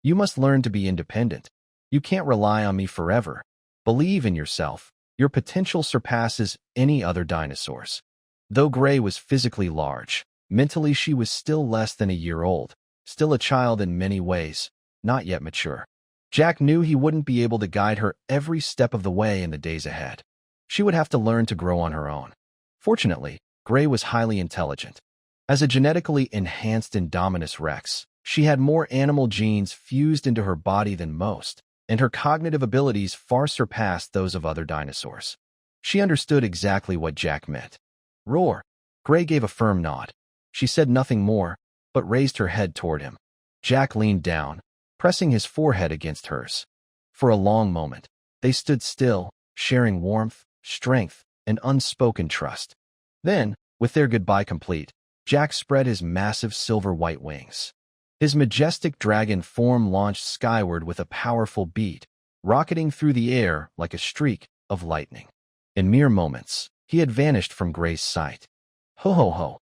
"You must learn to be independent. You can't rely on me forever. Believe in yourself. Your potential surpasses any other dinosaurs." Though Gray was physically large, mentally she was still less than a year old, still a child in many ways, not yet mature. Jack knew he wouldn't be able to guide her every step of the way in the days ahead. She would have to learn to grow on her own. Fortunately, Gray was highly intelligent. As a genetically enhanced Indominus Rex, she had more animal genes fused into her body than most, and her cognitive abilities far surpassed those of other dinosaurs. She understood exactly what Jack meant. "Roar." Gray gave a firm nod. She said nothing more, but raised her head toward him. Jack leaned down, pressing his forehead against hers. For a long moment, they stood still, sharing warmth, strength, and unspoken trust. Then, with their goodbye complete, Jack spread his massive silver-white wings. His majestic dragon form launched skyward with a powerful beat, rocketing through the air like a streak of lightning. In mere moments, he had vanished from Gray's sight. Ho ho ho.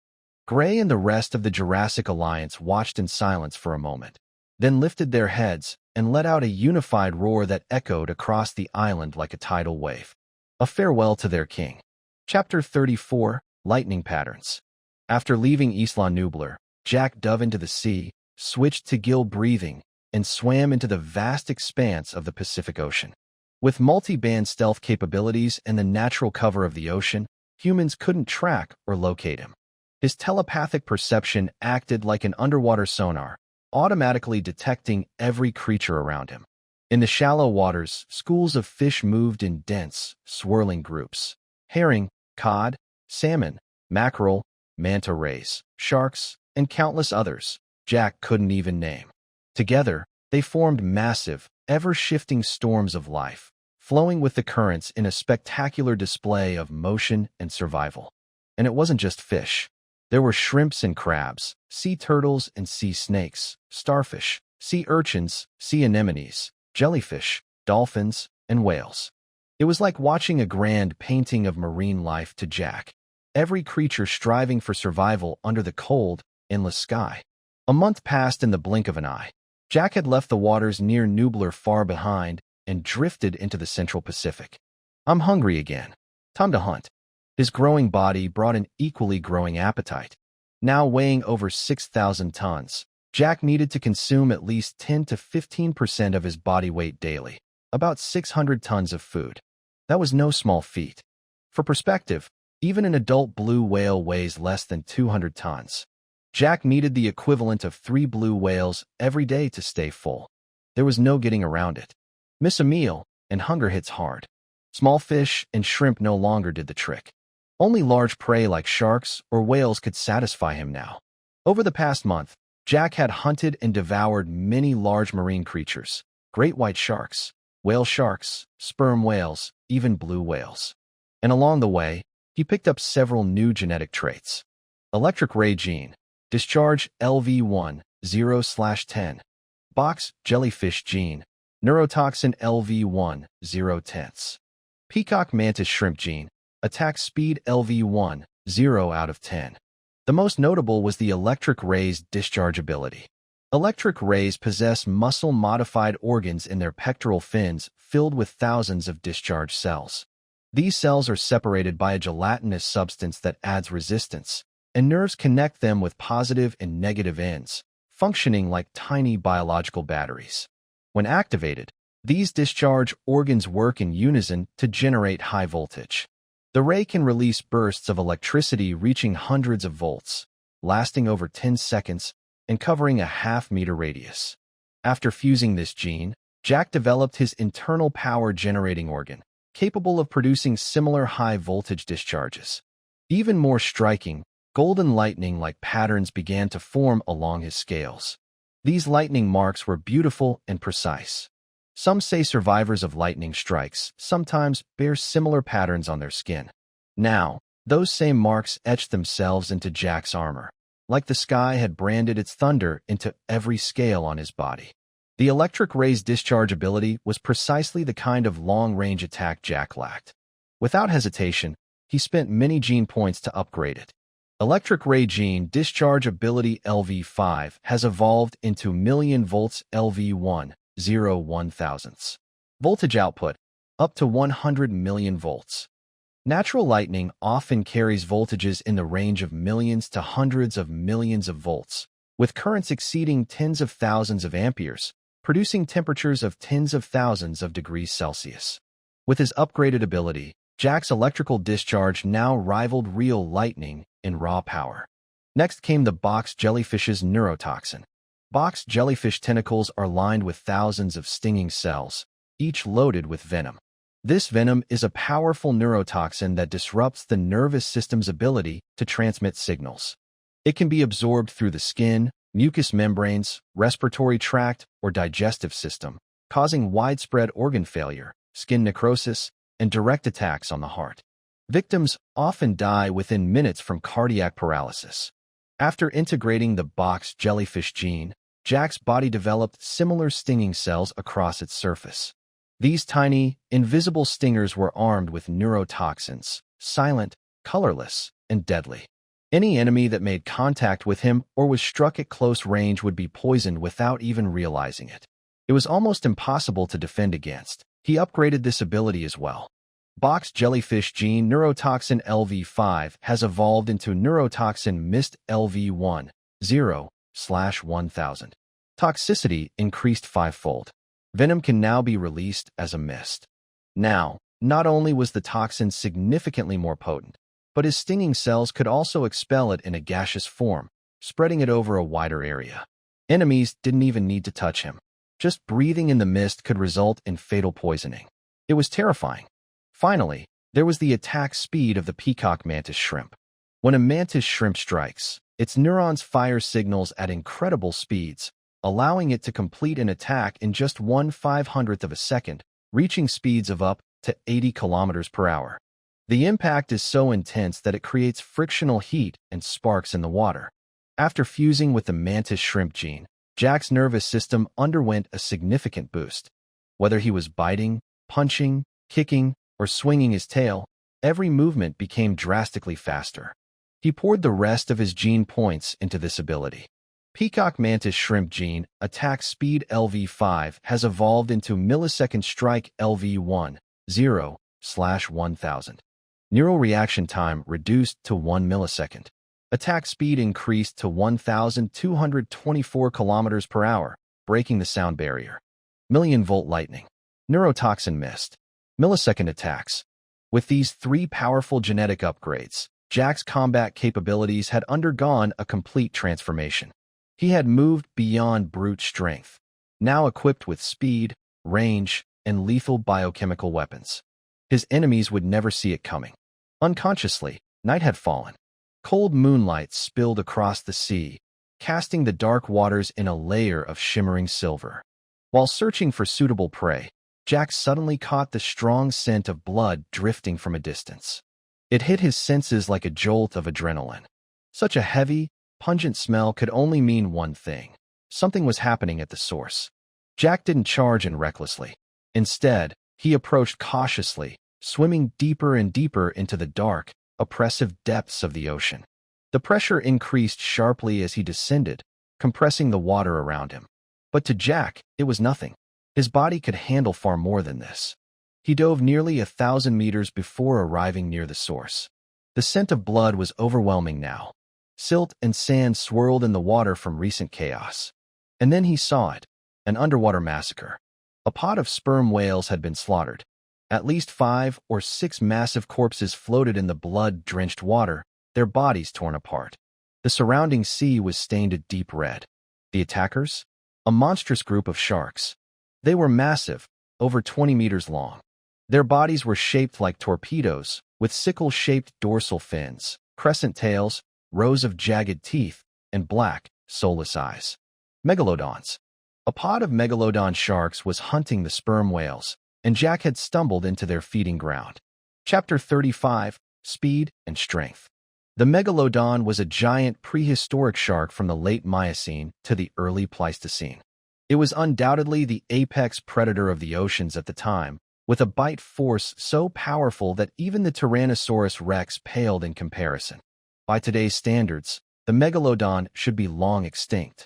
Gray and the rest of the Jurassic Alliance watched in silence for a moment, then lifted their heads and let out a unified roar that echoed across the island like a tidal wave. A farewell to their king. Chapter 34, Lightning Patterns. After leaving Isla Nublar, Jack dove into the sea, switched to gill breathing, and swam into the vast expanse of the Pacific Ocean. With multi-band stealth capabilities and the natural cover of the ocean, humans couldn't track or locate him. His telepathic perception acted like an underwater sonar, automatically detecting every creature around him. In the shallow waters, schools of fish moved in dense, swirling groups. Herring, cod, salmon, mackerel, manta rays, sharks, and countless others Jack couldn't even name. Together, they formed massive, ever-shifting storms of life, flowing with the currents in a spectacular display of motion and survival. And it wasn't just fish. There were shrimps and crabs, sea turtles and sea snakes, starfish, sea urchins, sea anemones, jellyfish, dolphins, and whales. It was like watching a grand painting of marine life to Jack, every creature striving for survival under the cold, endless sky. A month passed in the blink of an eye. Jack had left the waters near Nublar far behind and drifted into the Central Pacific. "I'm hungry again. Time to hunt." His growing body brought an equally growing appetite. Now weighing over 6,000 tons, Jack needed to consume at least 10 to 15% of his body weight daily, about 600 tons of food. That was no small feat. For perspective, even an adult blue whale weighs less than 200 tons. Jack needed the equivalent of 3 blue whales every day to stay full. There was no getting around it. Miss a meal, and hunger hits hard. Small fish and shrimp no longer did the trick. Only large prey like sharks or whales could satisfy him now. Over the past month, Jack had hunted and devoured many large marine creatures, great white sharks, whale sharks, sperm whales, even blue whales. And along the way, he picked up several new genetic traits. Electric ray gene, discharge LV1, 0/10. Box jellyfish gene, neurotoxin LV1, 0/10. Peacock mantis shrimp gene, attack speed LV1, 0/10. The most notable was the electric ray's discharge ability. Electric rays possess muscle-modified organs in their pectoral fins filled with thousands of discharge cells. These cells are separated by a gelatinous substance that adds resistance, and nerves connect them with positive and negative ends, functioning like tiny biological batteries. When activated, these discharge organs work in unison to generate high voltage. The ray can release bursts of electricity reaching hundreds of volts, lasting over 10 seconds and covering a half-meter radius. After fusing this gene, Jack developed his internal power generating organ, capable of producing similar high-voltage discharges. Even more striking, golden lightning-like patterns began to form along his scales. These lightning marks were beautiful and precise. Some say survivors of lightning strikes sometimes bear similar patterns on their skin. Now, those same marks etched themselves into Jack's armor, like the sky had branded its thunder into every scale on his body. The electric ray's discharge ability was precisely the kind of long-range attack Jack lacked. Without hesitation, he spent many gene points to upgrade it. Electric ray gene discharge ability LV5 has evolved into million volts LV1, 0.001 voltage output, up to 100 million volts. Natural lightning often carries voltages in the range of millions to hundreds of millions of volts, with currents exceeding tens of thousands of amperes, producing temperatures of tens of thousands of degrees Celsius. With his upgraded ability, Jack's electrical discharge now rivaled real lightning in raw power. Next came the box jellyfish's neurotoxin. Box jellyfish tentacles are lined with thousands of stinging cells, each loaded with venom. This venom is a powerful neurotoxin that disrupts the nervous system's ability to transmit signals. It can be absorbed through the skin, mucous membranes, respiratory tract, or digestive system, causing widespread organ failure, skin necrosis, and direct attacks on the heart. Victims often die within minutes from cardiac paralysis. After integrating the box jellyfish gene, Jack's body developed similar stinging cells across its surface. These tiny, invisible stingers were armed with neurotoxins, silent, colorless, and deadly. Any enemy that made contact with him or was struck at close range would be poisoned without even realizing it. It was almost impossible to defend against. He upgraded this ability as well. Box jellyfish gene neurotoxin LV5 has evolved into neurotoxin mist LV1, 0/1000. Toxicity increased fivefold. Venom can now be released as a mist. Now, not only was the toxin significantly more potent, but his stinging cells could also expel it in a gaseous form, spreading it over a wider area. Enemies didn't even need to touch him. Just breathing in the mist could result in fatal poisoning. It was terrifying. Finally, there was the attack speed of the peacock mantis shrimp. When a mantis shrimp strikes, its neurons fire signals at incredible speeds, allowing it to complete an attack in just 1/500th of a second, reaching speeds of up to 80 kilometers per hour. The impact is so intense that it creates frictional heat and sparks in the water. After fusing with the mantis shrimp gene, Jack's nervous system underwent a significant boost. Whether he was biting, punching, kicking, or swinging his tail, every movement became drastically faster. He poured the rest of his gene points into this ability. Peacock mantis shrimp gene attack speed LV5 has evolved into millisecond strike LV1, 0/1000. Neural reaction time reduced to 1 millisecond. Attack speed increased to 1,224 kilometers per hour, breaking the sound barrier. Million-volt lightning. Neurotoxin mist. Millisecond attacks. With these three powerful genetic upgrades, Jack's combat capabilities had undergone a complete transformation. He had moved beyond brute strength, now equipped with speed, range, and lethal biochemical weapons. His enemies would never see it coming. Unconsciously, night had fallen. Cold moonlight spilled across the sea, casting the dark waters in a layer of shimmering silver. While searching for suitable prey, Jack suddenly caught the strong scent of blood drifting from a distance. It hit his senses like a jolt of adrenaline. Such a heavy, pungent smell could only mean one thing. Something was happening at the source. Jack didn't charge in recklessly. Instead, he approached cautiously, swimming deeper and deeper into the dark, oppressive depths of the ocean. The pressure increased sharply as he descended, compressing the water around him. But to Jack, it was nothing. His body could handle far more than this. He dove nearly 1,000 meters before arriving near the source. The scent of blood was overwhelming now. Silt and sand swirled in the water from recent chaos. And then he saw it, an underwater massacre. A pod of sperm whales had been slaughtered. At least 5 or 6 massive corpses floated in the blood-drenched water, their bodies torn apart. The surrounding sea was stained a deep red. The attackers? A monstrous group of sharks. They were massive, over 20 meters long. Their bodies were shaped like torpedoes, with sickle-shaped dorsal fins, crescent tails, rows of jagged teeth, and black, soulless eyes. Megalodons. A pod of megalodon sharks was hunting the sperm whales, and Jack had stumbled into their feeding ground. Chapter 35, Speed and Strength. The megalodon was a giant prehistoric shark from the late Miocene to the early Pleistocene. It was undoubtedly the apex predator of the oceans at the time, with a bite force so powerful that even the Tyrannosaurus rex paled in comparison. By today's standards, the megalodon should be long extinct.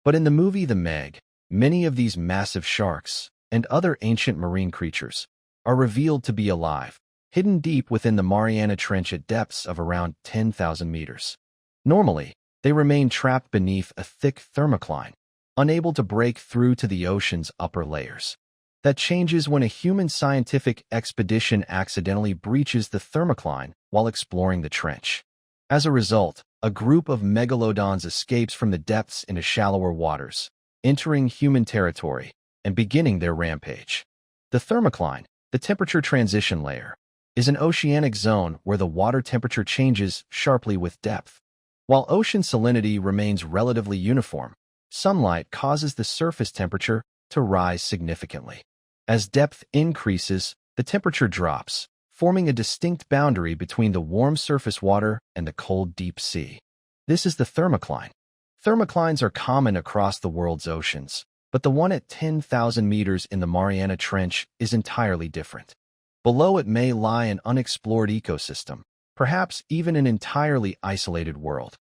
But in the movie The Meg, many of these massive sharks, and other ancient marine creatures, are revealed to be alive, hidden deep within the Mariana Trench at depths of around 10,000 meters. Normally, they remain trapped beneath a thick thermocline, unable to break through to the ocean's upper layers. That changes when a human scientific expedition accidentally breaches the thermocline while exploring the trench. As a result, a group of megalodons escapes from the depths into shallower waters, entering human territory and beginning their rampage. The thermocline, the temperature transition layer, is an oceanic zone where the water temperature changes sharply with depth. While ocean salinity remains relatively uniform, sunlight causes the surface temperature to rise significantly. As depth increases, the temperature drops, forming a distinct boundary between the warm surface water and the cold deep sea. This is the thermocline. Thermoclines are common across the world's oceans, but the one at 10,000 meters in the Mariana Trench is entirely different. Below it may lie an unexplored ecosystem, perhaps even an entirely isolated world.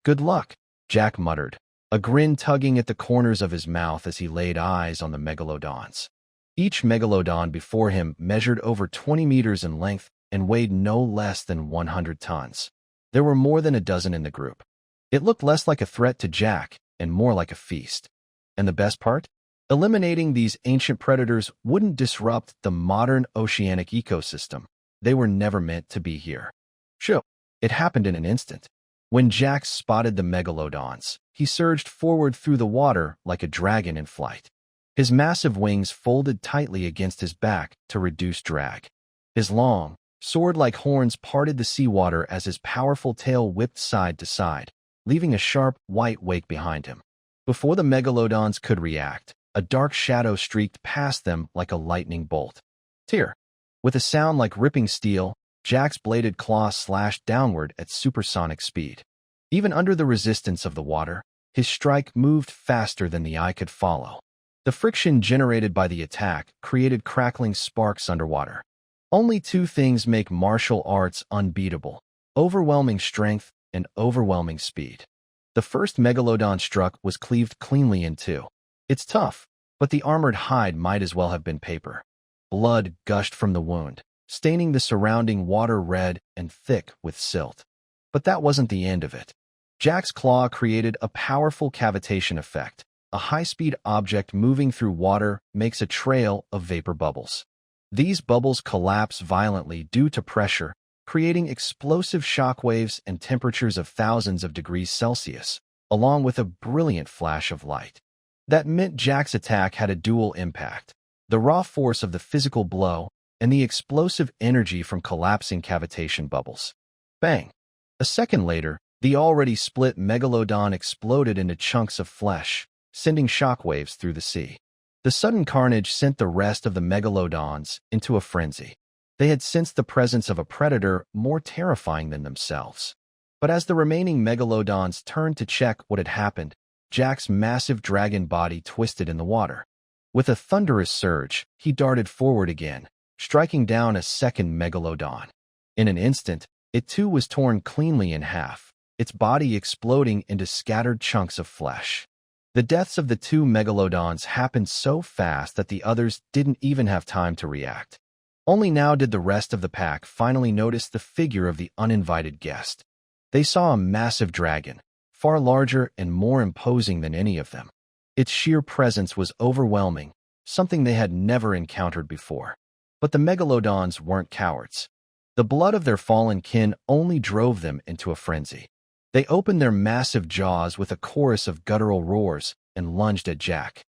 "Good luck," Jack muttered, a grin tugging at the corners of his mouth as he laid eyes on the megalodons. Each megalodon before him measured over 20 meters in length and weighed no less than 100 tons. There were more than a dozen in the group. It looked less like a threat to Jack and more like a feast. And the best part? Eliminating these ancient predators wouldn't disrupt the modern oceanic ecosystem. They were never meant to be here. Sure, it happened in an instant. When Jack spotted the megalodons, he surged forward through the water like a dragon in flight. His massive wings folded tightly against his back to reduce drag. His long, sword-like horns parted the seawater as his powerful tail whipped side to side, leaving a sharp, white wake behind him. Before the megalodons could react, a dark shadow streaked past them like a lightning bolt. Tear. With a sound like ripping steel, Jack's bladed claws slashed downward at supersonic speed. Even under the resistance of the water, his strike moved faster than the eye could follow. The friction generated by the attack created crackling sparks underwater. Only two things make martial arts unbeatable: overwhelming strength and overwhelming speed. The first megalodon struck was cleaved cleanly in two. It's tough, but the armored hide might as well have been paper. Blood gushed from the wound, staining the surrounding water red and thick with silt. But that wasn't the end of it. Jack's claw created a powerful cavitation effect. A high-speed object moving through water makes a trail of vapor bubbles. These bubbles collapse violently due to pressure, creating explosive shock waves and temperatures of thousands of degrees Celsius, along with a brilliant flash of light. That meant Jack's attack had a dual impact: the raw force of the physical blow and the explosive energy from collapsing cavitation bubbles. Bang! A second later, the already split megalodon exploded into chunks of flesh, sending shockwaves through the sea. The sudden carnage sent the rest of the megalodons into a frenzy. They had sensed the presence of a predator more terrifying than themselves. But as the remaining megalodons turned to check what had happened, Jack's massive dragon body twisted in the water. With a thunderous surge, he darted forward again, striking down a second megalodon. In an instant, it too was torn cleanly in half, its body exploding into scattered chunks of flesh. The deaths of the two megalodons happened so fast that the others didn't even have time to react. Only now did the rest of the pack finally notice the figure of the uninvited guest. They saw a massive dragon, far larger and more imposing than any of them. Its sheer presence was overwhelming, something they had never encountered before. But the megalodons weren't cowards. The blood of their fallen kin only drove them into a frenzy. They opened their massive jaws with a chorus of guttural roars and lunged at Jack.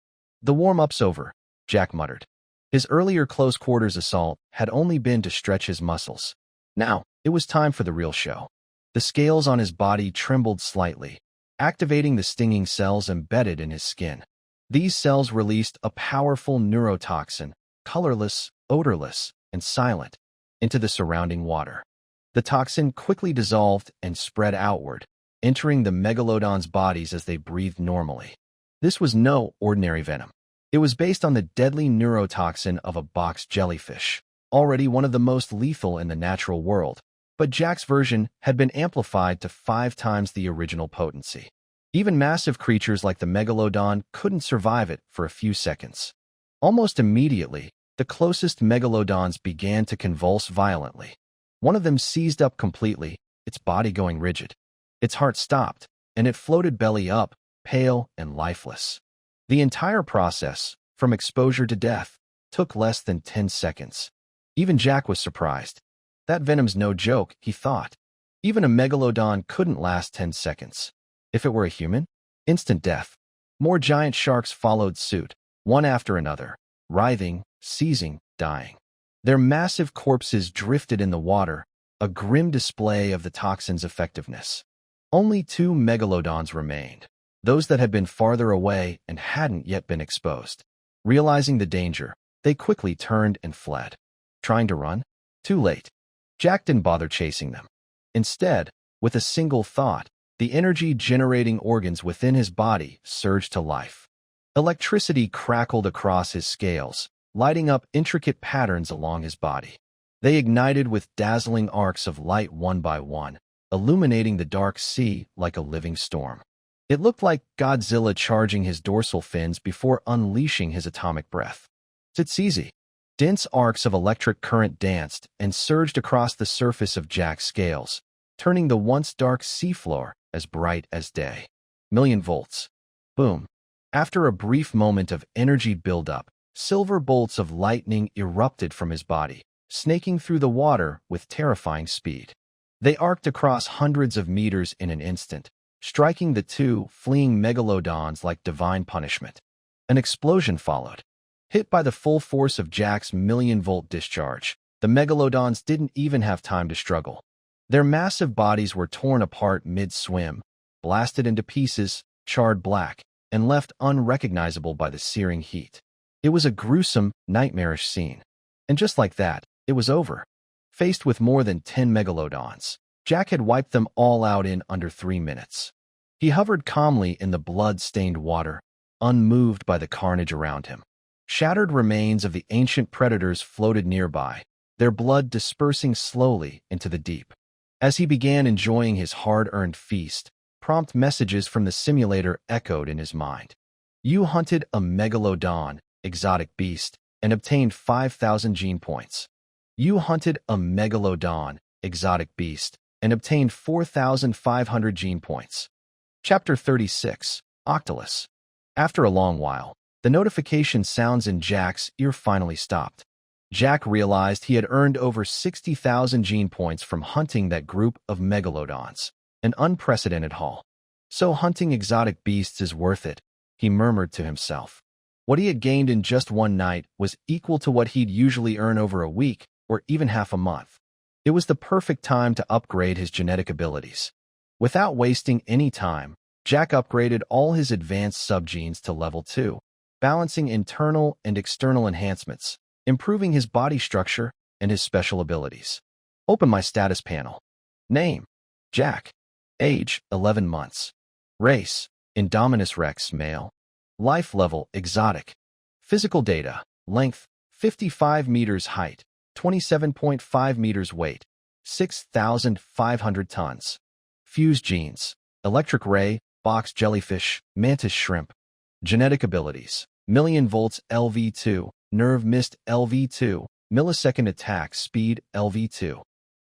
"The warm-up's over," Jack muttered. His earlier close-quarters assault had only been to stretch his muscles. Now, it was time for the real show. The scales on his body trembled slightly, activating the stinging cells embedded in his skin. These cells released a powerful neurotoxin, colorless, odorless, and silent, into the surrounding water. The toxin quickly dissolved and spread outward, entering the megalodon's bodies as they breathed normally. This was no ordinary venom. It was based on the deadly neurotoxin of a box jellyfish, already one of the most lethal in the natural world, but Jack's version had been amplified to 5 times the original potency. Even massive creatures like the megalodon couldn't survive it for a few seconds. Almost immediately, the closest megalodons began to convulse violently. One of them seized up completely, its body going rigid. Its heart stopped, and it floated belly up, pale and lifeless. The entire process, from exposure to death, took less than 10 seconds. Even Jack was surprised. That venom's no joke, he thought. Even a megalodon couldn't last 10 seconds. If it were a human, instant death. More giant sharks followed suit, one after another, writhing, seizing, dying. Their massive corpses drifted in the water, a grim display of the toxin's effectiveness. Only 2 megalodons remained, those that had been farther away and hadn't yet been exposed. Realizing the danger, they quickly turned and fled. Trying to run? Too late. Jack didn't bother chasing them. Instead, with a single thought, the energy-generating organs within his body surged to life. Electricity crackled across his scales, lighting up intricate patterns along his body. They ignited with dazzling arcs of light one by one, illuminating the dark sea like a living storm. It looked like Godzilla charging his dorsal fins before unleashing his atomic breath. It's easy. Dense arcs of electric current danced and surged across the surface of Jack's scales, turning the once dark seafloor as bright as day. Million volts. Boom. After a brief moment of energy buildup, silver bolts of lightning erupted from his body, snaking through the water with terrifying speed. They arced across hundreds of meters in an instant, striking the 2 fleeing megalodons like divine punishment. An explosion followed. Hit by the full force of Jack's million-volt discharge, the megalodons didn't even have time to struggle. Their massive bodies were torn apart mid-swim, blasted into pieces, charred black, and left unrecognizable by the searing heat. It was a gruesome, nightmarish scene. And just like that, it was over. Faced with more than 10 megalodons, Jack had wiped them all out in under 3 minutes. He hovered calmly in the blood-stained water, unmoved by the carnage around him. Shattered remains of the ancient predators floated nearby, their blood dispersing slowly into the deep. As he began enjoying his hard-earned feast, prompt messages from the simulator echoed in his mind. You hunted a megalodon, exotic beast, and obtained 5,000 gene points. You hunted a megalodon, exotic beast, and obtained 4,500 gene points. Chapter 36, Octolus. After a long while, the notification sounds in Jack's ear finally stopped. Jack realized he had earned over 60,000 gene points from hunting that group of megalodons, an unprecedented haul. So hunting exotic beasts is worth it, he murmured to himself. What he had gained in just one night was equal to what he'd usually earn over a week or even half a month. It was the perfect time to upgrade his genetic abilities. Without wasting any time, Jack upgraded all his advanced subgenes to level 2, balancing internal and external enhancements, improving his body structure and his special abilities. Open my status panel. Name: Jack. Age: 11 months. Race: Indominus Rex, male. Life level: exotic. Physical data: length: 55 meters, height: 27.5 meters, weight: 6,500 tons. Fused genes: electric ray, box jellyfish, mantis shrimp. Genetic abilities: million volts LV2, nerve mist LV2, millisecond attack speed LV2.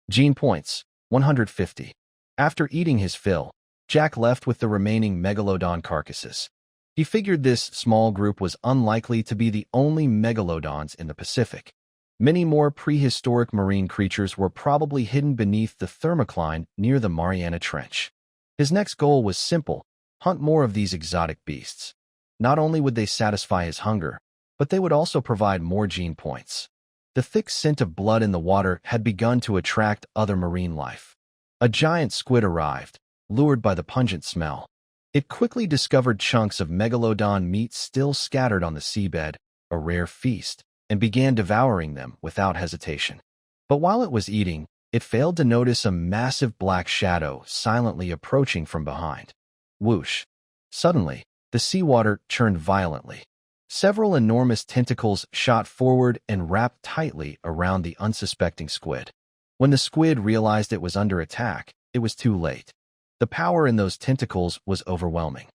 Gene points: 150. After eating his fill, Jack left with the remaining megalodon carcasses. He figured this small group was unlikely to be the only megalodons in the Pacific. Many more prehistoric marine creatures were probably hidden beneath the thermocline near the Mariana Trench. His next goal was simple: hunt more of these exotic beasts. Not only would they satisfy his hunger, but they would also provide more gene points. The thick scent of blood in the water had begun to attract other marine life. A giant squid arrived, lured by the pungent smell. It quickly discovered chunks of megalodon meat still scattered on the seabed, a rare feast, and began devouring them without hesitation. But while it was eating, it failed to notice a massive black shadow silently approaching from behind. Whoosh! Suddenly, the seawater churned violently. Several enormous tentacles shot forward and wrapped tightly around the unsuspecting squid. When the squid realized it was under attack, it was too late. The power in those tentacles was overwhelming.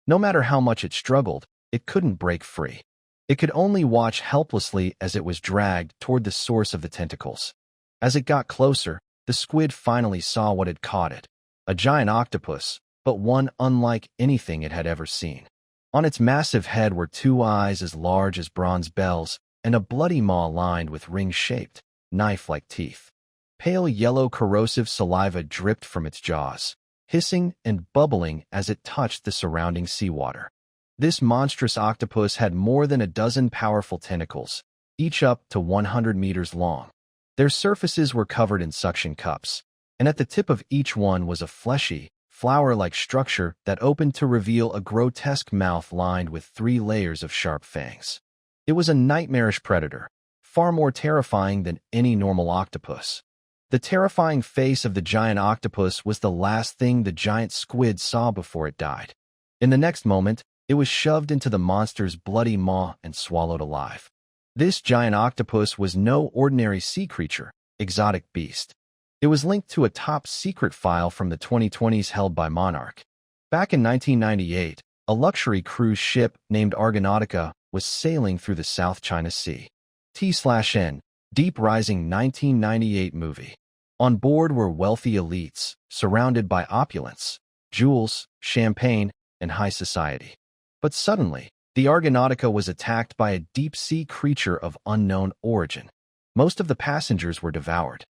No matter how much it struggled, it couldn't break free. It could only watch helplessly as it was dragged toward the source of the tentacles. As it got closer, the squid finally saw what had caught it. A giant octopus, but one unlike anything it had ever seen. On its massive head were two eyes as large as bronze bells and a bloody maw lined with ring-shaped, knife-like teeth. Pale yellow corrosive saliva dripped from its jaws, hissing and bubbling as it touched the surrounding seawater. This monstrous octopus had more than a dozen powerful tentacles, each up to 100 meters long. Their surfaces were covered in suction cups, and at the tip of each one was a fleshy, flower-like structure that opened to reveal a grotesque mouth lined with 3 layers of sharp fangs. It was a nightmarish predator, far more terrifying than any normal octopus. The terrifying face of the giant octopus was the last thing the giant squid saw before it died. In the next moment, it was shoved into the monster's bloody maw and swallowed alive. This giant octopus was no ordinary sea creature, exotic beast. It was linked to a top-secret file from the 2020s held by Monarch. Back in 1998, a luxury cruise ship named Argonautica was sailing through the South China Sea. T/N, Deep Rising 1998 movie. On board were wealthy elites, surrounded by opulence, jewels, champagne, and high society. But suddenly, the Argonautica was attacked by a deep-sea creature of unknown origin. Most of the passengers were devoured.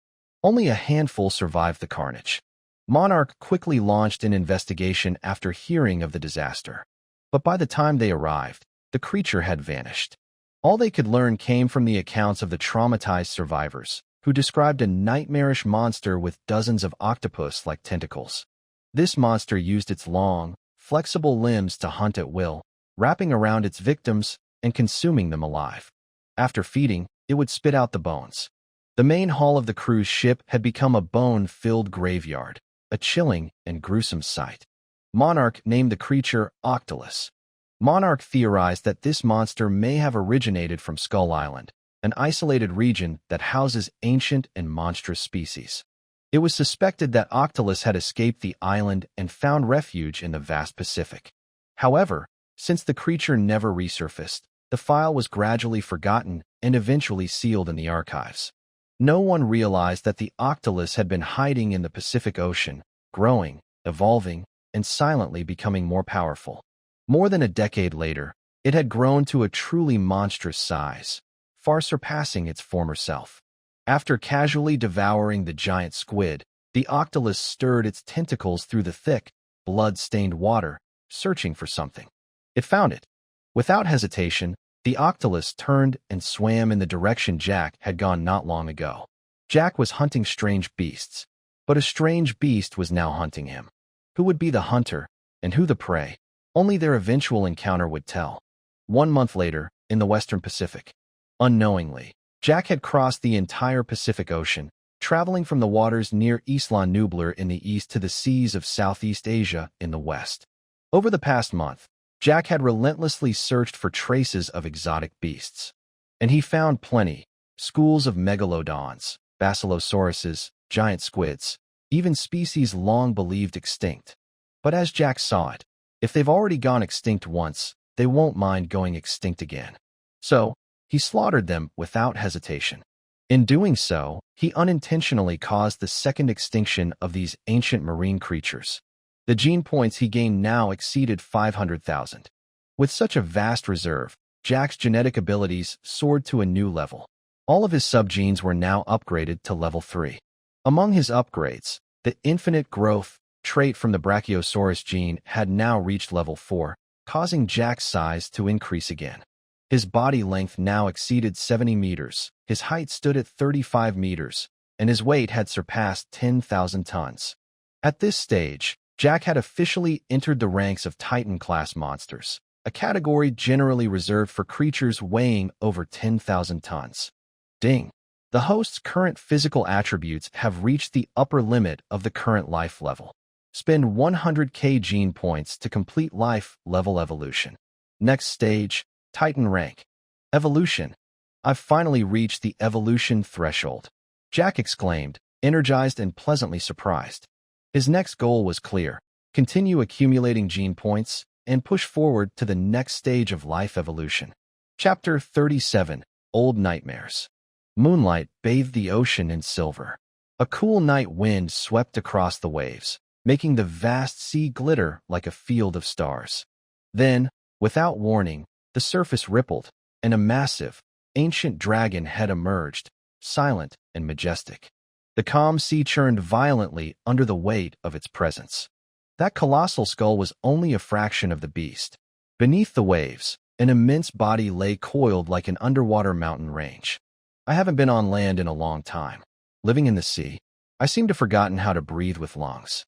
Only a handful survived the carnage. Monarch quickly launched an investigation after hearing of the disaster. But by the time they arrived, the creature had vanished. All they could learn came from the accounts of the traumatized survivors, who described a nightmarish monster with dozens of octopus-like tentacles. This monster used its long, flexible limbs to hunt at will, wrapping around its victims and consuming them alive. After feeding, it would spit out the bones. The main hull of the cruise ship had become a bone-filled graveyard, a chilling and gruesome sight. Monarch named the creature Octolus. Monarch theorized that this monster may have originated from Skull Island, an isolated region that houses ancient and monstrous species. It was suspected that Octolus had escaped the island and found refuge in the vast Pacific. However, since the creature never resurfaced, the file was gradually forgotten and eventually sealed in the archives. No one realized that the Octolus had been hiding in the Pacific Ocean, growing, evolving, and silently becoming more powerful. More than a decade later, it had grown to a truly monstrous size, far surpassing its former self. After casually devouring the giant squid, the Octolus stirred its tentacles through the thick, blood-stained water, searching for something. It found it. Without hesitation, the Octolus turned and swam in the direction Jack had gone not long ago. Jack was hunting strange beasts, but a strange beast was now hunting him. Who would be the hunter, and who the prey? Only their eventual encounter would tell. 1 month later, in the Western Pacific. Unknowingly, Jack had crossed the entire Pacific Ocean, traveling from the waters near Isla Nublar in the east to the seas of Southeast Asia in the west. Over the past month, Jack had relentlessly searched for traces of exotic beasts. And he found plenty: schools of megalodons, basilosauruses, giant squids, even species long believed extinct. But as Jack saw it, if they've already gone extinct once, they won't mind going extinct again. So, he slaughtered them without hesitation. In doing so, he unintentionally caused the second extinction of these ancient marine creatures. The gene points he gained now exceeded 500,000. With such a vast reserve, Jack's genetic abilities soared to a new level. All of his subgenes were now upgraded to level 3. Among his upgrades, the infinite growth trait from the Brachiosaurus gene had now reached level 4, causing Jack's size to increase again. His body length now exceeded 70 meters, his height stood at 35 meters, and his weight had surpassed 10,000 tons. At this stage, Jack had officially entered the ranks of Titan-class monsters, a category generally reserved for creatures weighing over 10,000 tons. Ding! The host's current physical attributes have reached the upper limit of the current life level. Spend 100k gene points to complete life level evolution. Next stage, Titan rank. Evolution. I've finally reached the evolution threshold, Jack exclaimed, energized and pleasantly surprised. His next goal was clear: continue accumulating gene points and push forward to the next stage of life evolution. Chapter 37, Old Nightmares. Moonlight bathed the ocean in silver. A cool night wind swept across the waves, making the vast sea glitter like a field of stars. Then, without warning, the surface rippled, and a massive, ancient dragon head emerged, silent and majestic. The calm sea churned violently under the weight of its presence. That colossal skull was only a fraction of the beast. Beneath the waves, an immense body lay coiled like an underwater mountain range. I haven't been on land in a long time. Living in the sea, I seem to have forgotten how to breathe with lungs.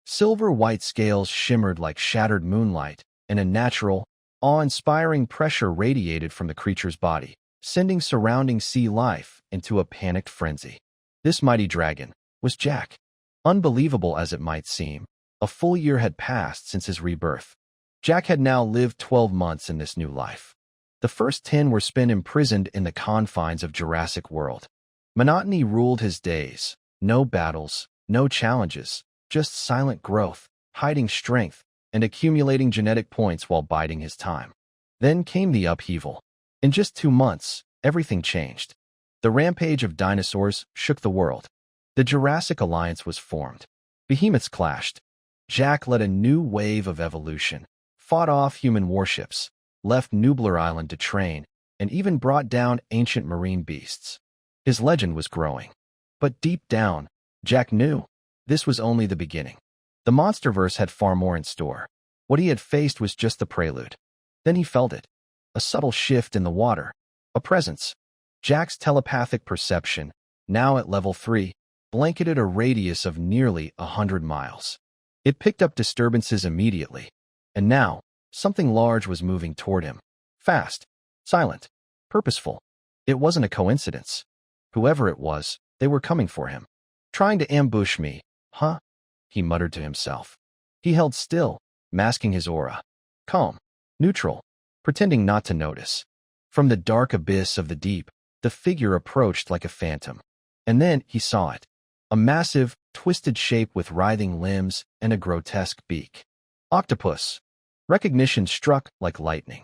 Silver-white scales shimmered like shattered moonlight, and a natural, awe-inspiring pressure radiated from the creature's body, sending surrounding sea life into a panicked frenzy. This mighty dragon was Jack. Unbelievable as it might seem, a full year had passed since his rebirth. Jack had now lived 12 months in this new life. The first 10 were spent imprisoned in the confines of Jurassic World. Monotony ruled his days. No battles, no challenges, just silent growth, hiding strength, and accumulating genetic points while biding his time. Then came the upheaval. In just 2 months, everything changed. The rampage of dinosaurs shook the world. The Jurassic Alliance was formed. Behemoths clashed. Jack led a new wave of evolution, fought off human warships, left Nublar Island to train, and even brought down ancient marine beasts. His legend was growing. But deep down, Jack knew this was only the beginning. The MonsterVerse had far more in store. What he had faced was just the prelude. Then he felt it. A subtle shift in the water. A presence. Jack's telepathic perception, now at level 3, blanketed a radius of nearly 100 miles. It picked up disturbances immediately. And now, something large was moving toward him. Fast, silent, purposeful. It wasn't a coincidence. Whoever it was, they were coming for him. Trying to ambush me, huh? He muttered to himself. He held still, masking his aura. Calm, neutral, pretending not to notice. From the dark abyss of the deep, the figure approached like a phantom. And then he saw it. A massive, twisted shape with writhing limbs and a grotesque beak. Octopus. Recognition struck like lightning.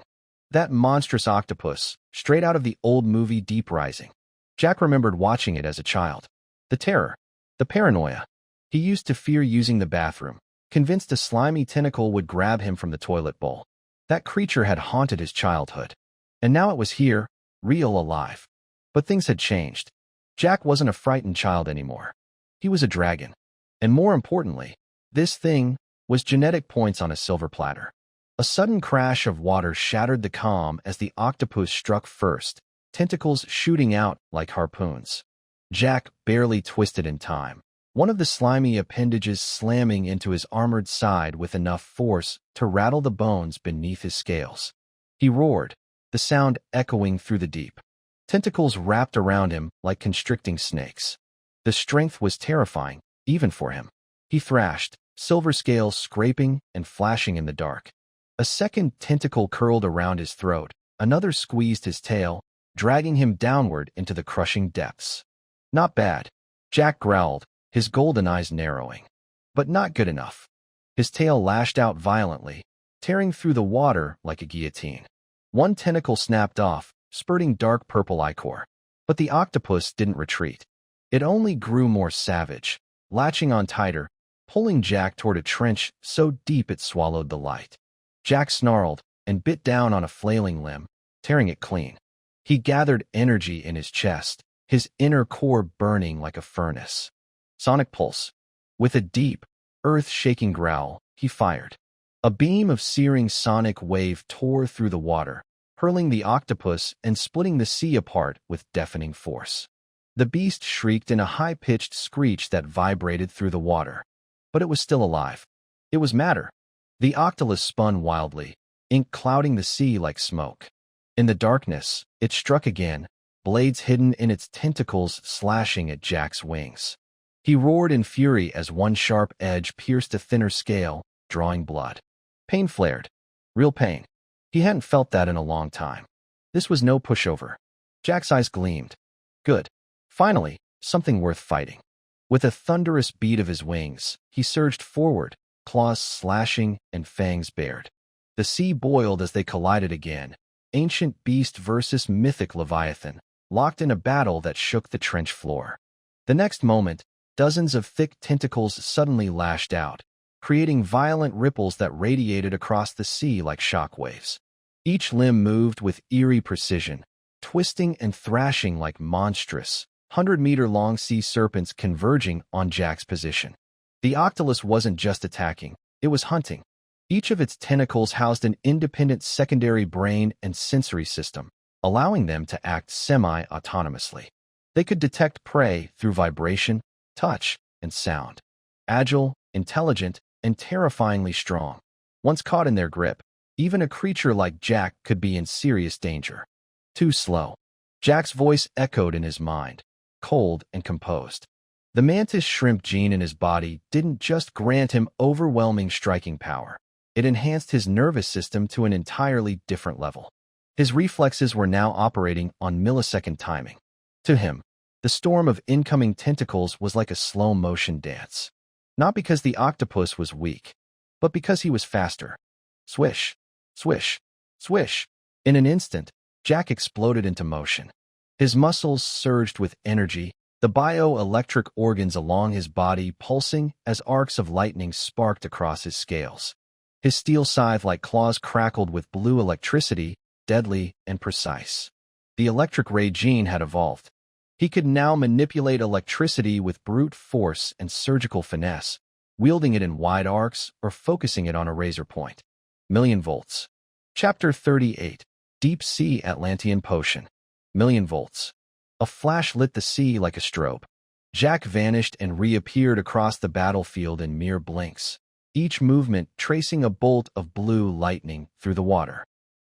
That monstrous octopus, straight out of the old movie Deep Rising. Jack remembered watching it as a child. The terror, the paranoia. He used to fear using the bathroom, convinced a slimy tentacle would grab him from the toilet bowl. That creature had haunted his childhood. And now it was here, real, alive. But things had changed. Jack wasn't a frightened child anymore. He was a dragon. And more importantly, this thing was genetic points on a silver platter. A sudden crash of water shattered the calm as the octopus struck first, tentacles shooting out like harpoons. Jack barely twisted in time, one of the slimy appendages slamming into his armored side with enough force to rattle the bones beneath his scales. He roared, the sound echoing through the deep. Tentacles wrapped around him like constricting snakes. The strength was terrifying, even for him. He thrashed, silver scales scraping and flashing in the dark. A second tentacle curled around his throat, another squeezed his tail, dragging him downward into the crushing depths. Not bad, Jack growled, his golden eyes narrowing. But not good enough. His tail lashed out violently, tearing through the water like a guillotine. One tentacle snapped off, spurting dark purple ichor. But the octopus didn't retreat. It only grew more savage, latching on tighter, pulling Jack toward a trench so deep it swallowed the light. Jack snarled and bit down on a flailing limb, tearing it clean. He gathered energy in his chest, his inner core burning like a furnace. Sonic pulse. With a deep, earth-shaking growl, he fired. A beam of searing sonic wave tore through the water, hurling the octopus and splitting the sea apart with deafening force. The beast shrieked in a high-pitched screech that vibrated through the water. But it was still alive. It was matter. The octopus spun wildly, ink clouding the sea like smoke. In the darkness, it struck again, blades hidden in its tentacles slashing at Jack's wings. He roared in fury as one sharp edge pierced a thinner scale, drawing blood. Pain flared. Real pain. He hadn't felt that in a long time. This was no pushover. Jack's eyes gleamed. Good. Finally, something worth fighting. With a thunderous beat of his wings, he surged forward, claws slashing and fangs bared. The sea boiled as they collided again. Ancient beast versus mythic leviathan, locked in a battle that shook the trench floor. The next moment, dozens of thick tentacles suddenly lashed out, creating violent ripples that radiated across the sea like shockwaves. Each limb moved with eerie precision, twisting and thrashing like monstrous, 100-meter-long sea serpents converging on Jack's position. The octopus wasn't just attacking, it was hunting. Each of its tentacles housed an independent secondary brain and sensory system, allowing them to act semi-autonomously. They could detect prey through vibration, touch, and sound. Agile, intelligent, and terrifyingly strong. Once caught in their grip, even a creature like Jack could be in serious danger. Too slow. Jack's voice echoed in his mind, cold and composed. The mantis shrimp gene in his body didn't just grant him overwhelming striking power. It enhanced his nervous system to an entirely different level. His reflexes were now operating on millisecond timing. To him, the storm of incoming tentacles was like a slow-motion dance. Not because the octopus was weak, but because he was faster. Swish, swish, swish. In an instant, Jack exploded into motion. His muscles surged with energy, the bioelectric organs along his body pulsing as arcs of lightning sparked across his scales. His steel scythe-like claws crackled with blue electricity, deadly and precise. The electric ray gene had evolved. He could now manipulate electricity with brute force and surgical finesse, wielding it in wide arcs or focusing it on a razor point. Million volts. Chapter 38. Deep Sea Atlantean Potion. Million volts. A flash lit the sea like a strobe. Jack vanished and reappeared across the battlefield in mere blinks, each movement tracing a bolt of blue lightning through the water.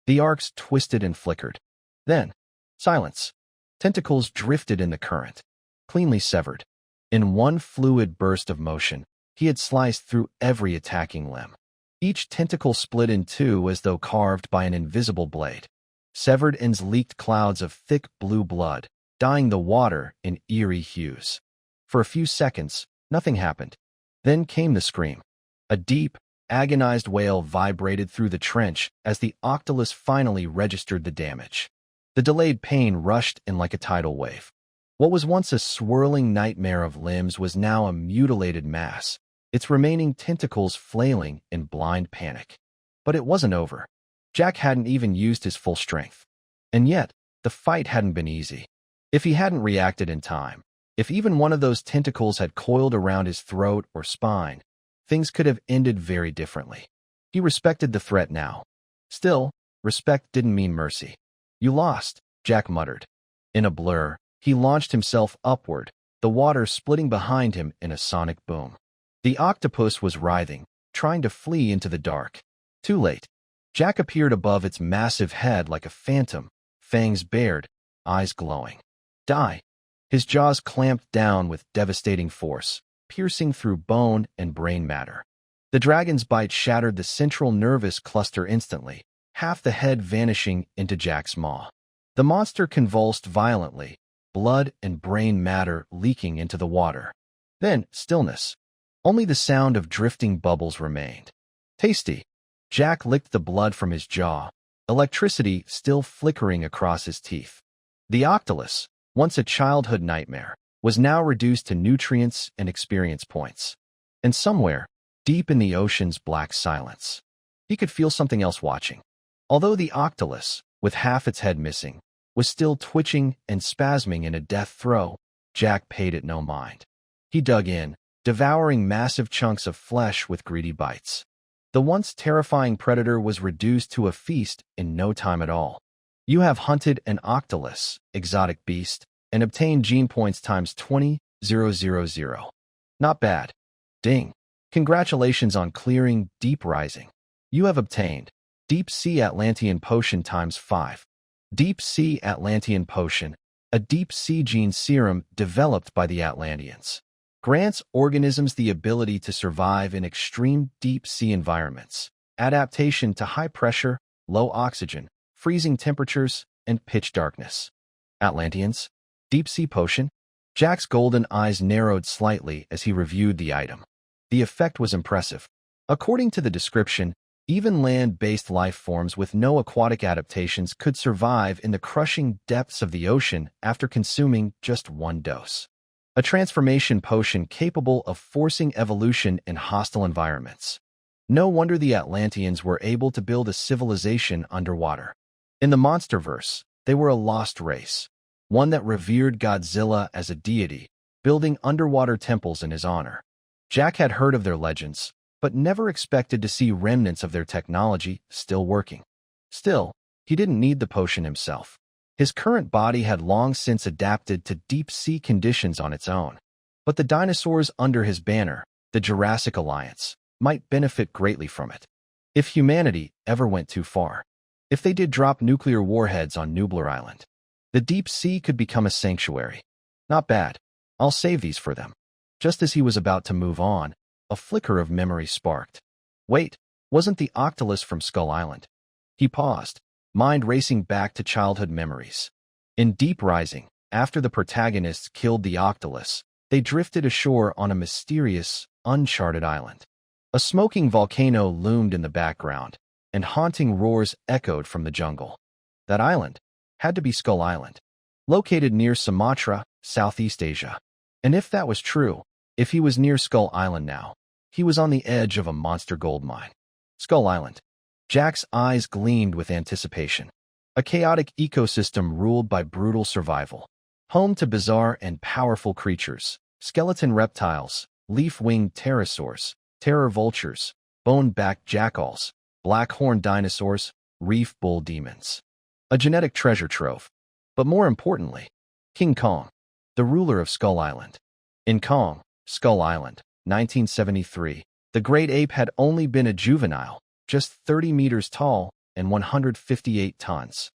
The arcs twisted and flickered. Then, silence. Tentacles drifted in the current, cleanly severed. In one fluid burst of motion, he had sliced through every attacking limb. Each tentacle split in two as though carved by an invisible blade. Severed ends leaked clouds of thick blue blood, dyeing the water in eerie hues. For a few seconds, nothing happened. Then came the scream. A deep, agonized wail vibrated through the trench as the octopus finally registered the damage. The delayed pain rushed in like a tidal wave. What was once a swirling nightmare of limbs was now a mutilated mass, its remaining tentacles flailing in blind panic. But it wasn't over. Jack hadn't even used his full strength. And yet, the fight hadn't been easy. If he hadn't reacted in time, if even one of those tentacles had coiled around his throat or spine, things could have ended very differently. He respected the threat now. Still, respect didn't mean mercy. You lost, Jack muttered. In a blur, he launched himself upward, the water splitting behind him in a sonic boom. The octopus was writhing, trying to flee into the dark. Too late. Jack appeared above its massive head like a phantom, fangs bared, eyes glowing. Die! His jaws clamped down with devastating force, piercing through bone and brain matter. The dragon's bite shattered the central nervous cluster instantly, half the head vanishing into Jack's maw. The monster convulsed violently, blood and brain matter leaking into the water. Then, stillness. Only the sound of drifting bubbles remained. Tasty. Jack licked the blood from his jaw, electricity still flickering across his teeth. The octopus, once a childhood nightmare, was now reduced to nutrients and experience points. And somewhere, deep in the ocean's black silence, he could feel something else watching. Although the octopus, with half its head missing, was still twitching and spasming in a death throe, Jack paid it no mind. He dug in, devouring massive chunks of flesh with greedy bites. The once terrifying predator was reduced to a feast in no time at all. You have hunted an octolus, exotic beast, and obtained gene points times 20,000. Not bad. Ding. Congratulations on clearing Deep Rising. You have obtained Deep Sea Atlantean Potion times 5. Deep Sea Atlantean Potion, a deep sea gene serum developed by the Atlanteans, grants organisms the ability to survive in extreme deep sea environments, adaptation to high pressure, low oxygen, freezing temperatures, and pitch darkness. Atlanteans, Deep Sea Potion. Jack's golden eyes narrowed slightly as he reviewed the item. The effect was impressive. According to the description, even land-based life forms with no aquatic adaptations could survive in the crushing depths of the ocean after consuming just one dose. A transformation potion capable of forcing evolution in hostile environments. No wonder the Atlanteans were able to build a civilization underwater. In the MonsterVerse, they were a lost race, one that revered Godzilla as a deity, building underwater temples in his honor. Jack had heard of their legends, but never expected to see remnants of their technology still working. Still, he didn't need the potion himself. His current body had long since adapted to deep-sea conditions on its own. But the dinosaurs under his banner, the Jurassic Alliance, might benefit greatly from it. If humanity ever went too far. If they did drop nuclear warheads on Nublar Island, the deep sea could become a sanctuary. Not bad. I'll save these for them. Just as he was about to move on, a flicker of memory sparked. Wait, wasn't the octolus from Skull Island? He paused, mind racing back to childhood memories. In Deep Rising, after the protagonists killed the octolus, they drifted ashore on a mysterious, uncharted island. A smoking volcano loomed in the background, and haunting roars echoed from the jungle. That island had to be Skull Island, located near Sumatra, Southeast Asia. And if that was true, if he was near Skull Island now, he was on the edge of a monster gold mine. Skull Island. Jack's eyes gleamed with anticipation. A chaotic ecosystem ruled by brutal survival. Home to bizarre and powerful creatures, skeleton reptiles, leaf-winged pterosaurs, terror vultures, bone-backed jackals, black-horned dinosaurs, reef bull demons. A genetic treasure trove. But more importantly, King Kong, the ruler of Skull Island. In Kong, Skull Island, 1973, the great ape had only been a juvenile, just 30 meters tall and 158 tons.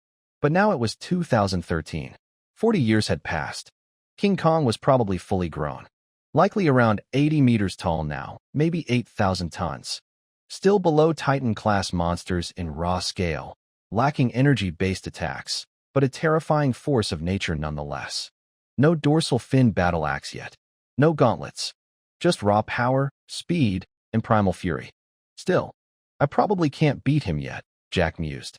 But now it was 2013. 40 years had passed. King Kong was probably fully grown. Likely around 80 meters tall now, maybe 8,000 tons. Still below Titan-class monsters in raw scale, lacking energy-based attacks, but a terrifying force of nature nonetheless. No dorsal fin battle axe yet. No gauntlets. Just raw power, speed, and primal fury. Still, I probably can't beat him yet, Jack mused.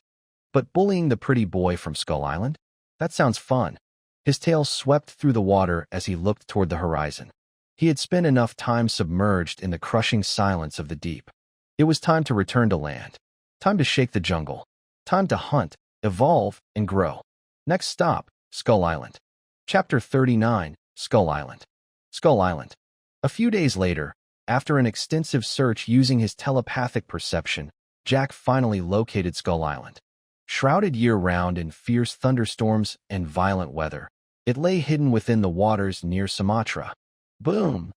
But bullying the pretty boy from Skull Island? That sounds fun. His tail swept through the water as he looked toward the horizon. He had spent enough time submerged in the crushing silence of the deep. It was time to return to land. Time to shake the jungle. Time to hunt, evolve, and grow. Next stop, Skull Island. Chapter 39, Skull Island. Skull Island. A few days later, after an extensive search using his telepathic perception, Jack finally located Skull Island. Shrouded year-round in fierce thunderstorms and violent weather, it lay hidden within the waters near Sumatra. Boom!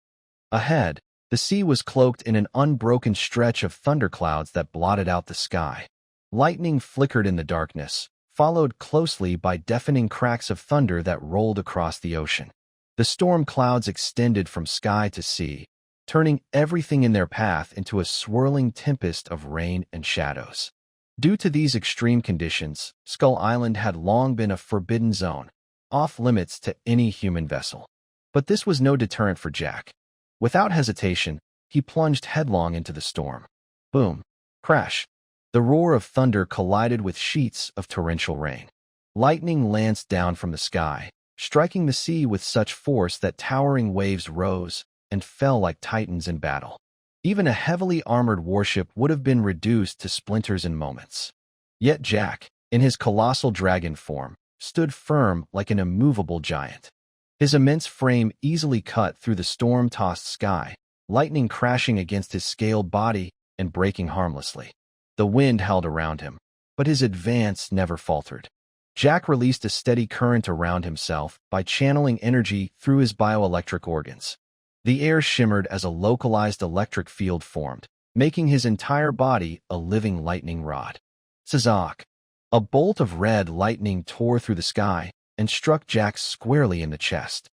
Ahead, the sea was cloaked in an unbroken stretch of thunderclouds that blotted out the sky. Lightning flickered in the darkness, followed closely by deafening cracks of thunder that rolled across the ocean. The storm clouds extended from sky to sea, turning everything in their path into a swirling tempest of rain and shadows. Due to these extreme conditions, Skull Island had long been a forbidden zone, off-limits to any human vessel. But this was no deterrent for Jack. Without hesitation, he plunged headlong into the storm. Boom! Crash! The roar of thunder collided with sheets of torrential rain. Lightning lanced down from the sky, striking the sea with such force that towering waves rose and fell like titans in battle. Even a heavily armored warship would have been reduced to splinters in moments. Yet Jack, in his colossal dragon form, stood firm like an immovable giant. His immense frame easily cut through the storm-tossed sky, lightning crashing against his scaled body and breaking harmlessly. The wind howled around him, but his advance never faltered. Jack released a steady current around himself by channeling energy through his bioelectric organs. The air shimmered as a localized electric field formed, making his entire body a living lightning rod. Zazak! A bolt of red lightning tore through the sky and struck Jack squarely in the chest.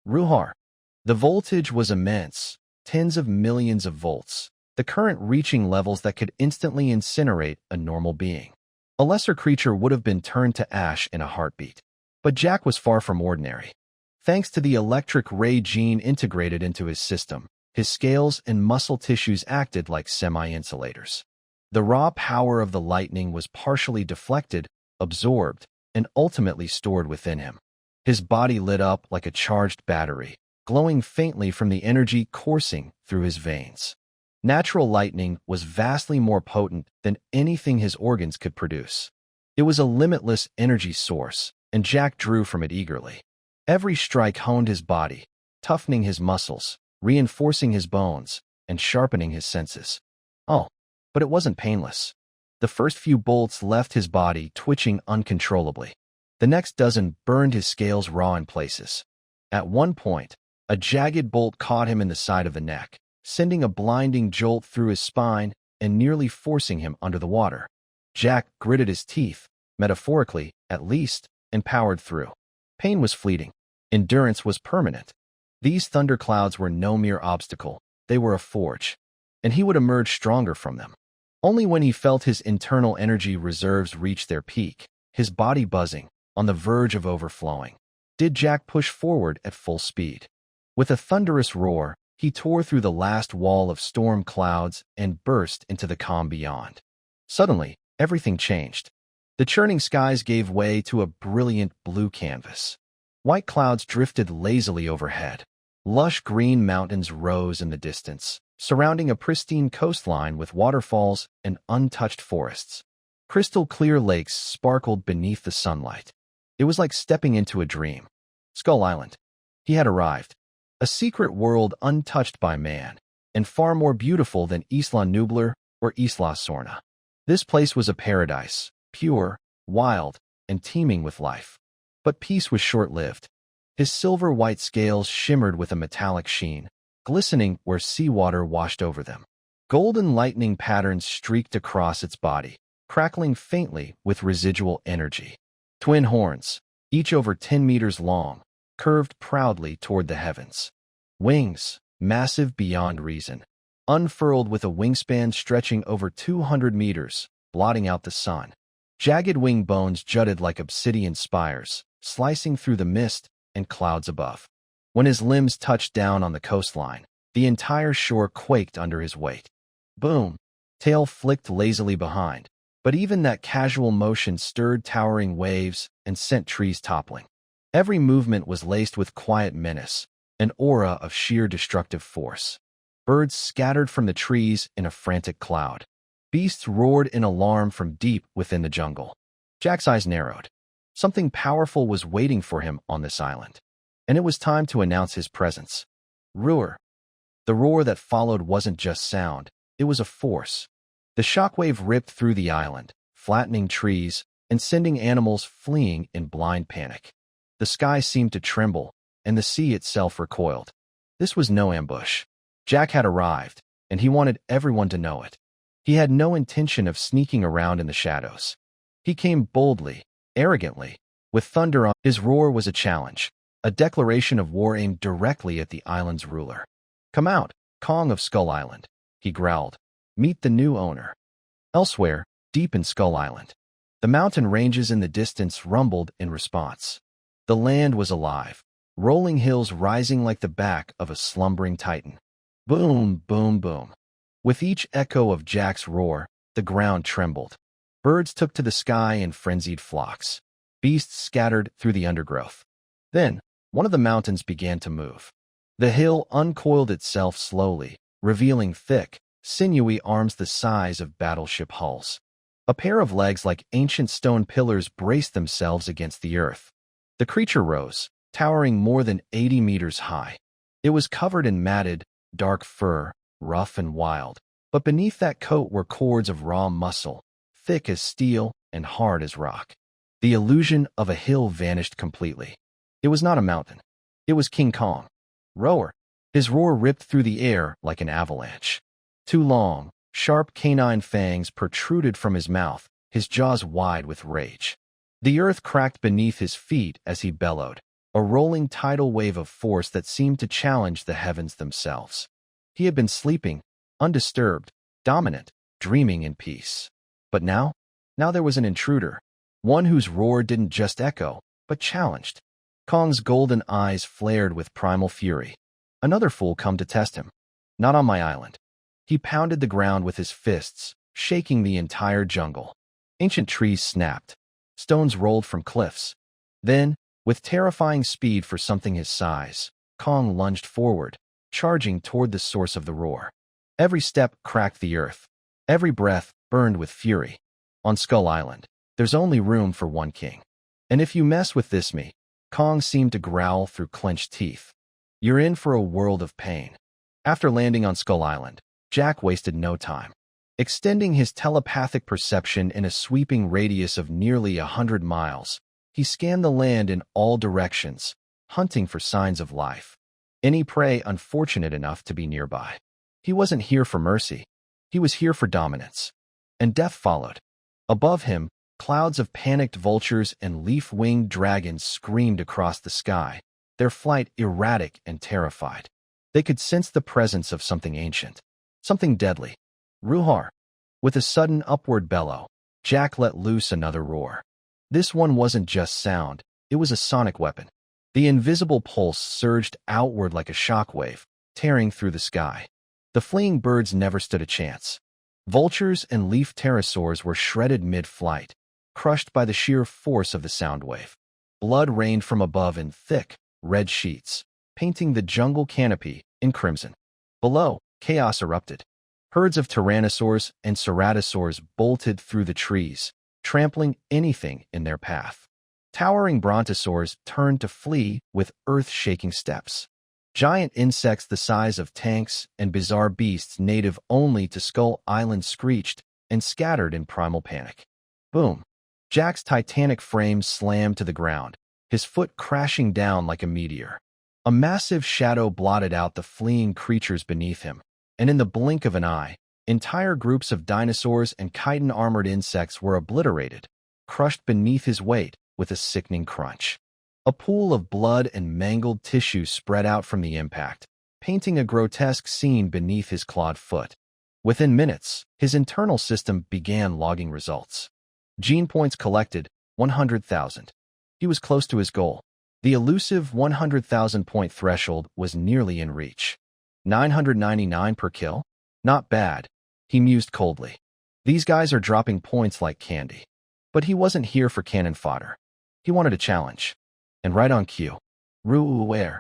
Ruhar! The voltage was immense, tens of millions of volts, the current reaching levels that could instantly incinerate a normal being. A lesser creature would have been turned to ash in a heartbeat. But Jack was far from ordinary. Thanks to the electric ray gene integrated into his system, his scales and muscle tissues acted like semi-insulators. The raw power of the lightning was partially deflected, absorbed, and ultimately stored within him. His body lit up like a charged battery, glowing faintly from the energy coursing through his veins. Natural lightning was vastly more potent than anything his organs could produce. It was a limitless energy source, and Jack drew from it eagerly. Every strike honed his body, toughening his muscles, reinforcing his bones, and sharpening his senses. Oh, but it wasn't painless. The first few bolts left his body twitching uncontrollably. The next dozen burned his scales raw in places. At one point, a jagged bolt caught him in the side of the neck, sending a blinding jolt through his spine and nearly forcing him under the water. Jack gritted his teeth, metaphorically, at least, and powered through. Pain was fleeting. Endurance was permanent. These thunderclouds were no mere obstacle. They were a forge, and he would emerge stronger from them. Only when he felt his internal energy reserves reach their peak, his body buzzing, on the verge of overflowing, did Jack push forward at full speed. With a thunderous roar, he tore through the last wall of storm clouds and burst into the calm beyond. Suddenly, everything changed. The churning skies gave way to a brilliant blue canvas. White clouds drifted lazily overhead. Lush green mountains rose in the distance, surrounding a pristine coastline with waterfalls and untouched forests. Crystal-clear lakes sparkled beneath the sunlight. It was like stepping into a dream. Skull Island. He had arrived. A secret world untouched by man, and far more beautiful than Isla Nublar or Isla Sorna. This place was a paradise, pure, wild, and teeming with life. But peace was short-lived. His silver-white scales shimmered with a metallic sheen, glistening where seawater washed over them. Golden lightning patterns streaked across its body, crackling faintly with residual energy. Twin horns, each over 10 meters long, curved proudly toward the heavens. Wings, massive beyond reason, unfurled with a wingspan stretching over 200 meters, blotting out the sun. Jagged wing bones jutted like obsidian spires, slicing through the mist and clouds above. When his limbs touched down on the coastline, the entire shore quaked under his weight. Boom! Tail flicked lazily behind, but even that casual motion stirred towering waves and sent trees toppling. Every movement was laced with quiet menace, an aura of sheer destructive force. Birds scattered from the trees in a frantic cloud. Beasts roared in alarm from deep within the jungle. Jack's eyes narrowed. Something powerful was waiting for him on this island, and it was time to announce his presence. Roar! The roar that followed wasn't just sound, it was a force. The shockwave ripped through the island, flattening trees and sending animals fleeing in blind panic. The sky seemed to tremble, and the sea itself recoiled. This was no ambush. Jack had arrived, and he wanted everyone to know it. He had no intention of sneaking around in the shadows. He came boldly, arrogantly, with thunder on. His roar was a challenge, a declaration of war aimed directly at the island's ruler. "Come out, Kong of Skull Island," he growled. "Meet the new owner." Elsewhere, deep in Skull Island, the mountain ranges in the distance rumbled in response. The land was alive, rolling hills rising like the back of a slumbering titan. Boom, boom, boom. With each echo of Jack's roar, the ground trembled. Birds took to the sky in frenzied flocks. Beasts scattered through the undergrowth. Then, one of the mountains began to move. The hill uncoiled itself slowly, revealing thick, sinewy arms the size of battleship hulls. A pair of legs like ancient stone pillars braced themselves against the earth. The creature rose, towering more than 80 meters high. It was covered in matted, dark fur, rough and wild, but beneath that coat were cords of raw muscle, thick as steel and hard as rock. The illusion of a hill vanished completely. It was not a mountain. It was King Kong. Roar! His roar ripped through the air like an avalanche. Two long, sharp canine fangs protruded from his mouth, his jaws wide with rage. The earth cracked beneath his feet as he bellowed, a rolling tidal wave of force that seemed to challenge the heavens themselves. He had been sleeping, undisturbed, dominant, dreaming in peace. But now there was an intruder, one whose roar didn't just echo, but challenged. Kong's golden eyes flared with primal fury. Another fool come to test him. Not on my island. He pounded the ground with his fists, shaking the entire jungle. Ancient trees snapped. Stones rolled from cliffs. Then, with terrifying speed for something his size, Kong lunged forward, charging toward the source of the roar. Every step cracked the earth. Every breath burned with fury. On Skull Island, there's only room for one king. And if you mess with this me, Kong seemed to growl through clenched teeth. You're in for a world of pain. After landing on Skull Island, Jack wasted no time. Extending his telepathic perception in a sweeping radius of nearly 100 miles, he scanned the land in all directions, hunting for signs of life. Any prey unfortunate enough to be nearby. He wasn't here for mercy. He was here for dominance. And death followed. Above him, clouds of panicked vultures and leaf-winged dragons screamed across the sky, their flight erratic and terrified. They could sense the presence of something ancient, something deadly. Ruhar! With a sudden upward bellow, Jack let loose another roar. This one wasn't just sound, it was a sonic weapon. The invisible pulse surged outward like a shockwave, tearing through the sky. The fleeing birds never stood a chance. Vultures and leaf pterosaurs were shredded mid-flight, crushed by the sheer force of the sound wave. Blood rained from above in thick, red sheets, painting the jungle canopy in crimson. Below, chaos erupted. Herds of tyrannosaurs and ceratosaurs bolted through the trees, trampling anything in their path. Towering brontosaurs turned to flee with earth-shaking steps. Giant insects the size of tanks and bizarre beasts native only to Skull Island screeched and scattered in primal panic. Boom! Jack's titanic frame slammed to the ground, his foot crashing down like a meteor. A massive shadow blotted out the fleeing creatures beneath him, and in the blink of an eye, entire groups of dinosaurs and chitin-armored insects were obliterated, crushed beneath his weight with a sickening crunch. A pool of blood and mangled tissue spread out from the impact, painting a grotesque scene beneath his clawed foot. Within minutes, his internal system began logging results. Gene points collected, 100,000. He was close to his goal. The elusive 100,000-point threshold was nearly in reach. 999 per kill? Not bad, he mused coldly. These guys are dropping points like candy. But he wasn't here for cannon fodder. He wanted a challenge. And right on cue. Ruuer.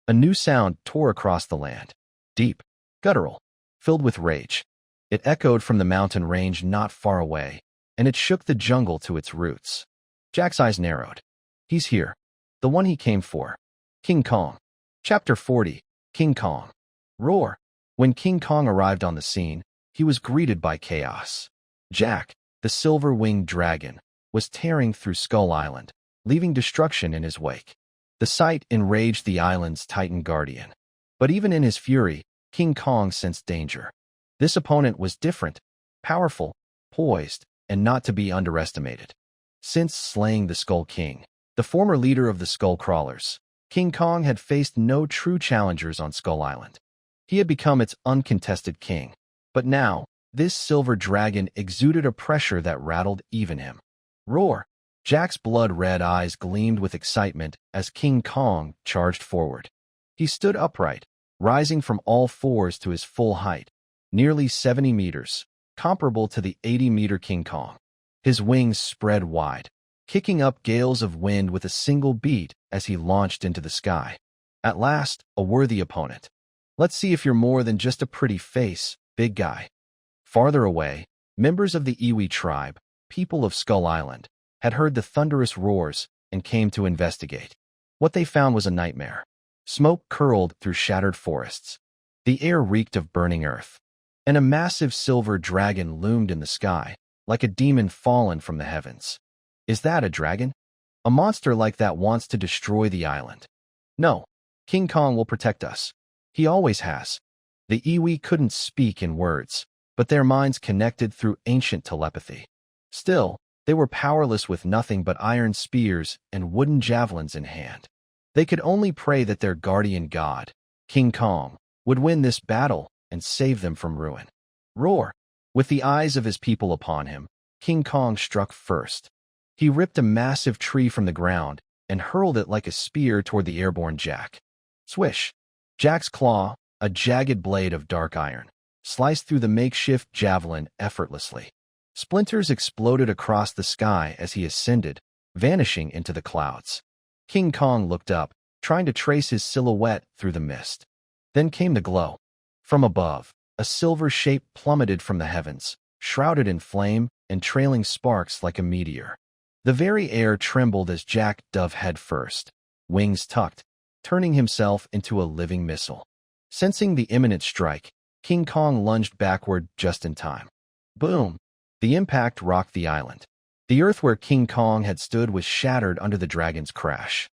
A new sound tore across the land. Deep, guttural, filled with rage. It echoed from the mountain range not far away, and it shook the jungle to its roots. Jack's eyes narrowed. He's here. The one he came for. King Kong. Chapter 40. King Kong. Roar. When King Kong arrived on the scene, he was greeted by chaos. Jack, the silver-winged dragon, was tearing through Skull Island, leaving destruction in his wake. The sight enraged the island's Titan guardian. But even in his fury, King Kong sensed danger. This opponent was different, powerful, poised, and not to be underestimated. Since slaying the Skull King, the former leader of the Skull Crawlers, King Kong had faced no true challengers on Skull Island. He had become its uncontested king. But now, this silver dragon exuded a pressure that rattled even him. Roar! Jack's blood-red eyes gleamed with excitement as King Kong charged forward. He stood upright, rising from all fours to his full height, nearly 70 meters, comparable to the 80-meter King Kong. His wings spread wide, kicking up gales of wind with a single beat as he launched into the sky. At last, a worthy opponent. Let's see if you're more than just a pretty face, big guy. Farther away, members of the Iwi tribe, people of Skull Island, had heard the thunderous roars and came to investigate. What they found was a nightmare. Smoke curled through shattered forests. The air reeked of burning earth. And a massive silver dragon loomed in the sky, like a demon fallen from the heavens. Is that a dragon? A monster like that wants to destroy the island. No, King Kong will protect us. He always has. The iwi couldn't speak in words, but their minds connected through ancient telepathy. Still, they were powerless with nothing but iron spears and wooden javelins in hand. They could only pray that their guardian god, King Kong, would win this battle and save them from ruin. Roar! With the eyes of his people upon him, King Kong struck first. He ripped a massive tree from the ground and hurled it like a spear toward the airborne Jack. Swish! Jack's claw, a jagged blade of dark iron, sliced through the makeshift javelin effortlessly. Splinters exploded across the sky as he ascended, vanishing into the clouds. King Kong looked up, trying to trace his silhouette through the mist. Then came the glow. From above, a silver shape plummeted from the heavens, shrouded in flame and trailing sparks like a meteor. The very air trembled as Jack dove head first, wings tucked, turning himself into a living missile. Sensing the imminent strike, King Kong lunged backward just in time. Boom! The impact rocked the island. The earth where King Kong had stood was shattered under the dragon's crash.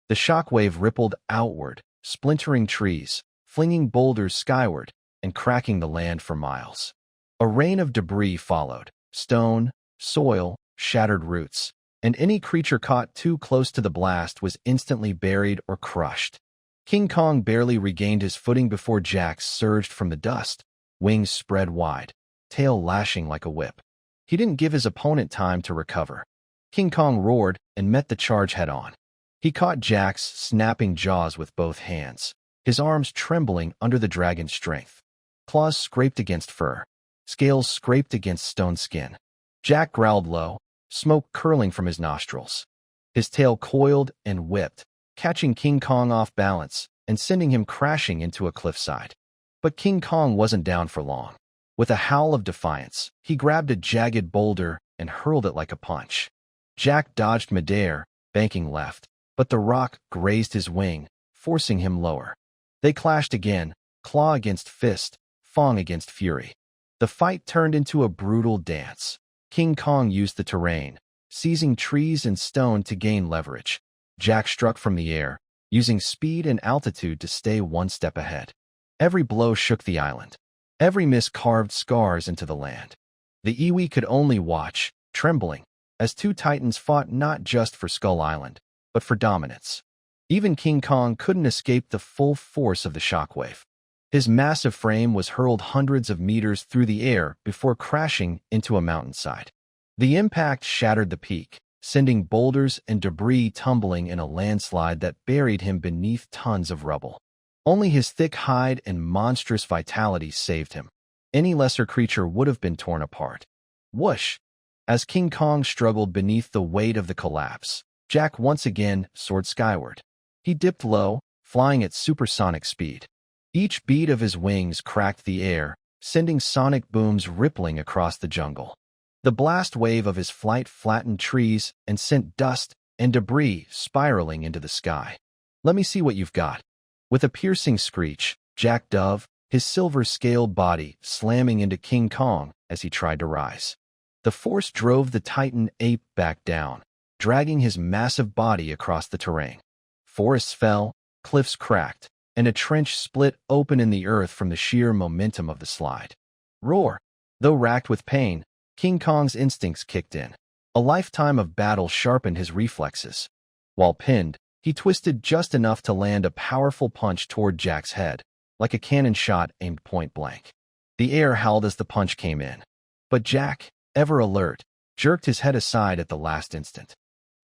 The shockwave rippled outward, splintering trees, flinging boulders skyward, and cracking the land for miles. A rain of debris followed: stone, soil, shattered roots, and any creature caught too close to the blast was instantly buried or crushed. King Kong barely regained his footing before Jack surged from the dust, wings spread wide, tail lashing like a whip. He didn't give his opponent time to recover. King Kong roared and met the charge head-on. He caught Jack's snapping jaws with both hands, his arms trembling under the dragon's strength. Claws scraped against fur. Scales scraped against stone skin. Jack growled low, smoke curling from his nostrils. His tail coiled and whipped, catching King Kong off balance and sending him crashing into a cliffside. But King Kong wasn't down for long. With a howl of defiance, he grabbed a jagged boulder and hurled it like a punch. Jack dodged midair, banking left, but the rock grazed his wing, forcing him lower. They clashed again, claw against fist, fang against fury. The fight turned into a brutal dance. King Kong used the terrain, seizing trees and stone to gain leverage. Jack struck from the air, using speed and altitude to stay one step ahead. Every blow shook the island. Every miss carved scars into the land. The iwi could only watch, trembling, as two titans fought not just for Skull Island, but for dominance. Even King Kong couldn't escape the full force of the shockwave. His massive frame was hurled hundreds of meters through the air before crashing into a mountainside. The impact shattered the peak, sending boulders and debris tumbling in a landslide that buried him beneath tons of rubble. Only his thick hide and monstrous vitality saved him. Any lesser creature would have been torn apart. Whoosh! As King Kong struggled beneath the weight of the collapse, Jack once again soared skyward. He dipped low, flying at supersonic speed. Each beat of his wings cracked the air, sending sonic booms rippling across the jungle. The blast wave of his flight flattened trees and sent dust and debris spiraling into the sky. Let me see what you've got. With a piercing screech, Jack dove, his silver-scaled body slamming into King Kong as he tried to rise. The force drove the titan ape back down, dragging his massive body across the terrain. Forests fell, cliffs cracked, and a trench split open in the earth from the sheer momentum of the slide. Roar! Though racked with pain, King Kong's instincts kicked in. A lifetime of battle sharpened his reflexes. While pinned, he twisted just enough to land a powerful punch toward Jack's head, like a cannon shot aimed point blank. The air howled as the punch came in. But Jack, ever alert, jerked his head aside at the last instant.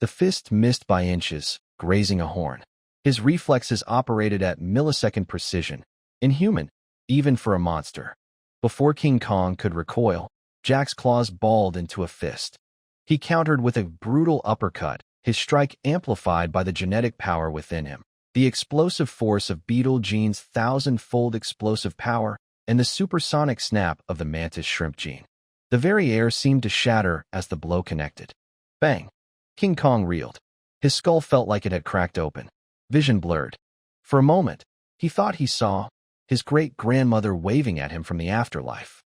The fist missed by inches, grazing a horn. His reflexes operated at millisecond precision, inhuman, even for a monster. Before King Kong could recoil, Jack's claws balled into a fist. He countered with a brutal uppercut, his strike amplified by the genetic power within him. The explosive force of Beetle Gene's thousand-fold explosive power and the supersonic snap of the mantis shrimp gene. The very air seemed to shatter as the blow connected. Bang! King Kong reeled. His skull felt like it had cracked open. Vision blurred. For a moment, he thought he saw his great-grandmother waving at him from the afterlife.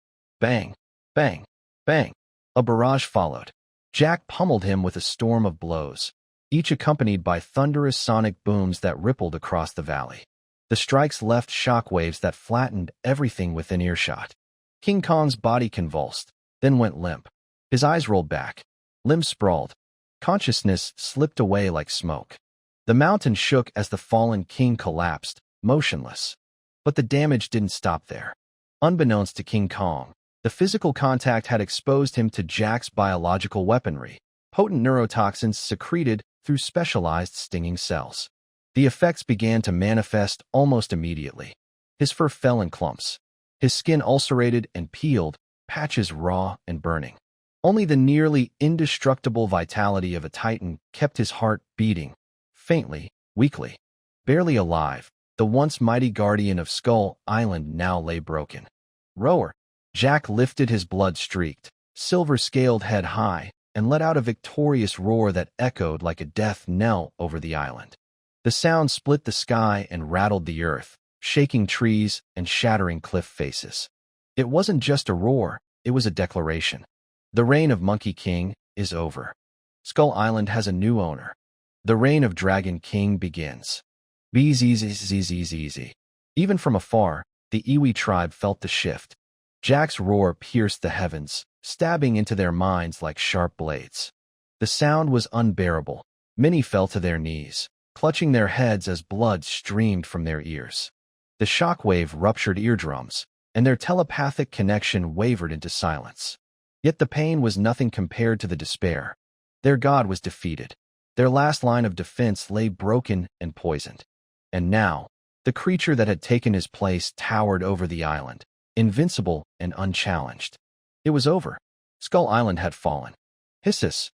Bang! Bang! Bang! A barrage followed. Jack pummeled him with a storm of blows, each accompanied by thunderous sonic booms that rippled across the valley. The strikes left shockwaves that flattened everything within earshot. King Kong's body convulsed, then went limp. His eyes rolled back, limbs sprawled. Consciousness slipped away like smoke. The mountain shook as the fallen king collapsed, motionless. But the damage didn't stop there. Unbeknownst to King Kong, the physical contact had exposed him to Jack's biological weaponry, potent neurotoxins secreted through specialized stinging cells. The effects began to manifest almost immediately. His fur fell in clumps. His skin ulcerated and peeled, patches raw and burning. Only the nearly indestructible vitality of a titan kept his heart beating, faintly, weakly. Barely alive, the once mighty guardian of Skull Island now lay broken. Roar! Jack lifted his blood-streaked, silver-scaled head high and let out a victorious roar that echoed like a death knell over the island. The sound split the sky and rattled the earth, shaking trees and shattering cliff faces. It wasn't just a roar, it was a declaration. The reign of Monkey King is over. Skull Island has a new owner. The reign of Dragon King begins. Bzzzzzzz. Even from afar, the Iwi tribe felt the shift. Jack's roar pierced the heavens, stabbing into their minds like sharp blades. The sound was unbearable. Many fell to their knees, clutching their heads as blood streamed from their ears. The shockwave ruptured eardrums, and their telepathic connection wavered into silence. Yet the pain was nothing compared to the despair. Their god was defeated. Their last line of defense lay broken and poisoned. And now, the creature that had taken his place towered over the island, invincible and unchallenged. It was over. Skull Island had fallen. Hissus.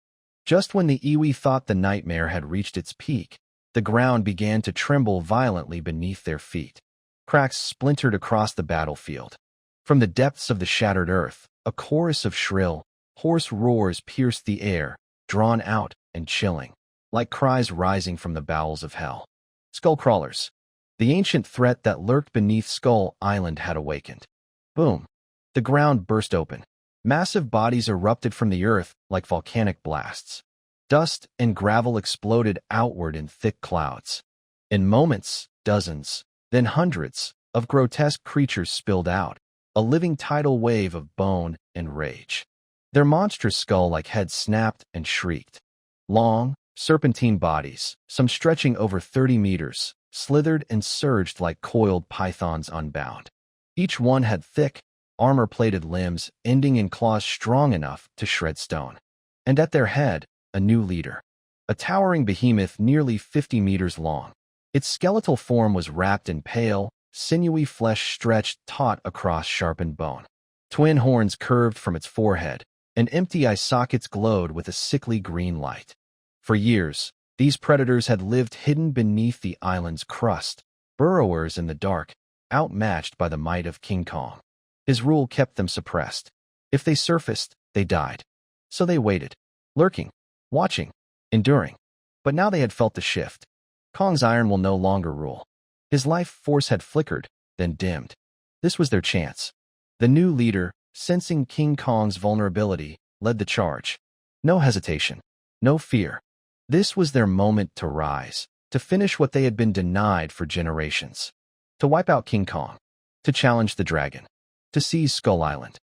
Just when the Iwi thought the nightmare had reached its peak, the ground began to tremble violently beneath their feet. Cracks splintered across the battlefield. From the depths of the shattered earth, a chorus of shrill, hoarse roars pierced the air, drawn out and chilling, like cries rising from the bowels of hell. Skullcrawlers. The ancient threat that lurked beneath Skull Island had awakened. Boom. The ground burst open. Massive bodies erupted from the earth like volcanic blasts. Dust and gravel exploded outward in thick clouds. In moments, dozens, then hundreds, of grotesque creatures spilled out, a living tidal wave of bone and rage. Their monstrous skull-like heads snapped and shrieked. Long, serpentine bodies, some stretching over 30 meters, slithered and surged like coiled pythons unbound. Each one had thick, armor-plated limbs ending in claws strong enough to shred stone. And at their head, a new leader. A towering behemoth nearly 50 meters long. Its skeletal form was wrapped in pale, sinewy flesh stretched taut across sharpened bone. Twin horns curved from its forehead, and empty eye sockets glowed with a sickly green light. For years, these predators had lived hidden beneath the island's crust, burrowers in the dark, outmatched by the might of King Kong. His rule kept them suppressed. If they surfaced, they died. So they waited, lurking, watching, enduring. But now they had felt the shift. Kong's iron will no longer rule. His life force had flickered, then dimmed. This was their chance. The new leader, sensing King Kong's vulnerability, led the charge. No hesitation, no fear. This was their moment to rise, to finish what they had been denied for generations. To wipe out King Kong. To challenge the dragon. To seize Skull Island.